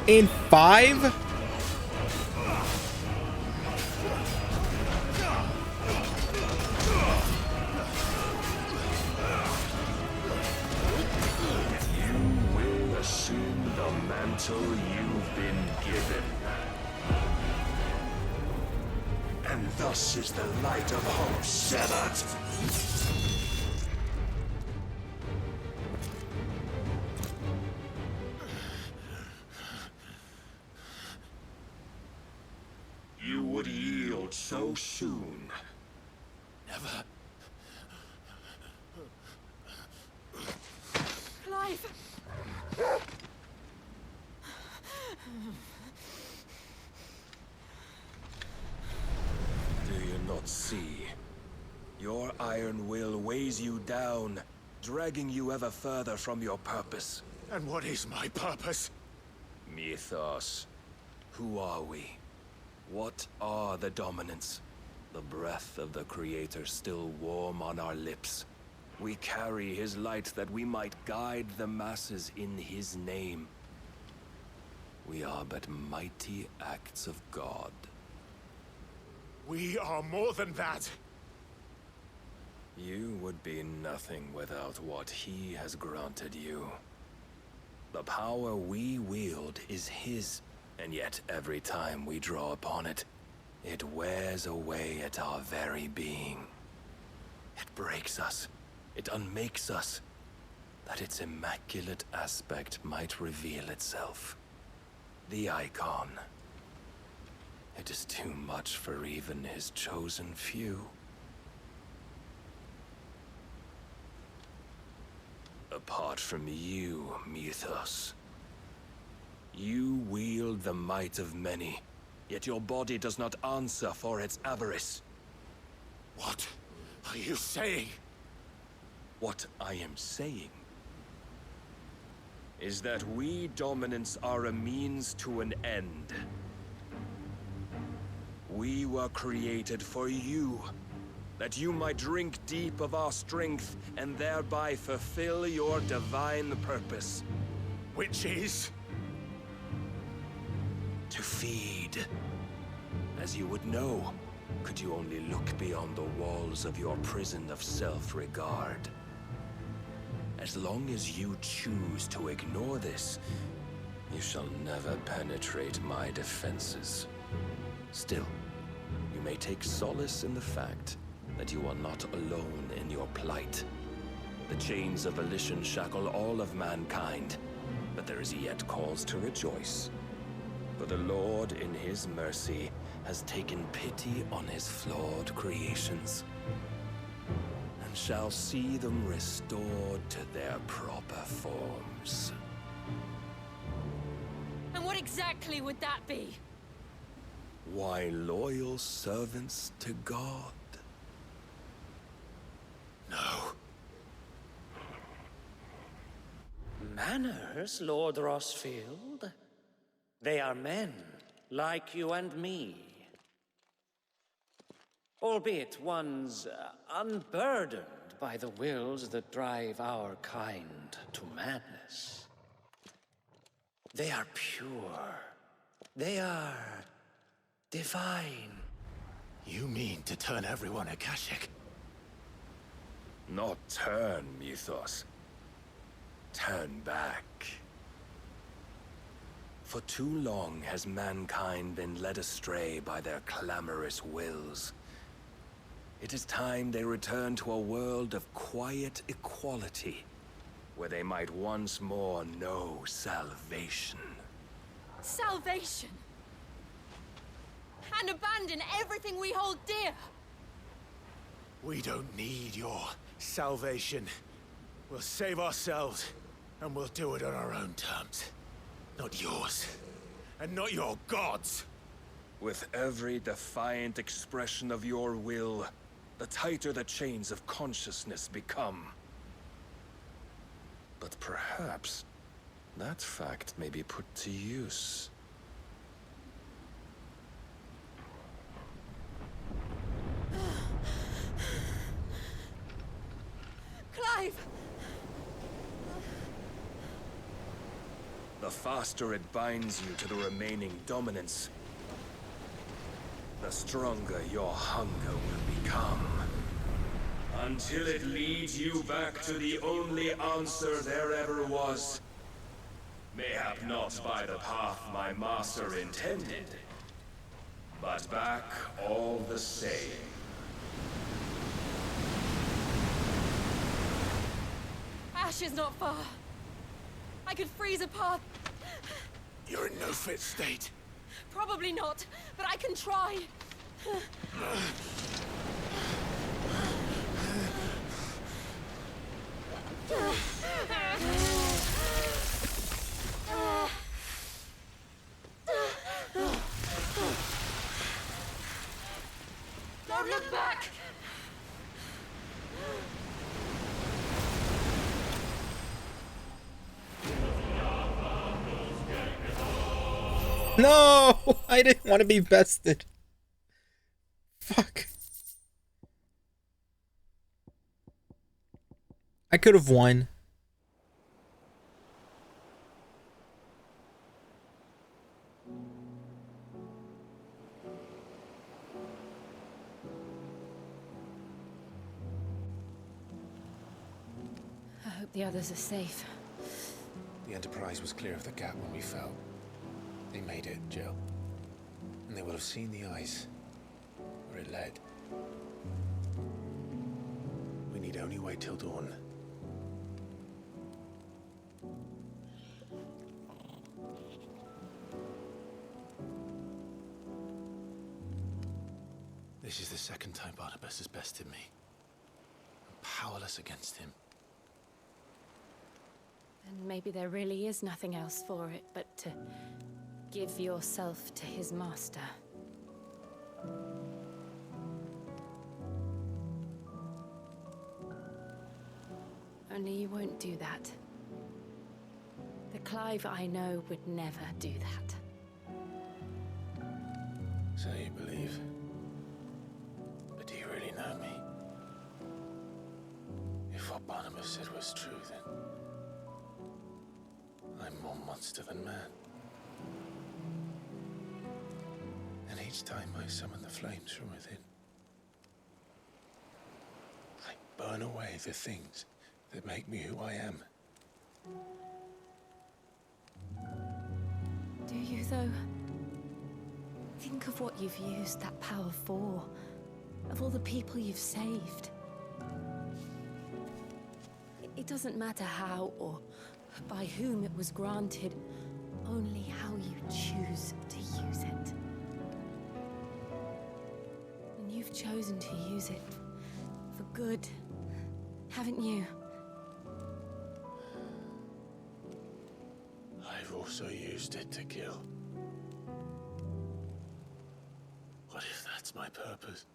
In 5? You will assume the mantle you've been given. And thus is the light of hope severed. You would yield so soon. Never. Clive! Do you not see? Your iron will weighs you down, dragging you ever further from your purpose. And what is my purpose? Mythos. Who are we? What are the dominants? The breath of the Creator still warm on our lips. We carry his light that we might guide the masses in his name. We are but mighty acts of God. We are more than that. You would be nothing without what he has granted you. The power we wield is his, and yet every time we draw upon it, it wears away at our very being. It breaks us, it unmakes us, that its immaculate aspect might reveal itself. The icon. It is too much for even his chosen few. Apart from you, Mythos, you wield the might of many, yet your body does not answer for its avarice. What are you saying? What I am saying is that we dominants are a means to an end. We were created for you, that you might drink deep of our strength and thereby fulfill your divine purpose. Which is? To feed. As you would know, could you only look beyond the walls of your prison of self-regard. As long as you choose to ignore this, you shall never penetrate my defenses. Still, you may take solace in the fact that you are not alone in your plight. The chains of volition shackle all of mankind, but there is yet cause to rejoice. For the Lord, in his mercy, has taken pity on his flawed creations, and shall see them restored to their proper forms. And what exactly would that be? Why, loyal servants to God. No. Manners, Lord Rossfield? They are men, like you and me. Albeit ones unburdened by the wills that drive our kind to madness. They are pure. They are divine. You mean to turn everyone Akashic? Not turn, Mythos. Turn back. For too long has mankind been led astray by their clamorous wills. It is time they return to a world of quiet equality, where they might once more know salvation. Salvation! And abandon everything we hold dear! We don't need your salvation. We'll save ourselves, and we'll do it on our own terms. Not yours. And not your gods. With every defiant expression of your will, the tighter the chains of consciousness become. But perhaps that fact may be put to use. Clive! The faster it binds you to the remaining dominance, the stronger your hunger will become. Until it leads you back to the only answer there ever was. Mayhap not by the path my master intended, but back all the same. Ash is not far. I could freeze a path. You're in no fit state. Probably not, but I can try. Don't look back! No! I didn't want to be bested. Fuck. I could have won. I hope the others are safe. The Enterprise was clear of the gap when we fell. They made it, Jill. And they will have seen the ice where it led. We need only wait till dawn. This is the second time Barnabas has bested me. I'm powerless against him. And maybe there really is nothing else for it but to give yourself to his master. Only you won't do that. The Clive I know would never do that. So you believe? But do you really know me? If what Barnabas said was true, then I'm more monster than man. And each time I summon the flames from within, I burn away the things that make me who I am. Do you, though? Think of what you've used that power for. Of all the people you've saved. It doesn't matter how or by whom it was granted, only how you choose to use it. And you've chosen to use it for good, haven't you? I've also used it to kill. What if that's my purpose?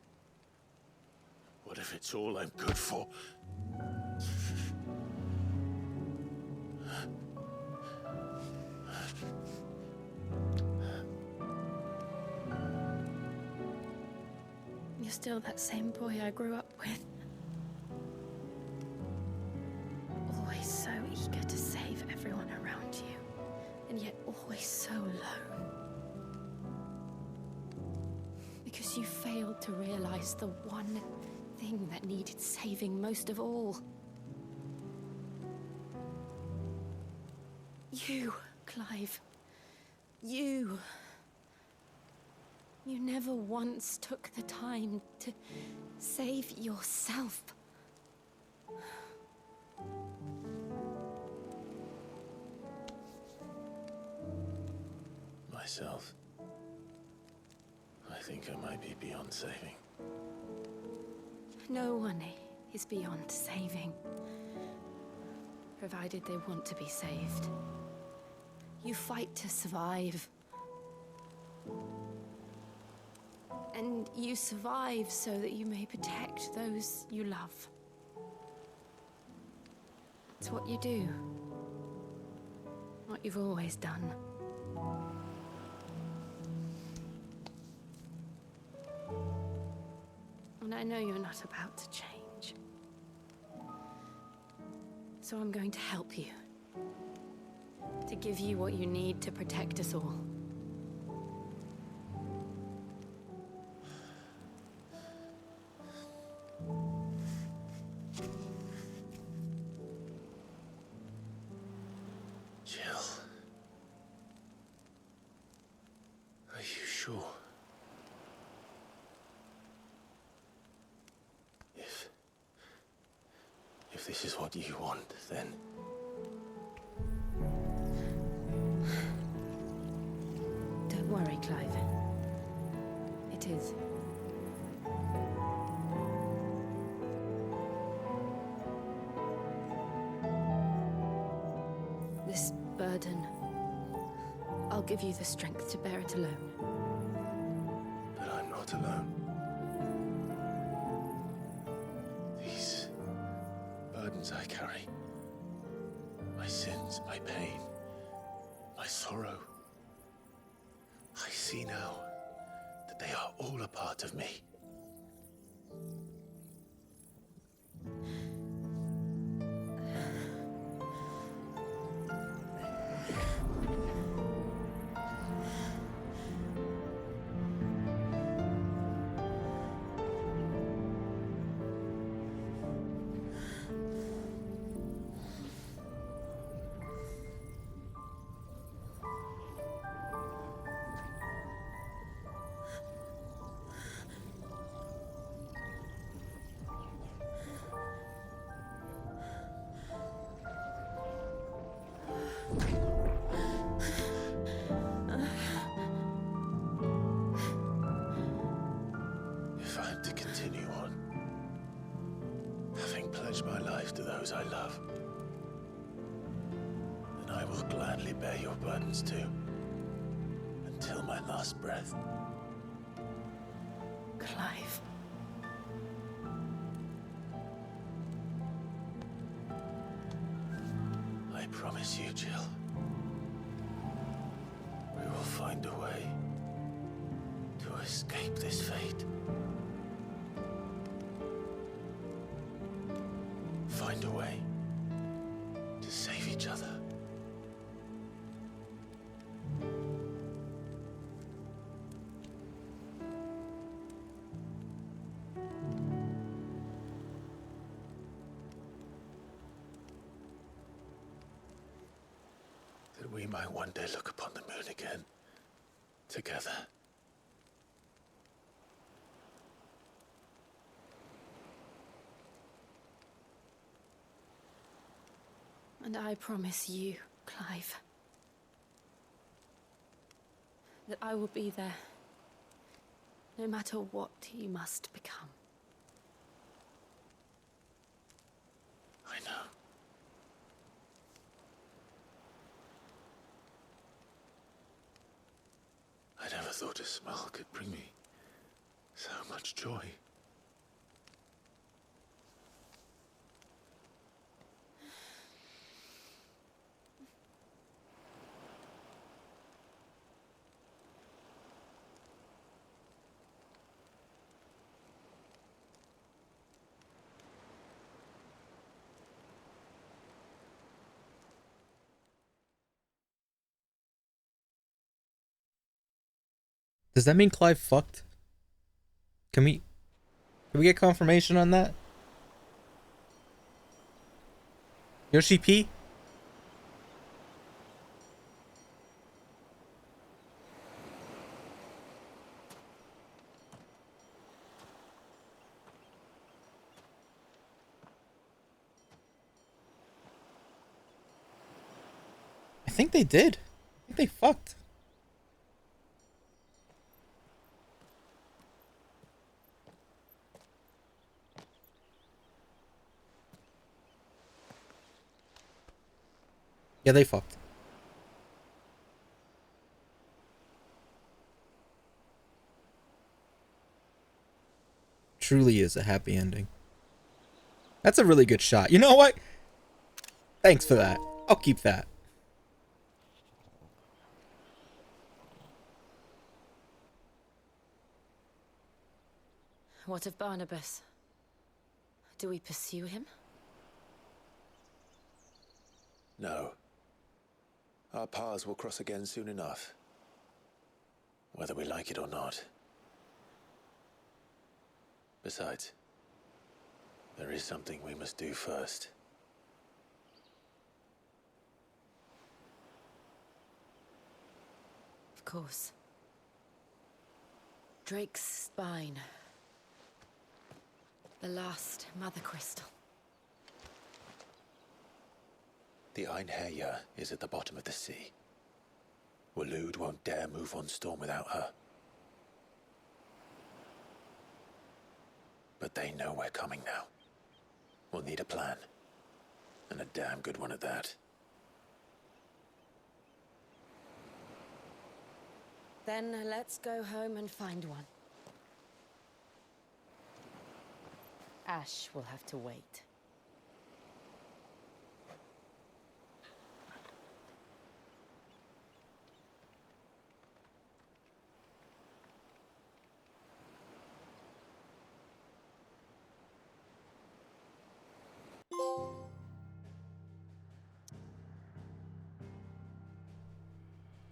What if it's all I'm good for? You're still that same boy I grew up with. Always so eager to save everyone around you, and yet always so alone. Because you failed to realize the one thing that needed saving most of all. You, Clive. You. You never once took the time to save yourself. myself. I think I might be beyond saving. No one is beyond saving, provided they want to be saved. You fight to survive. And you survive so that you may protect those you love. It's what you do. What you've always done. And I know you're not about to change. So I'm going to help you. To give you what you need to protect us all. Jill. Are you sure? If this is what you want, then... Don't worry, Clive. It is. This burden, I'll give you the strength to bear it alone. But I'm not alone. These burdens I carry, my sins, my pain, my sorrow, I see now that they are all a part of me. If I'm to continue on, having pledged my life to those I love, then I will gladly bear your burdens too, until my last breath. Clive. I promise you, Jill, we will find a way to escape this fate. Find a way to save each other. That we might one day look upon the moon again, together. And I promise you, Clive, that I will be there, no matter what you must become. I know. I never thought a smile could bring me so much joy. Does that mean Clive fucked? Can we get confirmation on that? Yoshi P? I think they did. I think they fucked. Yeah, they fucked. Truly is a happy ending. That's a really good shot. You know what? Thanks for that. I'll keep that. What of Barnabas? Do we pursue him? No. Our paths will cross again soon enough. Whether we like it or not. Besides, there is something we must do first. Of course. Drake's spine. The last Mother Crystal. The Einherja is at the bottom of the sea. Waloed won't dare move on Storm without her. But they know we're coming now. We'll need a plan. And a damn good one at that. Then let's go home and find one. Ash will have to wait.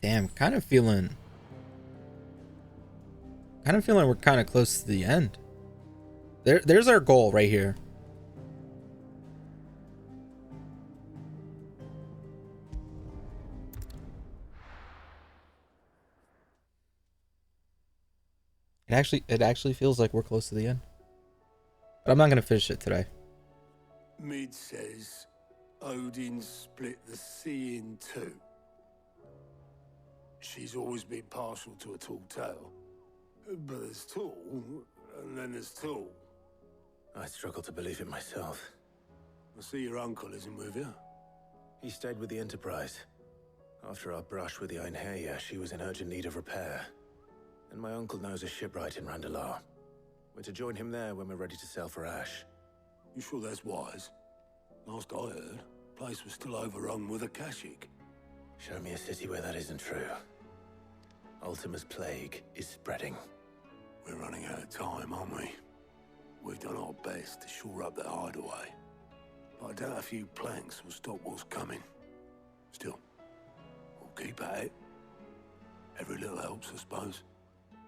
Damn, kind of feeling we're kind of close to the end. There's our goal right here. It actually feels like we're close to the end. But I'm not gonna finish it today. Mid says Odin split the sea in two. She's always been partial to a tall tale. But there's tall, and then there's tall. I struggle to believe it myself. I see your uncle isn't with you. He stayed with the Enterprise. After our brush with the Einherja, she was in urgent need of repair. And my uncle knows a shipwright in Randalar. We're to join him there when we're ready to sail for Ash. You sure that's wise? Last I heard, the place was still overrun with Akashic. Show me a city where that isn't true. Ultima's plague is spreading. We're running out of time, aren't we? We've done our best to shore up the hideaway. But I doubt a few planks will stop what's coming. Still, we'll keep at it. Every little helps, I suppose.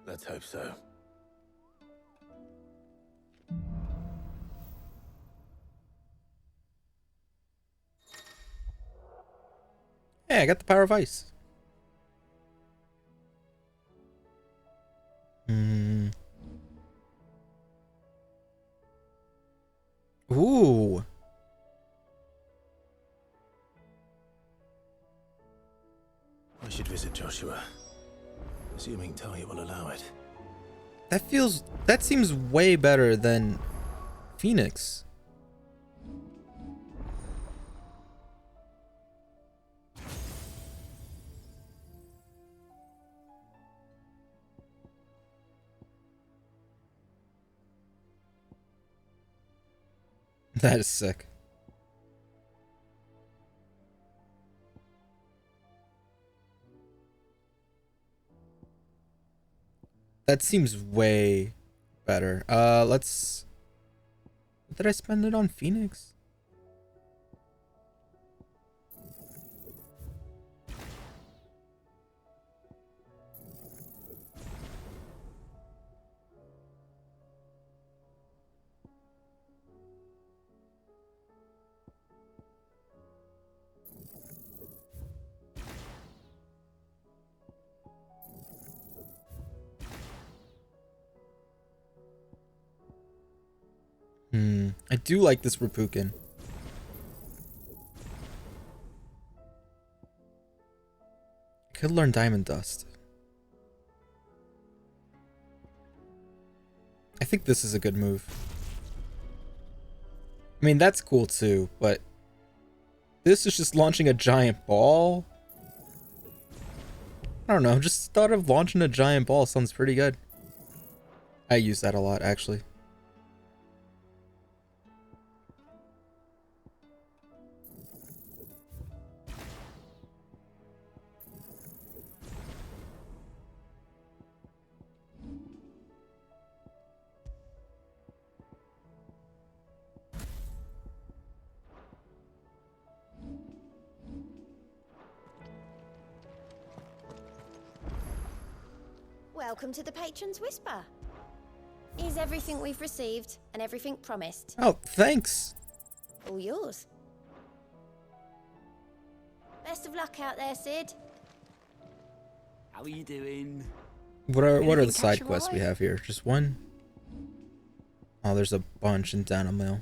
Let's hope so. Hey, I got the power of ice. Ooh. I should visit Joshua. Assuming Talia will allow it. That seems way better than Phoenix. That is sick. That seems way better. Let's... Did I spend it on Phoenix? I do like this Rapukin. I could learn Diamond Dust. I think this is a good move. I mean, that's cool too, but this is just launching a giant ball. I don't know, just thought of launching a giant ball sounds pretty good. I use that a lot, actually. Welcome to the Patron's Whisper. Here's everything we've received and everything promised. Oh, thanks. All yours. Best of luck out there, Sid. How are you doing? What are the Anything side catch your quests we eye? have here? Just one? Oh, there's a bunch in Down Mill.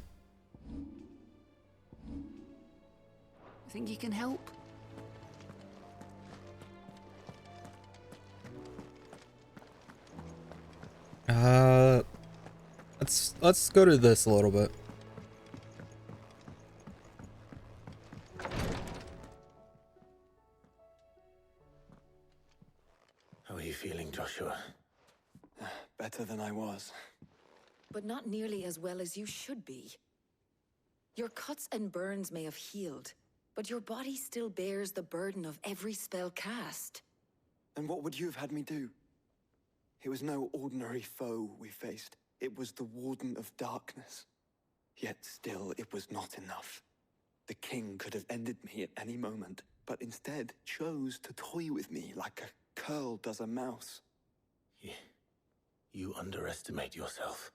Think you can help? Let's go to this a little bit. How are you feeling, Joshua? Better than I was. But not nearly as well as you should be. Your cuts and burns may have healed, but your body still bears the burden of every spell cast. And what would you have had me do? It was no ordinary foe we faced. It was the Warden of Darkness. Yet still, it was not enough. The king could have ended me at any moment, but instead chose to toy with me like a curl does a mouse. You underestimate yourself.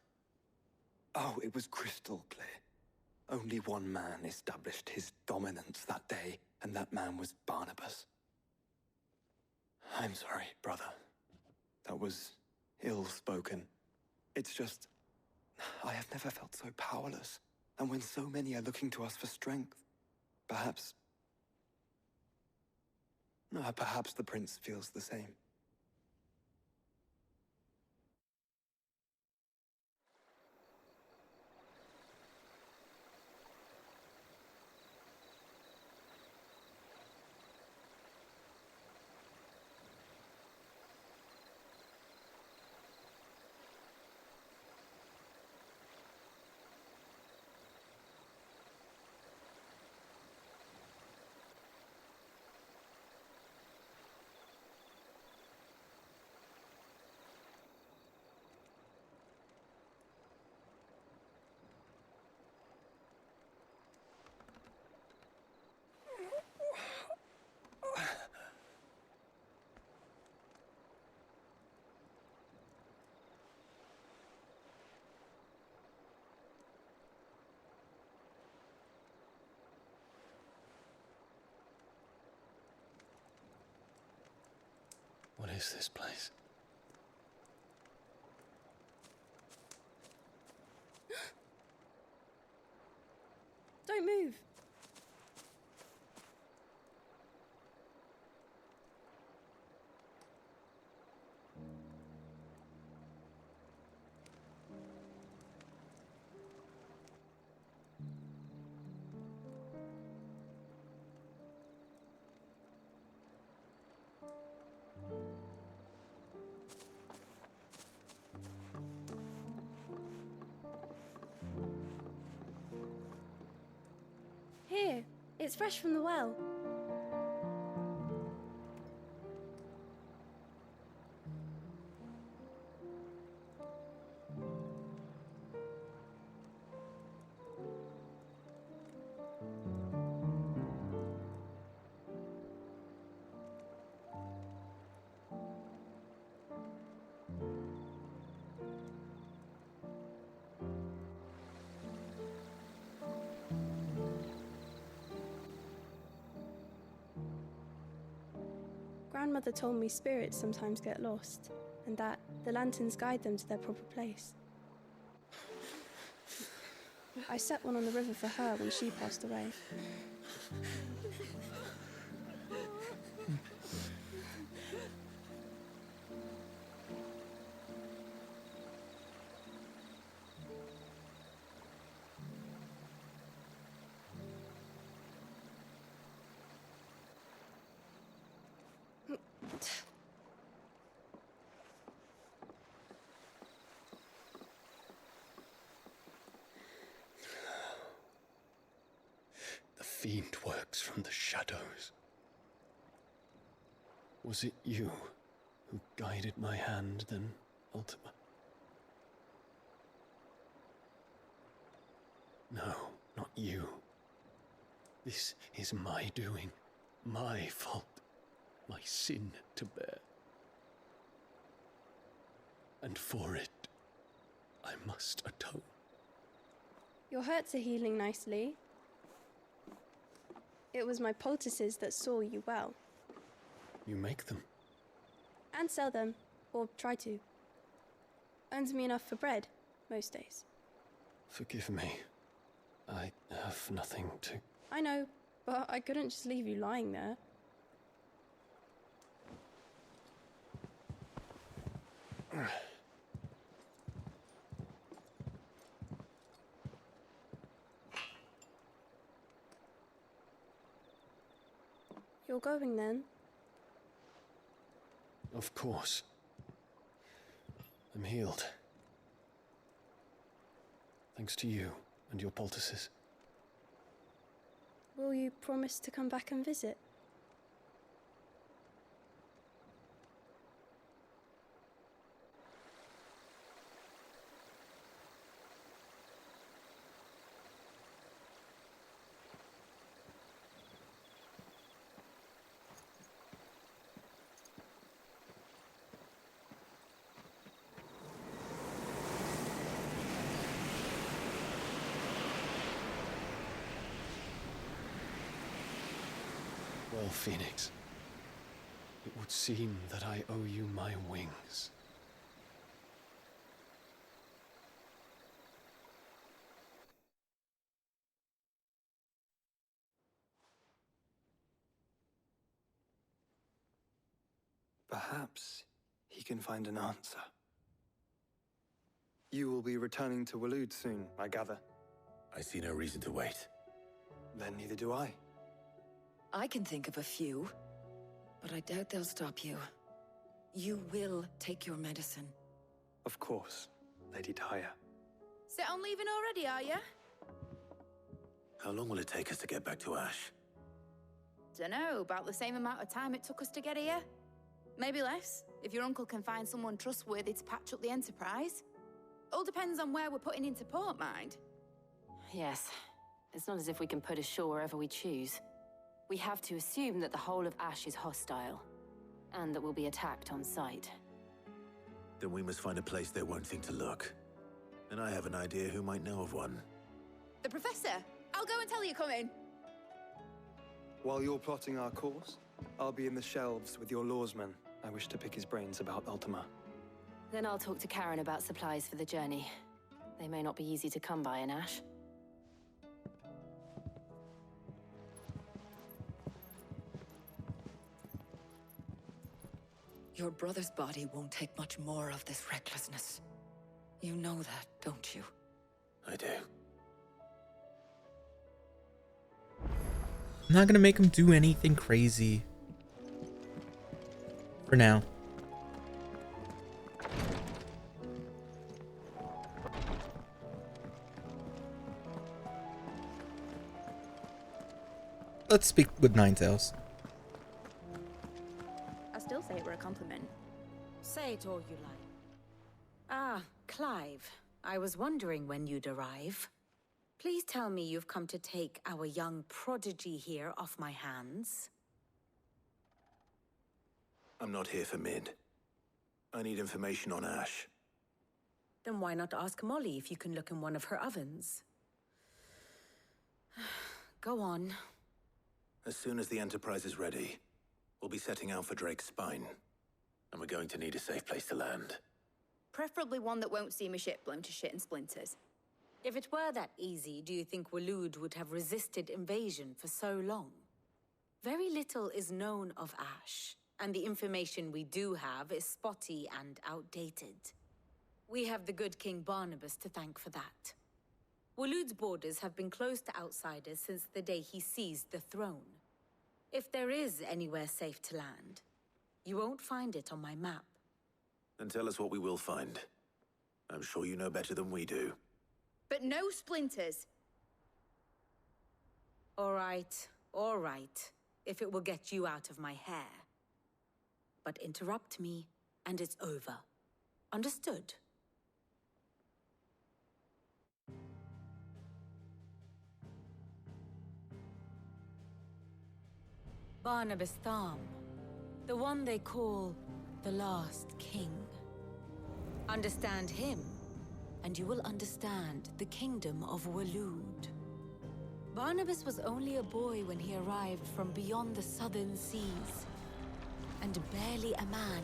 Oh, it was crystal clear. Only one man established his dominance that day, and that man was Barnabas. I'm sorry, brother. That was ill-spoken. It's just, I have never felt so powerless. And when so many are looking to us for strength, perhaps the prince feels the same. What is this place? Don't move. Here, it's fresh from the well. Grandmother told me spirits sometimes get lost, and that the lanterns guide them to their proper place. I set one on the river for her when she passed away. fiend works from the shadows. Was it you who guided my hand then, Ultima? No, not you. This is my doing, my fault, my sin to bear. And for it, I must atone. Your hurts are healing nicely. It was my poultices that saw you well. You make them? And sell them, or try to. Earns me enough for bread, most days. Forgive me. I have nothing to... I know, but I couldn't just leave you lying there. You're going then? Of course. I'm healed. Thanks to you and your poultices. Will you promise to come back and visit? Well, Phoenix, it would seem that I owe you my wings. Perhaps he can find an answer. You will be returning to Waloed soon, I gather. I see no reason to wait. Then neither do I. I can think of a few, but I doubt they'll stop you. You will take your medicine. Of course, Lady Daya. Set on leaving already, are you? How long will it take us to get back to Ash? Dunno, about the same amount of time it took us to get here. Maybe less, if your uncle can find someone trustworthy to patch up the Enterprise. All depends on where we're putting into port, mind. Yes. It's not as if we can put ashore wherever we choose. We have to assume that the whole of Ash is hostile, and that we'll be attacked on sight. Then we must find a place they won't think to look. And I have an idea who might know of one. The Professor! I'll go and tell you come in. While you're plotting our course, I'll be in the shelves with your lawsman. I wish to pick his brains about Ultima. Then I'll talk to Karen about supplies for the journey. They may not be easy to come by in Ash. Your brother's body won't take much more of this recklessness. You know that, don't you? I do. I'm not gonna make him do anything crazy. For now. Let's speak with Ninetails. I still say it were a compliment. Say it all you like. Ah, Clive. I was wondering when you'd arrive. Please tell me you've come to take our young prodigy here off my hands. I'm not here for Mid. I need information on Ash. Then why not ask Molly if you can look in one of her ovens? Go on. As soon as the Enterprise is ready, we'll be setting out for Drake's Spine. And we're going to need a safe place to land. Preferably one that won't see my ship blown to shit and splinters. If it were that easy, do you think Waloed would have resisted invasion for so long? Very little is known of Ash, and the information we do have is spotty and outdated. We have the good King Barnabas to thank for that. Waloed's borders have been closed to outsiders since the day he seized the throne. If there is anywhere safe to land, you won't find it on my map. Then tell us what we will find. I'm sure you know better than we do. But no splinters. All right, if it will get you out of my hair. But interrupt me, and it's over. Understood? Barnabas Tham, the one they call the Last King. Understand him, and you will understand the kingdom of Waloed. Barnabas was only a boy when he arrived from beyond the southern seas, and barely a man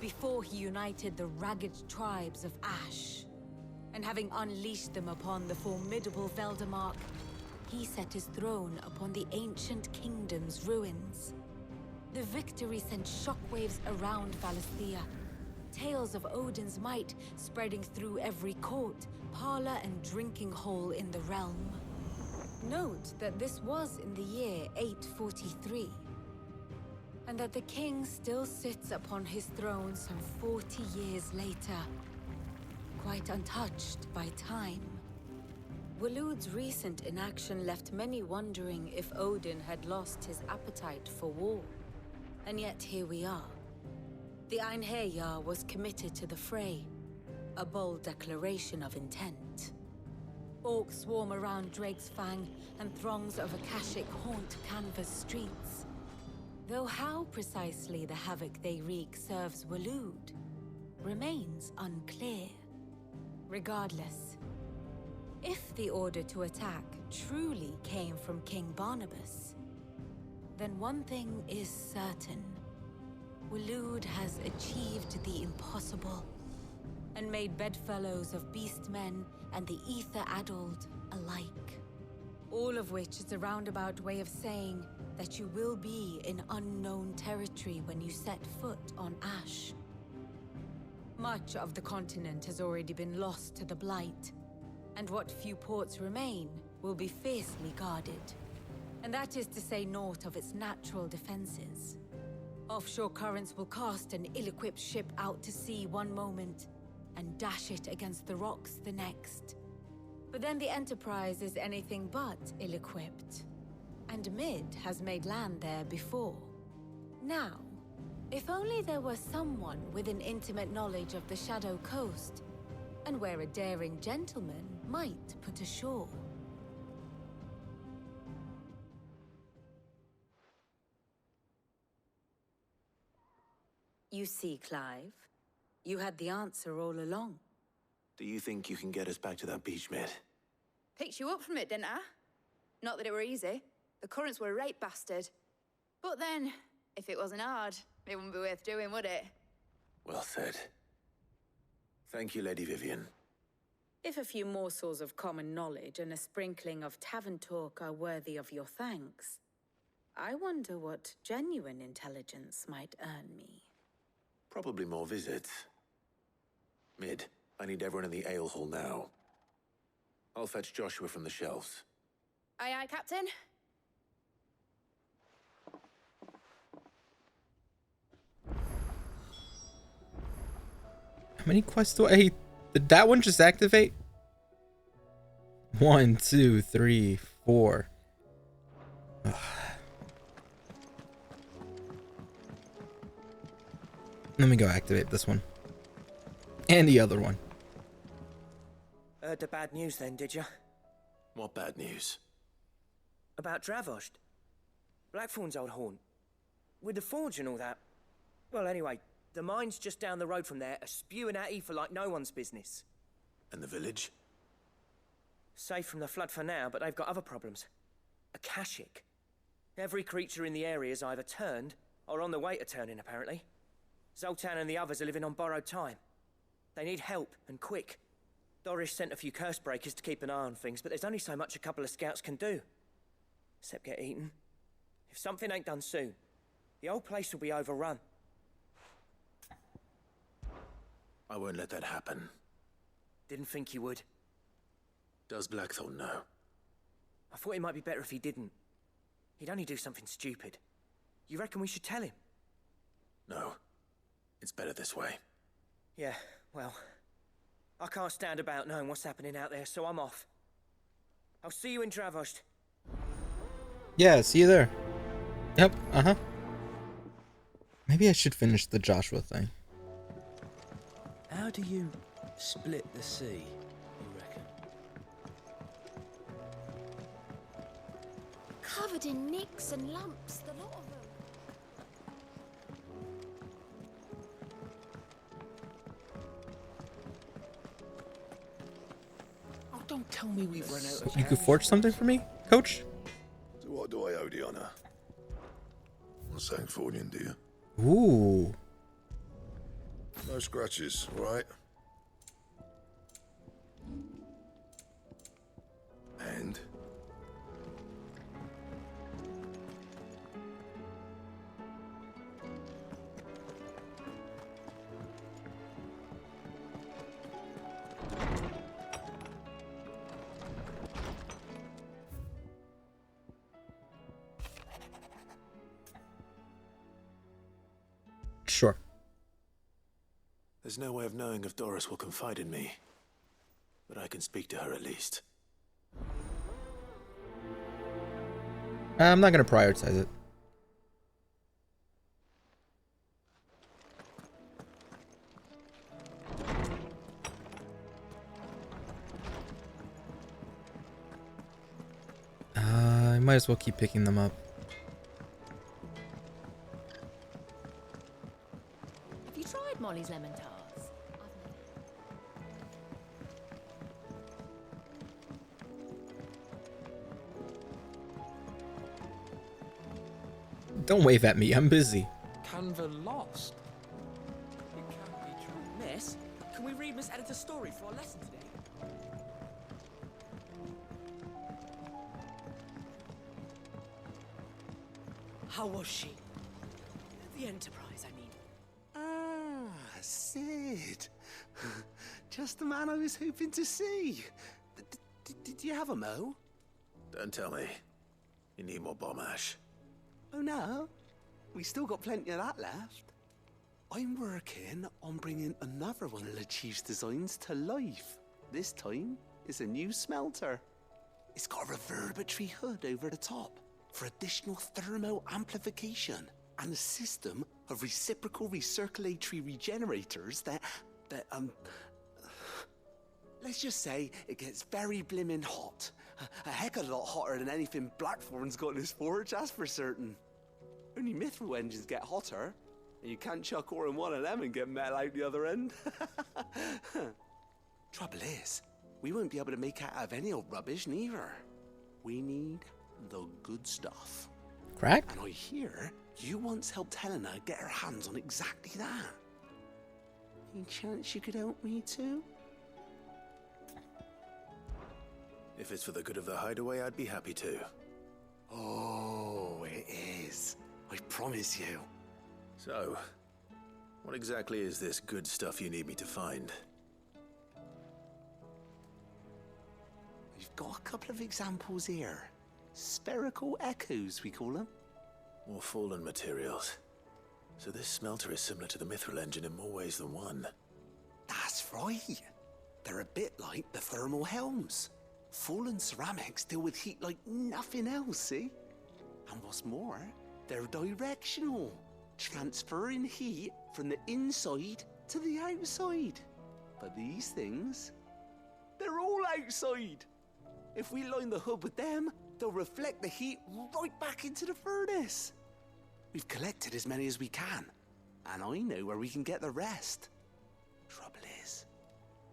before he united the ragged tribes of Ash. And having unleashed them upon the formidable Veldamark, he set his throne upon the ancient kingdom's ruins. The victory sent shockwaves around Valisthea, tales of Odin's might spreading through every court, parlor, and drinking hole in the realm. Note that this was in the year 843, and that the king still sits upon his throne some 40 years later, quite untouched by time. Waloed's recent inaction left many wondering if Odin had lost his appetite for war. And yet here we are. The Einherjar was committed to the fray, a bold declaration of intent. Orcs swarm around Drake's Fang, and throngs of Akashic haunt Canvas streets. Though how precisely the havoc they wreak serves Waloed remains unclear. Regardless, if the order to attack truly came from King Barnabas, then one thing is certain. Waloed has achieved the impossible, and made bedfellows of beastmen and the ether-addled alike. All of which is a roundabout way of saying that you will be in unknown territory when you set foot on Ash. Much of the continent has already been lost to the Blight, and what few ports remain will be fiercely guarded. And that is to say naught of its natural defenses. Offshore currents will cast an ill-equipped ship out to sea one moment, and dash it against the rocks the next. But then the Enterprise is anything but ill-equipped, and Mid has made land there before. Now, if only there were someone with an intimate knowledge of the Shadow Coast, and where a daring gentleman might put ashore. You see, Clive, you had the answer all along. Do you think you can get us back to that beach, Mid? Picked you up from it, didn't I? Not that it were easy. The currents were a right bastard. But then, if it wasn't hard, it wouldn't be worth doing, would it? Well said. Thank you, Lady Vivian. If a few morsels of common knowledge and a sprinkling of tavern talk are worthy of your thanks, I wonder what genuine intelligence might earn me. Probably more visits. Mid, I need everyone in the ale hall now. I'll fetch Joshua from the shelves. Aye, aye, Captain. How many quests do I... Did that one just activate? 1, 2, 3, 4. Ugh. Let me go activate this one. And the other one. Heard the bad news then, did you? What bad news? About Dravost. Blackthorn's old haunt. With the forge and all that. Well, anyway, the mines just down the road from there are spewing at ether like no one's business. And the village? Safe from the flood for now, but they've got other problems. Akashic. Every creature in the area is either turned, or on the way to turning, apparently. Zoltan and the others are living on borrowed time. They need help, and quick. Doris sent a few curse breakers to keep an eye on things, but there's only so much a couple of scouts can do. Except get eaten. If something ain't done soon, the old place will be overrun. I won't let that happen. Didn't think you would. Does Blackthorn know? I thought it might be better if he didn't. He'd only do something stupid. You reckon we should tell him? No. It's better this way. Yeah, well, I can't stand about knowing what's happening out there, so I'm off. I'll see you in Dravost. Yeah, see you there. Yep, uh-huh. Maybe I should finish the Joshua thing. How do you split the sea, you reckon? Covered in nicks and lumps, the lot of them. Oh, don't tell me we've run out of You could forge something for me, coach? So what do I owe the honor? Not saying forging, do you? Ooh. No scratches, all right? And? Sure. There's no way of knowing if Doris will confide in me, but I can speak to her at least. I'm not gonna prioritize it. I might as well keep picking them up. Have you tried Molly's lemon tarts? Don't wave at me, I'm busy. Canva lost. It can't be true. Miss, can we read Miss Editor's story for our lesson today? How was she? The Enterprise, I mean. Ah, Sid. Just the man I was hoping to see. Did you have a mo? Don't tell me. You need more bomb ash. Oh no, we still got plenty of that left. I'm working on bringing another one of the Chief's designs to life. This time, it's a new smelter. It's got a reverberatory hood over the top for additional thermo amplification and a system of reciprocal recirculatory regenerators that let's just say it gets very blimmin' hot. A heck of a lot hotter than anything Blackthorn's got in his forge, that's for certain. Only mithril engines get hotter, and you can't chuck ore in one of them and get metal out the other end. Trouble is, we won't be able to make it out of any old rubbish neither. We need the good stuff. Crack? And I hear you once helped Helena get her hands on exactly that. Any chance you could help me too? If it's for the good of the hideaway, I'd be happy to. Oh, it is. I promise you. So, what exactly is this good stuff you need me to find? We've got a couple of examples here. Spherical echoes, we call them. More fallen materials. So this smelter is similar to the mithril engine in more ways than one. That's right. They're a bit like the thermal helms. Fallen ceramics deal with heat like nothing else, see? And what's more, they're directional, transferring heat from the inside to the outside. But these things, they're all outside. If we line the hood with them, they'll reflect the heat right back into the furnace. We've collected as many as we can, and I know where we can get the rest. Trouble is,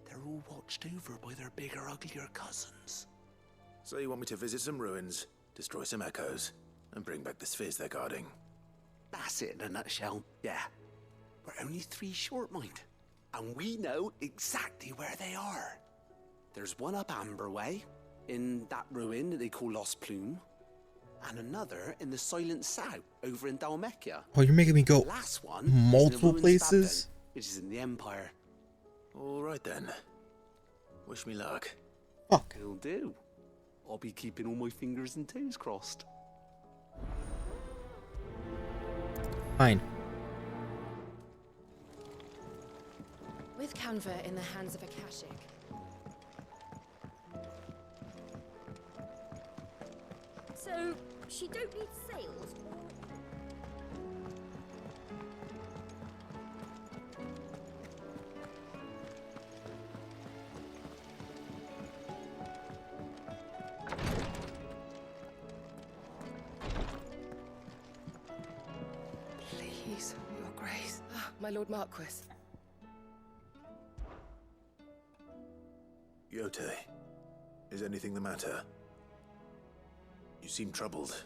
they're all watched over by their bigger, uglier cousins. So you want me to visit some ruins, destroy some echoes, and bring back the spheres they're guarding? That's it in a nutshell, yeah. We're only 3 short, mind, and we know exactly where they are. There's one up Amber Way, in that ruin that they call Lost Plume, and another in the Silent South, over in Dalmekia. Oh, you're making me go The last one multiple is in the ruins of places? Babylon, which is in the Empire. All right then. Wish me luck. Fuck. It'll do. I'll be keeping all my fingers and toes crossed. Fine. With Canva in the hands of Akashic, So, She don't need sails or... Please, Your Grace. My Lord Marquis. Yote, is anything the matter? You seem troubled.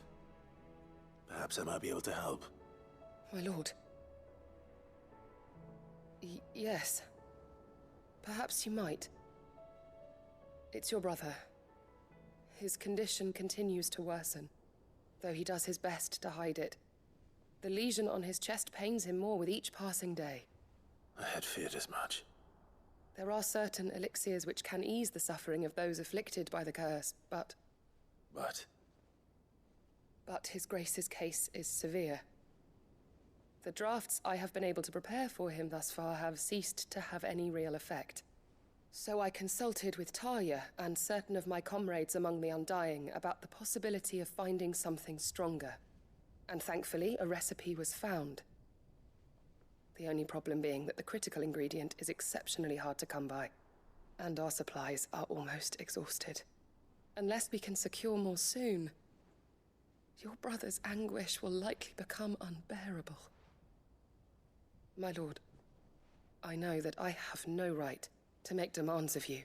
Perhaps I might be able to help. My lord. Yes. Perhaps you might. It's your brother. His condition continues to worsen, though he does his best to hide it. The lesion on his chest pains him more with each passing day. I had feared as much. There are certain elixirs which can ease the suffering of those afflicted by the curse, but... But His Grace's case is severe. The drafts I have been able to prepare for him thus far have ceased to have any real effect. So I consulted with Talia and certain of my comrades among the Undying about the possibility of finding something stronger. And thankfully, a recipe was found. The only problem being that the critical ingredient is exceptionally hard to come by, and our supplies are almost exhausted. Unless we can secure more soon, your brother's anguish will likely become unbearable. My lord, I know that I have no right to make demands of you.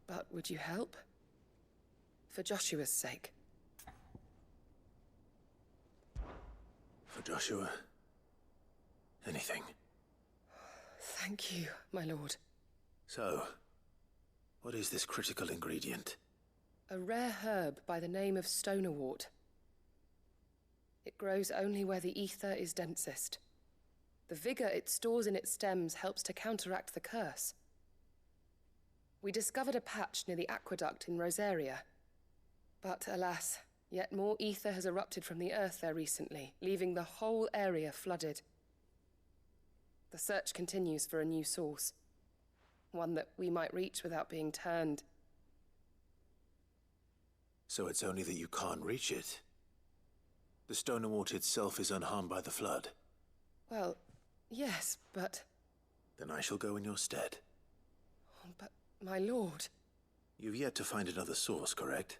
But would you help? For Joshua's sake. For Joshua? Anything. Thank you, my lord. So, what is this critical ingredient? A rare herb by the name of stonerwort. It grows only where the ether is densest. The vigor it stores in its stems helps to counteract the curse. We discovered a patch near the aqueduct in Rosaria. But alas, yet more ether has erupted from the earth there recently, leaving the whole area flooded. The search continues for a new source. One that we might reach without being turned. So it's only that you can't reach it? The stonerwort itself is unharmed by the flood? Well, yes, but... Then I shall go in your stead. But, my lord... You've yet to find another source, correct?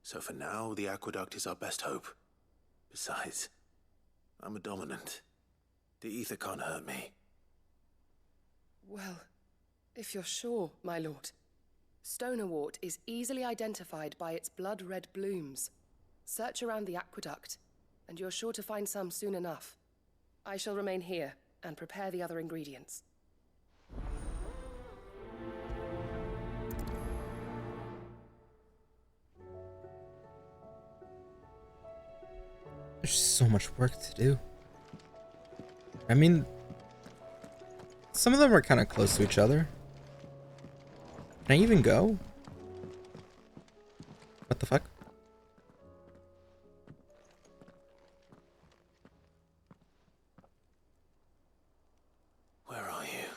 So for now, the aqueduct is our best hope. Besides, I'm a dominant. The ether can't hurt me. Well, if you're sure, my lord. Stonerwort is easily identified by its blood-red blooms. Search around the aqueduct, and you're sure to find some soon enough. I shall remain here and prepare the other ingredients. There's so much work to do. I mean, some of them are kind of close to each other. Can I even go? What the fuck? Where are you?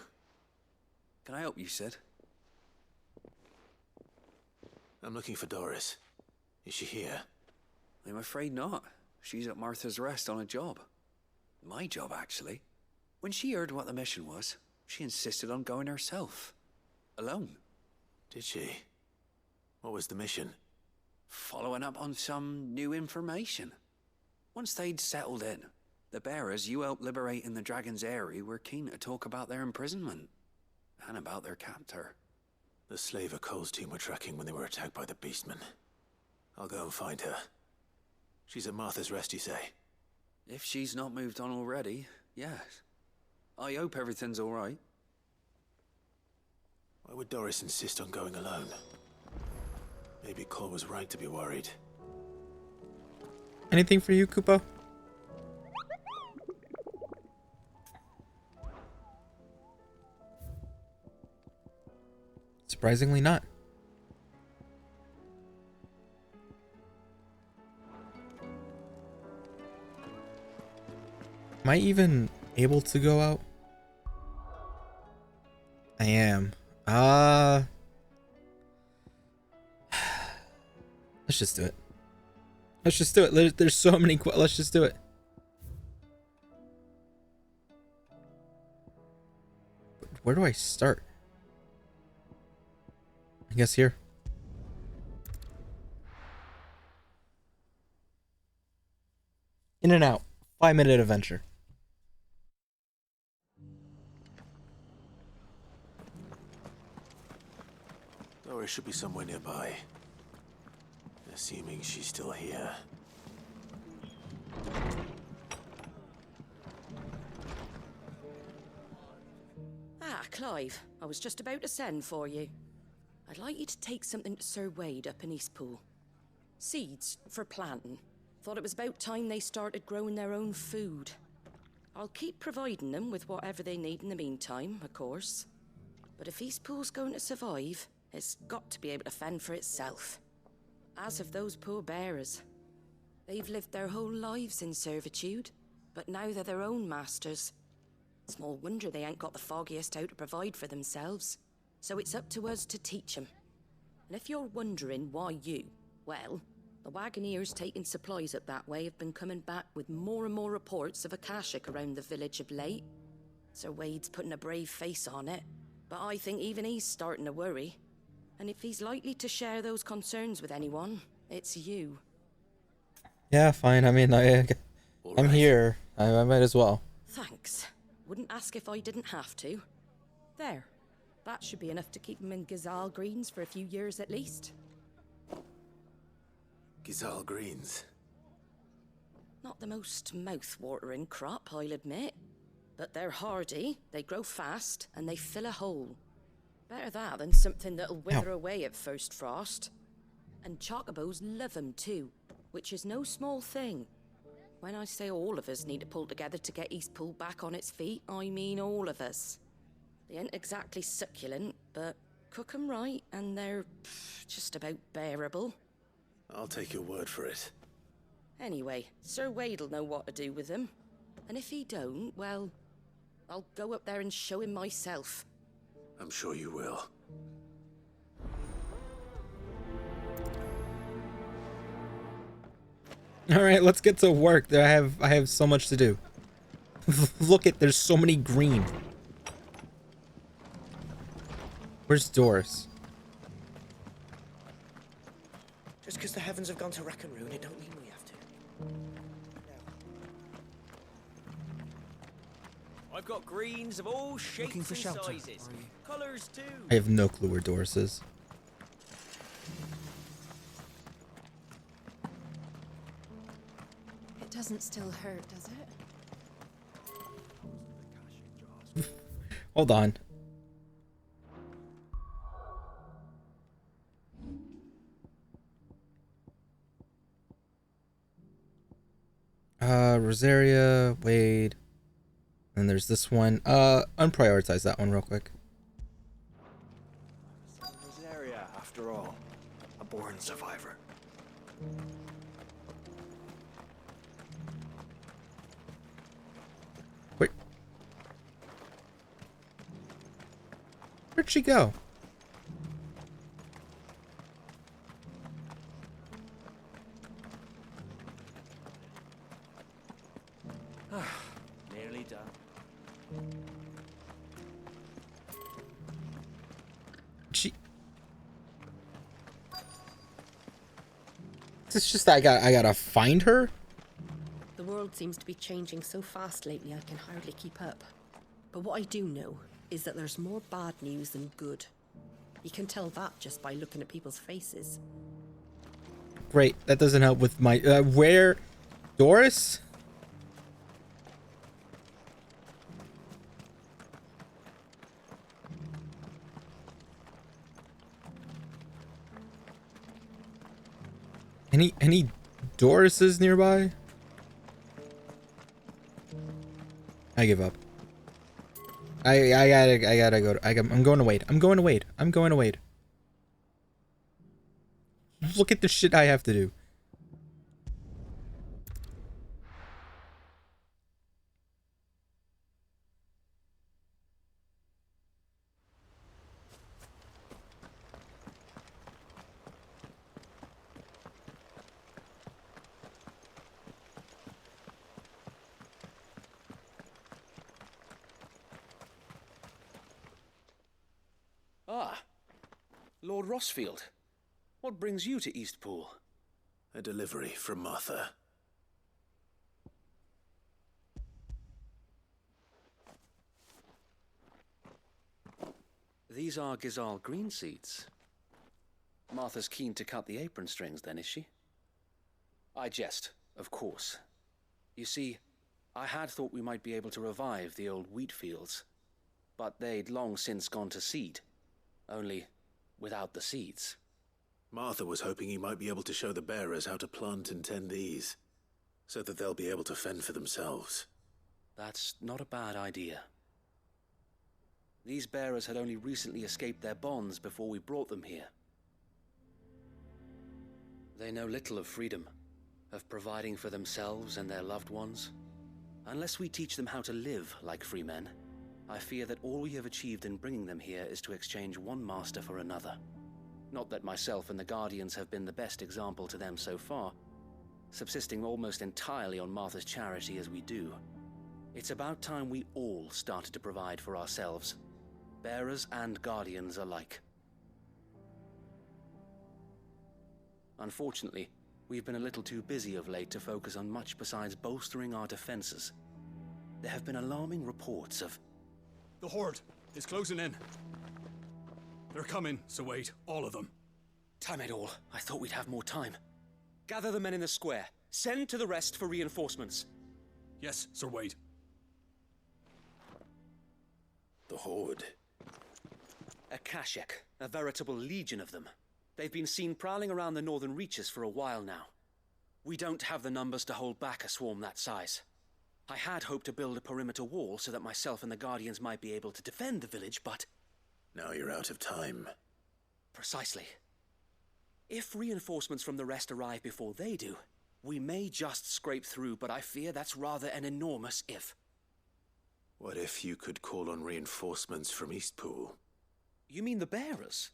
Can I help you, Sid? I'm looking for Doris. Is she here? I'm afraid not. She's at Martha's Rest on a job. My job, actually. When she heard what the mission was, she insisted on going herself. Alone. Did she? What was the mission? Following up on some new information. Once they'd settled in, the bearers you helped liberate in the Dragon's Eyrie were keen to talk about their imprisonment. And about their captor. The slaver Cole's team were tracking when they were attacked by the Beastmen. I'll go and find her. She's at Martha's Rest, you say? If she's not moved on already, yes. I hope everything's all right. Why would Doris insist on going alone? Maybe Cole was right to be worried. Anything for you, Kupo? Surprisingly not. Am I even able to go out? I am. Let's just do it. Let's just do it. There's so many. Let's just do it. Where do I start? I guess here. In and out. 5-minute adventure. Or it should be somewhere nearby. Assuming she's still here. Ah, Clive, I was just about to send for you. I'd like you to take something to Sir Wade up in Eastpool. Seeds for planting. Thought it was about time they started growing their own food. I'll keep providing them with whatever they need in the meantime, of course. But if Eastpool's going to survive, it's got to be able to fend for itself. As of those poor bearers. They've lived their whole lives in servitude, but now they're their own masters. Small wonder they ain't got the foggiest how to provide for themselves. So it's up to us to teach them. And if you're wondering why you, well, the wagoneers taking supplies up that way have been coming back with more and more reports of Akashic around the village of late. Sir Wade's putting a brave face on it, but I think even he's starting to worry. And if he's likely to share those concerns with anyone, it's you. Yeah, fine. I mean, I'm here. I might as well. Thanks. Wouldn't ask if I didn't have to. There. That should be enough to keep him in Gazal Greens for a few years at least. Gazal Greens. Not the most mouth-watering crop, I'll admit. But they're hardy, they grow fast, and they fill a hole. Better that than something that'll wither away at first frost. And chocobos love 'em too, which is no small thing. When I say all of us need to pull together to get Eastpool back on its feet, I mean all of us. They ain't exactly succulent, but cook 'em right and they're just about bearable. I'll take your word for it. Anyway, Sir Wade'll know what to do with them. And if he don't, well, I'll go up there and show him myself. I'm sure you will. All right, let's get to work. I have so much to do. Look there's so many green. Where's Doris? Just because the heavens have gone to rack and ruin, it don't mean we have to. I've got greens of all shapes and sizes. Colours too. I have no clue where Doris is. It doesn't still hurt, does it? Hold on. Rosaria, Wade. And there's this one. Unprioritize that one real quick. Rosaria, after all. A born survivor. Wait. Where'd she go? Nearly done. It's just I gotta find her. The world seems to be changing so fast lately I can hardly keep up. But what I do know is that there's more bad news than good. You can tell that just by looking at people's faces. Great, that doesn't help with my where Doris? Any Dorises nearby? I give up. I gotta go. I'm going to Wade. I'm going to Wade. I'm going to Wade. Look at the shit I have to do. Lord Rossfield, what brings you to Eastpool? A delivery from Martha. These are Gizal green seeds. Martha's keen to cut the apron strings then, is she? I jest, of course. You see, I had thought we might be able to revive the old wheat fields, but they'd long since gone to seed, only without the seeds. Martha was hoping you might be able to show the bearers how to plant and tend these, so that they'll be able to fend for themselves. That's not a bad idea. These bearers had only recently escaped their bonds before we brought them here. They know little of freedom, of providing for themselves and their loved ones. Unless we teach them how to live like free men, I fear that all we have achieved in bringing them here is to exchange one master for another. Not that myself and the Guardians have been the best example to them so far, subsisting almost entirely on Martha's charity as we do. It's about time we all started to provide for ourselves, bearers and Guardians alike. Unfortunately, we've been a little too busy of late to focus on much besides bolstering our defenses. There have been alarming reports of... The Horde is closing in. They're coming, so wait, all of them. Time it all. I thought we'd have more time. Gather the men in the square. Send to the rest for reinforcements. Yes, Sir Wade. The Horde. A Kashek, a veritable legion of them. They've been seen prowling around the northern reaches for a while now. We don't have the numbers to hold back a swarm that size. I had hoped to build a perimeter wall so that myself and the Guardians might be able to defend the village, but... Now you're out of time. Precisely. If reinforcements from the rest arrive before they do, we may just scrape through, but I fear that's rather an enormous if. What if you could call on reinforcements from Eastpool? You mean the bearers?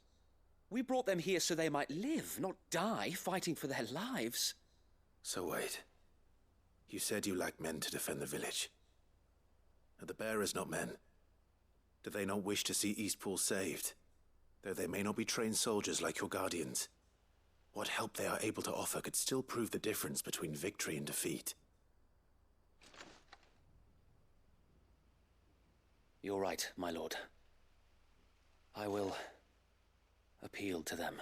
We brought them here so they might live, not die fighting for their lives. So wait. You said you lack men to defend the village. Are the bearers not men? Do they not wish to see Eastpool saved? Though they may not be trained soldiers like your Guardians. What help they are able to offer could still prove the difference between victory and defeat. You're right, my lord. I will appeal to them.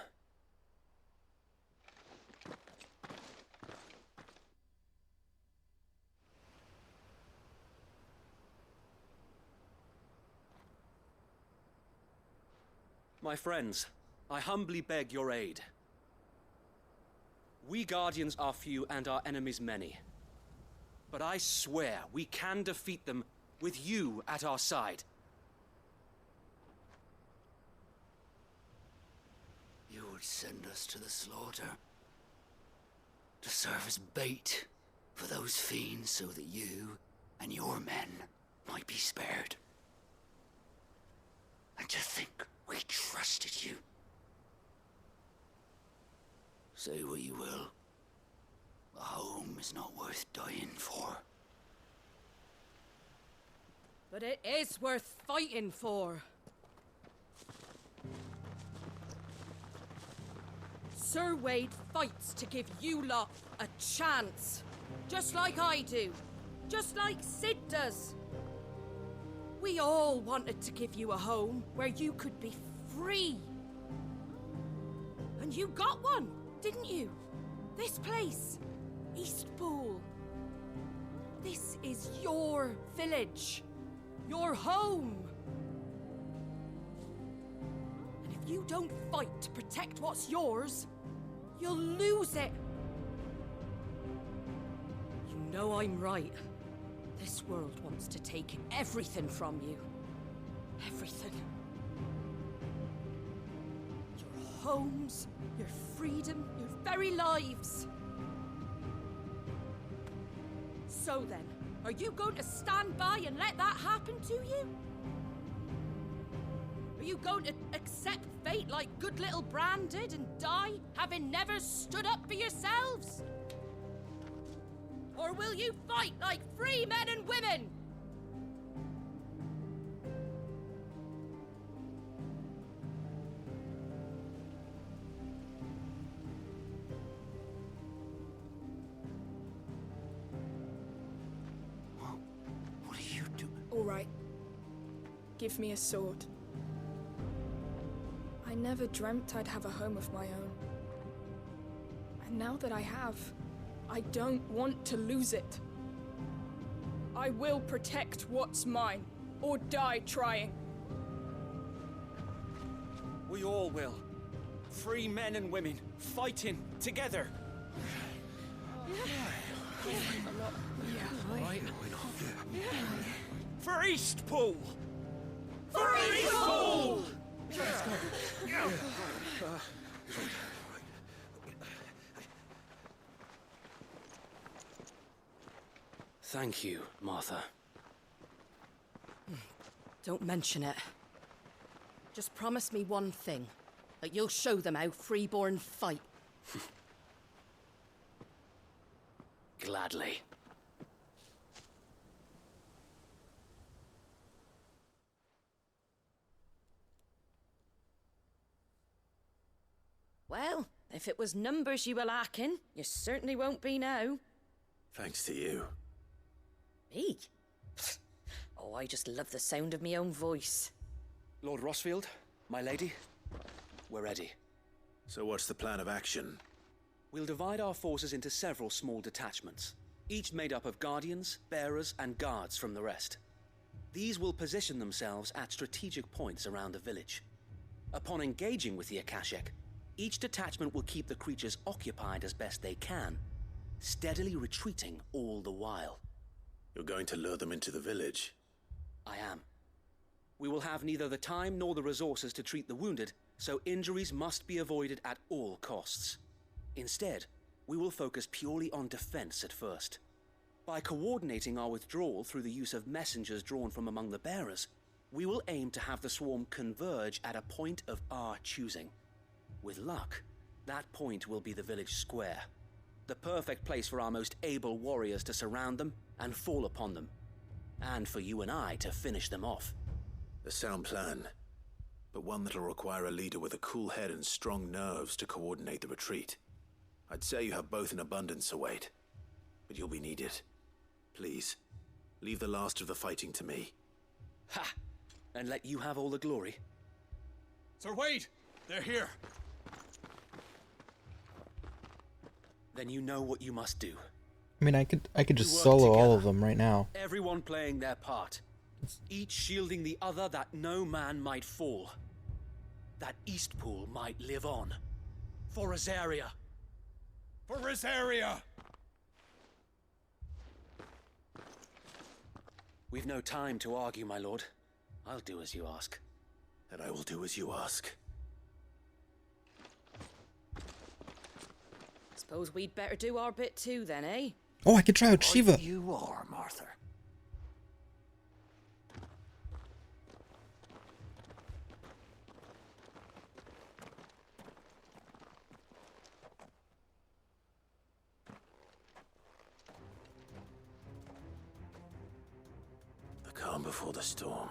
My friends, I humbly beg your aid. We Guardians are few and our enemies many. But I swear we can defeat them with you at our side. You would send us to the slaughter, to serve as bait for those fiends so that you and your men might be spared. And to think we trusted you. Say what you will, a home is not worth dying for. But it is worth fighting for. Sir Wade fights to give you lot a chance. Just like I do. Just like Sid does. We all wanted to give you a home where you could be free. And you got one, didn't you? This place, Eastpool. This is your village. Your home. And if you don't fight to protect what's yours, you'll lose it. You know I'm right. This world wants to take everything from you. Everything. Your homes, your freedom, your very lives. So then, are you going to stand by and let that happen to you? Are you going to accept fate like good little Bran did and die, having never stood up for yourselves? Or will you fight like free men and women? give me a sword. I never dreamt I'd have a home of my own. And now that I have, I don't want to lose it. I will protect what's mine, or die trying. We all will. Free men and women, fighting together. For Eastpool! For Eastpool! Thank you, Martha. Don't mention it. Just promise me one thing. That you'll show them how freeborn fight. Gladly. Well, if it was numbers you were lacking, you certainly won't be now. Thanks to you. Me? Oh, I just love the sound of my own voice. Lord Rossfield, my lady, we're ready. So what's the plan of action? We'll divide our forces into several small detachments, each made up of guardians, bearers, and guards from the rest. These will position themselves at strategic points around the village. Upon engaging with the Akashic, each detachment will keep the creatures occupied as best they can, steadily retreating all the while. You're going to lure them into the village? I am. We will have neither the time nor the resources to treat the wounded, so injuries must be avoided at all costs. Instead, we will focus purely on defense at first. By coordinating our withdrawal through the use of messengers drawn from among the bearers, we will aim to have the swarm converge at a point of our choosing. With luck, that point will be the village square, the perfect place for our most able warriors to surround them and fall upon them, and for you and I to finish them off. A sound plan, but one that'll require a leader with a cool head and strong nerves to coordinate the retreat. I'd say you have both in abundance, Sir Wade, but you'll be needed. Please, leave the last of the fighting to me. Ha! And let you have all the glory? Sir Wade! They're here! Then you know what you must do. I mean, I could just solo all of them right now. Everyone playing their part. Each shielding the other that no man might fall. That Eastpool might live on. For Rosaria. For Rosaria! We've no time to argue, my lord. I'll do as you ask. And I will do as you ask. Suppose we'd better do our bit too then, eh? Oh, I could try out Shiva. You are, Martha. The calm before the storm.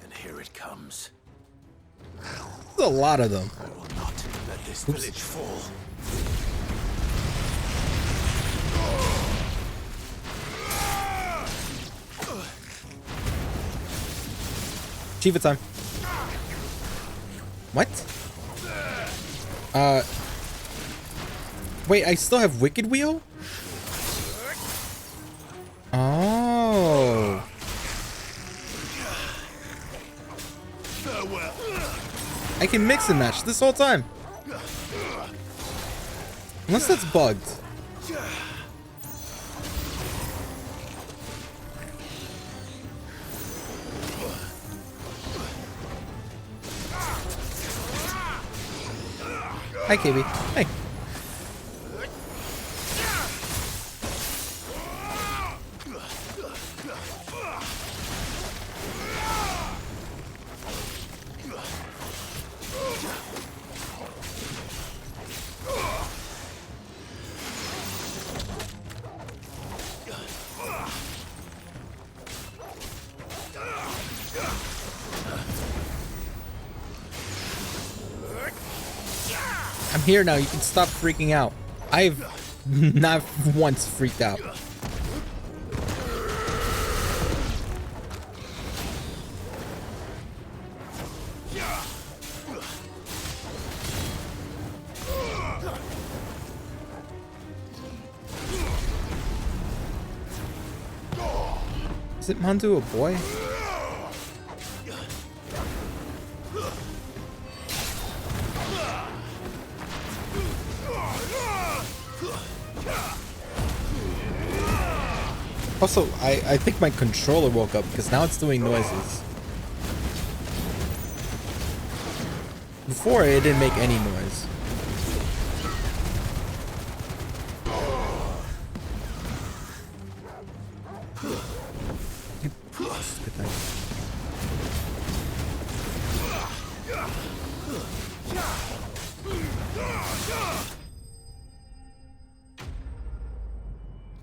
And here it comes. There's a lot of them. I will not let this village fall. Shiva time. What? Wait, I still have Wicked Wheel? Oh. I can mix and match this whole time. Unless that's bugged. Hi, KB. Hey. I'm here now. You can stop freaking out. I've not once freaked out. Is it Mandu a boy? Also, I think my controller woke up because now it's doing noises. Before, it didn't make any noise. Good thing.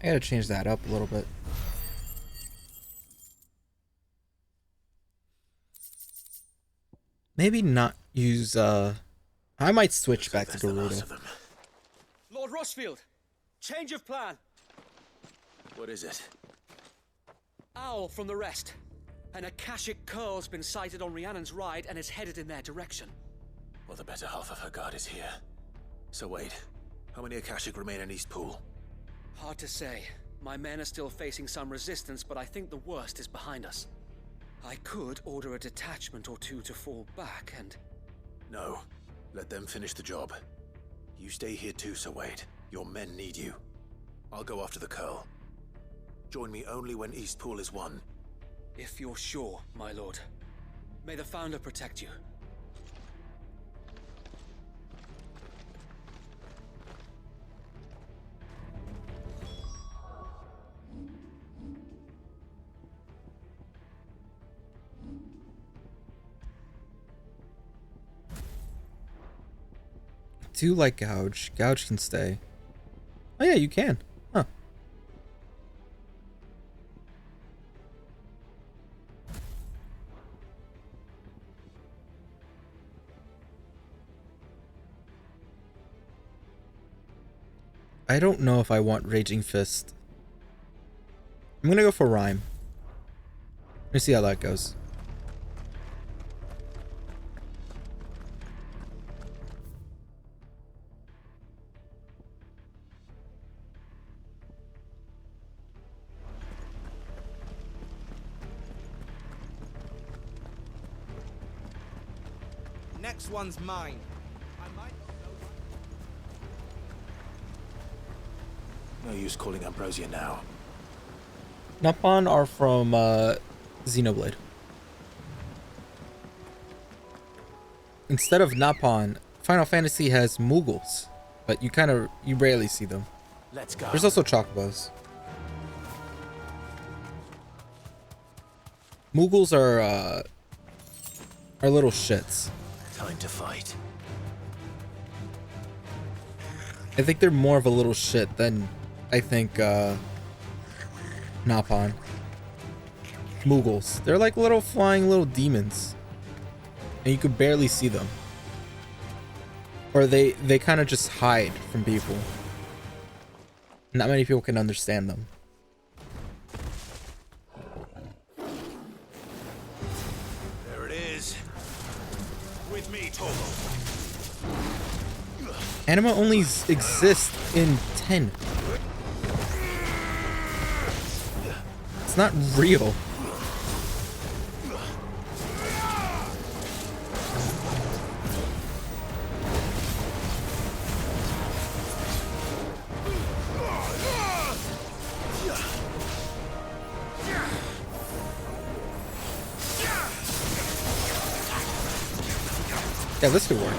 I gotta change that up a little bit. Maybe not use, I might switch back to Garuda. Lord Rossfield, change of plan. What is it? Owl from the rest. An Akashic curl's been sighted on Rhiannon's ride and is headed in their direction. Well, the better half of her guard is here. So wait, how many Akashic remain in Eastpool? Hard to say. My men are still facing some resistance, but I think the worst is behind us. I could order a detachment or two to fall back and... No. Let them finish the job. You stay here too, Sir Wade. Your men need you. I'll go after the curl. Join me only when Eastpool is won. If you're sure, my lord. May the Founder protect you. Do like Gouge. Gouge can stay. Oh yeah, you can. Huh. I don't know if I want Raging Fist. I'm gonna go for Rhyme. Let me see how that goes. Next one's mine. No use calling Ambrosia now. Napon are from Xenoblade. Instead of Napon, Final Fantasy has Moogles, but you rarely see them. Let's go. There's also Chocobos. Moogles are little shits. Time to fight. I think they're more of a little shit than I think Napon. Moogles. They're like little flying little demons. And you could barely see them. Or they kind of just hide from people. Not many people can understand them. There it is. With me, Togo. Anima only exists in 10. It's not real. Yeah, this could work.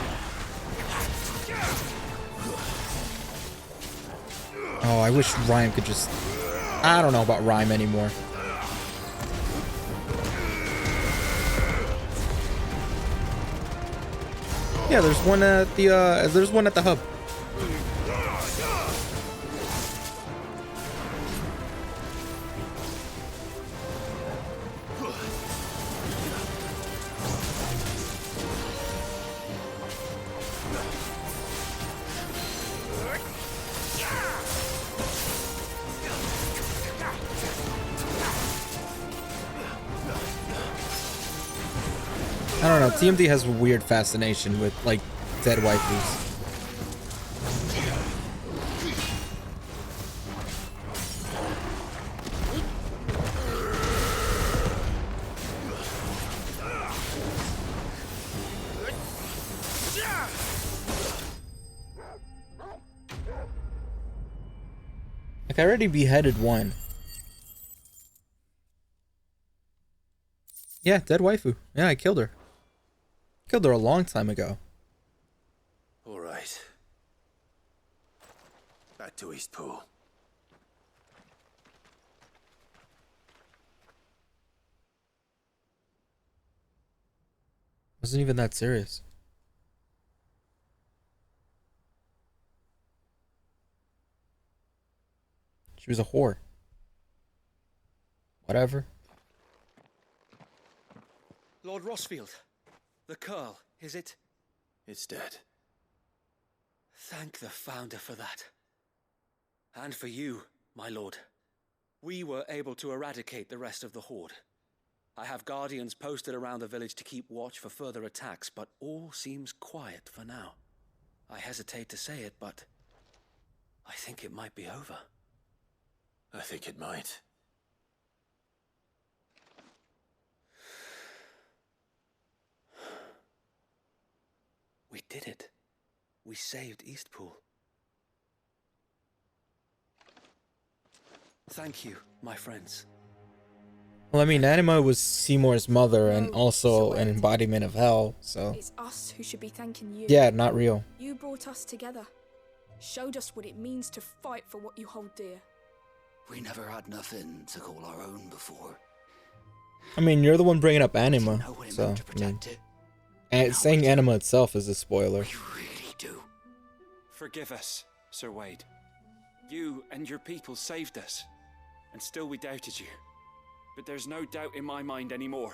Oh, I wish Rhyme could just... I don't know about Rhyme anymore. Yeah, there's one at the hub. I don't know. TMD has a weird fascination with like dead waifus. Like I already beheaded one. Yeah, dead waifu. Yeah, I killed her. Killed her a long time ago. All right. Back to Eastpool. Wasn't even that serious. She was a whore. Whatever. Lord Rossfield, the Curl, is it? It's dead. Thank the Founder for that. And for you, my lord. We were able to eradicate the rest of the Horde. I have guardians posted around the village to keep watch for further attacks, but all seems quiet for now. I hesitate to say it, but I think it might be over. I think it might. We did it. We saved Eastpool. Thank you, my friends. Well, I mean, Anima was Seymour's mother and also an embodiment of hell, so... It's us who should be thanking you. Yeah, not real. You brought us together. Showed us what it means to fight for what you hold dear. We never had nothing to call our own before. I mean, you're the one bringing up Anima, so, I mean... And saying Anima itself is a spoiler. Forgive us, Sir Wade. You and your people saved us, and still we doubted you. But there's no doubt in my mind anymore.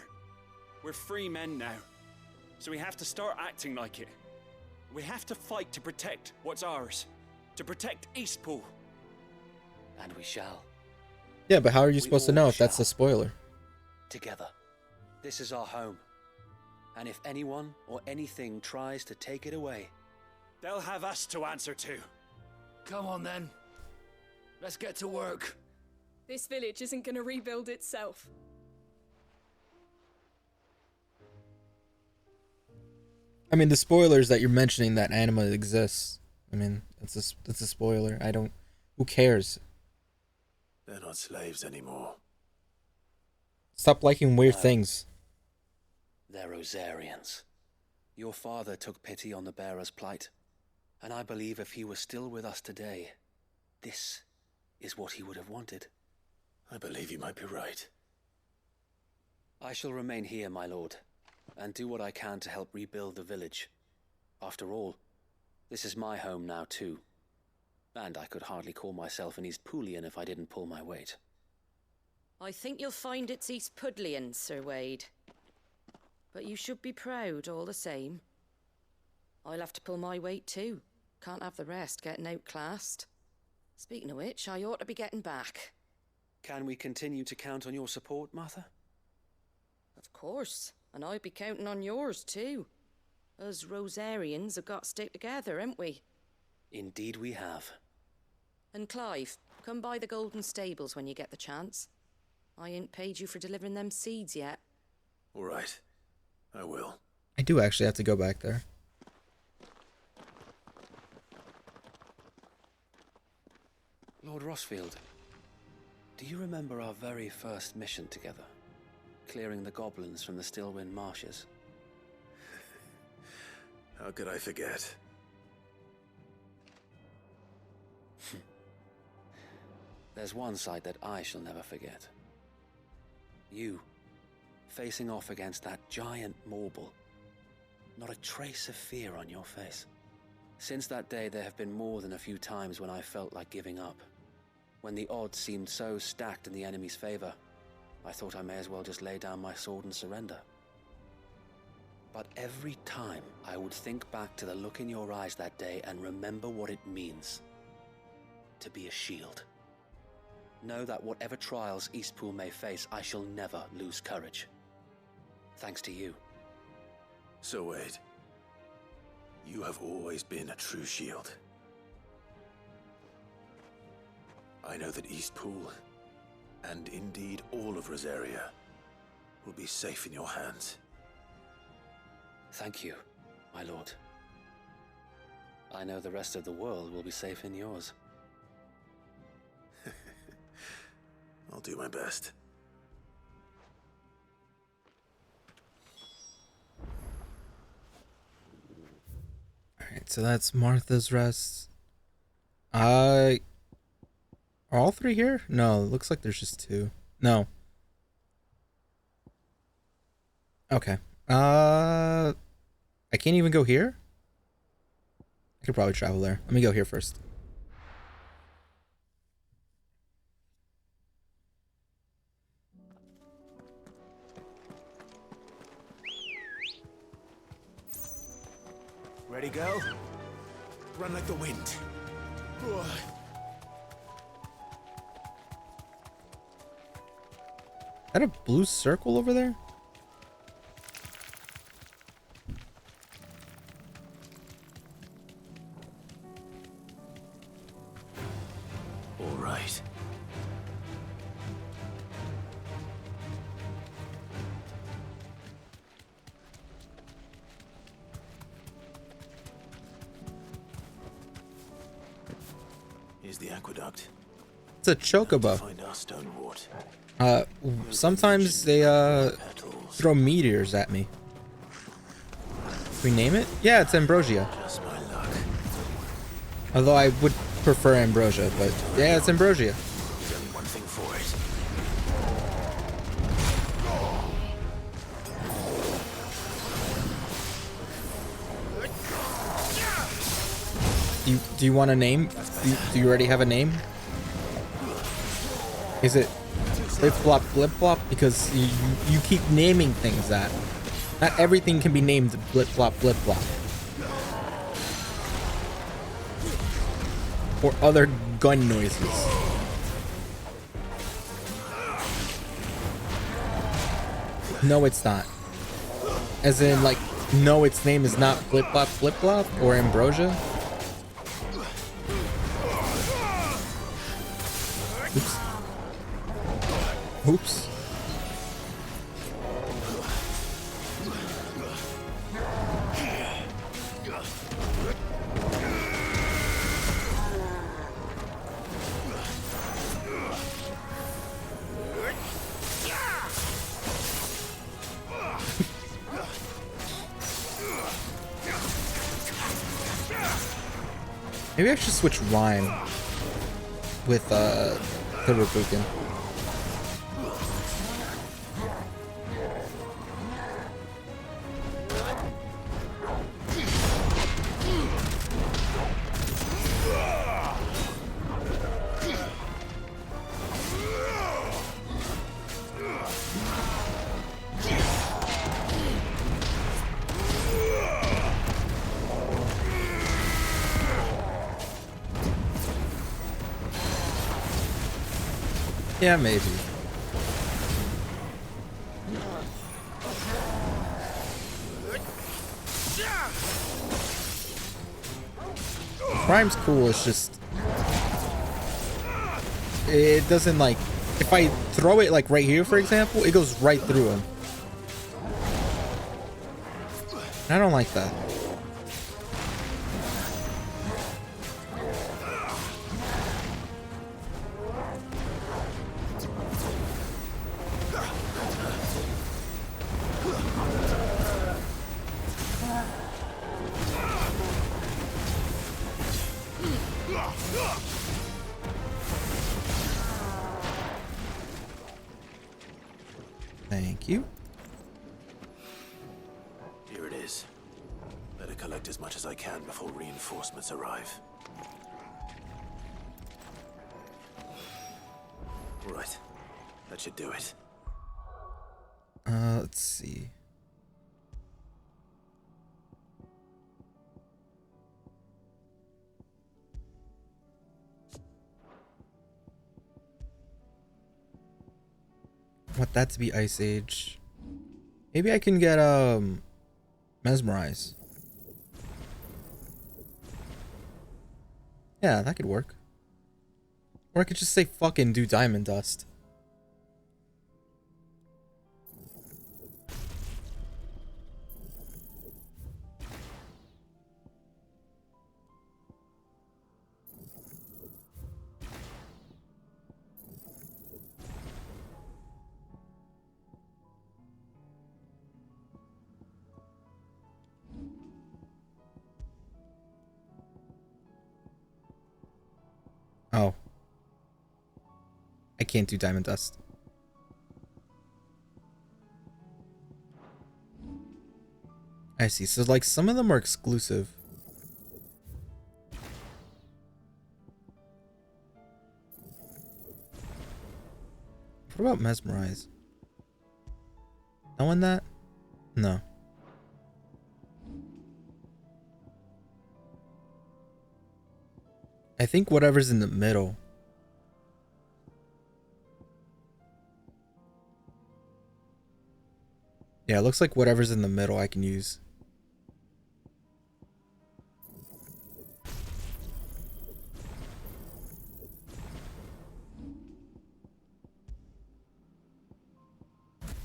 We're free men now, so we have to start acting like it. We have to fight to protect what's ours, to protect Eastpool. And we shall. Yeah, but how are you supposed to know if that's a spoiler? Together. This is our home. And if anyone or anything tries to take it away, they'll have us to answer to. Come on then. Let's get to work. This village isn't gonna rebuild itself. I mean, the spoiler is that you're mentioning that Anima exists. I mean, that's a spoiler. I don't... Who cares? They're not slaves anymore. Stop liking weird things. they're Rosarians. Your father took pity on the bearer's plight, and I believe if he were still with us today, this is what he would have wanted. I believe you might be right. I shall remain here, my lord, and do what I can to help rebuild the village. After all, this is my home now too, and I could hardly call myself an Eastpoolian if I didn't pull my weight. I think you'll find it's Eastpudlian, Sir Wade. But you should be proud all the same. I'll have to pull my weight too. Can't have the rest getting outclassed. Speaking of which, I ought to be getting back. Can we continue to count on your support, Martha? Of course, and I'd be counting on yours too. Us Rosarians have got to stick together, haven't we? Indeed we have. And Clive, come by the Golden Stables when you get the chance. I ain't paid you for delivering them seeds yet. All right, I will. I do actually have to go back there. Lord Rossfield, do you remember our very first mission together? Clearing the goblins from the Stillwind Marshes? How could I forget? There's one sight that I shall never forget. You, facing off against that giant Morble. Not a trace of fear on your face. Since that day, there have been more than a few times when I felt like giving up. When the odds seemed so stacked in the enemy's favor, I thought I may as well just lay down my sword and surrender. But every time I would think back to the look in your eyes that day and remember what it means to be a shield. Know that whatever trials Eastpool may face, I shall never lose courage. Thanks to you. So Wade, you have always been a true shield. I know that Eastpool, and indeed all of Rosaria, will be safe in your hands. Thank you, my lord. I know the rest of the world will be safe in yours. I'll do my best. Alright, so that's Martha's Rest. Are all three here? No, it looks like there's just two. No. Okay. I can't even go here? I could probably travel there. Let me go here first. Ready, girl? Run like the wind. Ugh. Is that a blue circle over there? All right. Here's the aqueduct. It's a chocobo. Find our stone wart. Sometimes they throw meteors at me. Can we name it? Yeah, it's Ambrosia. Just my luck. Although I would prefer Ambrosia, but yeah, it's Ambrosia. There's only one thing for it. Do you want a name? Do you already have a name? Is it Flip Flop Blip Flop? Because you keep naming things that. Not everything can be named Blip Flop Blip Flop. Or other gun noises. No, it's not. As in, like, no, its name is not Flip Flop Flip Flop or Ambrosia. Oops. Oops. Maybe I should switch rhyme with the Rabukin. Yeah, maybe. Rhyme's cool, it's just... It doesn't, like... If I throw it, like, right here, for example, it goes right through him. I don't like that. Thank you. Here it is. Better collect as much as I can before reinforcements arrive. Right. That should do it. Let's see. Want that to be Ice Age. Maybe I can get Mesmerize. Yeah, that could work. Or I could just say fucking do diamond dust. Oh. I can't do diamond dust. I see. So like some of them are exclusive. What about mesmerize? No one that? No. I think whatever's in the middle. Yeah, it looks like whatever's in the middle I can use.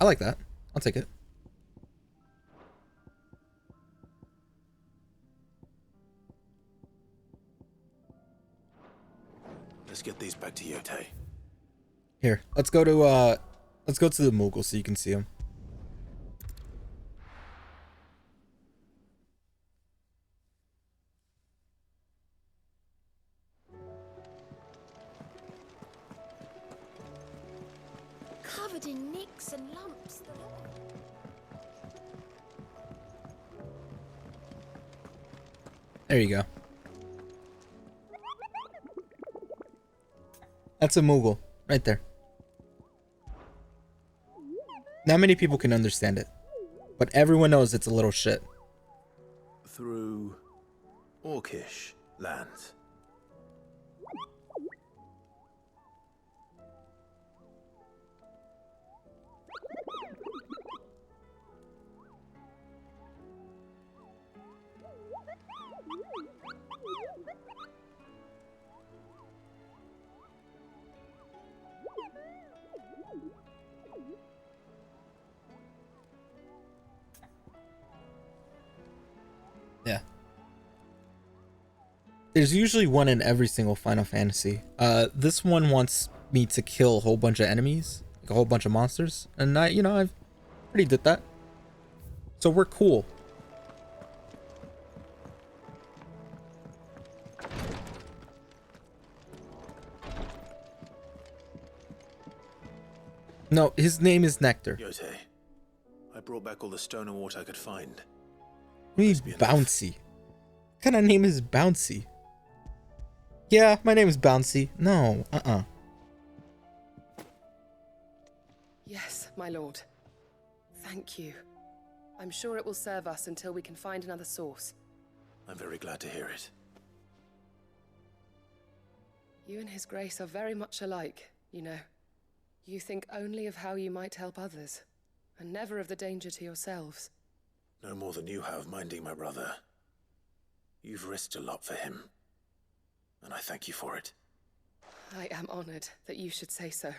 I like that. I'll take it. Let's get these back to Yote. Here, let's go to the Moogle so you can see him. Covered in nicks and lumps. There you go. That's a Moogle right there. Not many people can understand it, but everyone knows it's a little shit. Through Orcish lands. Yeah. There's usually one in every single Final Fantasy. This one wants me to kill a whole bunch of enemies, like a whole bunch of monsters, and I've already did that. So we're cool. No, his name is Nectar. Yote, I brought back all the stone and water I could find. What do you mean Bouncy? What kind of name is Bouncy? Yeah, my name is Bouncy. No, Yes, my lord. Thank you. I'm sure it will serve us until we can find another source. I'm very glad to hear it. You and His Grace are very much alike, you know. You think only of how you might help others, and never of the danger to yourselves. No more than you have minding my brother. You've risked a lot for him, and I thank you for it. I am honored that you should say so.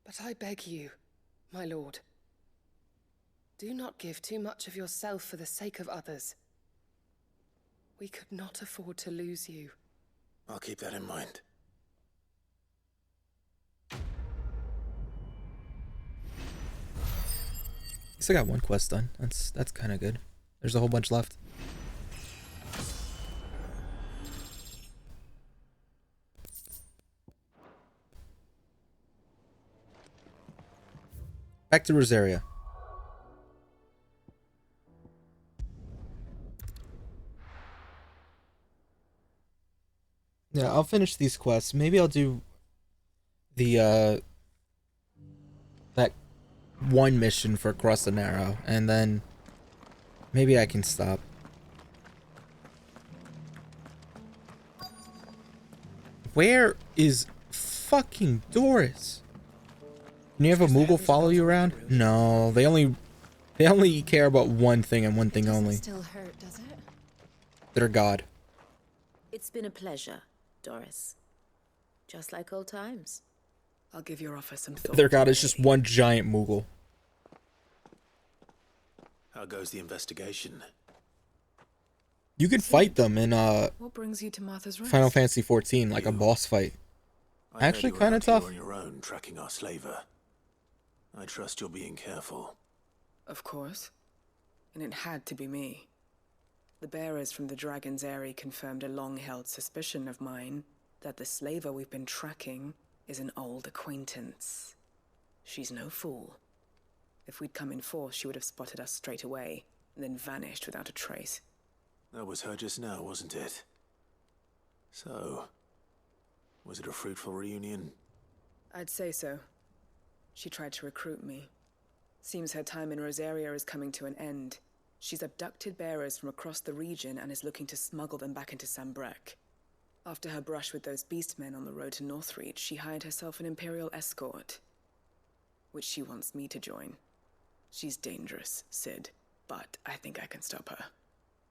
But I beg you, my lord, do not give too much of yourself for the sake of others. We could not afford to lose you. I'll keep that in mind. I got one quest done. That's kind of good. There's a whole bunch left. Back to Rosaria. Yeah, I'll finish these quests. Maybe I'll do the that one mission for Across the Narrow, and then maybe I can stop. Where is fucking Doris? Can you have a Moogle follow you around? No, they only They only care about one thing and one thing only. Still hurt, does it? Their god. It's been a pleasure, Doris. Just like old times. I'll give your offer some thought. Their god is just one giant Moogle. How goes the investigation? You could fight them in What brings you to Martha's Rest? Final Fantasy 14, like a boss fight. Actually, kind of tough. On your own, tracking our slaver. I trust you're being careful. Of course. And it had to be me. The bearers from the Dragon's Eyrie confirmed a long-held suspicion of mine that the slaver we've been tracking is an old acquaintance. She's no fool. If we'd come in force, she would have spotted us straight away, and then vanished without a trace. That was her just now, wasn't it? So, was it a fruitful reunion? I'd say so. She tried to recruit me. Seems her time in Rosaria is coming to an end. She's abducted bearers from across the region and is looking to smuggle them back into Sambrek. After her brush with those beastmen on the road to Northreach, she hired herself an Imperial escort, which she wants me to join. She's dangerous, Sid, but I think I can stop her.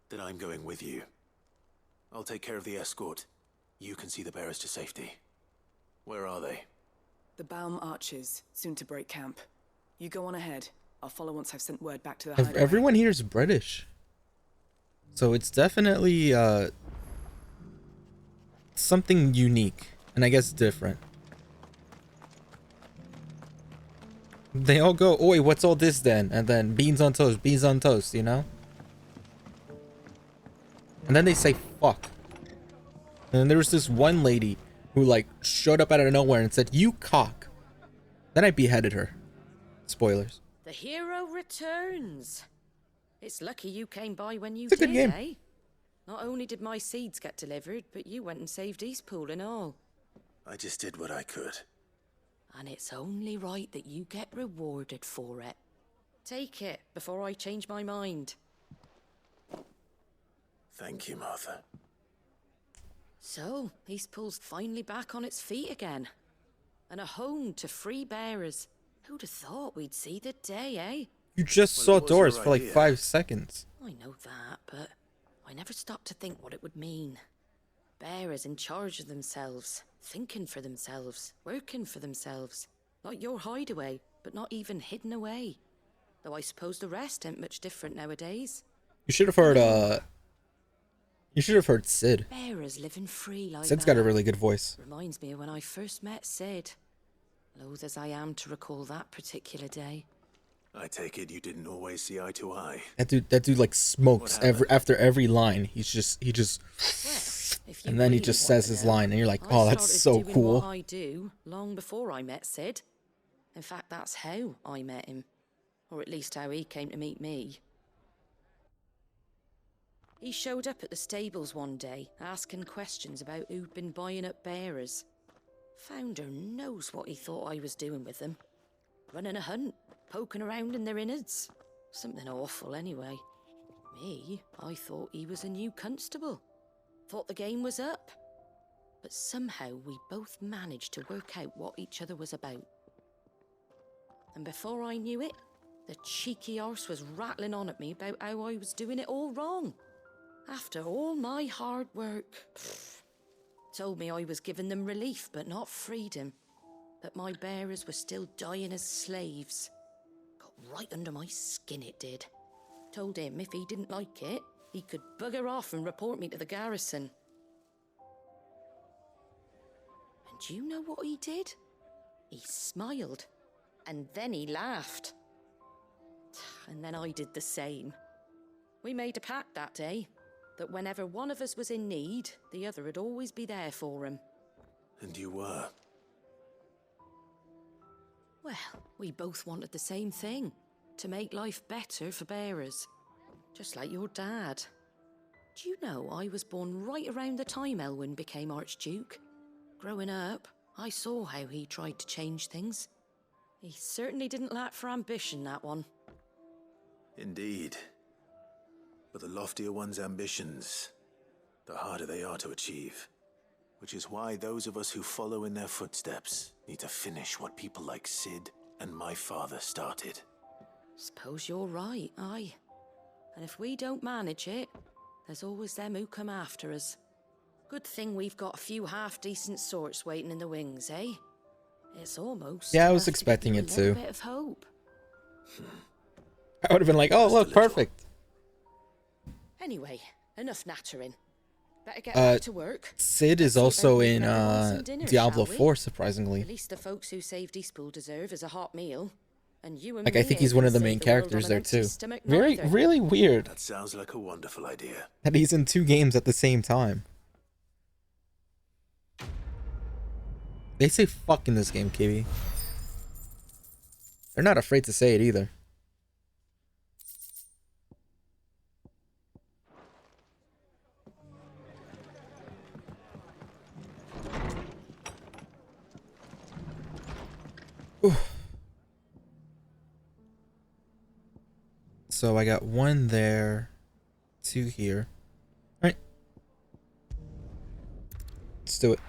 Then I'm going with you. I'll take care of the escort. You can see the bearers to safety. Where are they? The Baum Archers, soon to break camp. You go on ahead. I'll follow once I've sent word back to the hideaway. Everyone here is British. So it's definitely something unique, and I guess different. They all go, oi, what's all this then? And then beans on toast, you know? And then they say fuck. And then there was this one lady who like showed up out of nowhere and said, you cock. Then I beheaded her. Spoilers. The hero returns. It's lucky you came by when you It's a did, good game. eh? Not only did my seeds get delivered, but you went and saved Eastpool and all. I just did what I could. And it's only right that you get rewarded for it. Take it before I change my mind. Thank you, Martha. So, Eastpool's finally back on its feet again. And a home to free bearers. Who'd have thought we'd see the day, eh? You just saw Doris for like 5 seconds. I know that, but I never stopped to think what it would mean. Bearers in charge of themselves, thinking for themselves, working for themselves. Like your hideaway, but not even hidden away. Though I suppose the rest ain't much different nowadays. You should have heard Sid. Bearers living free like Sid's that. got a really good voice. Reminds me of when I first met Sid. Loath as I am to recall that particular day. I take it you didn't always see eye to eye. That dude like smokes after every line. He just and then he just says his line and you're like, oh, that's so doing cool. What I do long before I met Sid. In fact, that's how I met him. Or at least how he came to meet me. He showed up at the stables one day, asking questions about who'd been buying up bearers. Founder knows what he thought I was doing with them. Running a hunt, poking around in their innards. Something awful anyway. Me, I thought he was a new constable. Thought the game was up. But somehow we both managed to work out what each other was about. And before I knew it, the cheeky arse was rattling on at me about how I was doing it all wrong. After all my hard work. Told me I was giving them relief, but not freedom. That my bearers were still dying as slaves. Got right under my skin, it did. Told him if he didn't like it, he could bugger off and report me to the garrison. And do you know what he did? He smiled. And then he laughed. And then I did the same. We made a pact that day, that whenever one of us was in need, the other would always be there for him. And you were? Well, we both wanted the same thing, to make life better for bearers. Just like your dad. Do you know I was born right around the time Elwyn became Archduke? Growing up, I saw how he tried to change things. He certainly didn't lack for ambition, that one. Indeed. But the loftier one's ambitions, the harder they are to achieve. Which is why those of us who follow in their footsteps need to finish what people like Sid and my father started. Suppose you're right, aye. And if we don't manage it, there's always them who come after us. Good thing we've got a few half-decent sorts waiting in the wings, eh? It's almost Yeah, I was enough to expecting give it you a little too. bit of hope. I would have been like, oh, look, perfect. Anyway, enough nattering. Better get back to work. Sid Let's is see about also making in everyone some dinner, Diablo shall we? 4, surprisingly. At least the folks who saved Eastpool deserve is a hot meal. And you and Like, me I think he's ain't one gonna of the save main the world on characters an there empty too. stomach Very, neither. really weird That sounds like a wonderful idea. that he's in 2 games at the same time. They say fuck in this game, KB. They're not afraid to say it either. So I got 1 there, 2 here. All right, let's do it.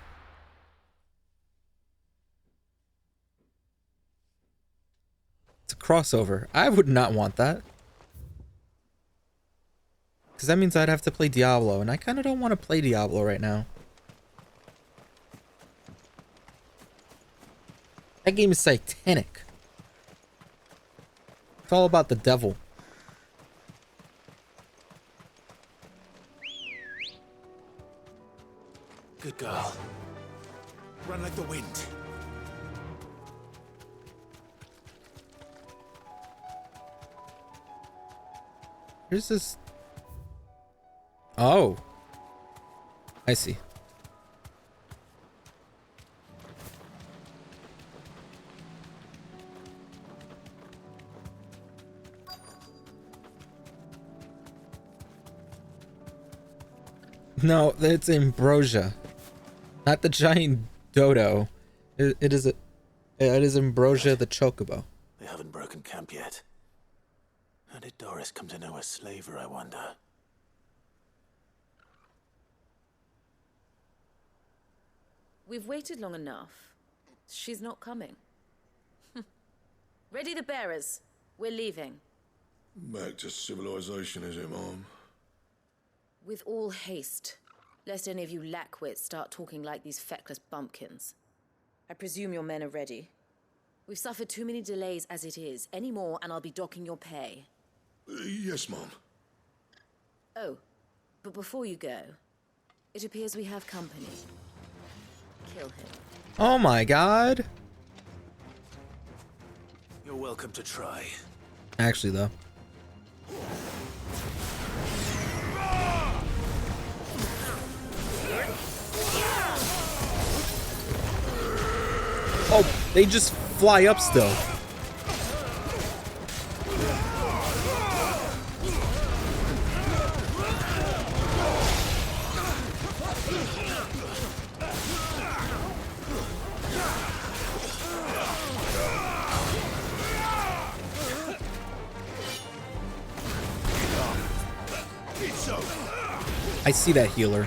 It's a crossover. I would not want that. Because that means I'd have to play Diablo, and I kind of don't want to play Diablo right now. That game is satanic. It's all about the devil. Good girl. Run like the wind. Here's this. Oh. I see. No, it's ambrosia. Not the giant dodo. It is ambrosia the chocobo. They haven't broken camp yet. How did Doris come to know a slaver, I wonder? We've waited long enough. She's not coming. Ready the bearers. We're leaving. Back to civilization, is it, Mom? With all haste, lest any of you lackwits start talking like these feckless bumpkins. I presume your men are ready. We've suffered too many delays as it is. Any more and I'll be docking your pay. Yes, Mom. Oh, but before you go, it appears we have company. Kill him. Oh my god. You're welcome to try. Actually, though. Oh, they just fly up still. I see that healer.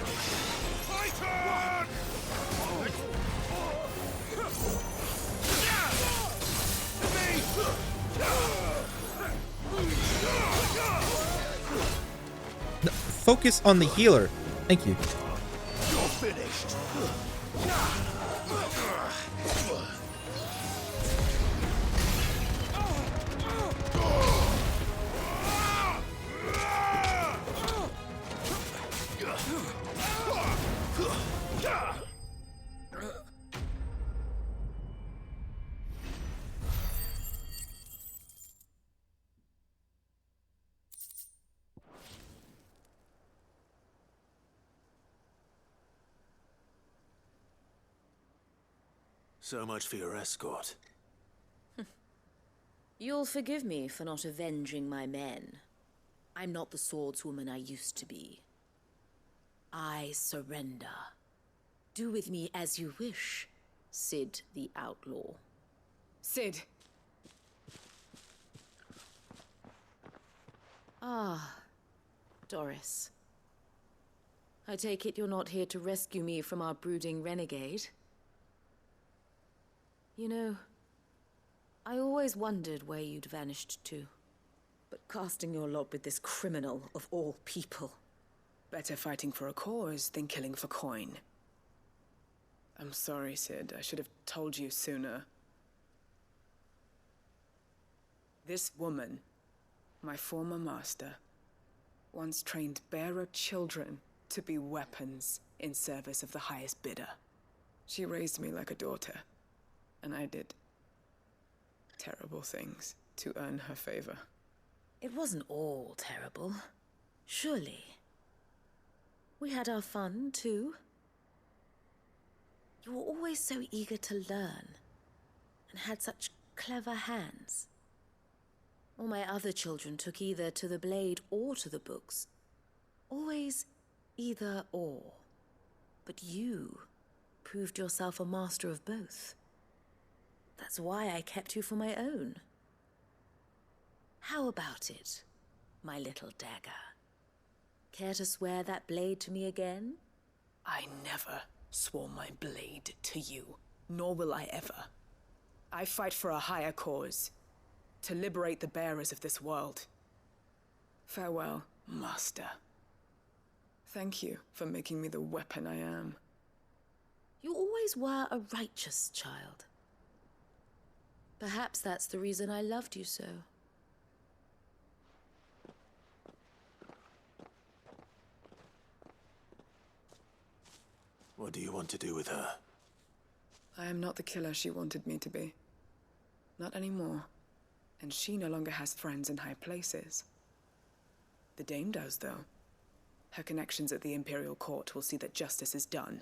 No, focus on the healer. Thank you. You're finished. So much for your escort. You'll forgive me for not avenging my men. I'm not the swordswoman I used to be. I surrender. Do with me as you wish, Sid the Outlaw. Sid. Ah, Doris. I take it you're not here to rescue me from our brooding renegade? You know, I always wondered where you'd vanished to. But casting your lot with this criminal of all people. Better fighting for a cause than killing for coin. I'm sorry, Sid. I should have told you sooner. This woman, my former master, once trained bearer children to be weapons in service of the highest bidder. She raised me like a daughter, and I did terrible things to earn her favor. It wasn't all terrible, surely. We had our fun, too. You were always so eager to learn, and had such clever hands. All my other children took either to the blade or to the books. Always either or. But you proved yourself a master of both. That's why I kept you for my own. How about it, my little dagger? Care to swear that blade to me again? I never swore my blade to you, nor will I ever. I fight for a higher cause, to liberate the bearers of this world. Farewell, Master. Thank you for making me the weapon I am. You always were a righteous child. Perhaps that's the reason I loved you so. What do you want to do with her? I am not the killer she wanted me to be. Not anymore. And she no longer has friends in high places. The Dame does, though. Her connections at the Imperial Court will see that justice is done.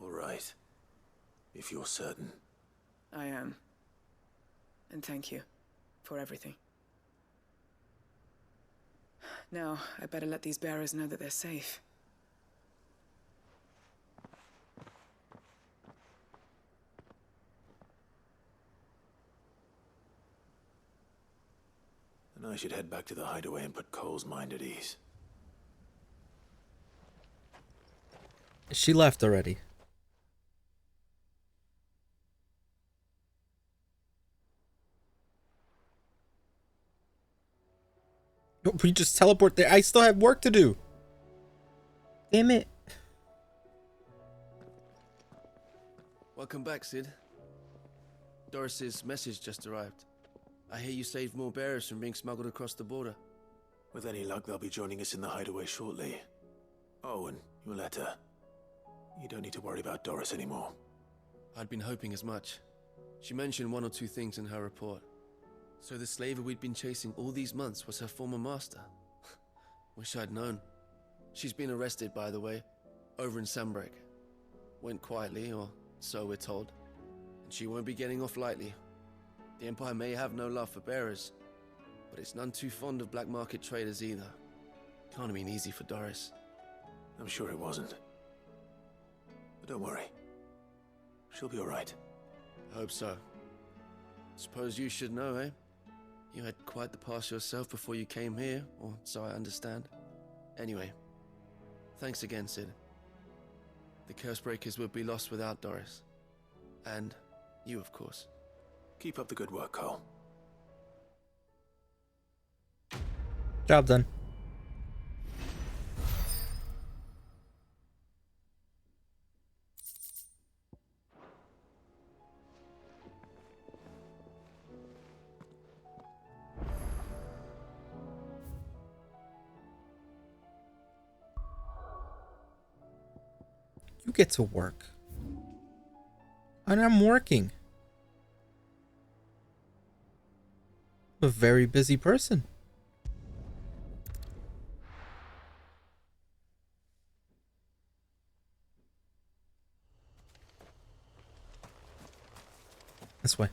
All right. If you're certain. I am. And thank you for everything. Now, I better let these bearers know that they're safe. And I should head back to the hideaway and put Cole's mind at ease. She left already. We just teleport there. I still have work to do. Damn it. Welcome back, Sid. Doris's message just arrived. I hear you saved more bearers from being smuggled across the border. With any luck, they'll be joining us in the hideaway shortly. Oh, and your letter. You don't need to worry about Doris anymore. I'd been hoping as much. She mentioned one or two things in her report. So the slaver we'd been chasing all these months was her former master. Wish I'd known. She's been arrested, by the way, over in Sandbreak. Went quietly, or so we're told. And she won't be getting off lightly. The Empire may have no love for bearers, but it's none too fond of black market traders either. Can't have been easy for Doris. I'm sure it wasn't. But don't worry. She'll be all right. I hope so. Suppose you should know, eh? You had quite the past yourself before you came here, or so I understand. Anyway, thanks again, Sid. The Cursebreakers would be lost without Doris. And you, of course. Keep up the good work, Cole. Job done. You get to work. And I'm working. I'm a very busy person. This way.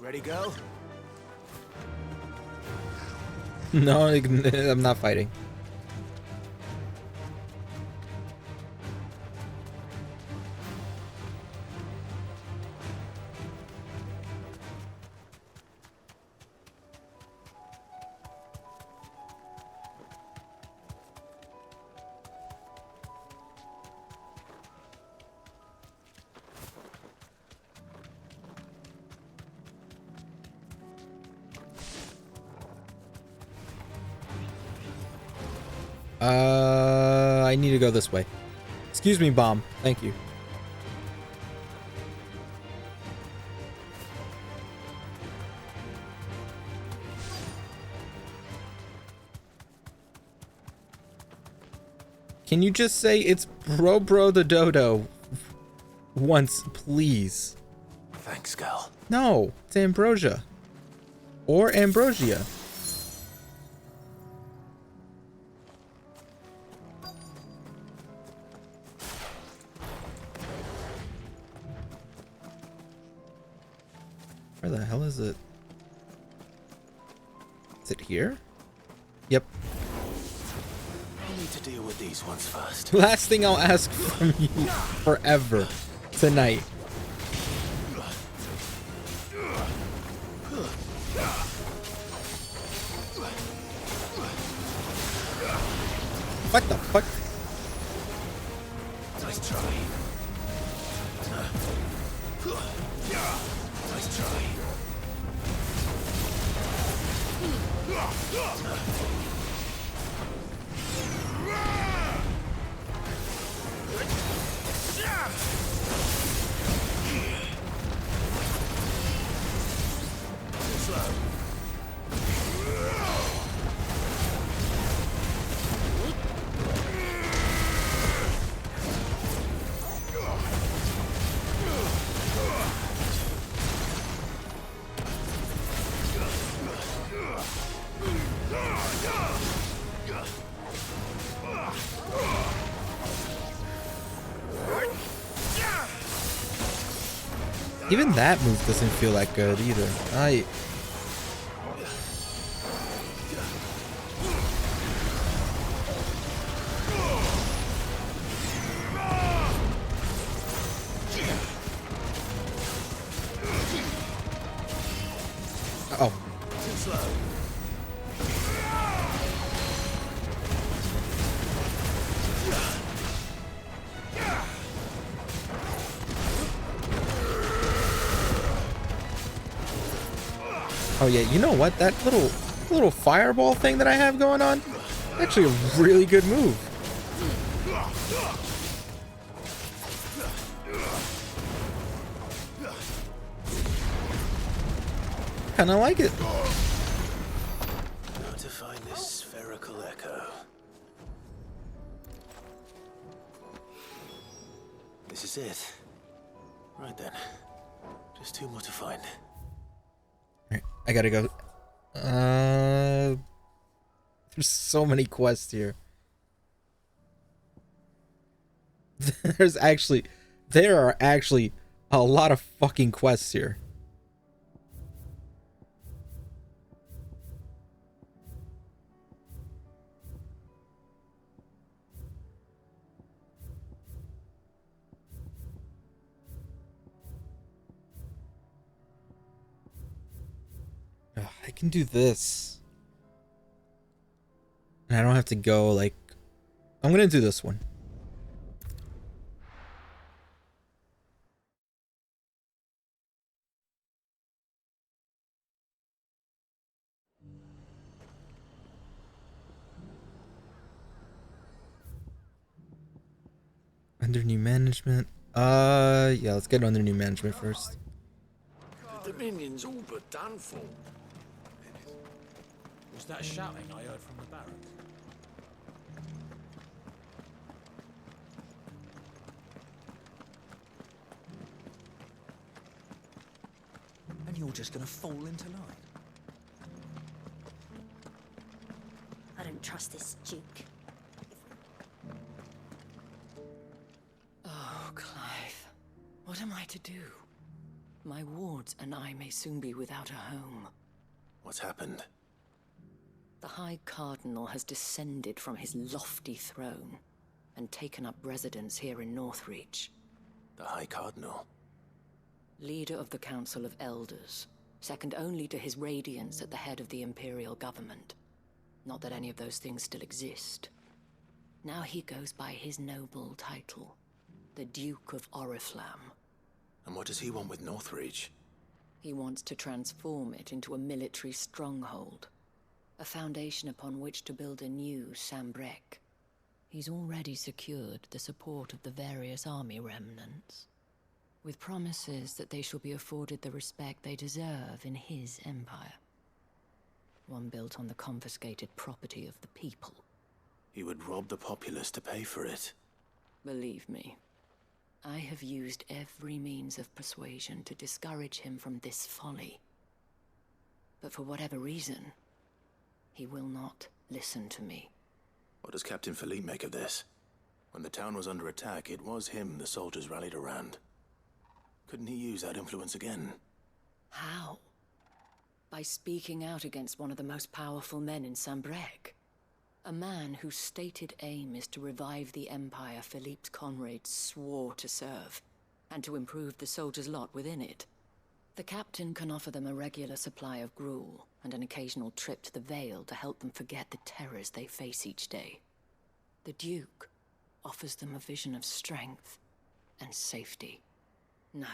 Ready, go? No, I'm not fighting. I need to go this way. Excuse me, bomb. Thank you. Can you just say it's Bro the Dodo once, please? Thanks, Gal. No, it's Ambrosia. Or Ambrosia. Where the hell is it? Is it here? Yep. I need to deal with these ones first. Last thing I'll ask from you forever tonight. What the fuck? Nice try. Nice try. Slow. Even that move doesn't feel that good either. Oh. Too slow. Oh yeah, you know what? That little fireball thing that I have going on, actually a really good move. Kinda like it. How to find this spherical echo. This is it. Right then. Just two more to find. Alright, I gotta go. There's so many quests here. There are actually a lot of fucking quests here. I can do this. And I don't have to go, like... I'm gonna do this one. Under new management. Yeah, let's get under new management first. The Dominion's all but done for. Was that shouting I heard from the barracks? And you're just gonna fall into line? I don't trust this Duke. Oh, Clive. What am I to do? My wards and I may soon be without a home. What's happened? The High Cardinal has descended from his lofty throne and taken up residence here in Northreach. The High Cardinal? Leader of the Council of Elders, second only to his Radiance at the head of the Imperial government. Not that any of those things still exist. Now he goes by his noble title, the Duke of Oriflamme. And what does he want with Northreach? He wants to transform it into a military stronghold, a foundation upon which to build a new Sambrec. He's already secured the support of the various army remnants, with promises that they shall be afforded the respect they deserve in his empire. One built on the confiscated property of the people. He would rob the populace to pay for it. Believe me, I have used every means of persuasion to discourage him from this folly. But for whatever reason, he will not listen to me. What does Captain Philippe make of this? When the town was under attack, it was him the soldiers rallied around. Couldn't he use that influence again? How? By speaking out against one of the most powerful men in Sambrec. A man whose stated aim is to revive the empire Philippe's comrades swore to serve, and to improve the soldiers' lot within it. The captain can offer them a regular supply of gruel, and an occasional trip to the Vale to help them forget the terrors they face each day. The Duke offers them a vision of strength and safety. No.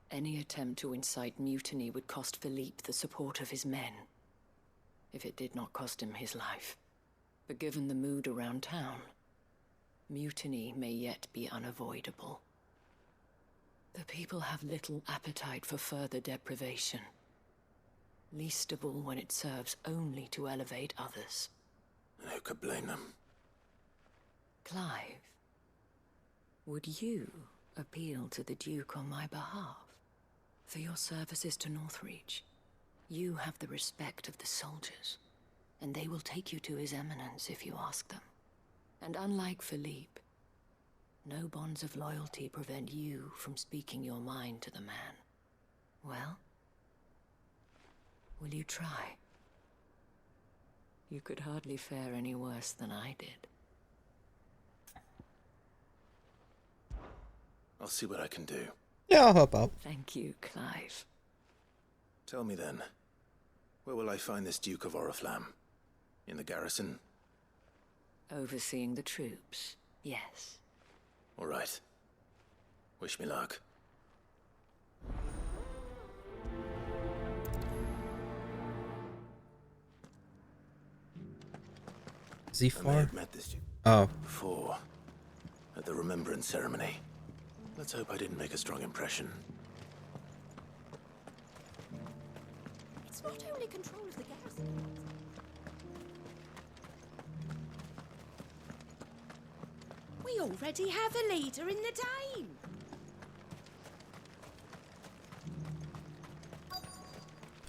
Any attempt to incite mutiny would cost Philippe the support of his men, if it did not cost him his life. But given the mood around town, mutiny may yet be unavoidable. The people have little appetite for further deprivation, least of all when it serves only to elevate others. And who could blame them? Clive, would you appeal to the Duke on my behalf? For your services to Northreach, you have the respect of the soldiers, and they will take you to His Eminence if you ask them. And unlike Philippe, no bonds of loyalty prevent you from speaking your mind to the man. Well, will you try? You could hardly fare any worse than I did. I'll see what I can do. Yeah, I'll help out. Thank you, Clive. Tell me then, where will I find this Duke of Oriflamme? In the garrison? Overseeing the troops, yes. All right. Wish me luck. Is he I may far? have met this Duke before, at the remembrance ceremony. Let's hope I didn't make a strong impression. It's not only control of the garrison. We already have a leader in the Dane.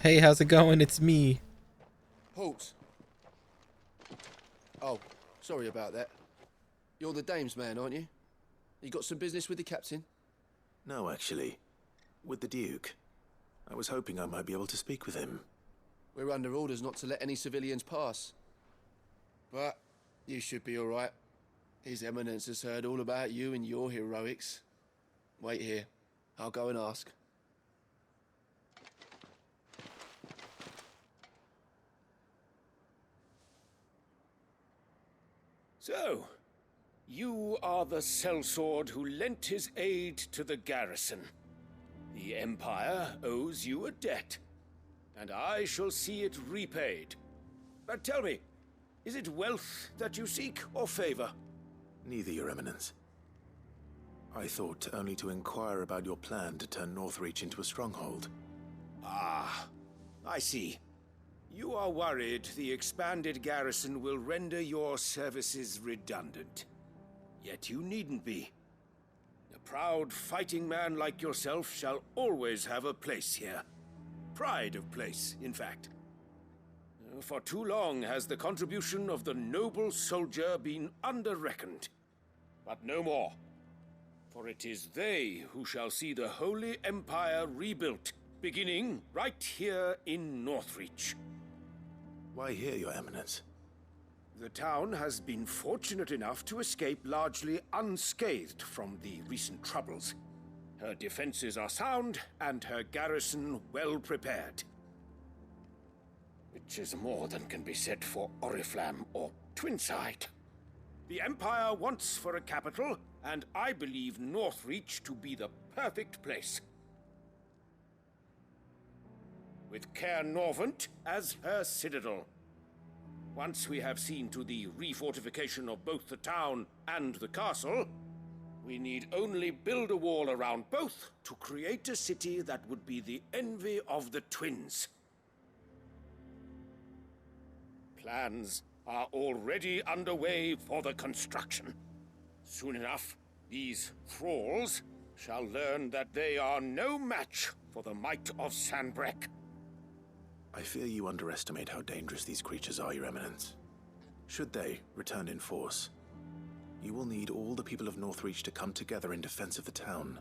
Hey, how's it going? It's me. Halt. Oh, sorry about that. You're the dame's man, aren't you? You got some business with the captain? No, actually. With the Duke. I was hoping I might be able to speak with him. We're under orders not to let any civilians pass. But you should be all right. His Eminence has heard all about you and your heroics. Wait here. I'll go and ask. So, you are the sellsword who lent his aid to the garrison. The Empire owes you a debt, and I shall see it repaid. But tell me, is it wealth that you seek, or favor? Neither, Your Eminence. I thought only to inquire about your plan to turn Northreach into a stronghold. Ah, I see. You are worried the expanded garrison will render your services redundant. Yet you needn't be. A proud fighting man like yourself shall always have a place here. Pride of place, in fact. For too long has the contribution of the noble soldier been under-reckoned. But no more. For it is they who shall see the Holy Empire rebuilt, beginning right here in Northreach. Why here, Your Eminence? The town has been fortunate enough to escape largely unscathed from the recent troubles. Her defenses are sound, and her garrison well prepared. Which is more than can be said for Oriflamme or Twinside. The Empire wants for a capital, and I believe Northreach to be the perfect place. With Caer Norvent as her citadel. Once we have seen to the refortification of both the town and the castle, we need only build a wall around both to create a city that would be the envy of the twins. Plans are already underway for the construction. Soon enough, these thralls shall learn that they are no match for the might of Sanbreque. I fear you underestimate how dangerous these creatures are, Your Eminence. Should they return in force, you will need all the people of Northreach to come together in defense of the town.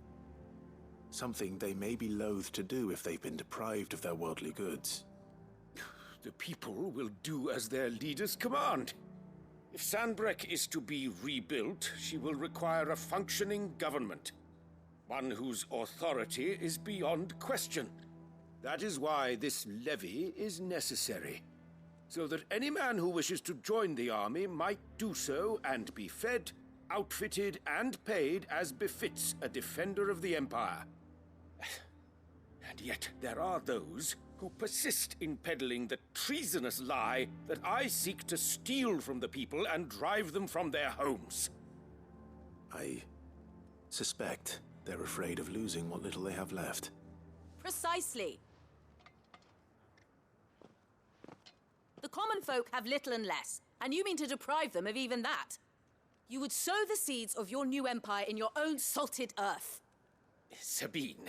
Something they may be loath to do if they've been deprived of their worldly goods. The people will do as their leaders command. If Sanbreque is to be rebuilt, she will require a functioning government. One whose authority is beyond question. That is why this levy is necessary. So that any man who wishes to join the army might do so and be fed, outfitted, and paid as befits a defender of the Empire. And yet there are those who persist in peddling the treasonous lie that I seek to steal from the people and drive them from their homes. I suspect they're afraid of losing what little they have left. Precisely. The common folk have little and less, and you mean to deprive them of even that. You would sow the seeds of your new empire in your own salted earth. Sabine,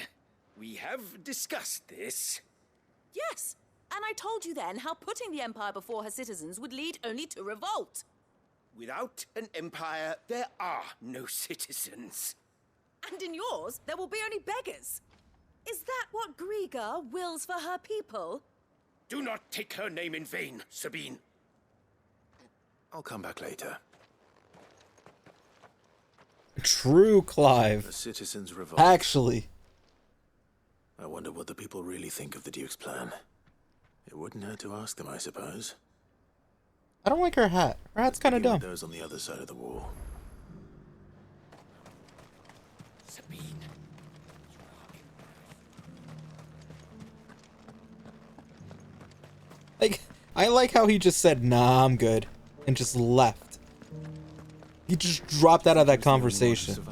we have discussed this. Yes, and I told you then how putting the empire before her citizens would lead only to revolt. Without an empire, there are no citizens. And in yours, there will be only beggars. Is that what Griga wills for her people? Do not take her name in vain, Sabine. I'll come back later. True, Clive. The citizens revolt. Actually. I wonder what the people really think of the Duke's plan. It wouldn't hurt to ask them, I suppose. I don't like her hat. Her hat's kind of dumb. Those on the other side of the wall. Sabine. Like, I like how he just said, "Nah, I'm good," and just left. He just dropped out of that conversation.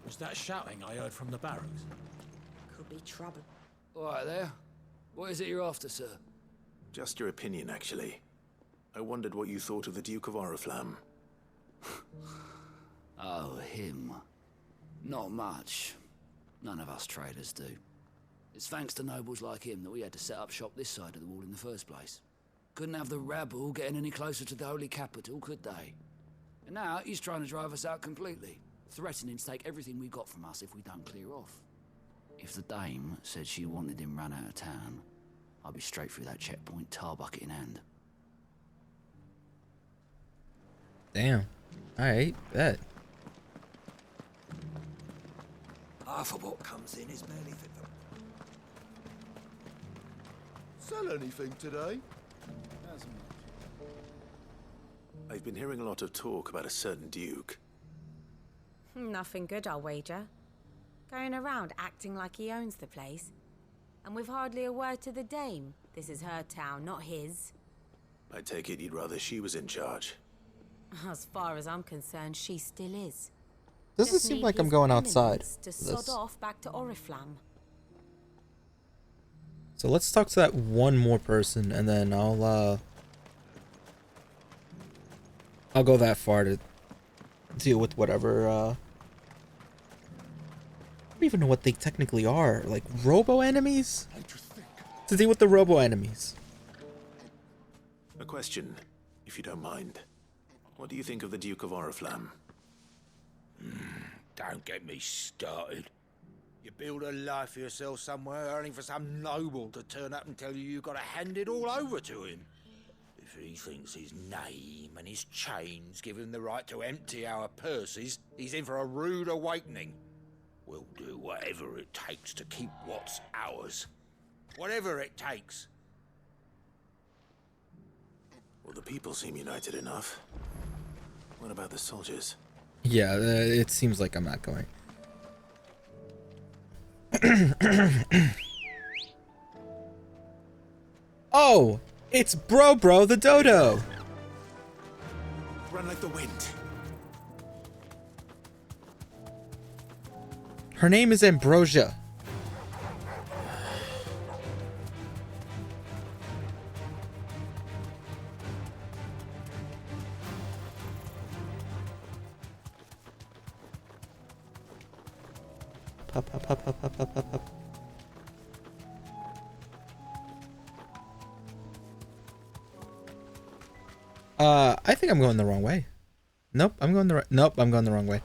Was that shouting I heard from the barracks? Could be trouble. All right there. What is it you're after, sir? Just your opinion, actually. I wondered what you thought of the Duke of Oriflamme. Oh, him. Not much. None of us traders do. It's thanks to nobles like him that we had to set up shop this side of the wall in the first place. Couldn't have the rabble getting any closer to the holy capital, could they? And now he's trying to drive us out completely, threatening to take everything we've got from us if we don't clear off. If the dame said she wanted him run out of town, I'd be straight through that checkpoint, tar bucket in hand. Damn. Alright, bet. Half of what comes in is barely fit for... Sell anything today? I've been hearing a lot of talk about a certain Duke. Nothing good, I'll wager. Going around acting like he owns the place. And with hardly a word to the dame. This is her town, not his. I take it you'd rather she was in charge. As far as I'm concerned, she still is. Doesn't Just seem need like I'm his going outside. eminence to for this. sod off back to Oriflamme. So let's talk to that one more person, and then I'll go that far to deal with whatever. I don't even know what they technically are. Like robo enemies? To deal with the robo enemies. A question, if you don't mind. What do you think of the Duke of Oriflamme? Don't get me started. You build a life for yourself somewhere, only for some noble to turn up and tell you got to hand it all over to him. If he thinks his name and his chains give him the right to empty our purses, he's in for a rude awakening. We'll do whatever it takes to keep what's ours. Whatever it takes. Well, the people seem united enough. What about the soldiers? Yeah, it seems like I'm not going. Oh, it's Bro the dodo. Run like the wind. Her name is Ambrosia. Up. I think I'm going the wrong way. Nope, I'm going the right. Nope, I'm going the wrong way.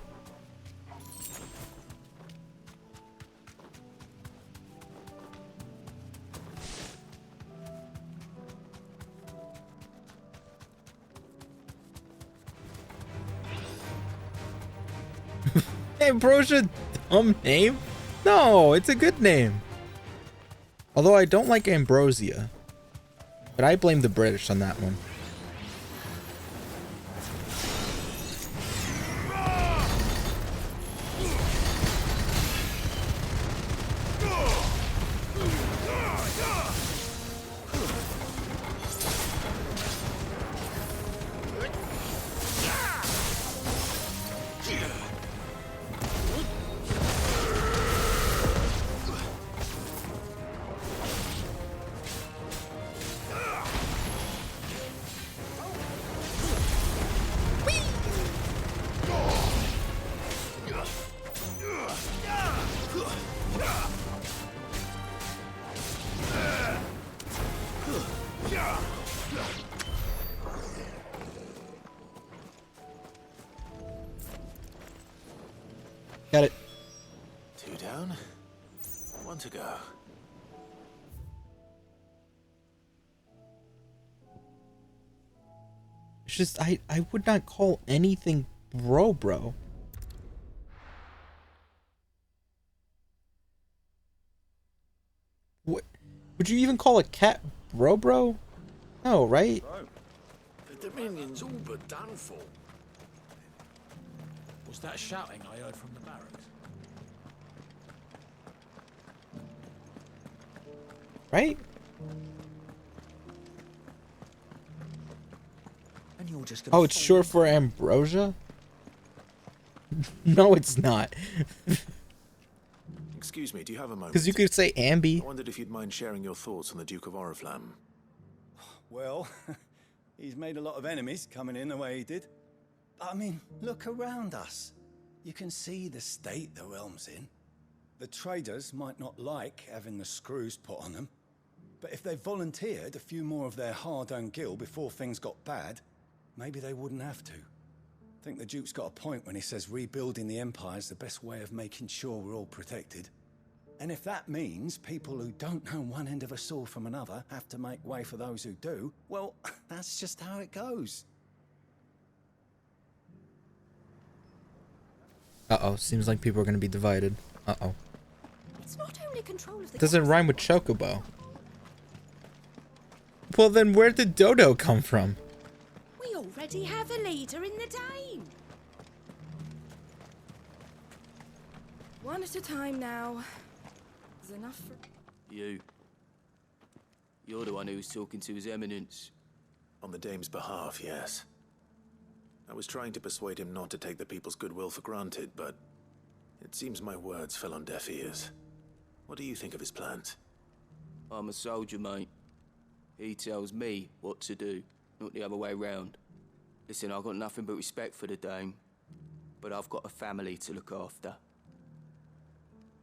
Ambrosia, dumb name? No, it's a good name. Although I don't like Ambrosia. But I blame the British on that one. Got it. 2 down, 1 to go. It's just I would not call anything bro. What would you even call a cat bro? No, right? The Dominion's all but done for. Was that shouting I heard from the barracks? Right? And you're just gonna Oh, it's short for Ambrosia? No, it's not. Excuse me, do you have a moment? Because you could say Ambi. I wondered if you'd mind sharing your thoughts on the Duke of Oriflamme. Well, he's made a lot of enemies coming in the way he did. I mean, look around us. You can see the state the realm's in. The traders might not like having the screws put on them, but if they volunteered a few more of their hard-earned gil before things got bad, maybe they wouldn't have to. I think the Duke's got a point when he says rebuilding the Empire's the best way of making sure we're all protected. And if that means people who don't know one end of a sword from another have to make way for those who do, well, that's just how it goes. Uh-oh, seems like people are going to be divided. Uh-oh. It's not only control of the Doesn't rhyme with Chocobo. Well, then where did Dodo come from? We already have a leader in the Dane. One at a time now. There's enough for... You. You're the one who was talking to His Eminence. On the Dame's behalf, yes. I was trying to persuade him not to take the people's goodwill for granted, but it seems my words fell on deaf ears. What do you think of his plans? I'm a soldier, mate. He tells me what to do, not the other way round. Listen, I've got nothing but respect for the Dame, but I've got a family to look after.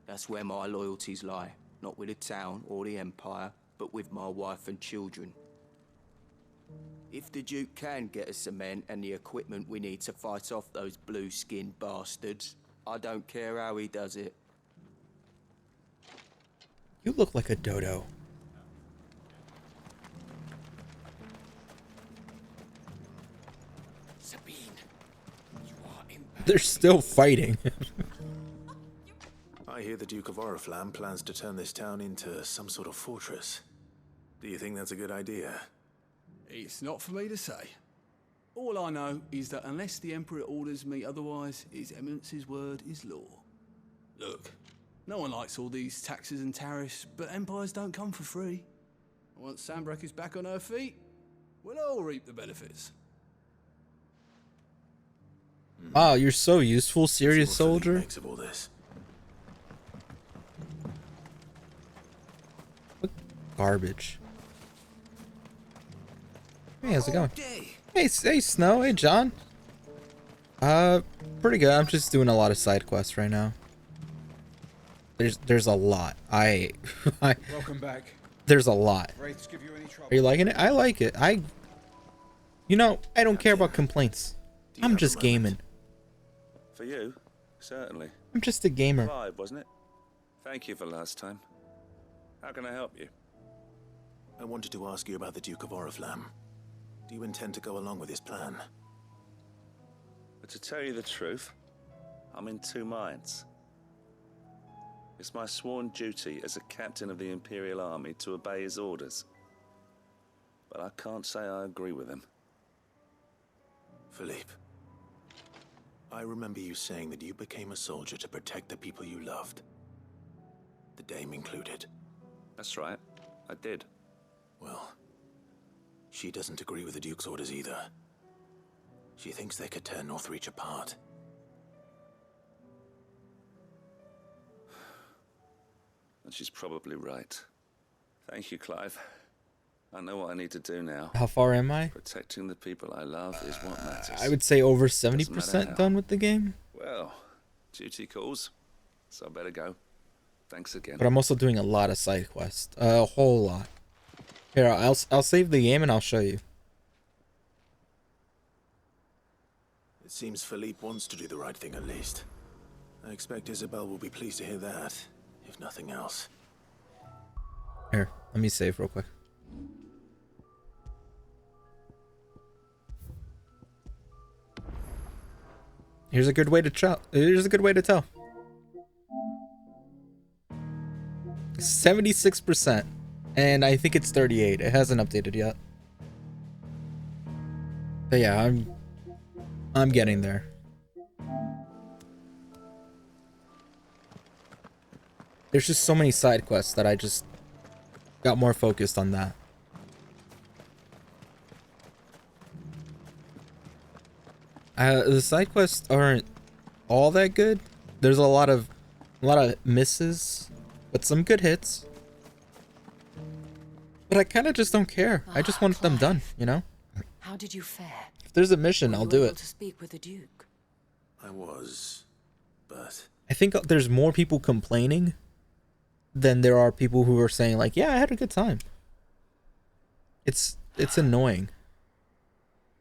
That's where my loyalties lie, not with the town or the Empire, but with my wife and children. If the Duke can get us the men and the equipment we need to fight off those blue-skinned bastards, I don't care how he does it. You look like a dodo. Sabine, you are impatient. They're still fighting. I hear the Duke of Oriflamme plans to turn this town into some sort of fortress. Do you think that's a good idea? It's not for me to say. All I know is that unless the Emperor orders me otherwise, His Eminence's word is law. Look, no one likes all these taxes and tariffs, but empires don't come for free. Once Sanbreque is back on her feet, we'll all reap the benefits. Wow, you're so useful, serious soldier. Makes of all this. Garbage. Hey, how's it going? Hey, Snow. Hey, John. Pretty good. I'm just doing a lot of side quests right now. There's a lot. Welcome back. There's a lot. Wraiths give you any trouble? Are you liking it? I like it. You know, I don't care about complaints. I'm just gaming. For you, certainly. I'm just a gamer. 5, wasn't it? Thank you for last time. How can I help you? I wanted to ask you about the Duke of Oriflamme. Do you intend to go along with his plan? But to tell you the truth, I'm in two minds. It's my sworn duty as a captain of the Imperial Army to obey his orders. But I can't say I agree with him. Philippe, I remember you saying that you became a soldier to protect the people you loved. The Dame included. That's right, I did. Well, she doesn't agree with the Duke's orders either. She thinks they could tear Northreach apart. And she's probably right. Thank you, Clive. I know what I need to do now. How far am I? Protecting the people I love is what matters. I would say over 70% done with the game. Well, duty calls, so I better go. Thanks again. But I'm also doing a lot of side quests. A whole lot. Here, I'll save the game and I'll show you. It seems Philippe wants to do the right thing at least. I expect Isabel will be pleased to hear that, if nothing else. Here, let me save real quick. Here's a good way to tell. 76%. And I think it's 38. It hasn't updated yet. But yeah, I'm getting there. There's just so many side quests that I just got more focused on that. The side quests aren't all that good. There's a lot of misses, but some good hits. But I kind of just don't care. I just want them done, you know? How did you fare? If there's a mission, I'll do it. To speak with the Duke. I was, but I think there's more people complaining than there are people who are saying like, "Yeah, I had a good time." It's annoying.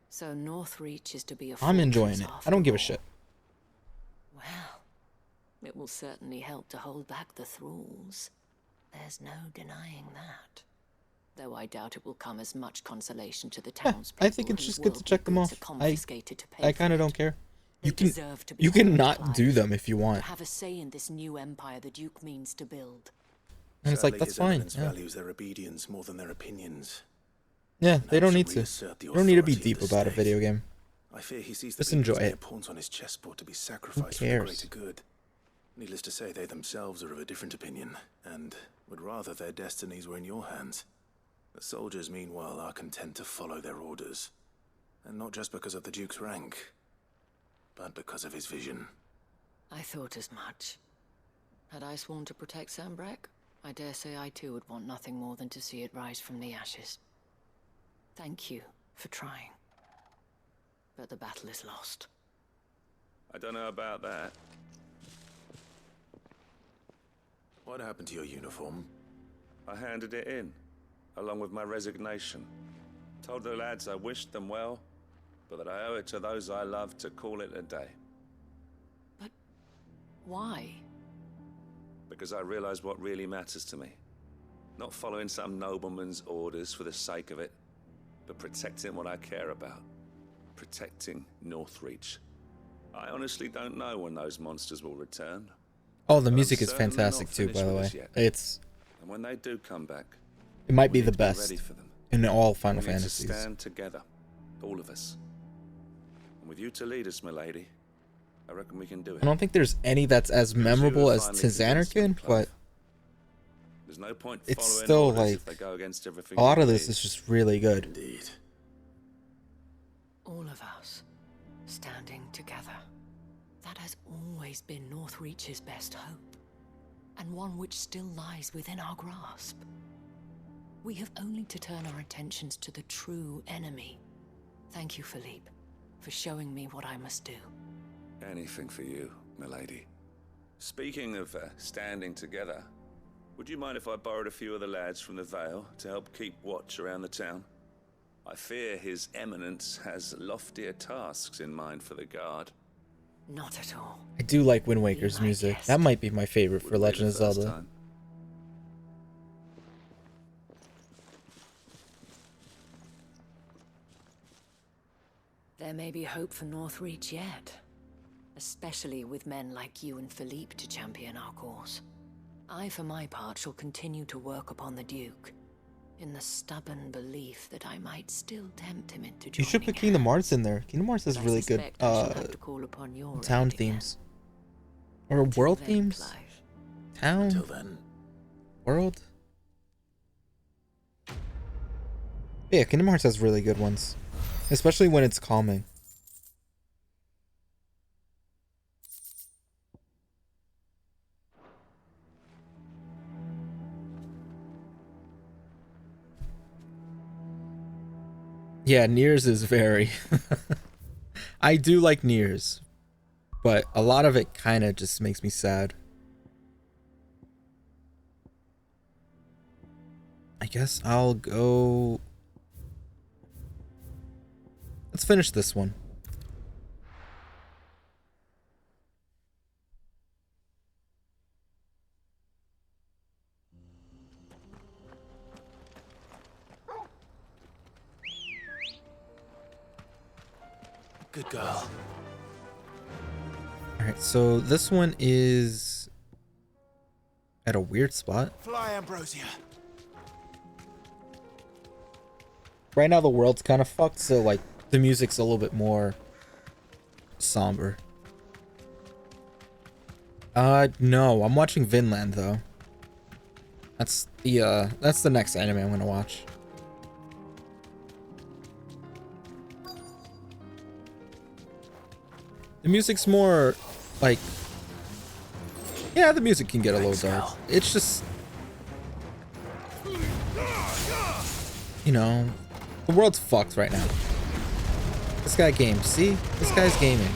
So Northreach is to be a I'm enjoying it. I don't give a shit. Well, it will certainly help to hold back the thralls. There's no denying that. Though I doubt it will come as much consolation to the townspeople. I think it's just good to check them off. I kind of don't care. You You can not do them if you want. To have a say in this new empire the Duke means to build. And it's like, that's fine. His values their obedience more than their opinions. Yeah, they don't need to. You don't need to be deep about a video game. I fear he sees Just enjoy it. pawns on his chessboard to be sacrificed for the greater good. Needless to say, they themselves are of a different opinion, and would rather their destinies were in your hands. The soldiers, meanwhile, are content to follow their orders. And not just because of the Duke's rank, but because of his vision. I thought as much. Had I sworn to protect Sanbreque, I dare say I too would want nothing more than to see it rise from the ashes. Thank you for trying. But the battle is lost. I don't know about that. What happened to your uniform? I handed it in, along with my resignation. Told the lads I wished them well, but that I owe it to those I love to call it a day. But why? Because I realize what really matters to me. Not following some nobleman's orders for the sake of it, but protecting what I care about. Protecting Northreach. I honestly don't know when those monsters will return. Oh, the music is fantastic too, by the way. And when they do come back, it might be the best in all Final Fantasies. We need to stand together, all of us. And with you to lead us, milady, I reckon we can do it. I don't think there's any that's as memorable as Tizanarkin, but There's no point it's following still orders like if they go against everything. a lot you of this need. is just really good. Indeed. All of us standing together. That has always been Northreach's best hope, and one which still lies within our grasp. We have only to turn our attentions to the true enemy. Thank you, Philippe, for showing me what I must do. Anything for you, milady. Speaking of standing together, would you mind if I borrowed a few of the lads from the Vale to help keep watch around the town? I fear His Eminence has loftier tasks in mind for the guard. Not at all. I do like Wind Waker's music. That might be my favorite for Legend of Zelda. Time. There may be hope for Northreach yet, especially with men like you and Philippe to champion our cause. I, for my part, shall continue to work upon the Duke, in the stubborn belief that I might still tempt him into You should put Kingdom Hearts in there. Kingdom Hearts has really good town themes. Or world themes? Town? Until then. World? Yeah, Kingdom Hearts has really good ones. Especially when it's calming. Yeah, Niers is very... I do like Niers, but a lot of it kind of just makes me sad. I guess I'll go... Let's finish this one. Good girl. Alright, so this one is at a weird spot. Fly, Ambrosia. Right now the world's kind of fucked, so like the music's a little bit more somber. No, I'm watching Vinland though. That's the next anime I'm gonna watch. The music's more like, yeah, the music can get a little dark. It's just, you know, the world's fucked right now. This guy games. See? This guy's gaming.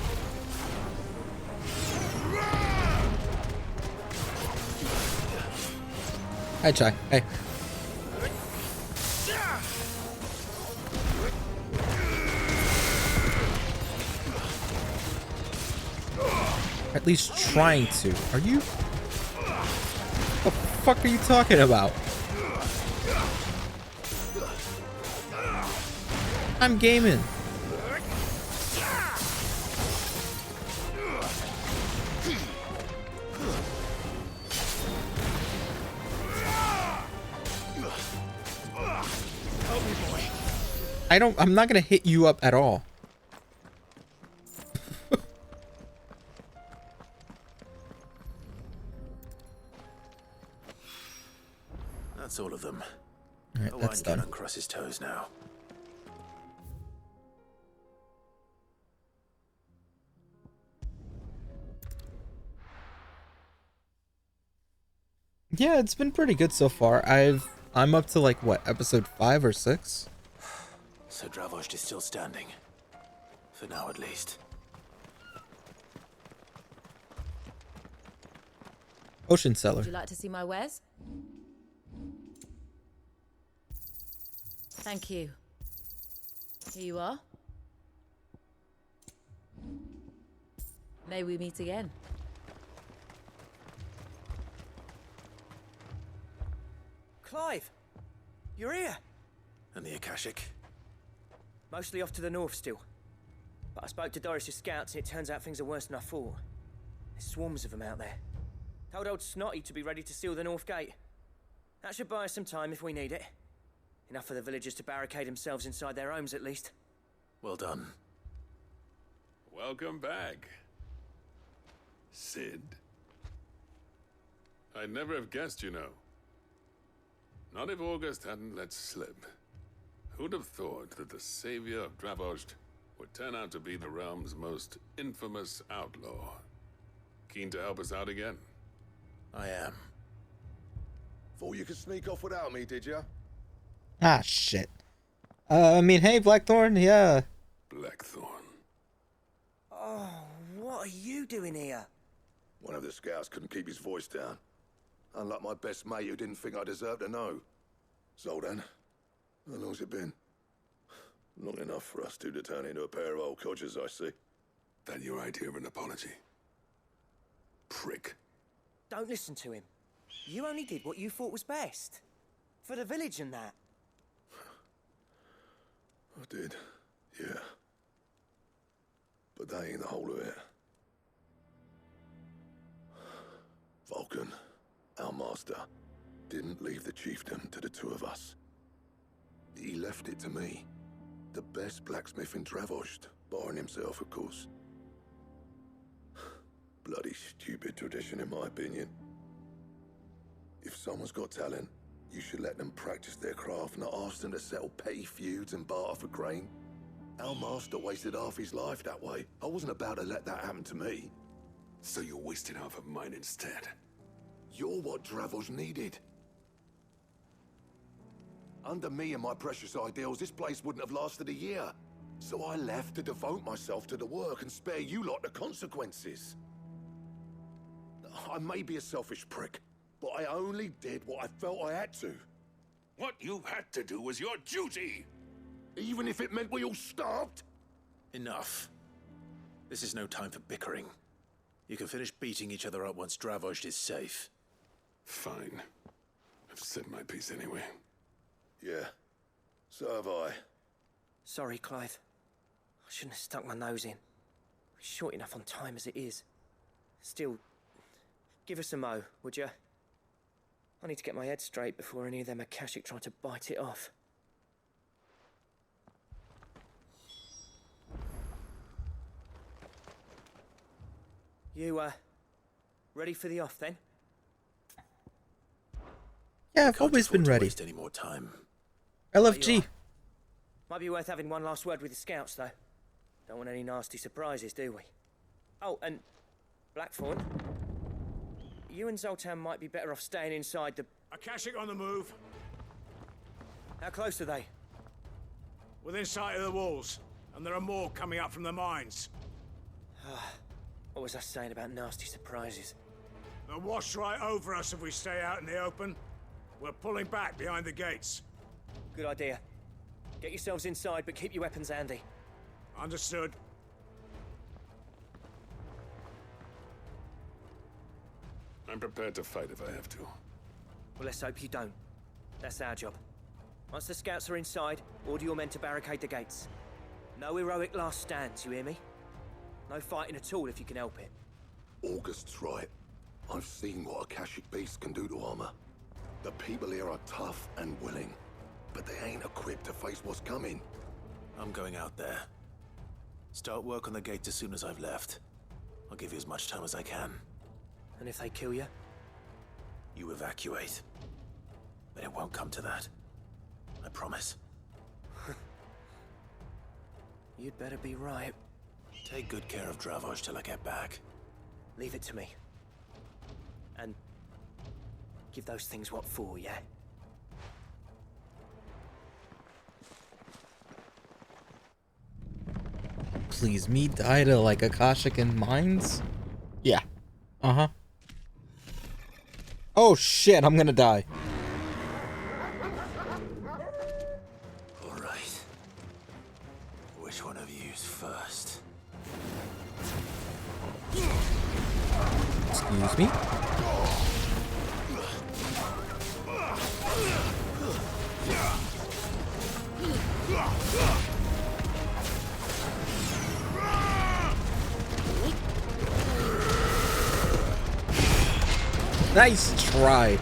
Hi, Chai. Hey. At least trying to. Are you? What the fuck are you talking about? I'm gaming. I'm not gonna hit you up at all. That's all of them. Alright, A that's wine done. can uncross his toes now. Yeah, it's been pretty good so far. I'm up to like what, episode 5 or 6? So Dravost is still standing. For now, at least. Ocean Cellar. Would you like to see my wares? Thank you. Here you are. May we meet again. Clive! You're here! And the Akashic? Mostly off to the north still. But I spoke to Doris's scouts and it turns out things are worse than I thought. There's swarms of them out there. Told old Snotty to be ready to seal the north gate. That should buy us some time if we need it. Enough for the villagers to barricade themselves inside their homes at least. Well done. Welcome back, Sid. I'd never have guessed, you know. Not if August hadn't let slip. Who'd have thought that the savior of Dravost would turn out to be the realm's most infamous outlaw? Keen to help us out again? I am. Thought you could sneak off without me, did ya? Ah, shit. I mean, hey, Blackthorn, yeah. Blackthorn. Oh, what are you doing here? One of the scouts couldn't keep his voice down. Unlike my best mate who didn't think I deserved to know. Zoldan, how long's it been? Long enough for us two to turn into a pair of old codgers, I see. That your idea of an apology? Prick. Don't listen to him. You only did what you thought was best. For the village and that. I did, yeah. But that ain't the whole of it. Vulcan, our master, didn't leave the chiefdom to the two of us. He left it to me. The best blacksmith in Dravost, barring himself, of course. Bloody stupid tradition, in my opinion. If someone's got talent, you should let them practice their craft, not ask them to settle petty feuds and barter for grain. Our master wasted half his life that way. I wasn't about to let that happen to me. So you wasted half of mine instead. You're what Dravost needed. Under me and my precious ideals, this place wouldn't have lasted a year. So I left to devote myself to the work and spare you lot the consequences. I may be a selfish prick, but I only did what I felt I had to. What you had to do was your duty! Even if it meant we all starved? Enough. This is no time for bickering. You can finish beating each other up once Dravost is safe. Fine. I've said my piece anyway. Yeah, so have I. Sorry, Clive. I shouldn't have stuck my nose in. We're short enough on time as it is. Still, give us a mo, would you? I need to get my head straight before any of them Akashic try to bite it off. You, ready for the off, then? Yeah, I've always been ready. Waste any more time. LFG. Might be worth having one last word with the scouts, though. Don't want any nasty surprises, do we? Oh, and Blackthorn, you and Zoltan might be better off staying inside the... Akashic on the move. How close are they? Within sight of the walls, and there are more coming up from the mines. What was I saying about nasty surprises? They'll wash right over us if we stay out in the open. We're pulling back behind the gates. Good idea. Get yourselves inside, but keep your weapons handy. Understood. I'm prepared to fight if I have to. Well, let's hope you don't. That's our job. Once the scouts are inside, order your men to barricade the gates. No heroic last stands, you hear me? No fighting at all if you can help it. August's right. I've seen what Akashic beasts can do to armor. The people here are tough and willing, but they ain't equipped to face what's coming. I'm going out there. Start work on the gate as soon as I've left. I'll give you as much time as I can. And if they kill you? You evacuate. But it won't come to that. I promise. You'd better be right. Take good care of Dravost till I get back. Leave it to me. And give those things what for, yeah? Please, me die to like Akashic and mines? Yeah. Uh-huh. Oh shit, I'm gonna die. Alright. Which one of you's first? Excuse me? Nice try.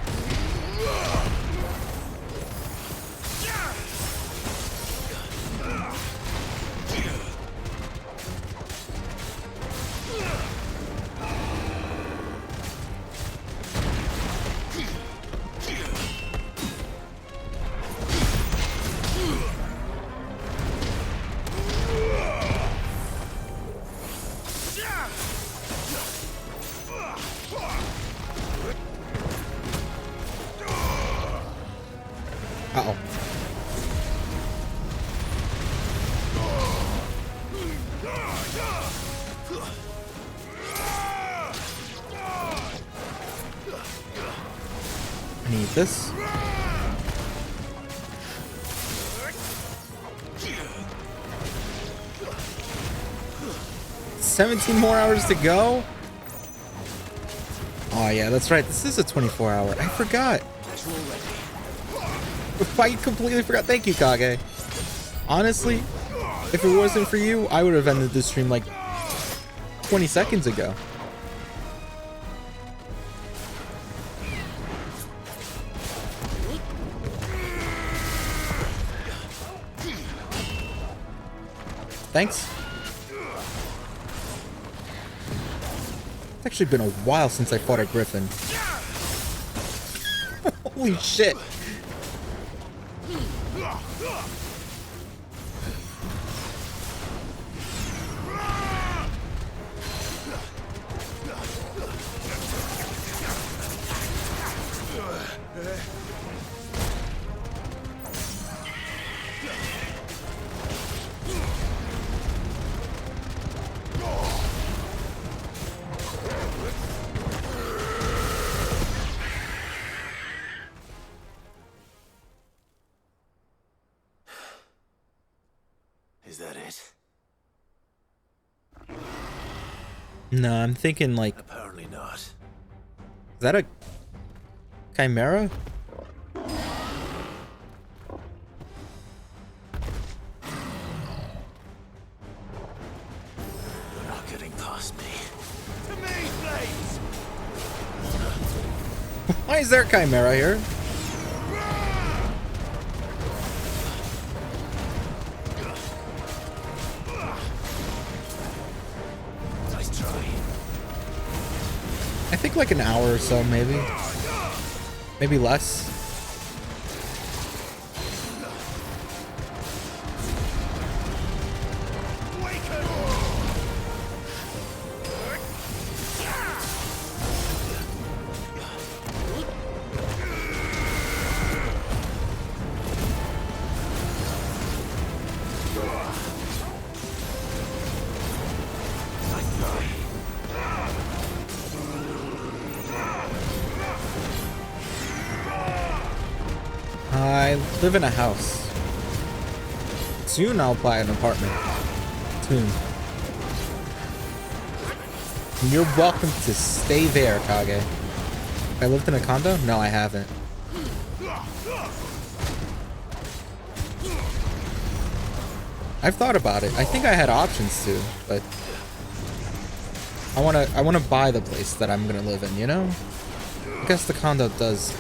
Uh-oh. I need this. 17 more hours to go. Oh yeah, that's right. This is a 24-hour. I forgot. I completely forgot. Thank you, Kage. Honestly, if it wasn't for you, I would have ended this stream like 20 seconds ago. Thanks. It's actually been a while since I fought a griffin. Holy shit. Is that it? No, I'm thinking like... Apparently not. Is that a chimera? You're not getting past me. To me, please! Why is there a chimera here? Nice try. I think like an hour or so, maybe. Maybe less. I live in a house. Soon I'll buy an apartment. Soon. You're welcome to stay there, Kage. I lived in a condo? No, I haven't. I've thought about it. I think I had options to, but I wanna buy the place that I'm gonna live in, you know? I guess the condo does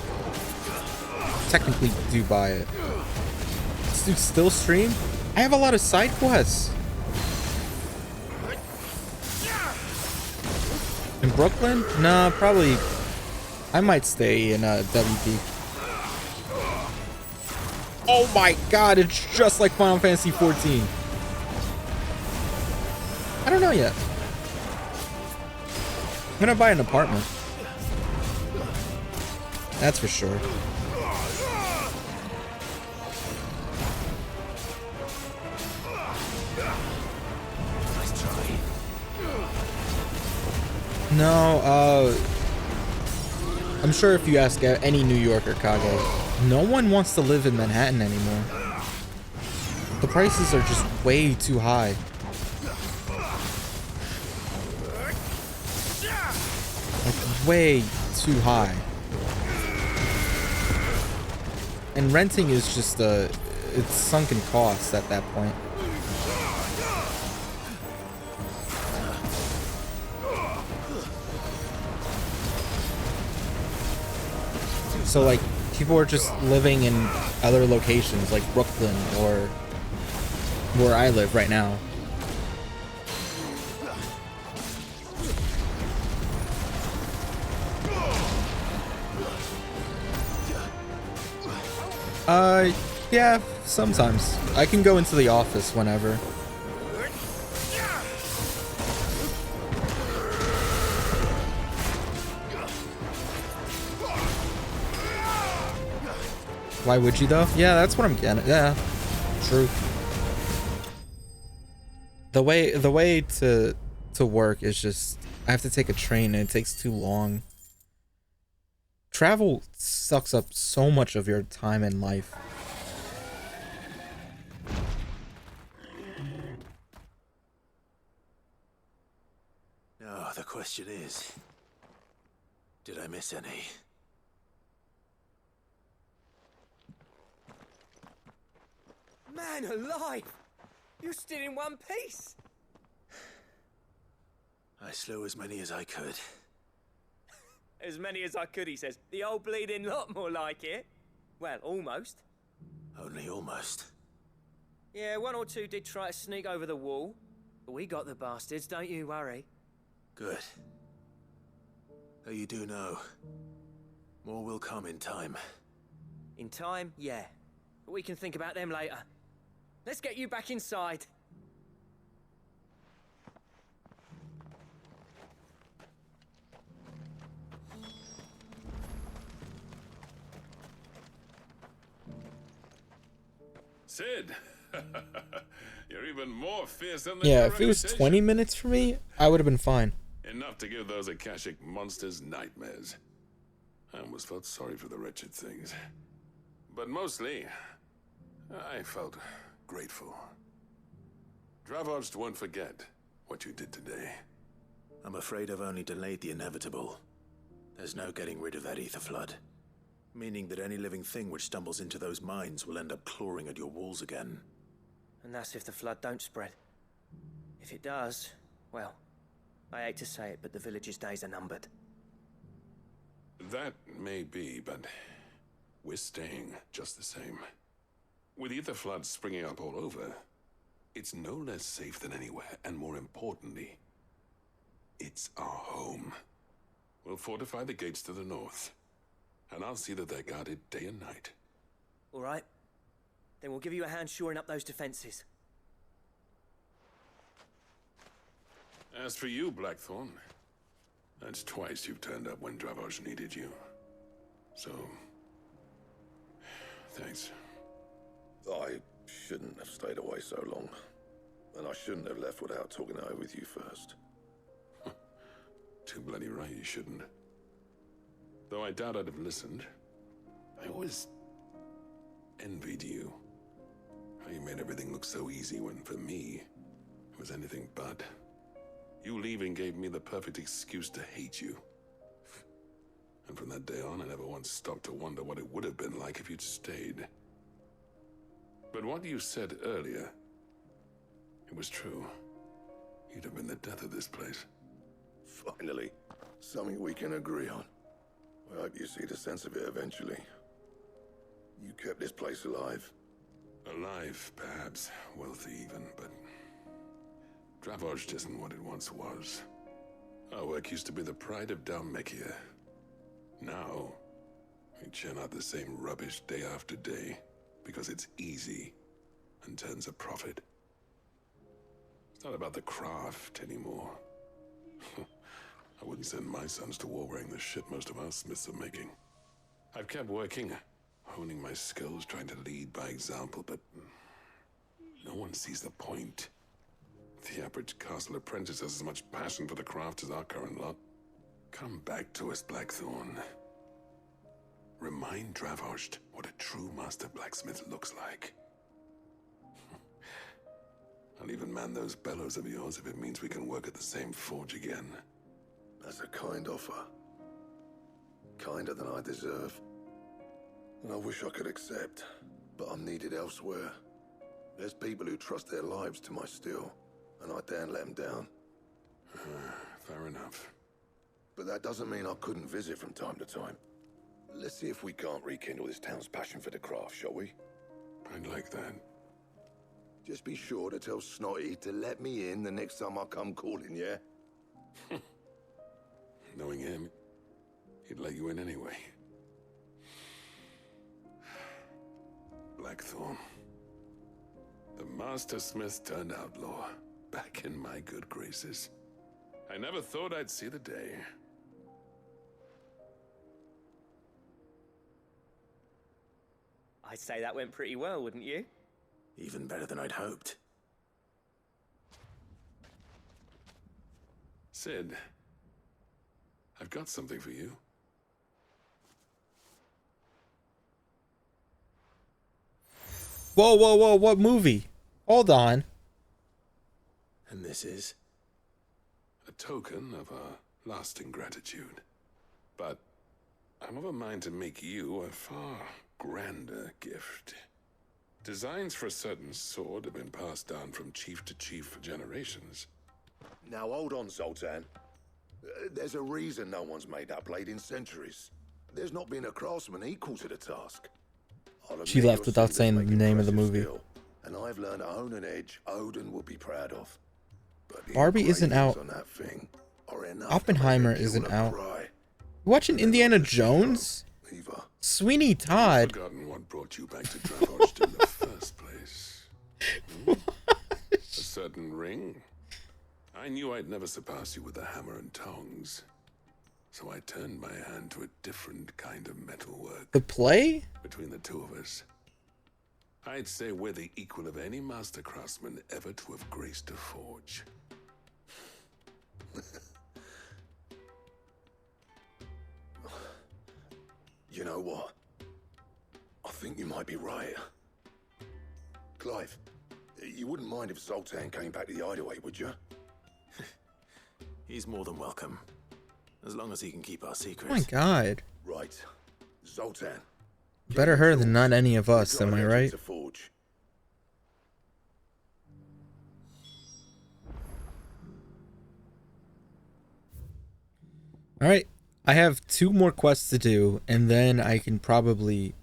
technically do buy it. This dude still stream? I have a lot of side quests. In Brooklyn? Nah, probably. I might stay in WP. Oh my god, it's just like Final Fantasy 14. I don't know yet. I'm gonna buy an apartment. That's for sure. No, I'm sure if you ask any New Yorker, Kage, no one wants to live in Manhattan anymore. The prices are just way too high. Like, way too high. And renting is just it's sunken costs at that point. So like people are just living in other locations like Brooklyn or where I live right now. Yeah, sometimes. I can go into the office whenever. Why would you though? Yeah, that's what I'm getting. Yeah, true. The way to work is just I have to take a train and it takes too long. Travel sucks up so much of your time in life. Now, the question is, did I miss any? Man alive! You're still in one piece! I slew as many as I could. As many as I could, he says. The old bleeding lot, more like it. Well, almost. Only almost. Yeah, one or two did try to sneak over the wall. But we got the bastards, don't you worry. Good. Though you do know, more will come in time. In time, yeah. But we can think about them later. Let's get you back inside. Sid, you're even more fierce than the Yeah, if it was 20 minutes for me, I would have been fine. Enough to give those Akashic monsters nightmares. I almost felt sorry for the wretched things. But mostly, I felt grateful. Dravoged won't forget what you did today. I'm afraid I've only delayed the inevitable. There's no getting rid of that ether flood. Meaning that any living thing which stumbles into those mines will end up clawing at your walls again. And that's if the flood don't spread. If it does, well, I hate to say it, but the village's days are numbered. That may be, but we're staying just the same. With ether floods springing up all over, it's no less safe than anywhere, and more importantly, it's our home. We'll fortify the gates to the north, and I'll see that they're guarded day and night. All right. Then we'll give you a hand shoring up those defenses. As for you, Blackthorn, that's twice you've turned up when Dravos needed you. So, thanks. I shouldn't have stayed away so long. And I shouldn't have left without talking it over with you first. Too bloody right you shouldn't. Though I doubt I'd have listened. I always envied you. How you made everything look so easy when, for me, it was anything but. You leaving gave me the perfect excuse to hate you. And from that day on, I never once stopped to wonder what it would have been like if you'd stayed. But what you said earlier, it was true. You'd have been the death of this place. Finally, something we can agree on. I hope you see the sense of it eventually. You kept this place alive. Alive, perhaps. Wealthy even, but Dravoged isn't what it once was. Our work used to be the pride of Dalmekia. Now, we churn out the same rubbish day after day because it's easy and turns a profit. It's not about the craft anymore. I wouldn't send my sons to war wearing the shit most of our smiths are making. I've kept working, honing my skills, trying to lead by example, but no one sees the point. The average castle apprentice has as much passion for the craft as our current lot. Come back to us, Blackthorn. Remind Dravoged what a true master blacksmith looks like. I'll even man those bellows of yours if it means we can work at the same forge again. That's a kind offer. Kinder than I deserve. And I wish I could accept, but I'm needed elsewhere. There's people who trust their lives to my steel, and I daren't let them down. Fair enough. But that doesn't mean I couldn't visit from time to time. Let's see if we can't rekindle this town's passion for the craft, shall we? I'd like that. Just be sure to tell Snotty to let me in the next time I come calling, yeah? Knowing him, he'd let you in anyway. Blackthorn. The Master Smith turned outlaw, back in my good graces. I never thought I'd see the day. I'd say that went pretty well, wouldn't you? Even better than I'd hoped. Sid, I've got something for you. Whoa, whoa, whoa, what movie? Hold on. And this is? A token of our lasting gratitude. But I'm of a mind to make you a far grander gift. Designs for a certain sword have been passed down from chief to chief for generations. Now hold on, Zoltan. There's a reason no one's made that blade in centuries. There's not been a craftsman equal to the task. She left without saying the name of the movie. And I've learned to own an edge Odin will be proud of. But the Barbie isn't out. on that thing are enough Oppenheimer to make a isn't killer out. cry. You watching Indiana Jones? Sweeney Todd. I've forgotten what brought you back to Dracost in the first place. A certain ring. I knew I'd never surpass you with a hammer and tongs. So I turned my hand to a different kind of metalwork. The play? Between the two of us, I'd say we're the equal of any master craftsman ever to have graced a forge. You know what? I think you might be right. Clive, you wouldn't mind if Zoltan came back to the hideaway, would you? He's more than welcome. As long as he can keep our secrets. Oh my god. Right. Zoltan. Better her than not any of us, am I right? Alright. I have 2 more quests to do, and then I can probably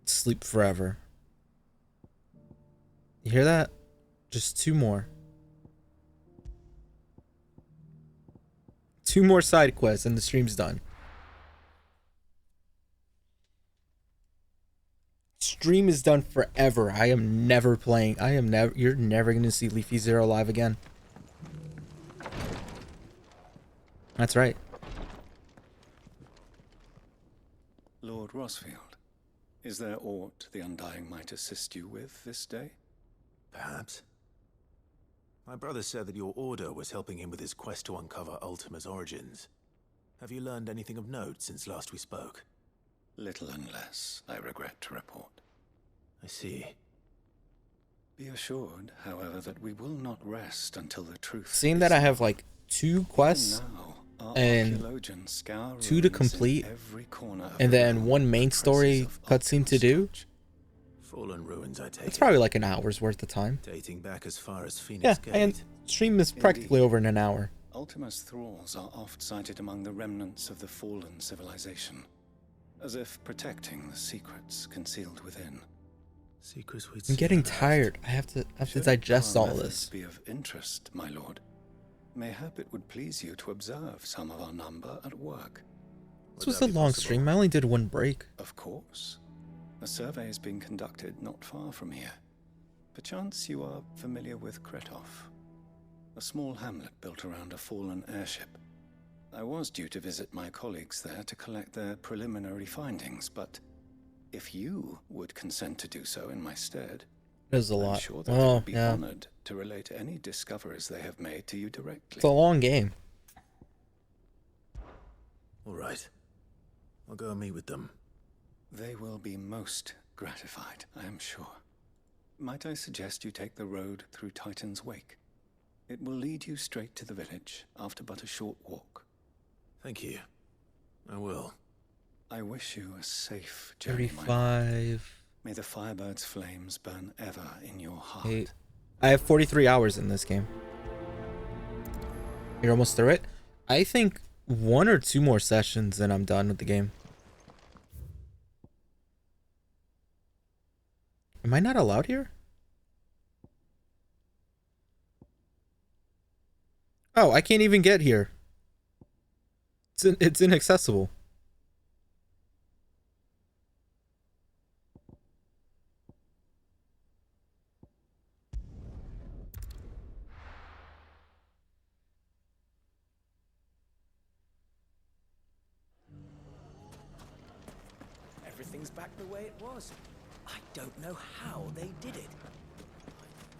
sleep forever. You hear that? Just 2 more. 2 more side quests and the stream's done. Stream is done forever. I am never playing. You're never going to see Leafy Zero live again. That's right. Lord Rosfield, is there aught the Undying might assist you with this day? Perhaps. My brother said that your order was helping him with his quest to uncover Ultima's origins. Have you learned anything of note since last we spoke? Little and less, I regret to report. I see. Be assured, however, that we will not rest until the truth. Seeing that I have like 2 quests and 2 to complete, and then 1 main story cutscene to do, Fallen ruins, I take it's probably like an hour's worth of time. Dating back as far as Phoenix Yeah, Gate. and stream is practically over in an hour. Ultima's thralls are oft sighted among the remnants of the fallen civilization, as if protecting the secrets concealed within. Secrets we'd I'm getting tired. I have to digest all this. Be of interest, my lord. Mayhap it would please you to observe some of our number at work. This was a long stream. I only did 1 break. Of course. A survey is being conducted not far from here. Perchance you are familiar with Kretov, a small hamlet built around a fallen airship. I was due to visit my colleagues there to collect their preliminary findings, but if you would consent to do so in my stead, There's a I'm lot. sure that they Oh, would be yeah. honored to relate any discoveries they have made to you directly. It's a long game. All right. I'll go and meet with them. They will be most gratified, I am sure. Might I suggest you take the road through Titan's Wake? It will lead you straight to the village after but a short walk. Thank you. I will. I wish you a safe journey, my lord. 35. May the Firebird's flames burn ever in your heart. 8. I have 43 hours in this game. You're almost through it? I think 1 or 2 more sessions and I'm done with the game. Am I not allowed here? Oh, I can't even get here. It's inaccessible. Everything's back the way it was. I don't know how they did it.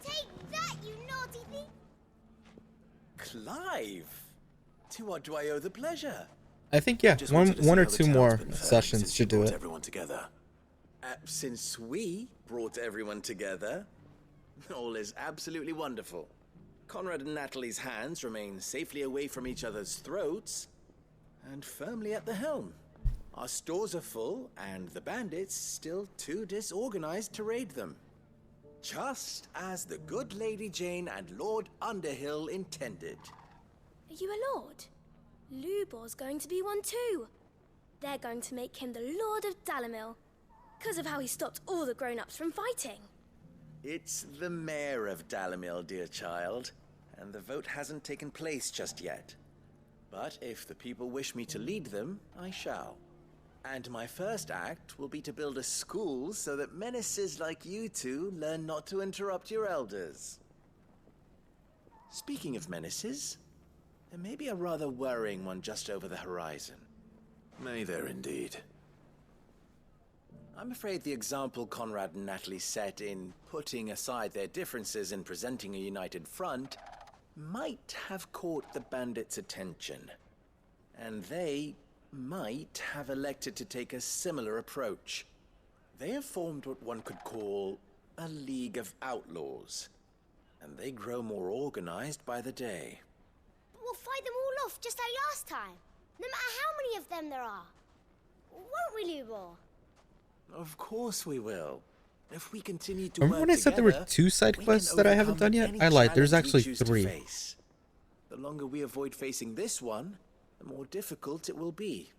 Take that, you naughty thief! Clive! To what do I owe the pleasure? I think, yeah, Just one wanted to see or how two the more town's been faring sessions since you should do brought it. everyone together. Since we brought everyone together, all is absolutely wonderful. Conrad and Natalie's hands remain safely away from each other's throats and firmly at the helm. Our stores are full, and the bandits still too disorganized to raid them. Just as the good Lady Jane and Lord Underhill intended. Are you a lord? Lubor's going to be one too. They're going to make him the Lord of Dalamil, because of how he stopped all the grown-ups from fighting. It's the mayor of Dalamil, dear child, and the vote hasn't taken place just yet. But if the people wish me to lead them, I shall. And my first act will be to build a school so that menaces like you two learn not to interrupt your elders. Speaking of menaces, there may be a rather worrying one just over the horizon. May there indeed. I'm afraid the example Conrad and Natalie set in putting aside their differences and presenting a united front might have caught the bandits' attention. And they might have elected to take a similar approach. They have formed what one could call a League of Outlaws, and they grow more organized by the day. But we'll fight them all off just like last time, no matter how many of them there are. Won't we, Lubor? Of course we will. If we continue to Remember when I said there were 2 side quests that I haven't done yet? I lied, there's actually 3. The longer we avoid facing this one, the more difficult it will be.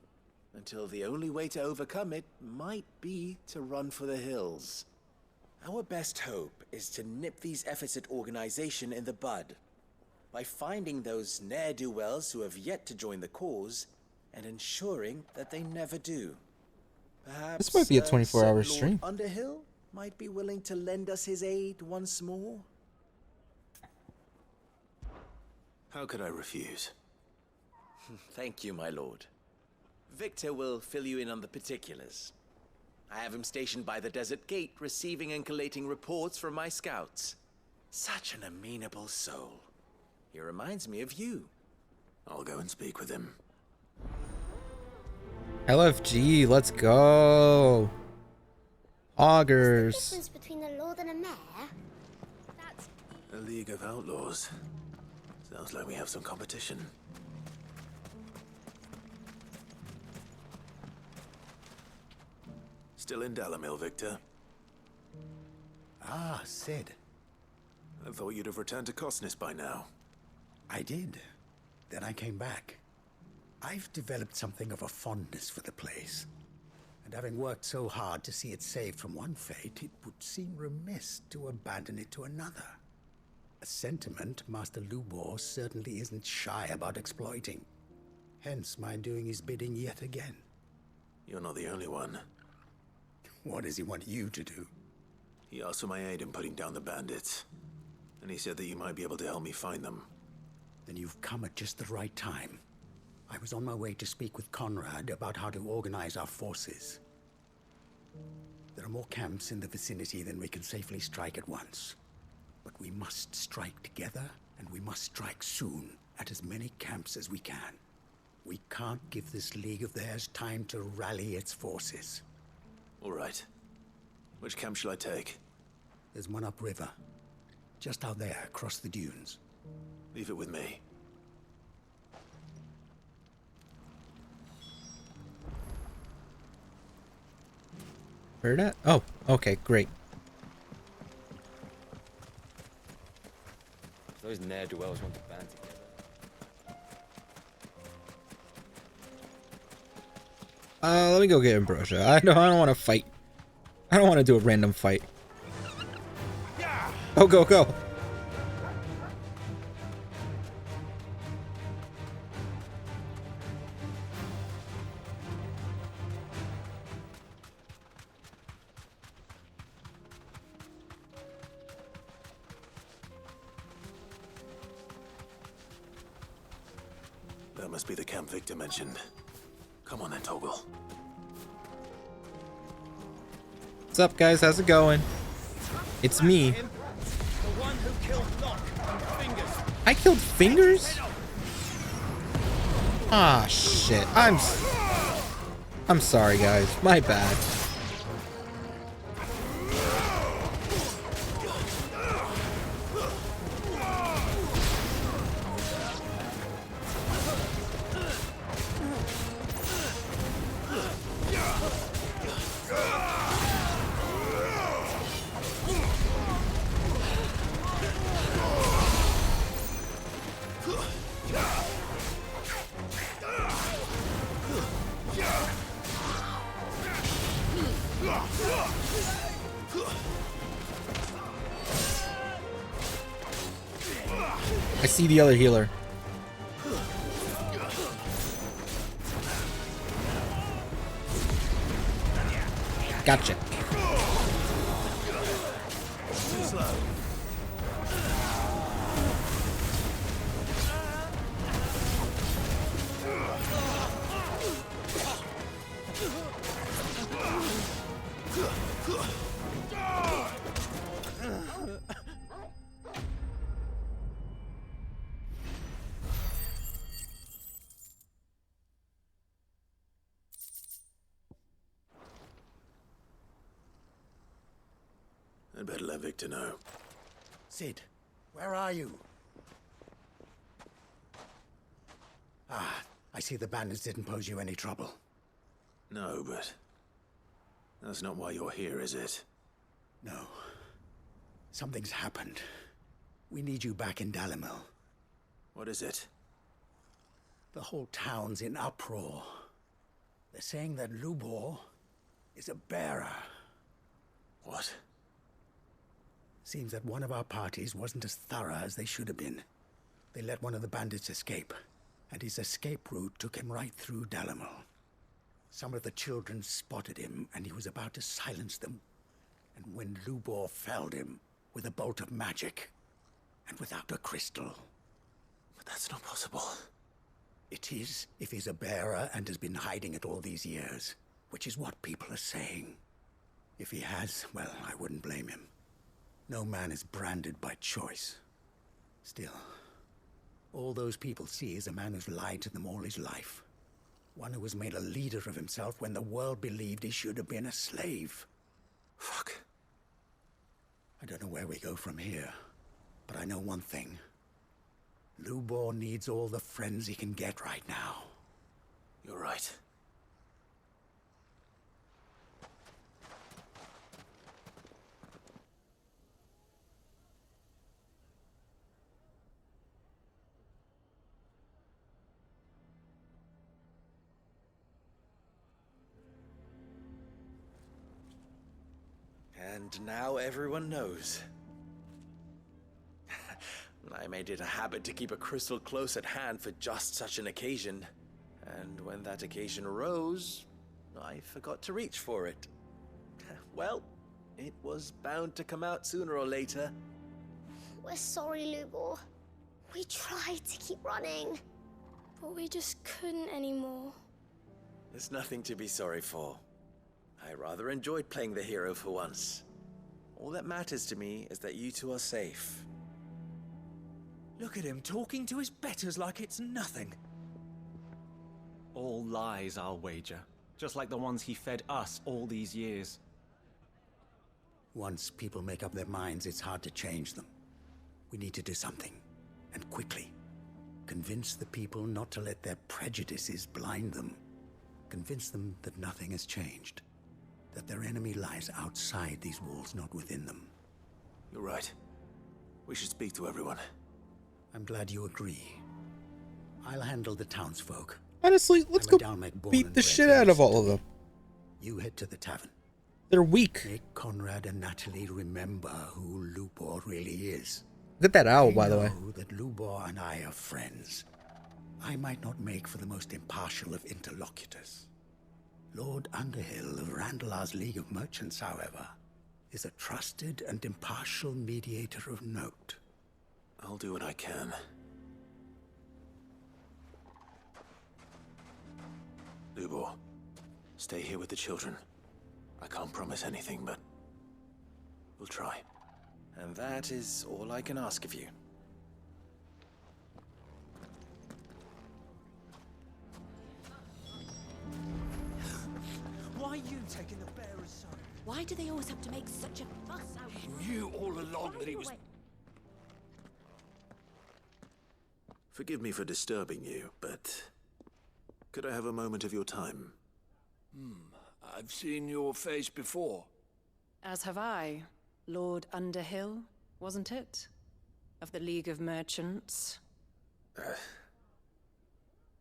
Until the only way to overcome it might be to run for the hills. Our best hope is to nip these efforts at organization in the bud. By finding those ne'er-do-wells who have yet to join the cause, and ensuring that they never do. Perhaps This might be a 24-hour Lord stream. Underhill might be willing to lend us his aid once more. How could I refuse? Thank you, my lord. Victor will fill you in on the particulars. I have him stationed by the desert gate, receiving and collating reports from my scouts. Such an amenable soul. He reminds me of you. I'll go and speak with him. LFG, let's go. Augers. What's the difference between a lord and a mayor? That's... A League of Outlaws. Sounds like we have some competition. Still in Dalamil, Victor? Ah, Sid. I thought you'd have returned to Cosnis by now. I did. Then I came back. I've developed something of a fondness for the place. And having worked so hard to see it saved from one fate, it would seem remiss to abandon it to another. A sentiment Master Lubor certainly isn't shy about exploiting. Hence my doing his bidding yet again. You're not the only one. What does he want you to do? He asked for my aid in putting down the bandits. And he said that you might be able to help me find them. Then you've come at just the right time. I was on my way to speak with Conrad about how to organize our forces. There are more camps in the vicinity than we can safely strike at once. But we must strike together, and we must strike soon at as many camps as we can. We can't give this league of theirs time to rally its forces. All right. Which camp shall I take? There's one upriver. Just out there, across the dunes. Leave it with me. Where at? Oh, okay, great. Those ne'er-do-wells want to band together. Let me go get Ambrosia. I don't want to fight. I don't want to do a random fight. Oh, go, go. That must be the camp Victor mentioned. Come on then, Toggle. What's up, guys? How's it going? It's me. I killed Fingers? Ah, shit. I'm sorry, guys. My bad. I see the other healer. Gotcha. Too slow. I'd better let Victor know. Sid, where are you? Ah, I see the bandits didn't pose you any trouble. No, but that's not why you're here, is it? No. Something's happened. We need you back in Dalimil. What is it? The whole town's in uproar. They're saying that Lubor is a bearer. What? Seems that one of our parties wasn't as thorough as they should have been. They let one of the bandits escape, and his escape route took him right through Dalimil. Some of the children spotted him, and he was about to silence them. And when Lubor felled him with a bolt of magic, and without a crystal. But that's not possible. It is, if he's a bearer and has been hiding it all these years, which is what people are saying. If he has, well, I wouldn't blame him. No man is branded by choice. Still, all those people see is a man who's lied to them all his life. One who was made a leader of himself when the world believed he should have been a slave. Fuck. I don't know where we go from here, but I know one thing. Lubor needs all the friends he can get right now. You're right. And now everyone knows. I made it a habit to keep a crystal close at hand for just such an occasion. And when that occasion arose, I forgot to reach for it. Well, it was bound to come out sooner or later. We're sorry, Lubor. We tried to keep running, but we just couldn't anymore. There's nothing to be sorry for. I rather enjoyed playing the hero for once. All that matters to me is that you two are safe. Look at him talking to his betters like it's nothing. All lies, I'll wager. Just like the ones he fed us all these years. Once people make up their minds, it's hard to change them. We need to do something, and quickly. Convince the people not to let their prejudices blind them. Convince them that nothing has changed. That their enemy lies outside these walls, not within them. You're right. We should speak to everyone. I'm glad you agree. I'll handle the townsfolk. Honestly, let's go beat the shit out of all of them. You head to the tavern. They're weak. Make Conrad and Natalie remember who Lubor really is. Look at that owl, by the way. Know that Lubor and I are friends. I might not make for the most impartial of interlocutors. Lord Underhill of Randalar's League of Merchants, however, is a trusted and impartial mediator of note. I'll do what I can. Lubor, stay here with the children. I can't promise anything, but We'll try. And that is all I can ask of you. Why are you taking the bearer's side? Why do they always have to make such a fuss out of He knew all along that he was... Forgive me for disturbing you, but could I have a moment of your time? I've seen your face before. As have I. Lord Underhill, wasn't it? Of the League of Merchants.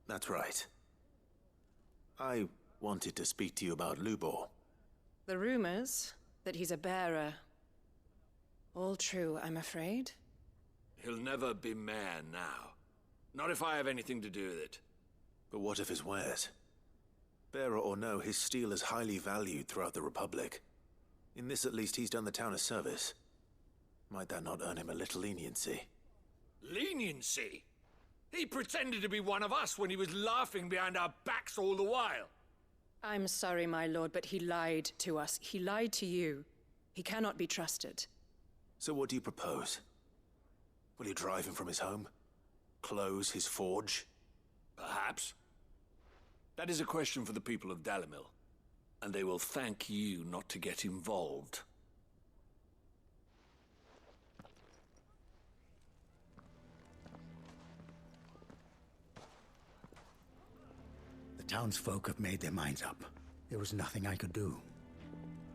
That's right. I wanted to speak to you about Lubor. The rumors that he's a bearer. All true, I'm afraid. He'll never be mayor now. Not if I have anything to do with it. But what of his wares? Bearer or no, his steel is highly valued throughout the Republic. In this, at least, he's done the town a service. Might that not earn him a little leniency? Leniency? He pretended to be one of us when he was laughing behind our backs all the while. I'm sorry, my lord, but he lied to us. He lied to you. He cannot be trusted. So what do you propose? Will you drive him from his home? Close his forge? Perhaps. That is a question for the people of Dalimil. And they will thank you not to get involved. The townsfolk have made their minds up. There was nothing I could do.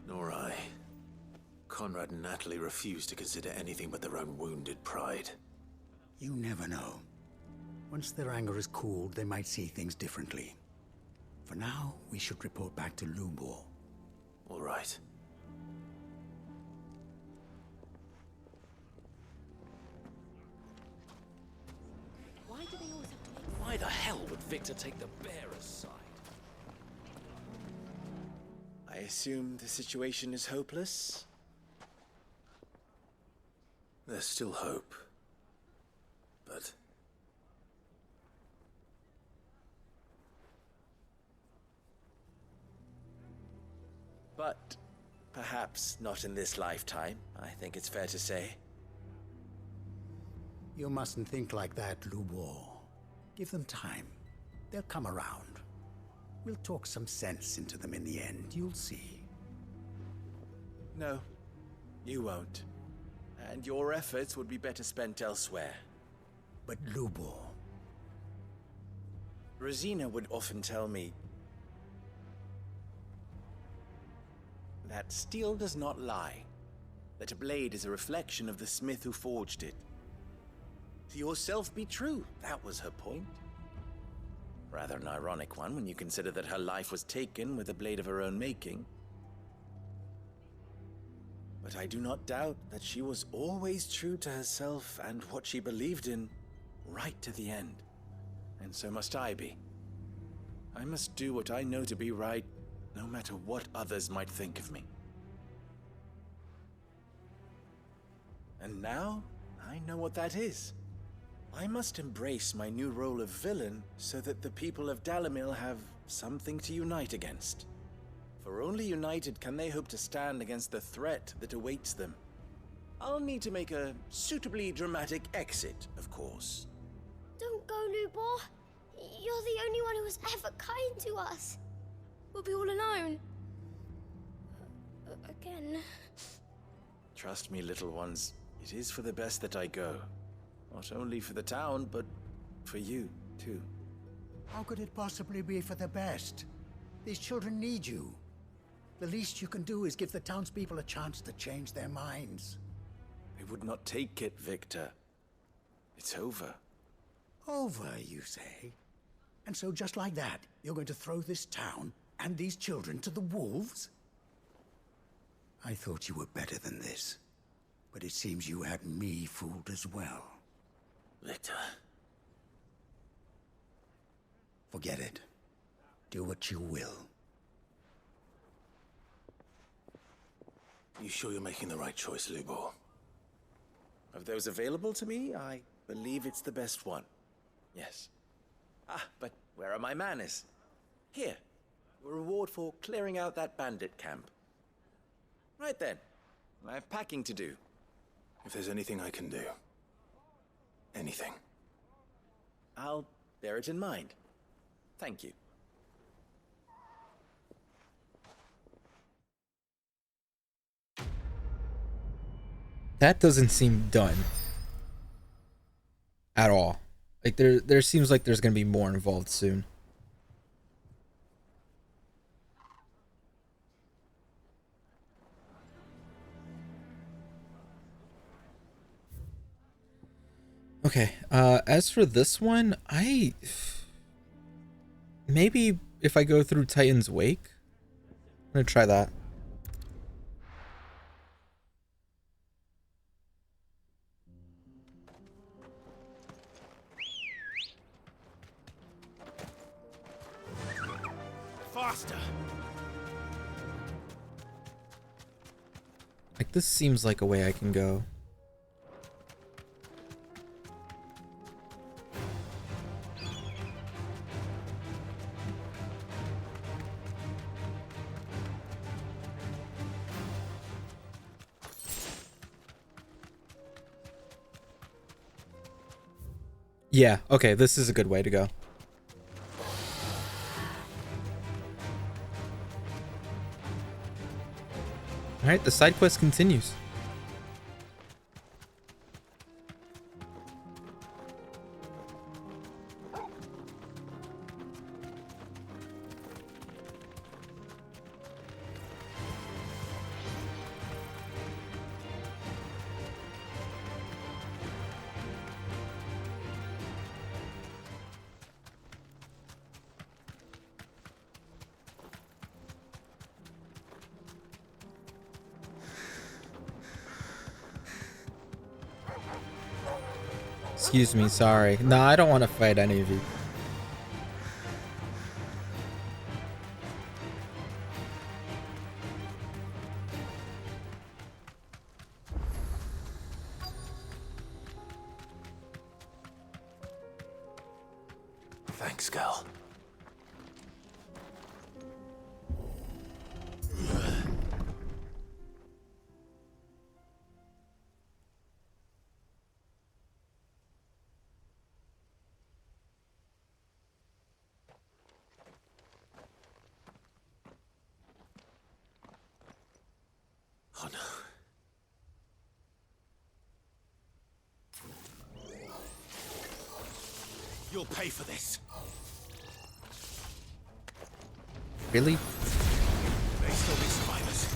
Nor I. Conrad and Natalie refused to consider anything but their own wounded pride. You never know. Once their anger is cooled, they might see things differently. For now, we should report back to Lubor. All right. Why do they always have to make... Why the hell would Victor take the bearer's side? I assume the situation is hopeless? There's still hope. But... But perhaps not in this lifetime, I think it's fair to say. You mustn't think like that, Lubor. Give them time. They'll come around. We'll talk some sense into them in the end, you'll see. No, you won't. And your efforts would be better spent elsewhere. But Lubor... Rosina would often tell me that steel does not lie, that a blade is a reflection of the smith who forged it. To yourself be true, that was her point. Rather an ironic one when you consider that her life was taken with a blade of her own making. But I do not doubt that she was always true to herself and what she believed in, right to the end. And so must I be. I must do what I know to be right, no matter what others might think of me. And now, I know what that is. I must embrace my new role of villain so that the people of Dalimil have something to unite against. For only united can they hope to stand against the threat that awaits them. I'll need to make a suitably dramatic exit, of course. Don't go, Lubor. You're the only one who was ever kind to us. We'll be all alone. Again. Trust me, little ones. It is for the best that I go. Not only for the town, but for you, too. How could it possibly be for the best? These children need you. The least you can do is give the townspeople a chance to change their minds. They would not take it, Victor. It's over. Over, you say? And so just like that, you're going to throw this town and these children to the wolves? I thought you were better than this. But it seems you had me fooled as well. Victor. Forget it. Do what you will. You sure you're making the right choice, Lubor? Of those available to me, I believe it's the best one. Yes. Ah, but where are my manners? Here. A reward for clearing out that bandit camp. Right then. I have packing to do. If there's anything I can do. Anything. I'll bear it in mind. Thank you. That doesn't seem done at all. Like there seems like there's gonna be more involved soon. Okay, as for this one, maybe if I go through Titan's Wake, I'm gonna try that. Faster! Like, this seems like a way I can go. Yeah, okay, this is a good way to go. Alright, the side quest continues. Excuse me, sorry. No, I don't want to fight any of you. Thanks, Gal. Oh no. You'll pay for this. Really? May still be survivors.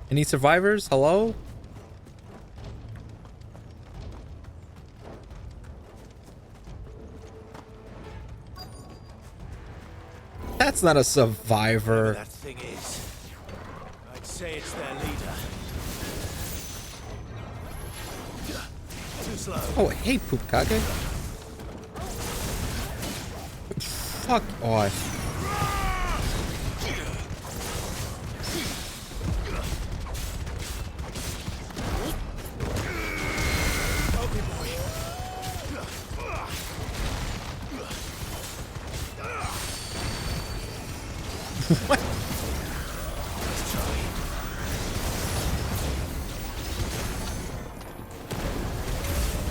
Any survivors? Hello? That's not a survivor. That thing is. I'd say it's their leader. Too slow. Oh, hey, Poop Kage. Fuck off. What?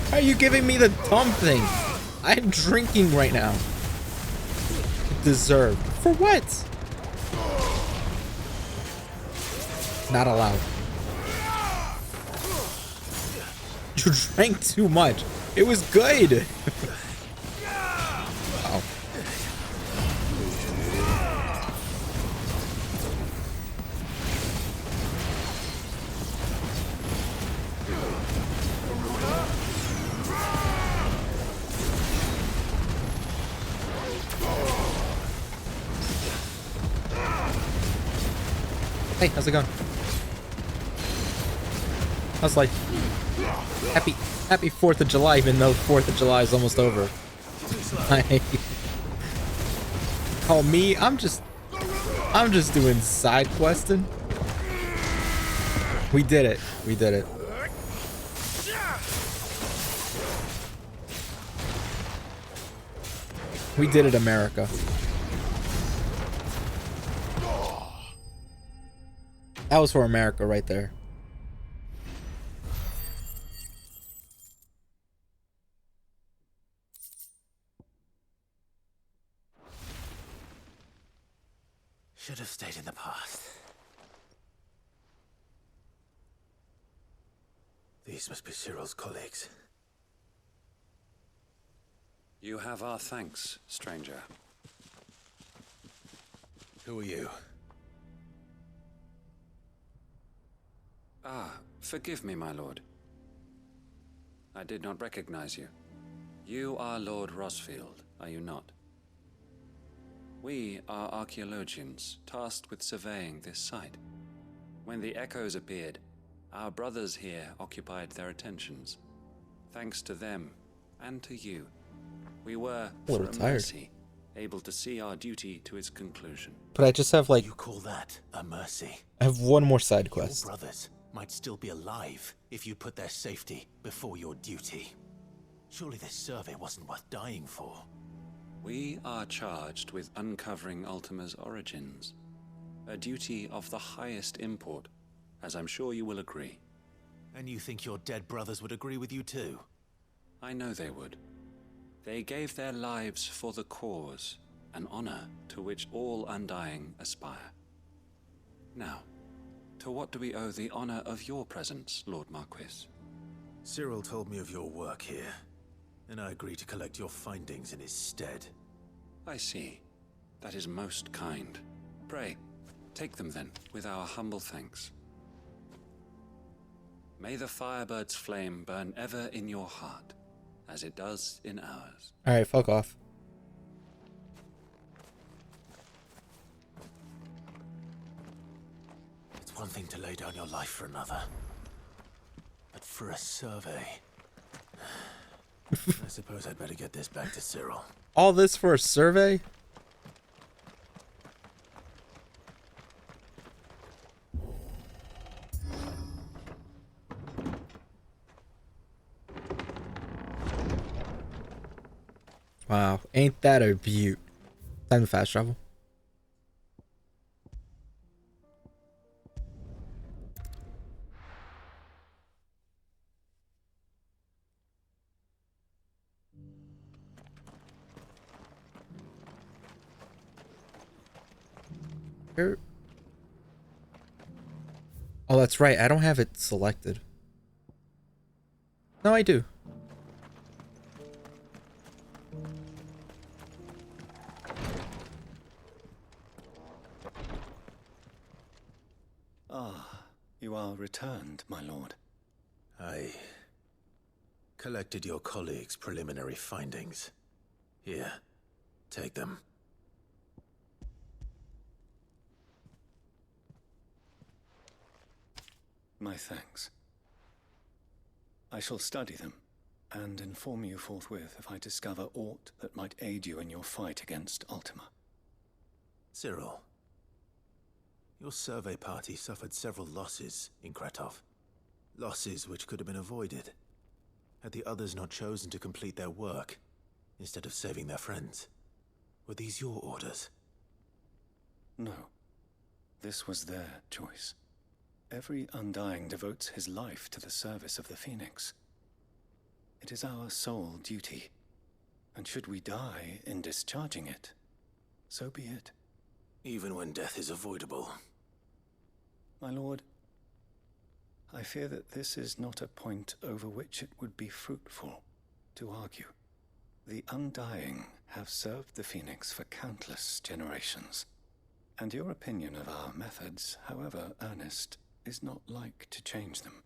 Why are you giving me the dumb thing? I'm drinking right now. Deserved. For what? Not allowed. You drank too much. It was good. Wow. Hey, how's it going? was like, happy 4th of July, even though 4th of July is almost over. Like, call me, I'm just doing side questing. We did it. We did it. We did it, America. That was for America right there. Should have stayed in the past. These must be Cyril's colleagues. You have our thanks, stranger. Who are you? Ah, forgive me, my lord. I did not recognize you. You are Lord Rosfield, are you not? We are archaeologians, tasked with surveying this site. When the echoes appeared, our brothers here occupied their attentions. Thanks to them, and to you, we were, for a mercy, able to see our duty to its conclusion. But I just have like... You call that a mercy? I have one more side quest. Your brothers might still be alive if you put their safety before your duty. Surely this survey wasn't worth dying for. We are charged with uncovering Ultima's origins. A duty of the highest import, as I'm sure you will agree. And you think your dead brothers would agree with you too? I know they would. They gave their lives for the cause, an honor to which all Undying aspire. Now, to what do we owe the honor of your presence, Lord Marquis? Cyril told me of your work here, and I agreed to collect your findings in his stead. I see. That is most kind. Pray, take them then, with our humble thanks. May the Firebird's flame burn ever in your heart, as it does in ours. Alright, fuck off. It's one thing to lay down your life for another, but for a survey... I suppose I'd better get this back to Cyril. All this for a survey? Wow, ain't that a beaut. Time to fast travel. Here. Oh, that's right. I don't have it selected. No, I do. Ah, you are returned, my lord. I collected your colleagues' preliminary findings. Here, take them. My thanks. I shall study them, and inform you forthwith if I discover aught that might aid you in your fight against Ultima. Cyril, your survey party suffered several losses in Kratov. Losses which could have been avoided, had the others not chosen to complete their work, instead of saving their friends. Were these your orders? No. This was their choice. Every Undying devotes his life to the service of the Phoenix. It is our sole duty, and should we die in discharging it, so be it. Even when death is avoidable. My lord, I fear that this is not a point over which it would be fruitful to argue. The Undying have served the Phoenix for countless generations, and your opinion of our methods, however earnest, is not like to change them.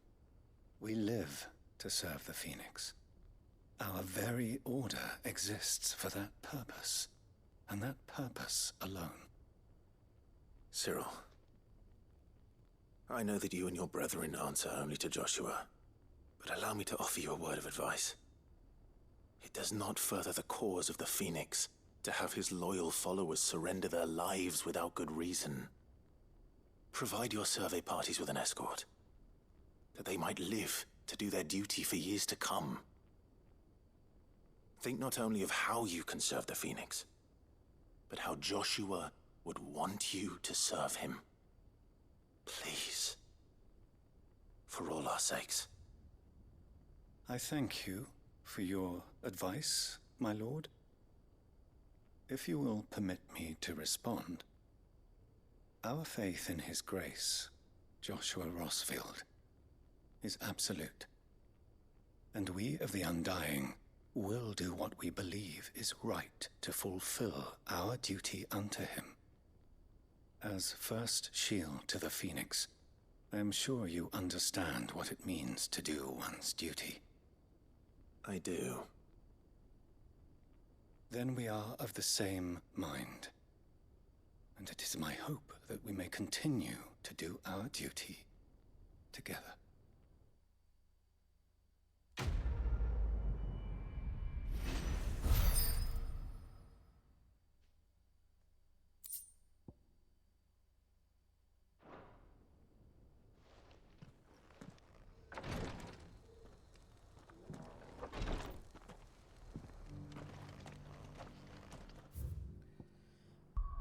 We live to serve the Phoenix. Our very order exists for that purpose, and that purpose alone. Cyril, I know that you and your brethren answer only to Joshua, but allow me to offer you a word of advice. It does not further the cause of the Phoenix to have his loyal followers surrender their lives without good reason. Provide your survey parties with an escort, that they might live to do their duty for years to come. Think not only of how you can serve the Phoenix, but how Joshua would want you to serve him. Please. For all our sakes. I thank you for your advice, my lord. If you will permit me to respond, our faith in his grace, Joshua Rossfield, is absolute. And we of the Undying will do what we believe is right to fulfill our duty unto him. As first shield to the Phoenix, I am sure you understand what it means to do one's duty. I do. Then we are of the same mind. And it is my hope that we may continue to do our duty together.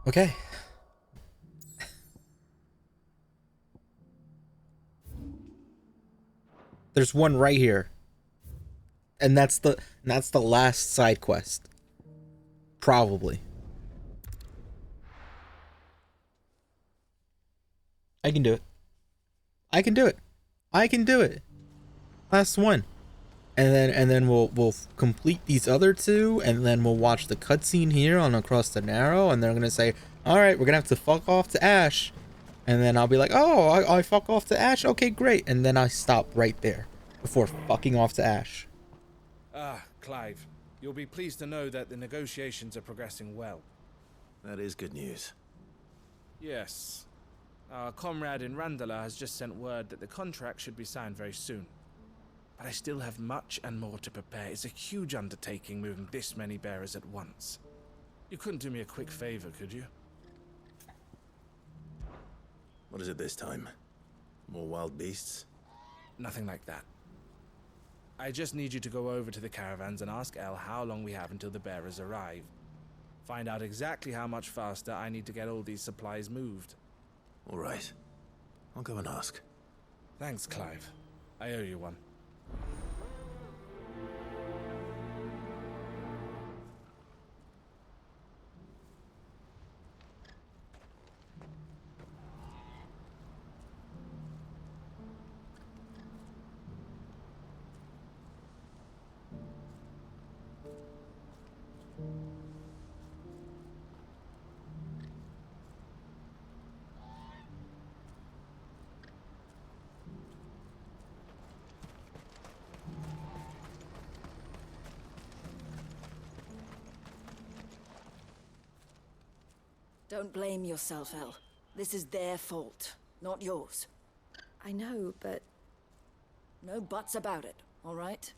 Okay. There's one right here. And that's the last side quest. Probably. I can do it. I can do it. I can do it. Last one. And then we'll complete these other two, and then we'll watch the cutscene here on Across the Narrow, and they're gonna say, all right, we're gonna have to fuck off to Ash. And then I'll be like, oh, I fuck off to Ash? Okay, great. And then I stop right there before fucking off to Ash. Ah, Clive, you'll be pleased to know that the negotiations are progressing well. That is good news. Yes. Our comrade in Randala has just sent word that the contract should be signed very soon. But I still have much and more to prepare. It's a huge undertaking moving this many bearers at once. You couldn't do me a quick favor, could you? What is it this time? More wild beasts? Nothing like that. I just need you to go over to the caravans and ask El how long we have until the bearers arrive. Find out exactly how much faster I need to get all these supplies moved. All right. I'll go and ask. Thanks, Clive. I owe you one. Don't blame yourself, El. This is their fault, not yours. I know, but... No buts about it, all right?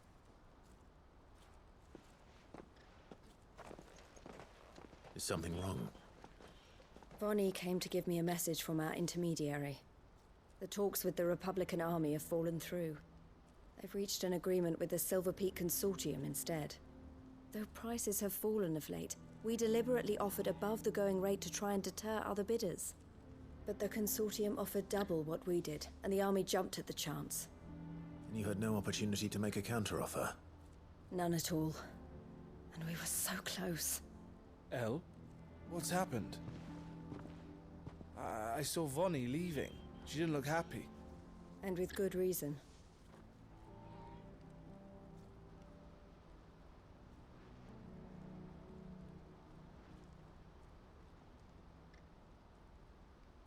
Is something wrong? Vonnie came to give me a message from our intermediary. The talks with the Republican army have fallen through. They've reached an agreement with the Silver Peak Consortium instead. Though prices have fallen of late, we deliberately offered above the going rate to try and deter other bidders. But the Consortium offered double what we did, and the army jumped at the chance. And you had no opportunity to make a counteroffer? None at all. And we were so close. El? What's happened? I saw Vonnie leaving. She didn't look happy. And with good reason.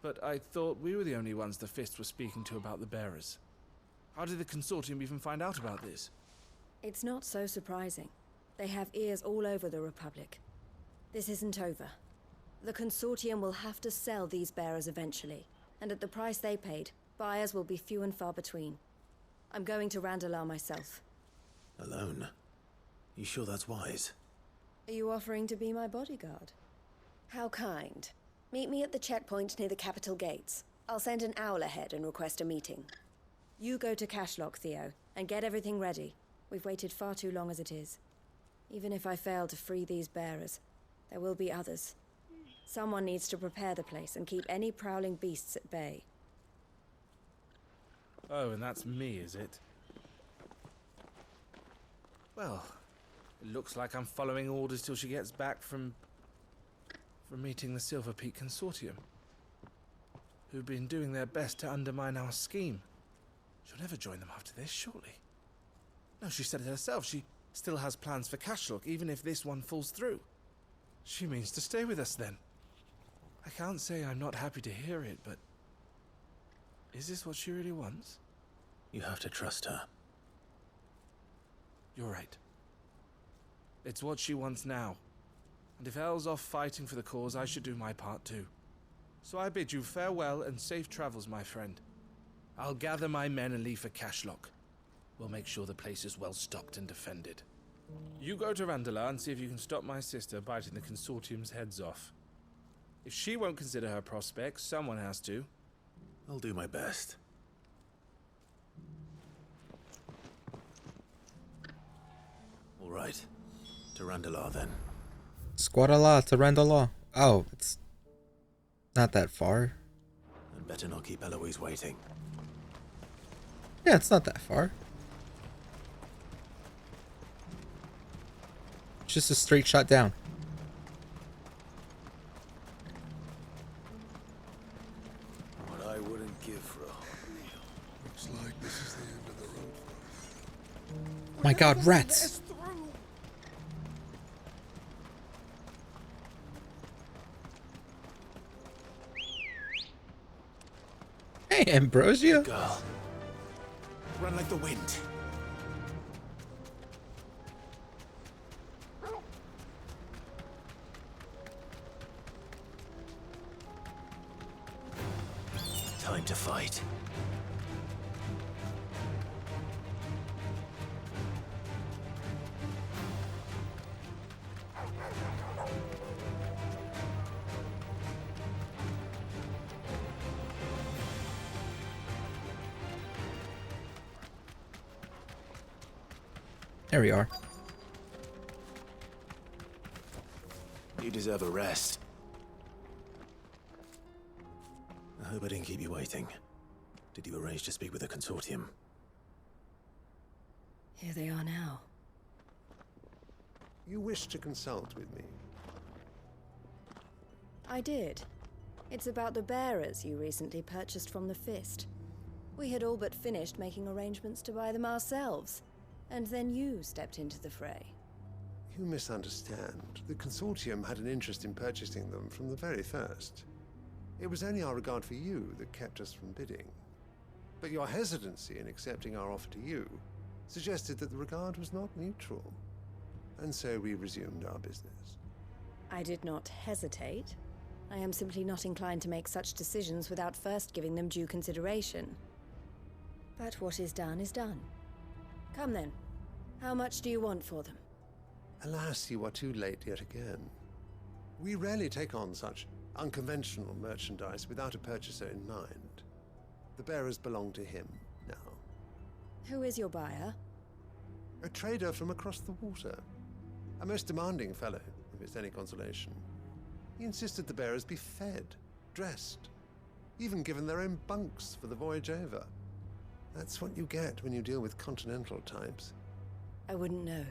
But I thought we were the only ones the Fist were speaking to about the bearers. How did the Consortium even find out about this? It's not so surprising. They have ears all over the Republic. This isn't over. The Consortium will have to sell these bearers eventually, and at the price they paid, Buyers will be few and far between. I'm going to Randalar myself. Alone? You sure that's wise? Are you offering to be my bodyguard? How kind. Meet me at the checkpoint near the capital gates. I'll send an owl ahead and request a meeting. You go to Cashlock, Theo, and get everything ready. We've waited far too long as it is. Even if I fail to free these bearers, there will be others. Someone needs to prepare the place and keep any prowling beasts at bay. Oh, and that's me, is it? Well, it looks like I'm following orders till she gets back from meeting the Silver Peak Consortium, who've been doing their best to undermine our scheme. She'll never join them after this, surely. No, she said it herself. She still has plans for Cashlock, even if this one falls through. She means to stay with us, then. I can't say I'm not happy to hear it, but... is this what she really wants? You have to trust her. You're right. It's what she wants now. And if Elle's off fighting for the cause, I should do my part too. So I bid you farewell and safe travels, my friend. I'll gather my men and leave for Cashlock. We'll make sure the place is well stocked and defended. You go to Randalar and see if you can stop my sister biting the Consortium's heads off. If she won't consider her prospects, someone has to. I'll do my best. All right. To Randalar, then. Squadala to Randalar. Oh, it's not that far. And better not keep Eloise waiting. Yeah, it's not that far. It's just a straight shot down. What I wouldn't give for a hot meal. Looks like this is the end of the road for us. My God, rats! Hey, Ambrosia. Good girl. Run like the wind. Time to fight. There we are. You deserve a rest. I hope I didn't keep you waiting. Did you arrange to speak with the Consortium? Here they are now. You wish to consult with me? I did. It's about the bearers you recently purchased from the Fist. We had all but finished making arrangements to buy them ourselves. And then you stepped into the fray. You misunderstand. The Consortium had an interest in purchasing them from the very first. It was only our regard for you that kept us from bidding. But your hesitancy in accepting our offer to you suggested that the regard was not mutual. And so we resumed our business. I did not hesitate. I am simply not inclined to make such decisions without first giving them due consideration. But what is done is done. Come then. How much do you want for them? Alas, you are too late yet again. We rarely take on such unconventional merchandise without a purchaser in mind. The bearers belong to him now. Who is your buyer? A trader from across the water. A most demanding fellow, if it's any consolation. He insisted the bearers be fed, dressed, even given their own bunks for the voyage over. That's what you get when you deal with continental types. I wouldn't know.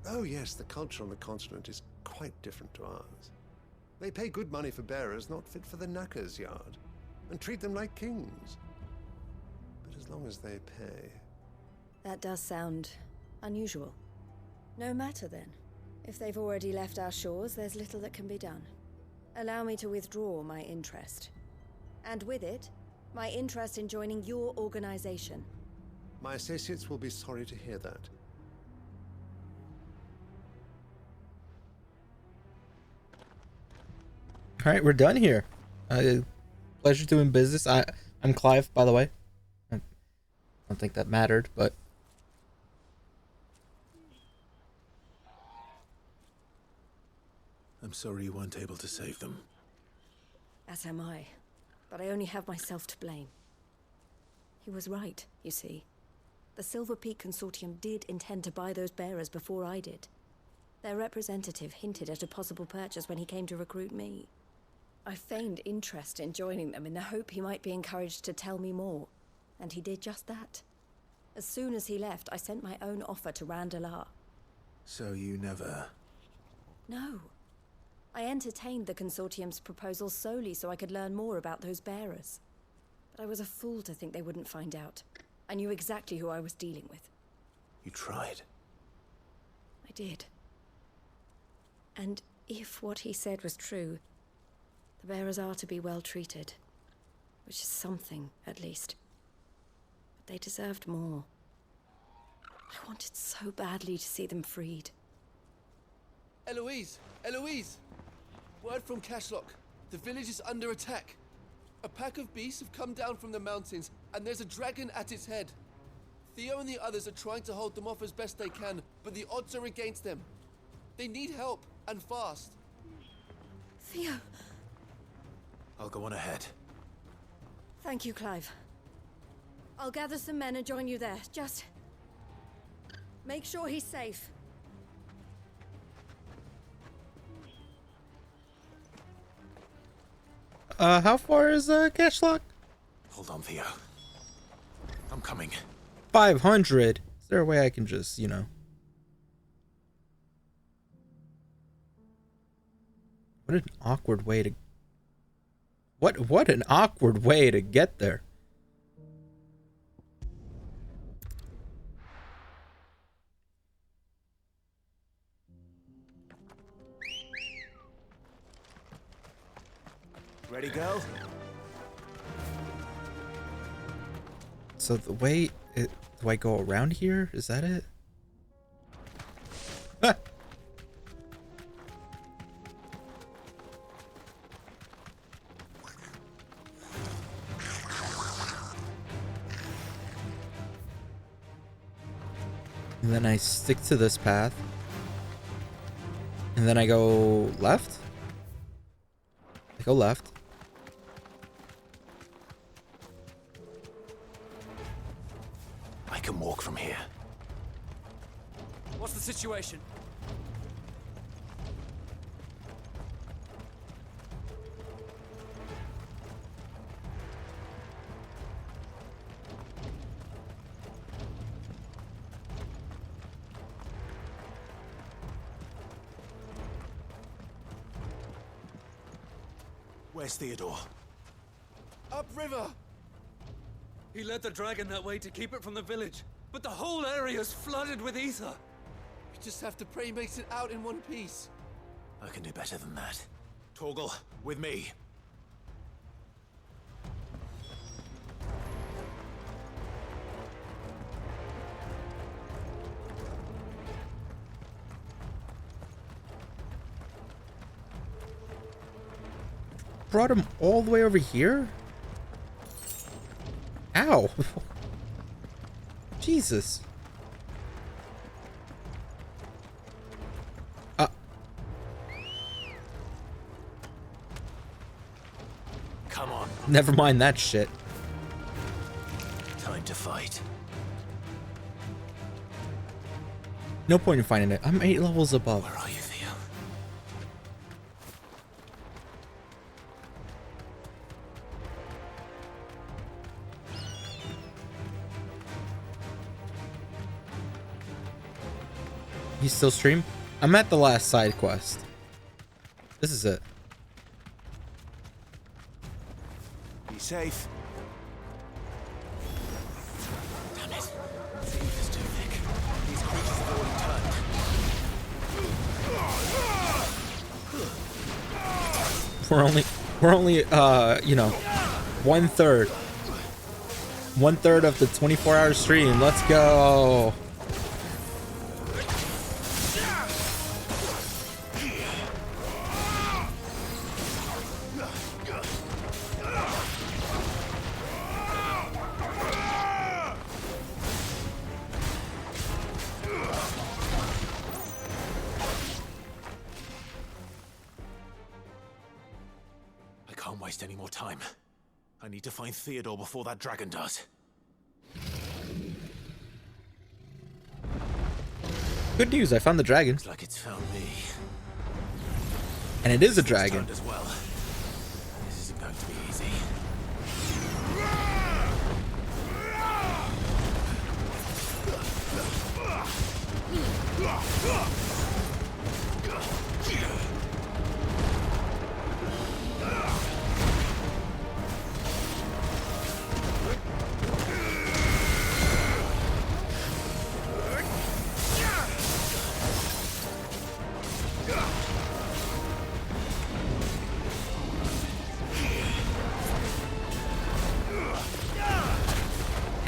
Oh yes, the culture on the continent is quite different to ours. They pay good money for bearers not fit for the knacker's yard, and treat them like kings. But as long as they pay... That does sound unusual. No matter then. If they've already left our shores, there's little that can be done. Allow me to withdraw my interest. And with it, my interest in joining your organization. My associates will be sorry to hear that. All right, we're done here. Pleasure doing business. I'm Clive, by the way. I don't think that mattered, but... I'm sorry you weren't able to save them. As am I. But I only have myself to blame. He was right, you see. The Silver Peak Consortium did intend to buy those bearers before I did. Their representative hinted at a possible purchase when he came to recruit me. I feigned interest in joining them in the hope he might be encouraged to tell me more, and he did just that. As soon as he left, I sent my own offer to Randalar. So you never... No. I entertained the Consortium's proposal solely so I could learn more about those bearers. But I was a fool to think they wouldn't find out. I knew exactly who I was dealing with. You tried. I did. And if what he said was true, the bearers are to be well treated. Which is something, at least. But they deserved more. I wanted so badly to see them freed. Eloise! Eloise! Word from Cashlock. The village is under attack. A pack of beasts have come down from the mountains, and there's a dragon at its head. Theo and the others are trying to hold them off as best they can, but the odds are against them. They need help, and fast. Theo! I'll go on ahead. Thank you, Clive. I'll gather some men and join you there. Just... make sure he's safe. How far is, Cashlock? Hold on, Theo. I'm coming. 500. Is there a way I can just, you know... What an awkward way to... What an awkward way to get there. Ready, go? So the way... do I go around here? Is that it? Ah! And then I stick to this path. And then I go left? I go left. I can walk from here. What's the situation? Where's Theodore? Upriver! He led the dragon that way to keep it from the village, but the whole area's flooded with ether. We just have to pray he makes it out in one piece. I can do better than that. Torgal, with me. Brought him all the way over here? Ow! Jesus. Come on. Never mind that shit. Time to fight. No point in finding it. I'm 8 levels above. Where are you, Theo? You still stream? I'm at the last side quest. This is it. Be safe. Damn it. The ink is too thick. These creatures have already turned. We're only, you know, 1/3. 1/3 of the 24-hour stream. Let's go. waste any more time. I need to find Theodore before that dragon does. Good news, I found the dragon. Looks like it's found me. And it is a dragon. As well. This isn't going to be easy.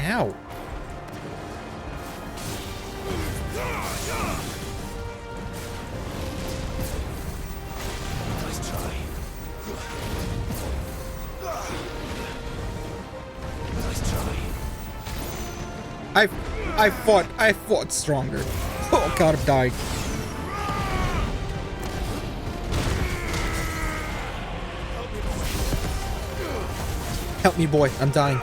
Ow. Nice try. Nice try. I fought stronger. Oh god, I'm dying. Help me, boy. I'm dying.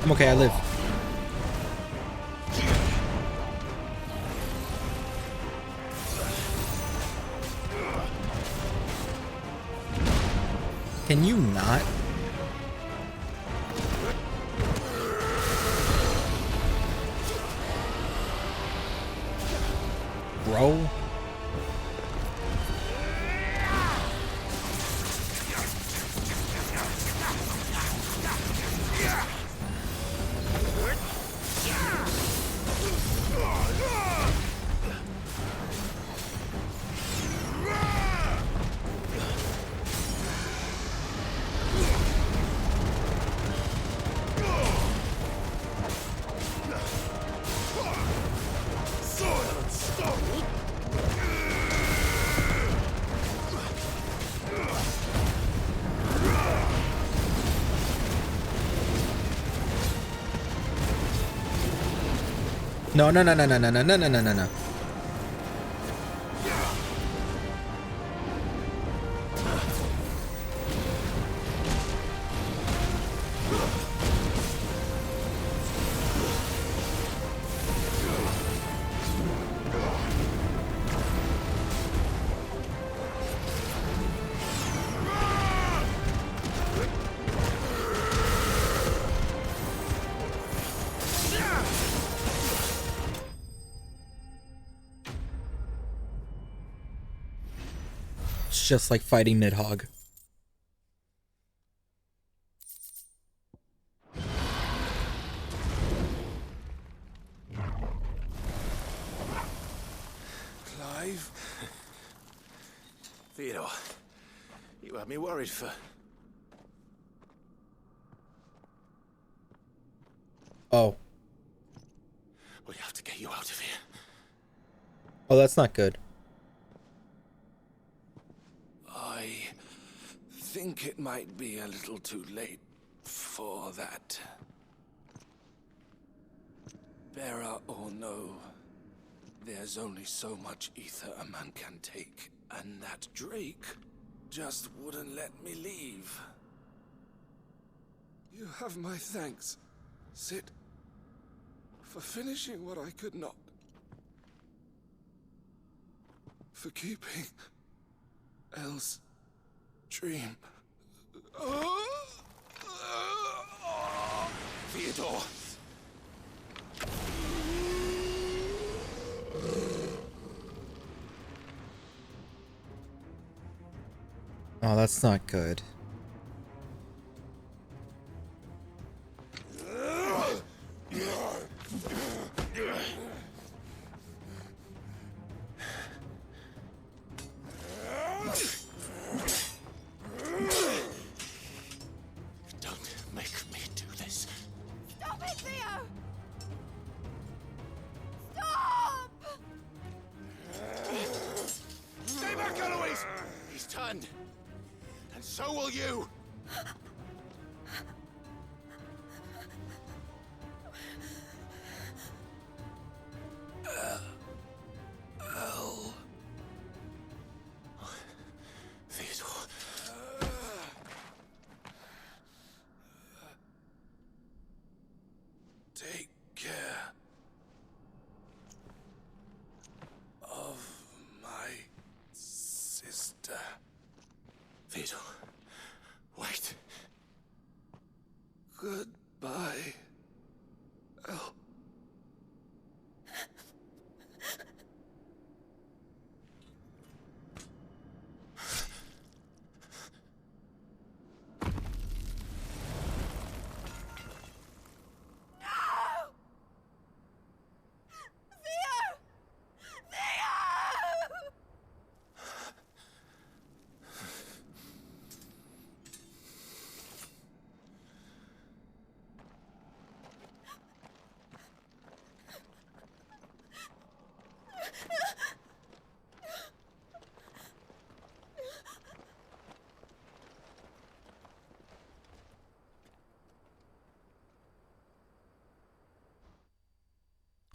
I'm okay, I live. Can you not? Bro? No. It's just like fighting Nidhogg. Clive? Theodore, you had me worried for... Oh. We have to get you out of here. Oh, that's not good. I think it might be a little too late for that. Bearer or no, there's only so much ether a man can take, and that Drake just wouldn't let me leave. You have my thanks, Sid, for finishing what I could not. For keeping Elle's dream. Theodore! Oh, that's not good. Don't make me do this. Stop it, Theo! Stop! Stay back, Eloise! He's turned. And so will you! Theodore. Take care of my sister. Theodore. Wait. Goodbye. El.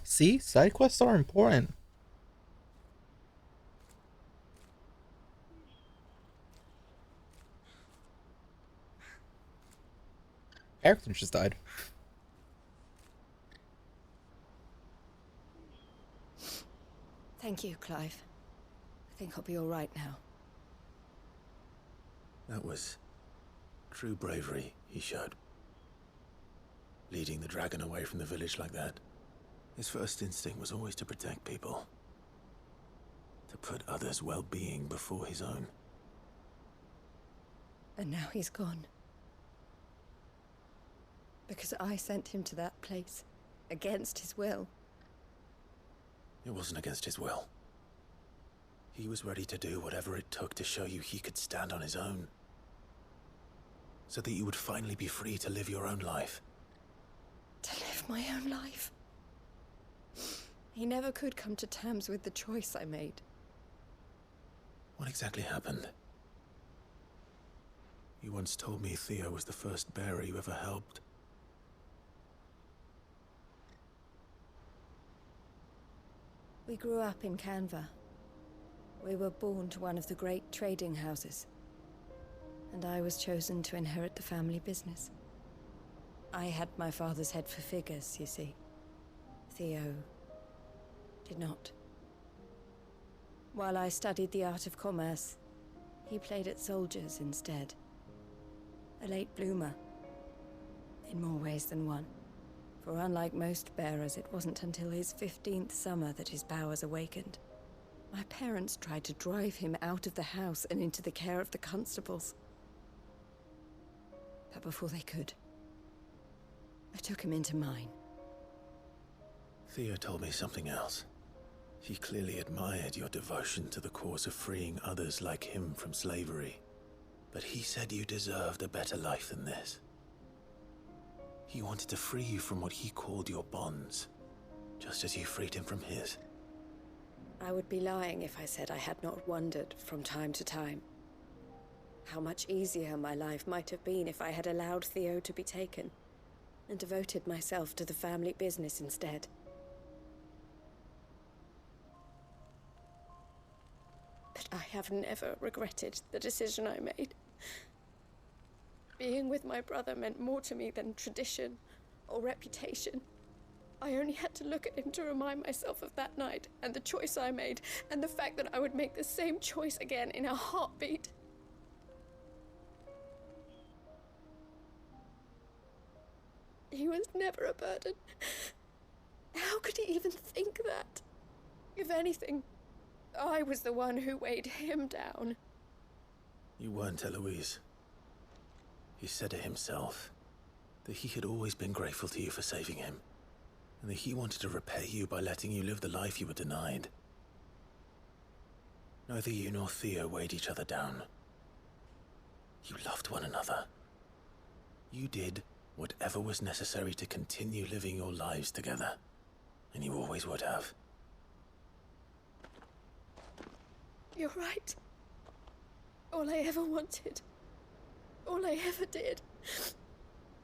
See, side quests are important. Erickson just died. Thank you, Clive. I think I'll be all right now. That was true bravery he showed. Leading the dragon away from the village like that. His first instinct was always to protect people. To put others' well-being before his own. And now he's gone. Because I sent him to that place, against his will. It wasn't against his will. He was ready to do whatever it took to show you he could stand on his own. So that you would finally be free to live your own life. To live my own life. He never could come to terms with the choice I made. What exactly happened? You once told me Theo was the first bearer you ever helped. We grew up in Canva. We were born to one of the great trading houses. And I was chosen to inherit the family business. I had my father's head for figures, you see. Theo did not. While I studied the art of commerce, he played at soldiers instead. A late bloomer, in more ways than one. For unlike most bearers, it wasn't until his 15th summer that his powers awakened. My parents tried to drive him out of the house and into the care of the constables. But before they could, I took him into mine. Theo told me something else. He clearly admired your devotion to the cause of freeing others like him from slavery. But he said you deserved a better life than this. He wanted to free you from what he called your bonds, just as you freed him from his. I would be lying if I said I had not wondered from time to time how much easier my life might have been if I had allowed Theo to be taken and devoted myself to the family business instead. But I have never regretted the decision I made. Being with my brother meant more to me than tradition or reputation. I only had to look at him to remind myself of that night and the choice I made and the fact that I would make the same choice again in a heartbeat. He was never a burden. How could he even think that? If anything, I was the one who weighed him down. You weren't Eloise. He said it himself, that he had always been grateful to you for saving him, and that he wanted to repay you by letting you live the life you were denied. Neither you nor Theo weighed each other down. You loved one another. You did whatever was necessary to continue living your lives together, and you always would have. You're right. All I ever wanted, all I ever did,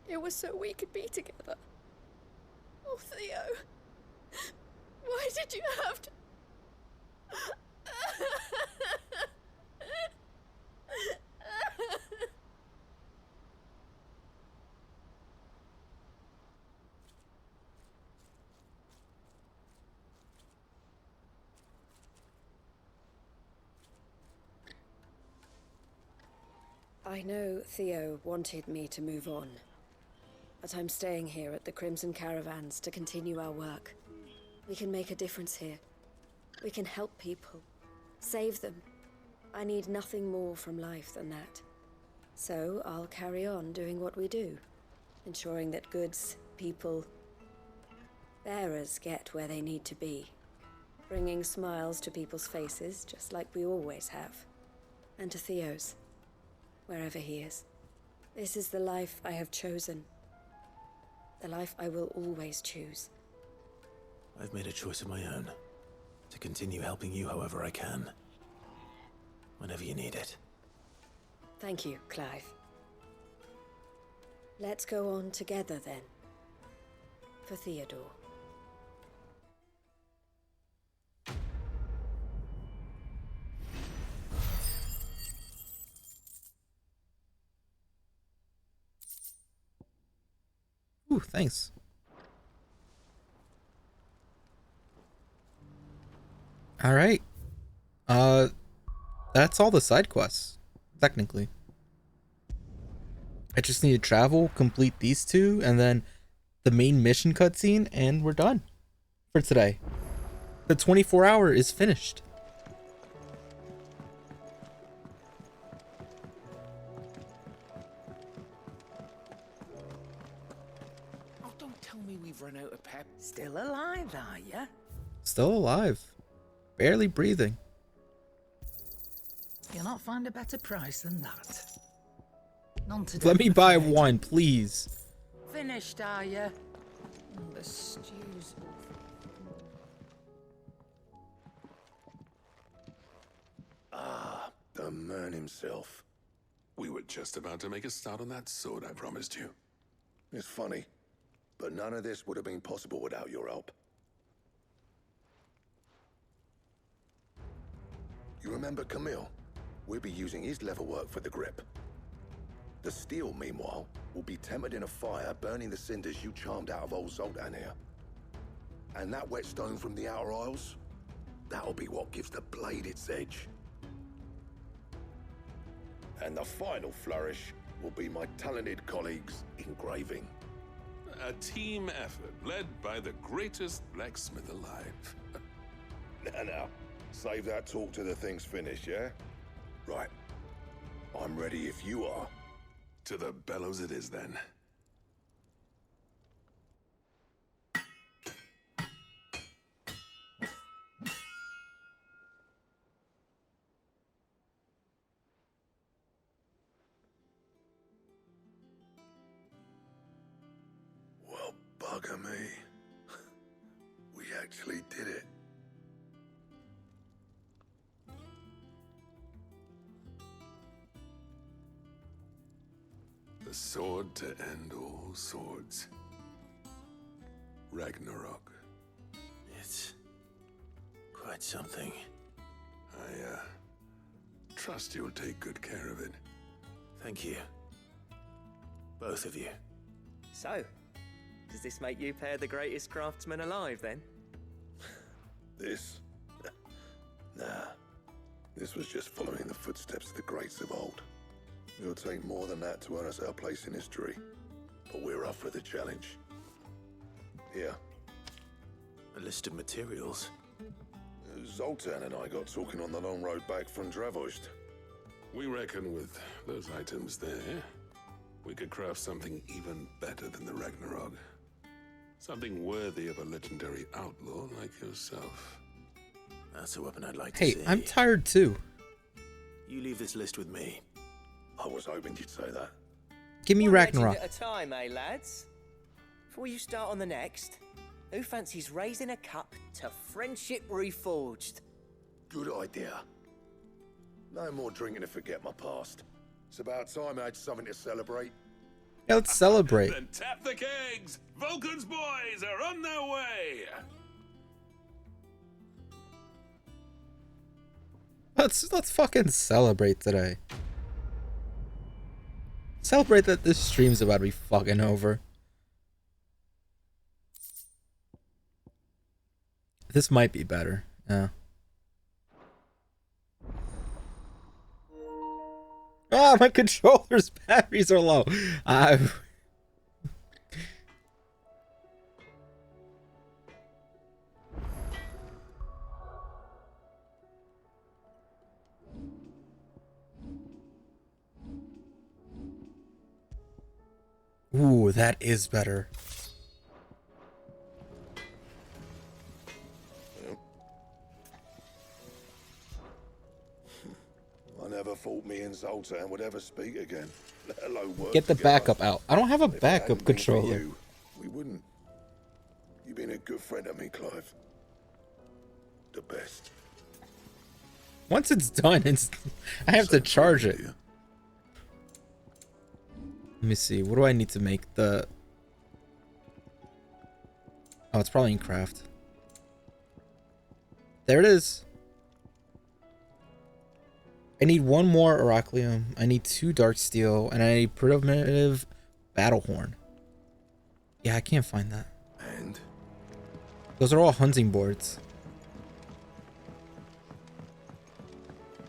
it was so we could be together. Oh, Theo, why did you have to... I know Theo wanted me to move on, but I'm staying here at the Crimson Caravans to continue our work. We can make a difference here. We can help people, save them. I need nothing more from life than that. So I'll carry on doing what we do, ensuring that goods, people, bearers get where they need to be, bringing smiles to people's faces just like we always have, and to Theo's, wherever he is. This is the life I have chosen, the life I will always choose. I've made a choice of my own, to continue helping you however I can, whenever you need it. Thank you, Clive. Let's go on together then, for Theodore. Ooh, thanks. All right. That's all the side quests, technically. I just need to travel, complete these two, and then the main mission cutscene, and we're done for today. The 24-hour is finished. Oh, don't tell me we've run out of pep. Still alive, are ya? Still alive. Barely breathing. You'll not find a better price than that. None today, Let me I'm buy afraid. one, please. Finished, are ya? The stew's... Ah, the man himself. We were just about to make a start on that sword I promised you. It's funny, but none of this would have been possible without your help. You remember Camille? We'll be using his leather work for the grip. The steel, meanwhile, will be tempered in a fire, burning the cinders you charmed out of old Zoltan here. And that whetstone from the Outer Isles? That'll be what gives the blade its edge. And the final flourish will be my talented colleagues' engraving. A team effort led by the greatest blacksmith alive. Now, save that talk till the thing's finished, yeah? Right. I'm ready if you are. To the bellows it is, then. Well, bugger me. We actually did it. The sword to end all swords. Ragnarok. It's quite something. I, trust you'll take good care of it. Thank you. Both of you. So, does this make you pair the greatest craftsmen alive, then? This? Nah. This was just following the footsteps of the greats of old. It'll take more than that to earn us our place in history. But we're up for the challenge. Here. A list of materials. Zoltan and I got talking on the long road back from Dravost. We reckon with those items there, we could craft something even better than the Ragnarok. Something worthy of a legendary outlaw like yourself. That's a weapon I'd like to Hey, see. I'm tired too. You leave this list with me. I was hoping you'd say that. Give me One Ragnarok. legend at a time, eh, lads? Before you start on the next, who fancies raising a cup to friendship reforged? Good idea. No more drinking to forget my past. It's about time I had something to celebrate. Yeah, let's celebrate. Then tap the kegs! Vulcan's boys are on their way! Let's fucking celebrate today. Celebrate that this stream's about to be fucking over. This might be better. Yeah. Ah, my controller's batteries are low. Ooh, that is better. I never thought me and Zoltan would ever speak again, let alone work Get the together. backup out. I don't have a If it backup hadn't been for controller. you, we wouldn't. You've been a good friend to me, Clive. The best. Once it's done, I have to charge it. Let me see. What do I need to make the... Oh, it's probably in craft. There it is. I need one more Oracleum. I need 2 Dark Steel, and I need primitive Battle Horn. Yeah, I can't find that. And? Those are all hunting boards.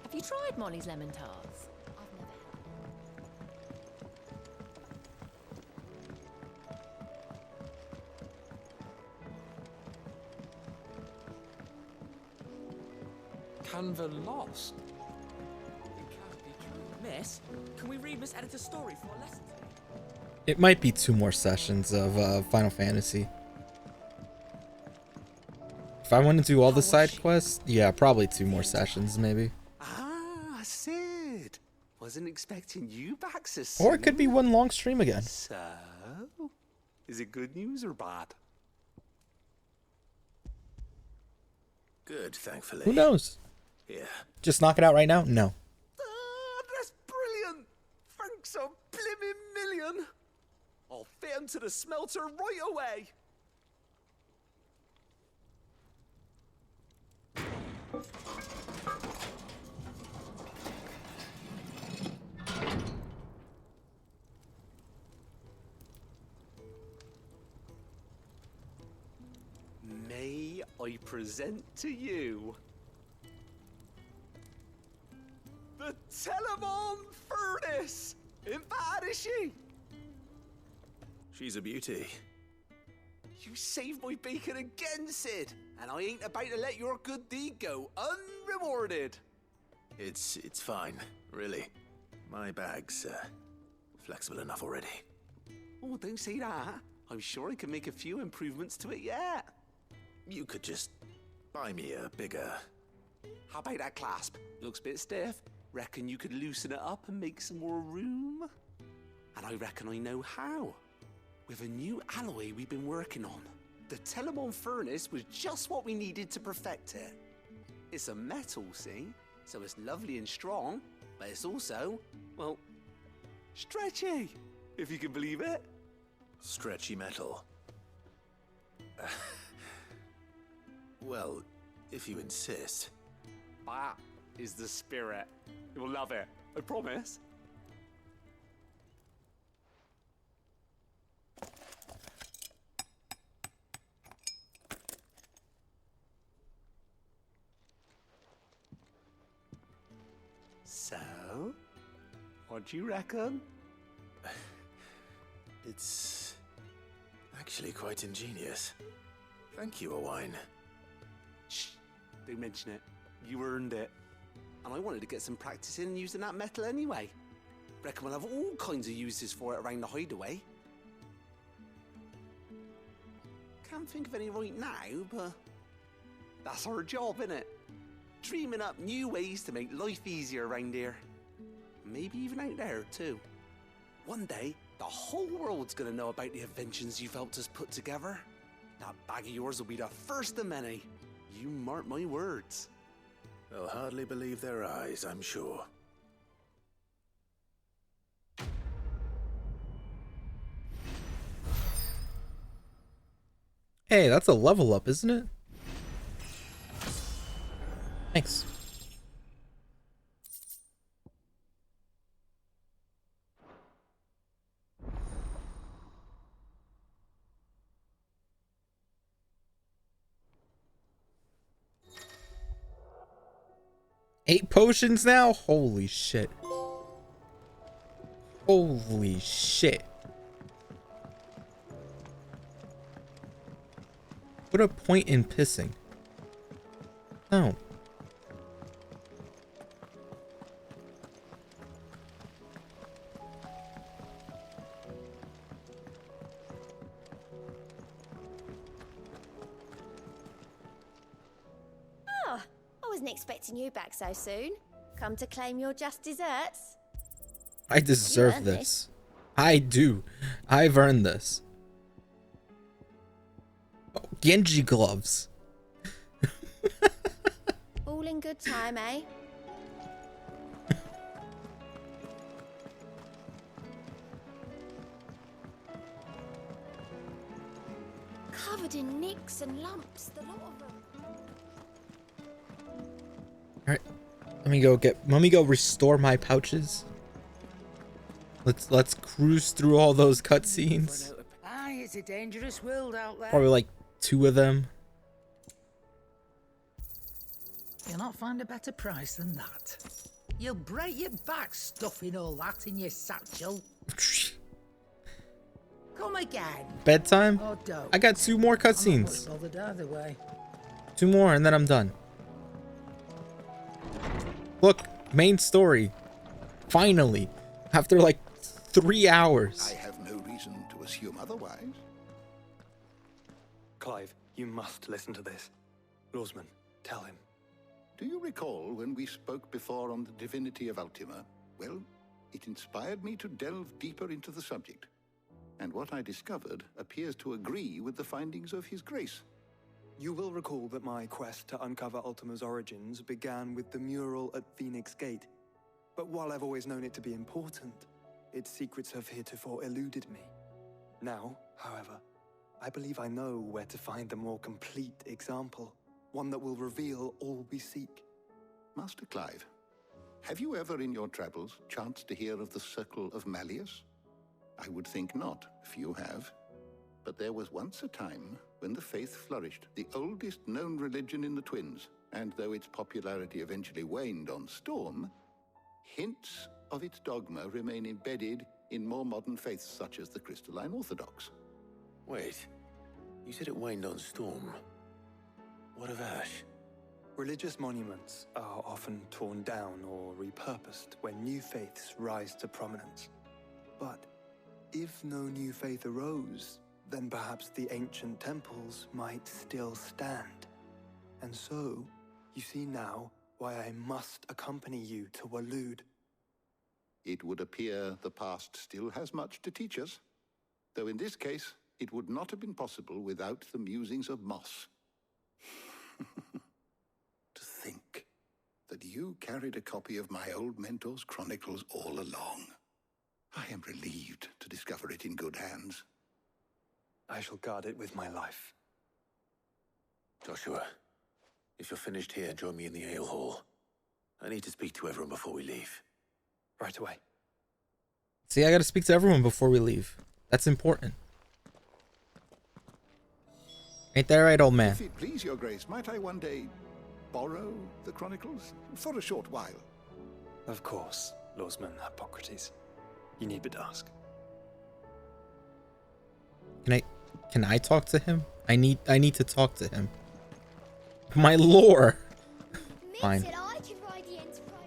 Have you tried Molly's lemon tarts? Canva lost. Miss, can we read Miss Editor's story for a lesson today? It might be 2 more sessions of Final Fantasy. If I want to do all the side quests, yeah, probably 2 more sessions, maybe. Ah, Sid. Wasn't expecting you back so soon. Or it could be one long stream again. So, is it good news or bad? Good, thankfully. Who knows? Yeah. Just knock it out right now? No. That's brilliant. Thanks a blimmin' million. I'll fit him to the smelter right away. May I present to you the Telemon Furnace? Ain't bad, is she? She's a beauty. You saved my bacon again, Sid, and I ain't about to let your good deed go unrewarded. It's fine, really. My bag's flexible enough already. Oh, don't say that. I'm sure I can make a few improvements to it yet. You could just buy me a bigger... How about that clasp? Looks a bit stiff. Reckon you could loosen it up and make some more room? And I reckon I know how. With a new alloy we've been working on. The Telemon Furnace was just what we needed to perfect it. It's a metal, see? So it's lovely and strong, but it's also, well, stretchy, if you can believe it. Stretchy metal. Well, if you insist. That is the spirit. You'll love it, I promise. So, what do you reckon? It's actually quite ingenious. Thank you, Owain. Shh, don't mention it. You earned it. and I wanted to get some practice in using that metal anyway. Reckon we'll have all kinds of uses for it around the hideaway. Can't think of any right now, but that's our job, innit? Dreaming up new ways to make life easier around here. Maybe even out there, too. One day, the whole world's gonna know about the inventions you've helped us put together. That bag of yours will be the first of many. You mark my words. They'll hardly believe their eyes, I'm sure. Hey, that's a level up, isn't it? Thanks. Eight potions now? Holy shit. Holy shit. What a point in pissing. No. Oh, I wasn't expecting you back so soon. Come to claim your just desserts? I deserve this. I do. I've earned this. Oh, Genji gloves. All in good time, eh? Covered in nicks and lumps, the lot of them. Alright. Let me go restore my pouches. Let's cruise through all those cutscenes. Aye, it's a dangerous world out there. Probably like 2 of them. You'll not find a better price than that. You'll break your back stuffing all that in your satchel. Come again. Bedtime? Or don't. I got 2 more cutscenes. I'm not much bothered either way. 2 more and then I'm done. Look, main story. Finally. After like 3 hours. I have no reason to assume otherwise. Clive, you must listen to this. Lawsman, tell him. Do you recall when we spoke before on the divinity of Ultima? Well, it inspired me to delve deeper into the subject. And what I discovered appears to agree with the findings of His Grace. You will recall that my quest to uncover Ultima's origins began with the mural at Phoenix Gate. But while I've always known it to be important, its secrets have heretofore eluded me. Now, however, I believe I know where to find the more complete example, one that will reveal all we seek. Master Clive, have you ever in your travels chanced to hear of the Circle of Malleus? I would think not, few have. But there was once a time when the faith flourished, the oldest known religion in the Twins, and though its popularity eventually waned on Storm, hints of its dogma remain embedded in more modern faiths such as the Crystalline Orthodox. Wait, you said it waned on Storm. What of Ash? Religious monuments are often torn down or repurposed when new faiths rise to prominence. But if no new faith arose, then perhaps the ancient temples might still stand. And so, you see now why I must accompany you to Waloed. It would appear the past still has much to teach us, though in this case, it would not have been possible without the musings of Moss. To think that you carried a copy of my old mentor's chronicles all along. I am relieved to discover it in good hands. I shall guard it with my life. Joshua, if you're finished here, join me in the ale hall. I need to speak to everyone before we leave. Right away. See, I gotta speak to everyone before we leave. That's important. Ain't that right, old man? If it please your grace, might I one day borrow the chronicles for a short while? Of course, Lawsman Hippocrates. You need but ask. Can I talk to him? I need to talk to him. My lore. Fine. I can ride the Enterprise.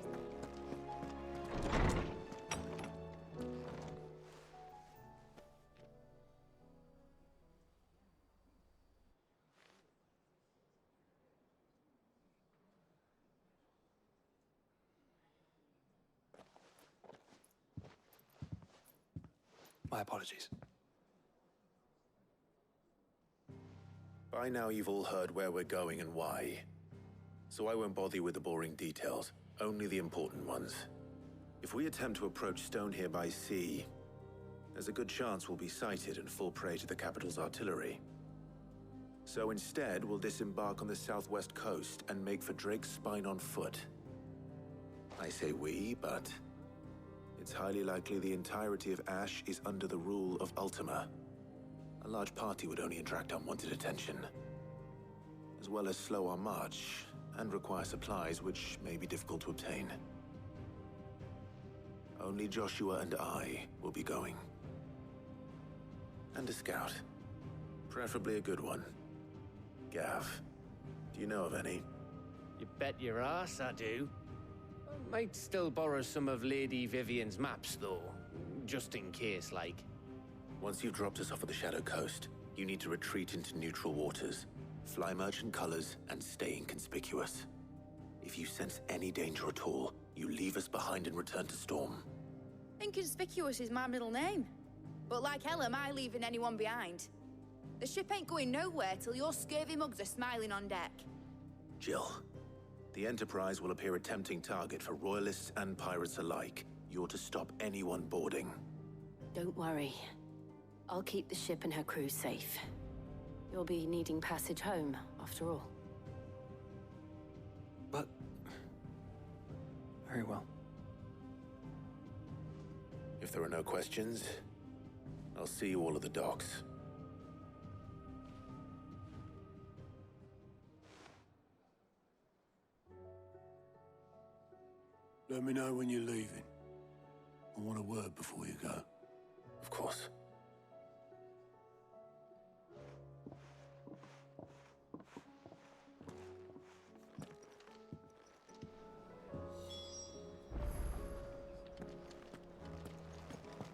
My apologies. By now you've all heard where we're going and why. So I won't bother you with the boring details, only the important ones. If we attempt to approach Stone here by sea, there's a good chance we'll be sighted and fall prey to the capital's artillery. So instead, we'll disembark on the southwest coast and make for Drake's Spine on foot. I say we, but it's highly likely the entirety of Ash is under the rule of Ultima. A large party would only attract unwanted attention, as well as slow our march and require supplies which may be difficult to obtain. Only Joshua and I will be going. And a scout. Preferably a good one. Gav, do you know of any? You bet your ass I do. I might still borrow some of Lady Vivian's maps, though. Just in case, like. Once you've dropped us off at the Shadow Coast, you need to retreat into neutral waters, fly merchant colors, and stay inconspicuous. If you sense any danger at all, you leave us behind and return to Storm. Inconspicuous is my middle name. But like hell am I leaving anyone behind. The ship ain't going nowhere till your scurvy mugs are smiling on deck. Jill, the Enterprise will appear a tempting target for royalists and pirates alike. You're to stop anyone boarding. Don't worry. I'll keep the ship and her crew safe. You'll be needing passage home, after all. But... very well. If there are no questions, I'll see you all at the docks. Let me know when you're leaving. I want a word before you go. Of course.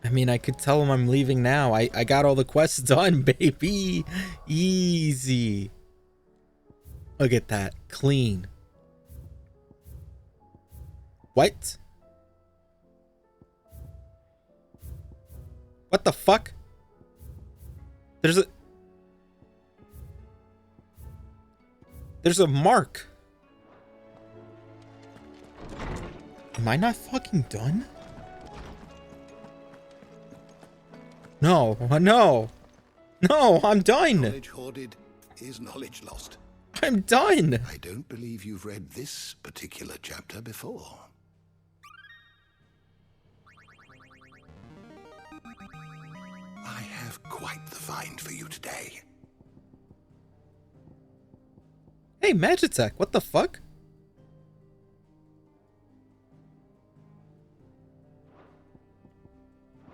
I mean, I could tell him I'm leaving now. I got all the quests done, baby. Easy. Look at that. Clean. What? What the fuck? There's a mark. Am I not fucking done? No, no. No, I'm done. Knowledge hoarded is knowledge lost. I'm done. I don't believe you've read this particular chapter before. I have quite the find for you today. Hey, Magitech, what the fuck?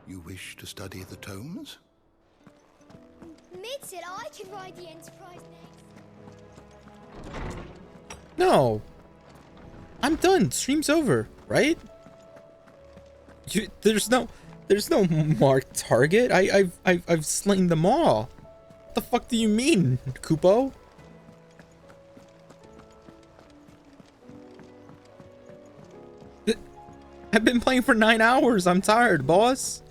You wish to study the tomes? Mid said I could ride the Enterprise next. No. I'm done. Stream's over, right? There's no marked target. I've slain them all. What the fuck do you mean, Kupo? I've been playing for 9 hours. I'm tired, boss.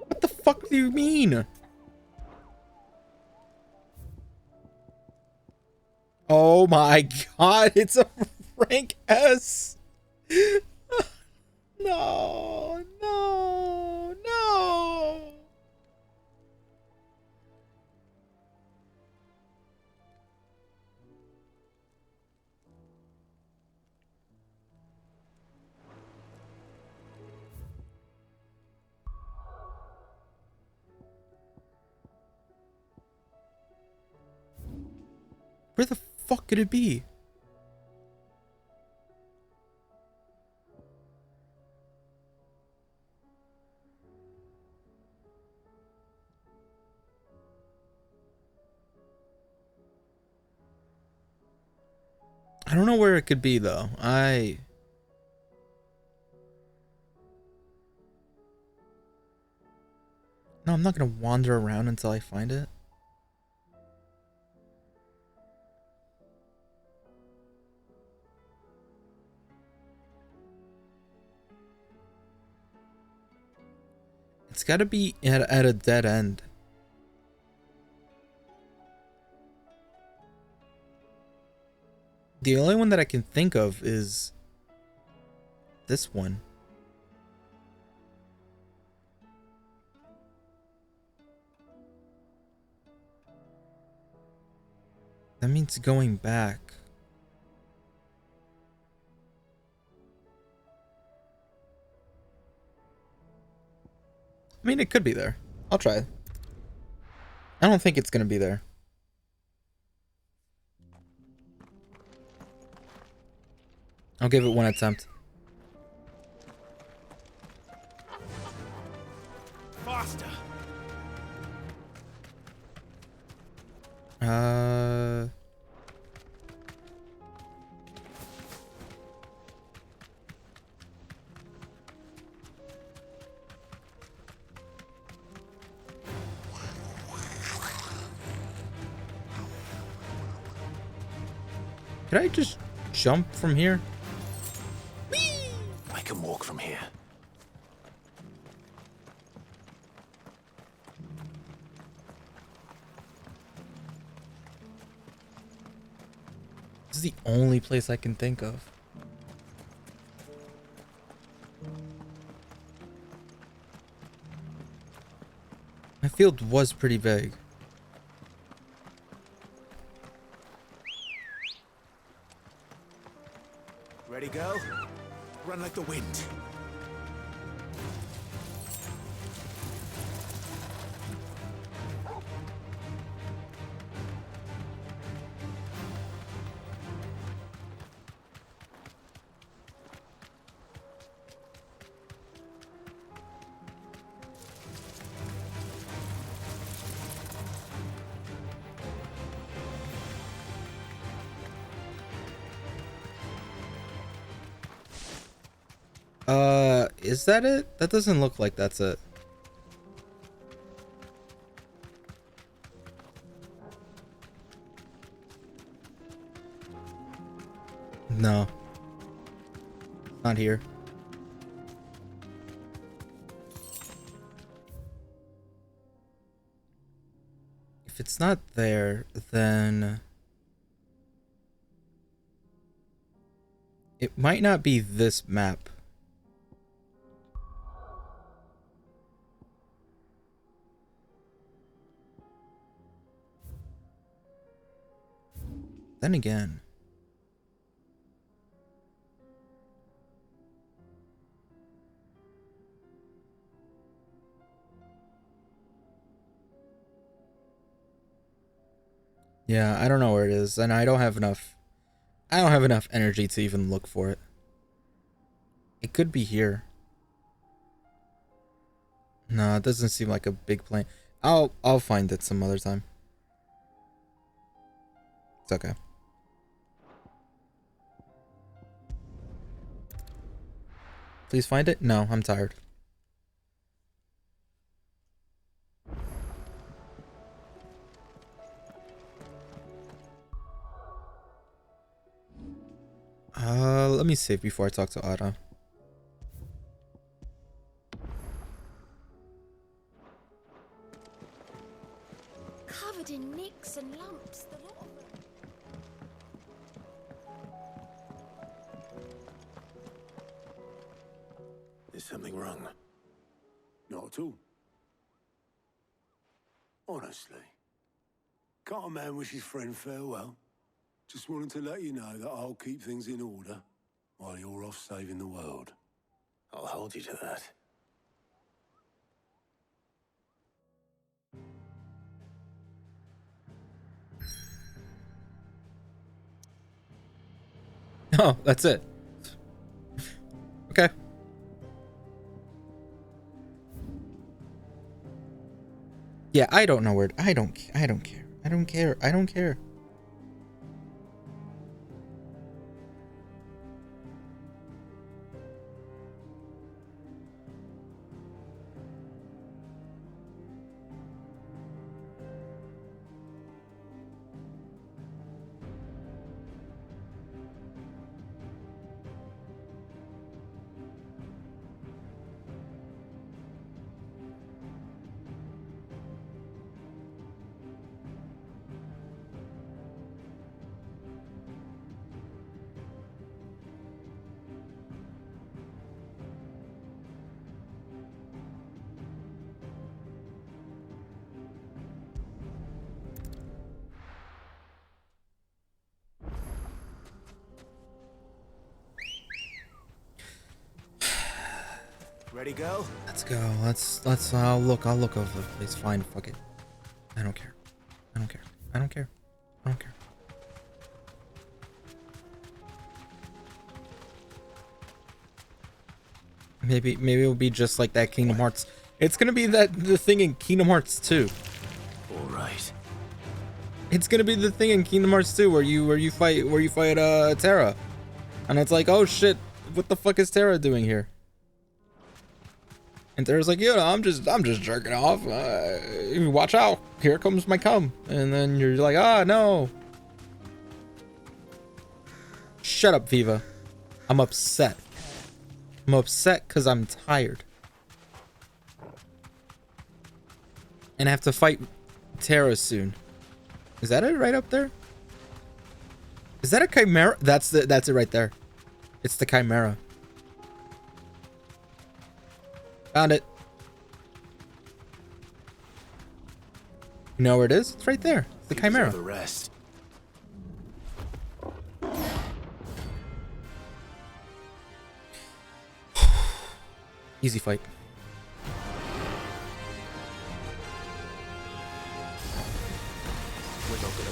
What the fuck do you mean? Oh my god, it's a rank S. No, no, no. Where the fuck could it be? I don't know where it could be though. No, I'm not gonna wander around until I find it. It's got to be at a dead end. The only one that I can think of is this one. That means going back. I mean, it could be there. I'll try. I don't think it's gonna be there. I'll give it one attempt. Faster. Could I just jump from here? I can walk from here. This is the only place I can think of. My field was pretty big. Ready, girl? Run like the wind. Is that it? That doesn't look like that's it. No. Not here. If it's not there, then it might not be this map. Then again, yeah, I don't know where it is, and I don't have enough energy to even look for it. It could be here. No, it doesn't seem like a big plane. I'll find it some other time. It's okay. Please find it? No, I'm tired. Let me save before I talk to Ada. Covered in nicks and lumps, the lot of them. Is something wrong? Not at all. Honestly. Can't a man wish his friend farewell? Just wanted to let you know that I'll keep things in order while you're off saving the world. I'll hold you to that. Oh, that's it. Okay. Yeah, I don't know where. I don't care. I don't care. I don't care. I don't care. Ready, girl? Let's go. Let's. I'll look over the place. Fine. Fuck it. I don't care. I don't care. I don't care. I don't care. Maybe it'll be just like that Kingdom Hearts. It's gonna be the thing in Kingdom Hearts 2. All right. It's gonna be the thing in Kingdom Hearts 2 where you fight Terra, and it's like, oh shit, what the fuck is Terra doing here? And Terra's like, yeah, I'm just jerking off. Watch out, here comes my cum. And then you're like, ah, no. Shut up, Viva. I'm upset. I'm upset because I'm tired. And I have to fight Terra soon. Is that it right up there? Is that a Chimera? That's it right there. It's the Chimera. Found it. You know where it is? It's right there. It's the Chimera. The rest. Easy fight.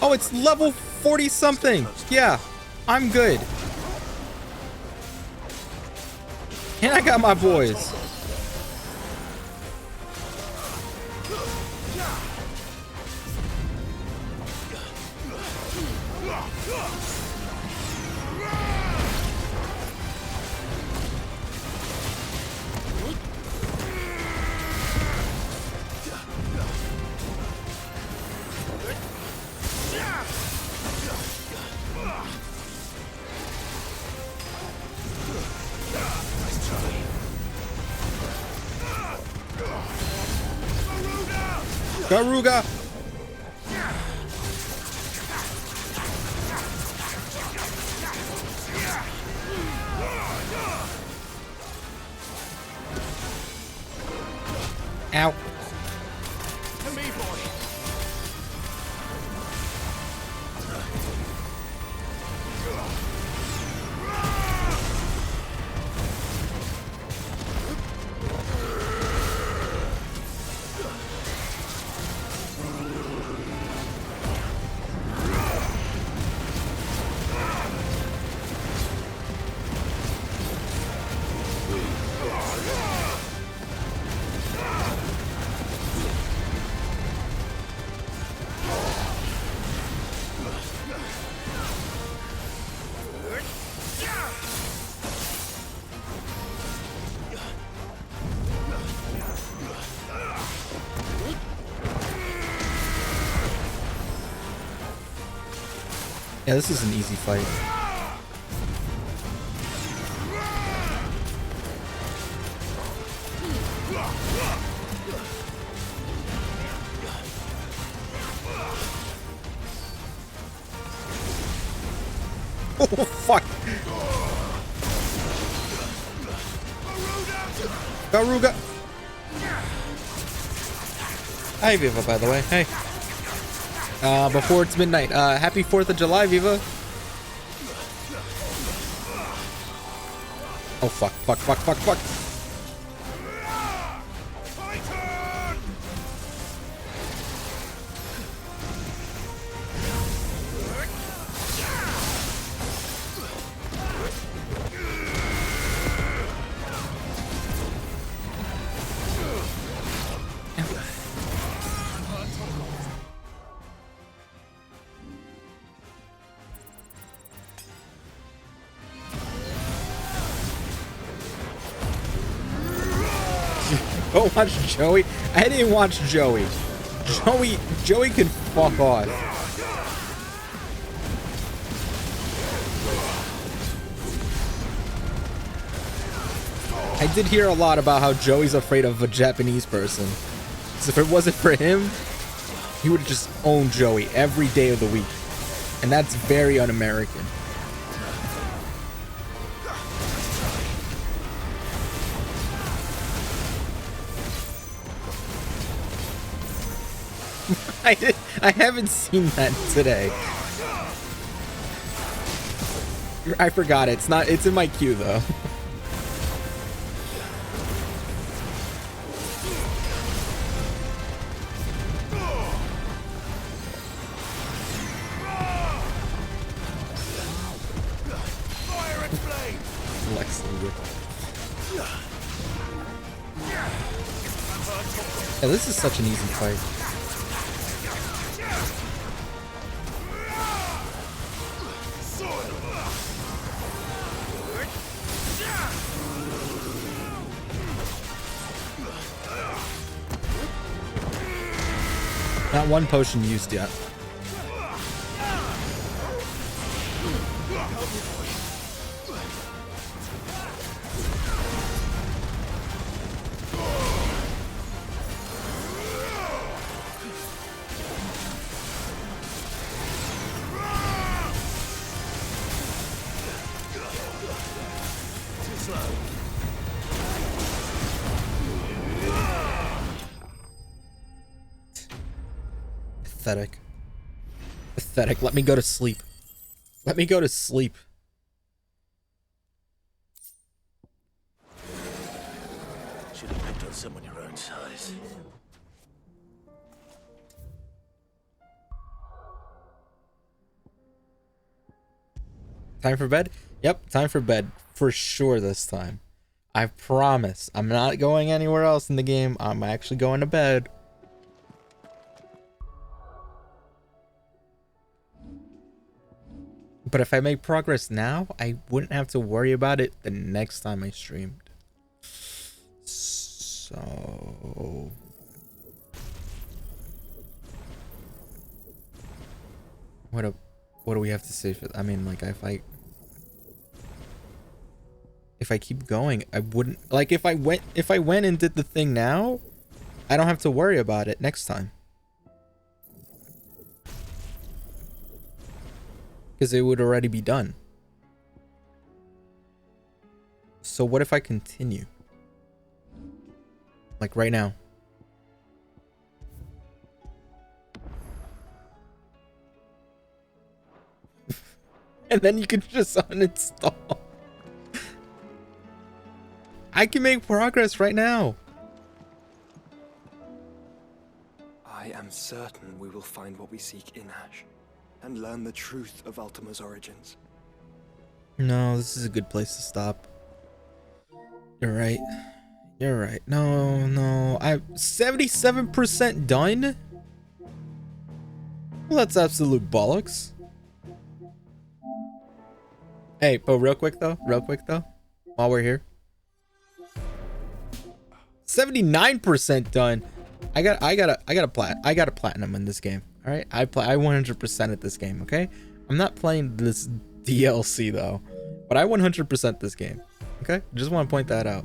Oh, it's level 40 something. Yeah, I'm good. And I got my boys. Garuga! Ow. To me, boy. Yeah, this is an easy fight. Oh, fuck. Garuga. Hi, Viva, by the way. Hey. Before it's midnight. Happy 4th of July, Viva. Oh, fuck, fuck, fuck, fuck, fuck. Go watch Joey. I didn't watch Joey. Joey can fuck off. I did hear a lot about how Joey's afraid of a Japanese person. So if it wasn't for him, he would just own Joey every day of the week. And that's very un-American. I haven't seen that today. I forgot it's in my queue though. Yeah, this is such an easy fight. Not one potion used yet. Pathetic. Pathetic. Let me go to sleep. Let me go to sleep. Should have picked on someone your own size. Time for bed? Yep, time for bed. For sure this time. I promise. I'm not going anywhere else in the game. I'm actually going to bed. But if I make progress now, I wouldn't have to worry about it the next time I streamed. So... What do we have to say for... I mean, like, if I keep going, I wouldn't... Like, if I went and did the thing now, I don't have to worry about it next time. Because it would already be done. So what if I continue? Like right now. And then you can just uninstall. I can make progress right now. I am certain we will find what we seek in Ash, and learn the truth of Ultima's origins. No, this is a good place to stop. You're right. You're right. No. I'm 77% done? Well, that's absolute bollocks. Hey, but real quick though, while we're here. 79% done. I got a platinum in this game. All right, I 100% at this game. Okay, I'm not playing this DLC though, but I 100% this game. Okay, just want to point that out.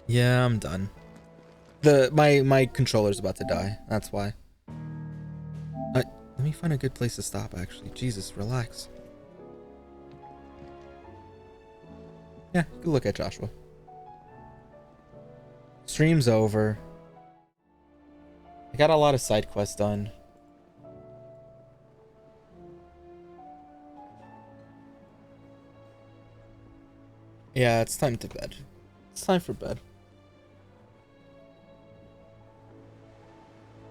Yeah, I'm done. My controller's about to die. That's why. Let me find a good place to stop. Actually, Jesus, relax. Yeah, good look at Joshua. Stream's over. I got a lot of side quests done. Yeah, it's time to bed. It's time for bed.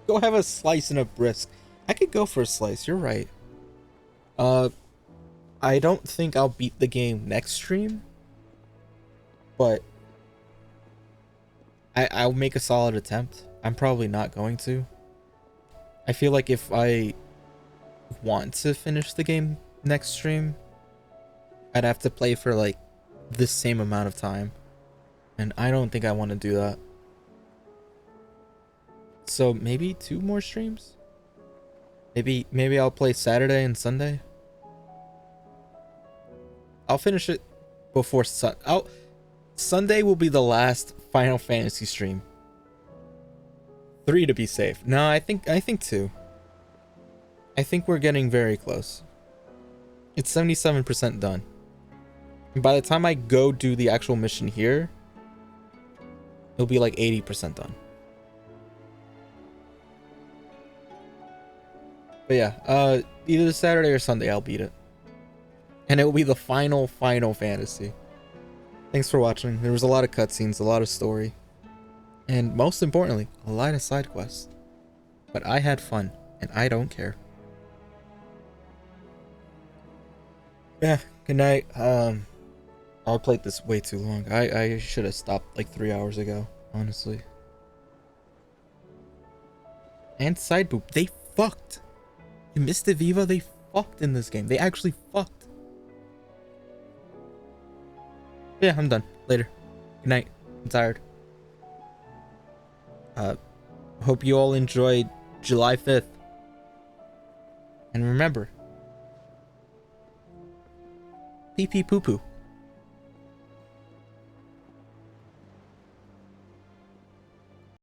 Go have a slice and a brisk. I could go for a slice, you're right. I don't think I'll beat the game next stream. But I'll make a solid attempt. I'm probably not going to. I feel like if I want to finish the game next stream, I'd have to play for like the same amount of time. And I don't think I want to do that. So maybe 2 more streams? Maybe I'll play Saturday and Sunday. I'll finish it before Sunday will be the last Final Fantasy stream. 3 to be safe. No, I think 2. I think we're getting very close. It's 77% done. And by the time I go do the actual mission here, it'll be like 80% done. But yeah, either Saturday or Sunday I'll beat it. And it will be the final Fantasy. Thanks for watching. There was a lot of cutscenes, a lot of story. And most importantly, a lot of side quests. But I had fun, and I don't care. Yeah, good night. I played this way too long. I should have stopped like 3 hours ago, honestly. And side boob, they fucked. You missed it, Viva. They fucked in this game. They actually fucked. Yeah, I'm done. Later. Good night. I'm tired. Hope you all enjoyed July 5th. And remember, pee pee poo poo.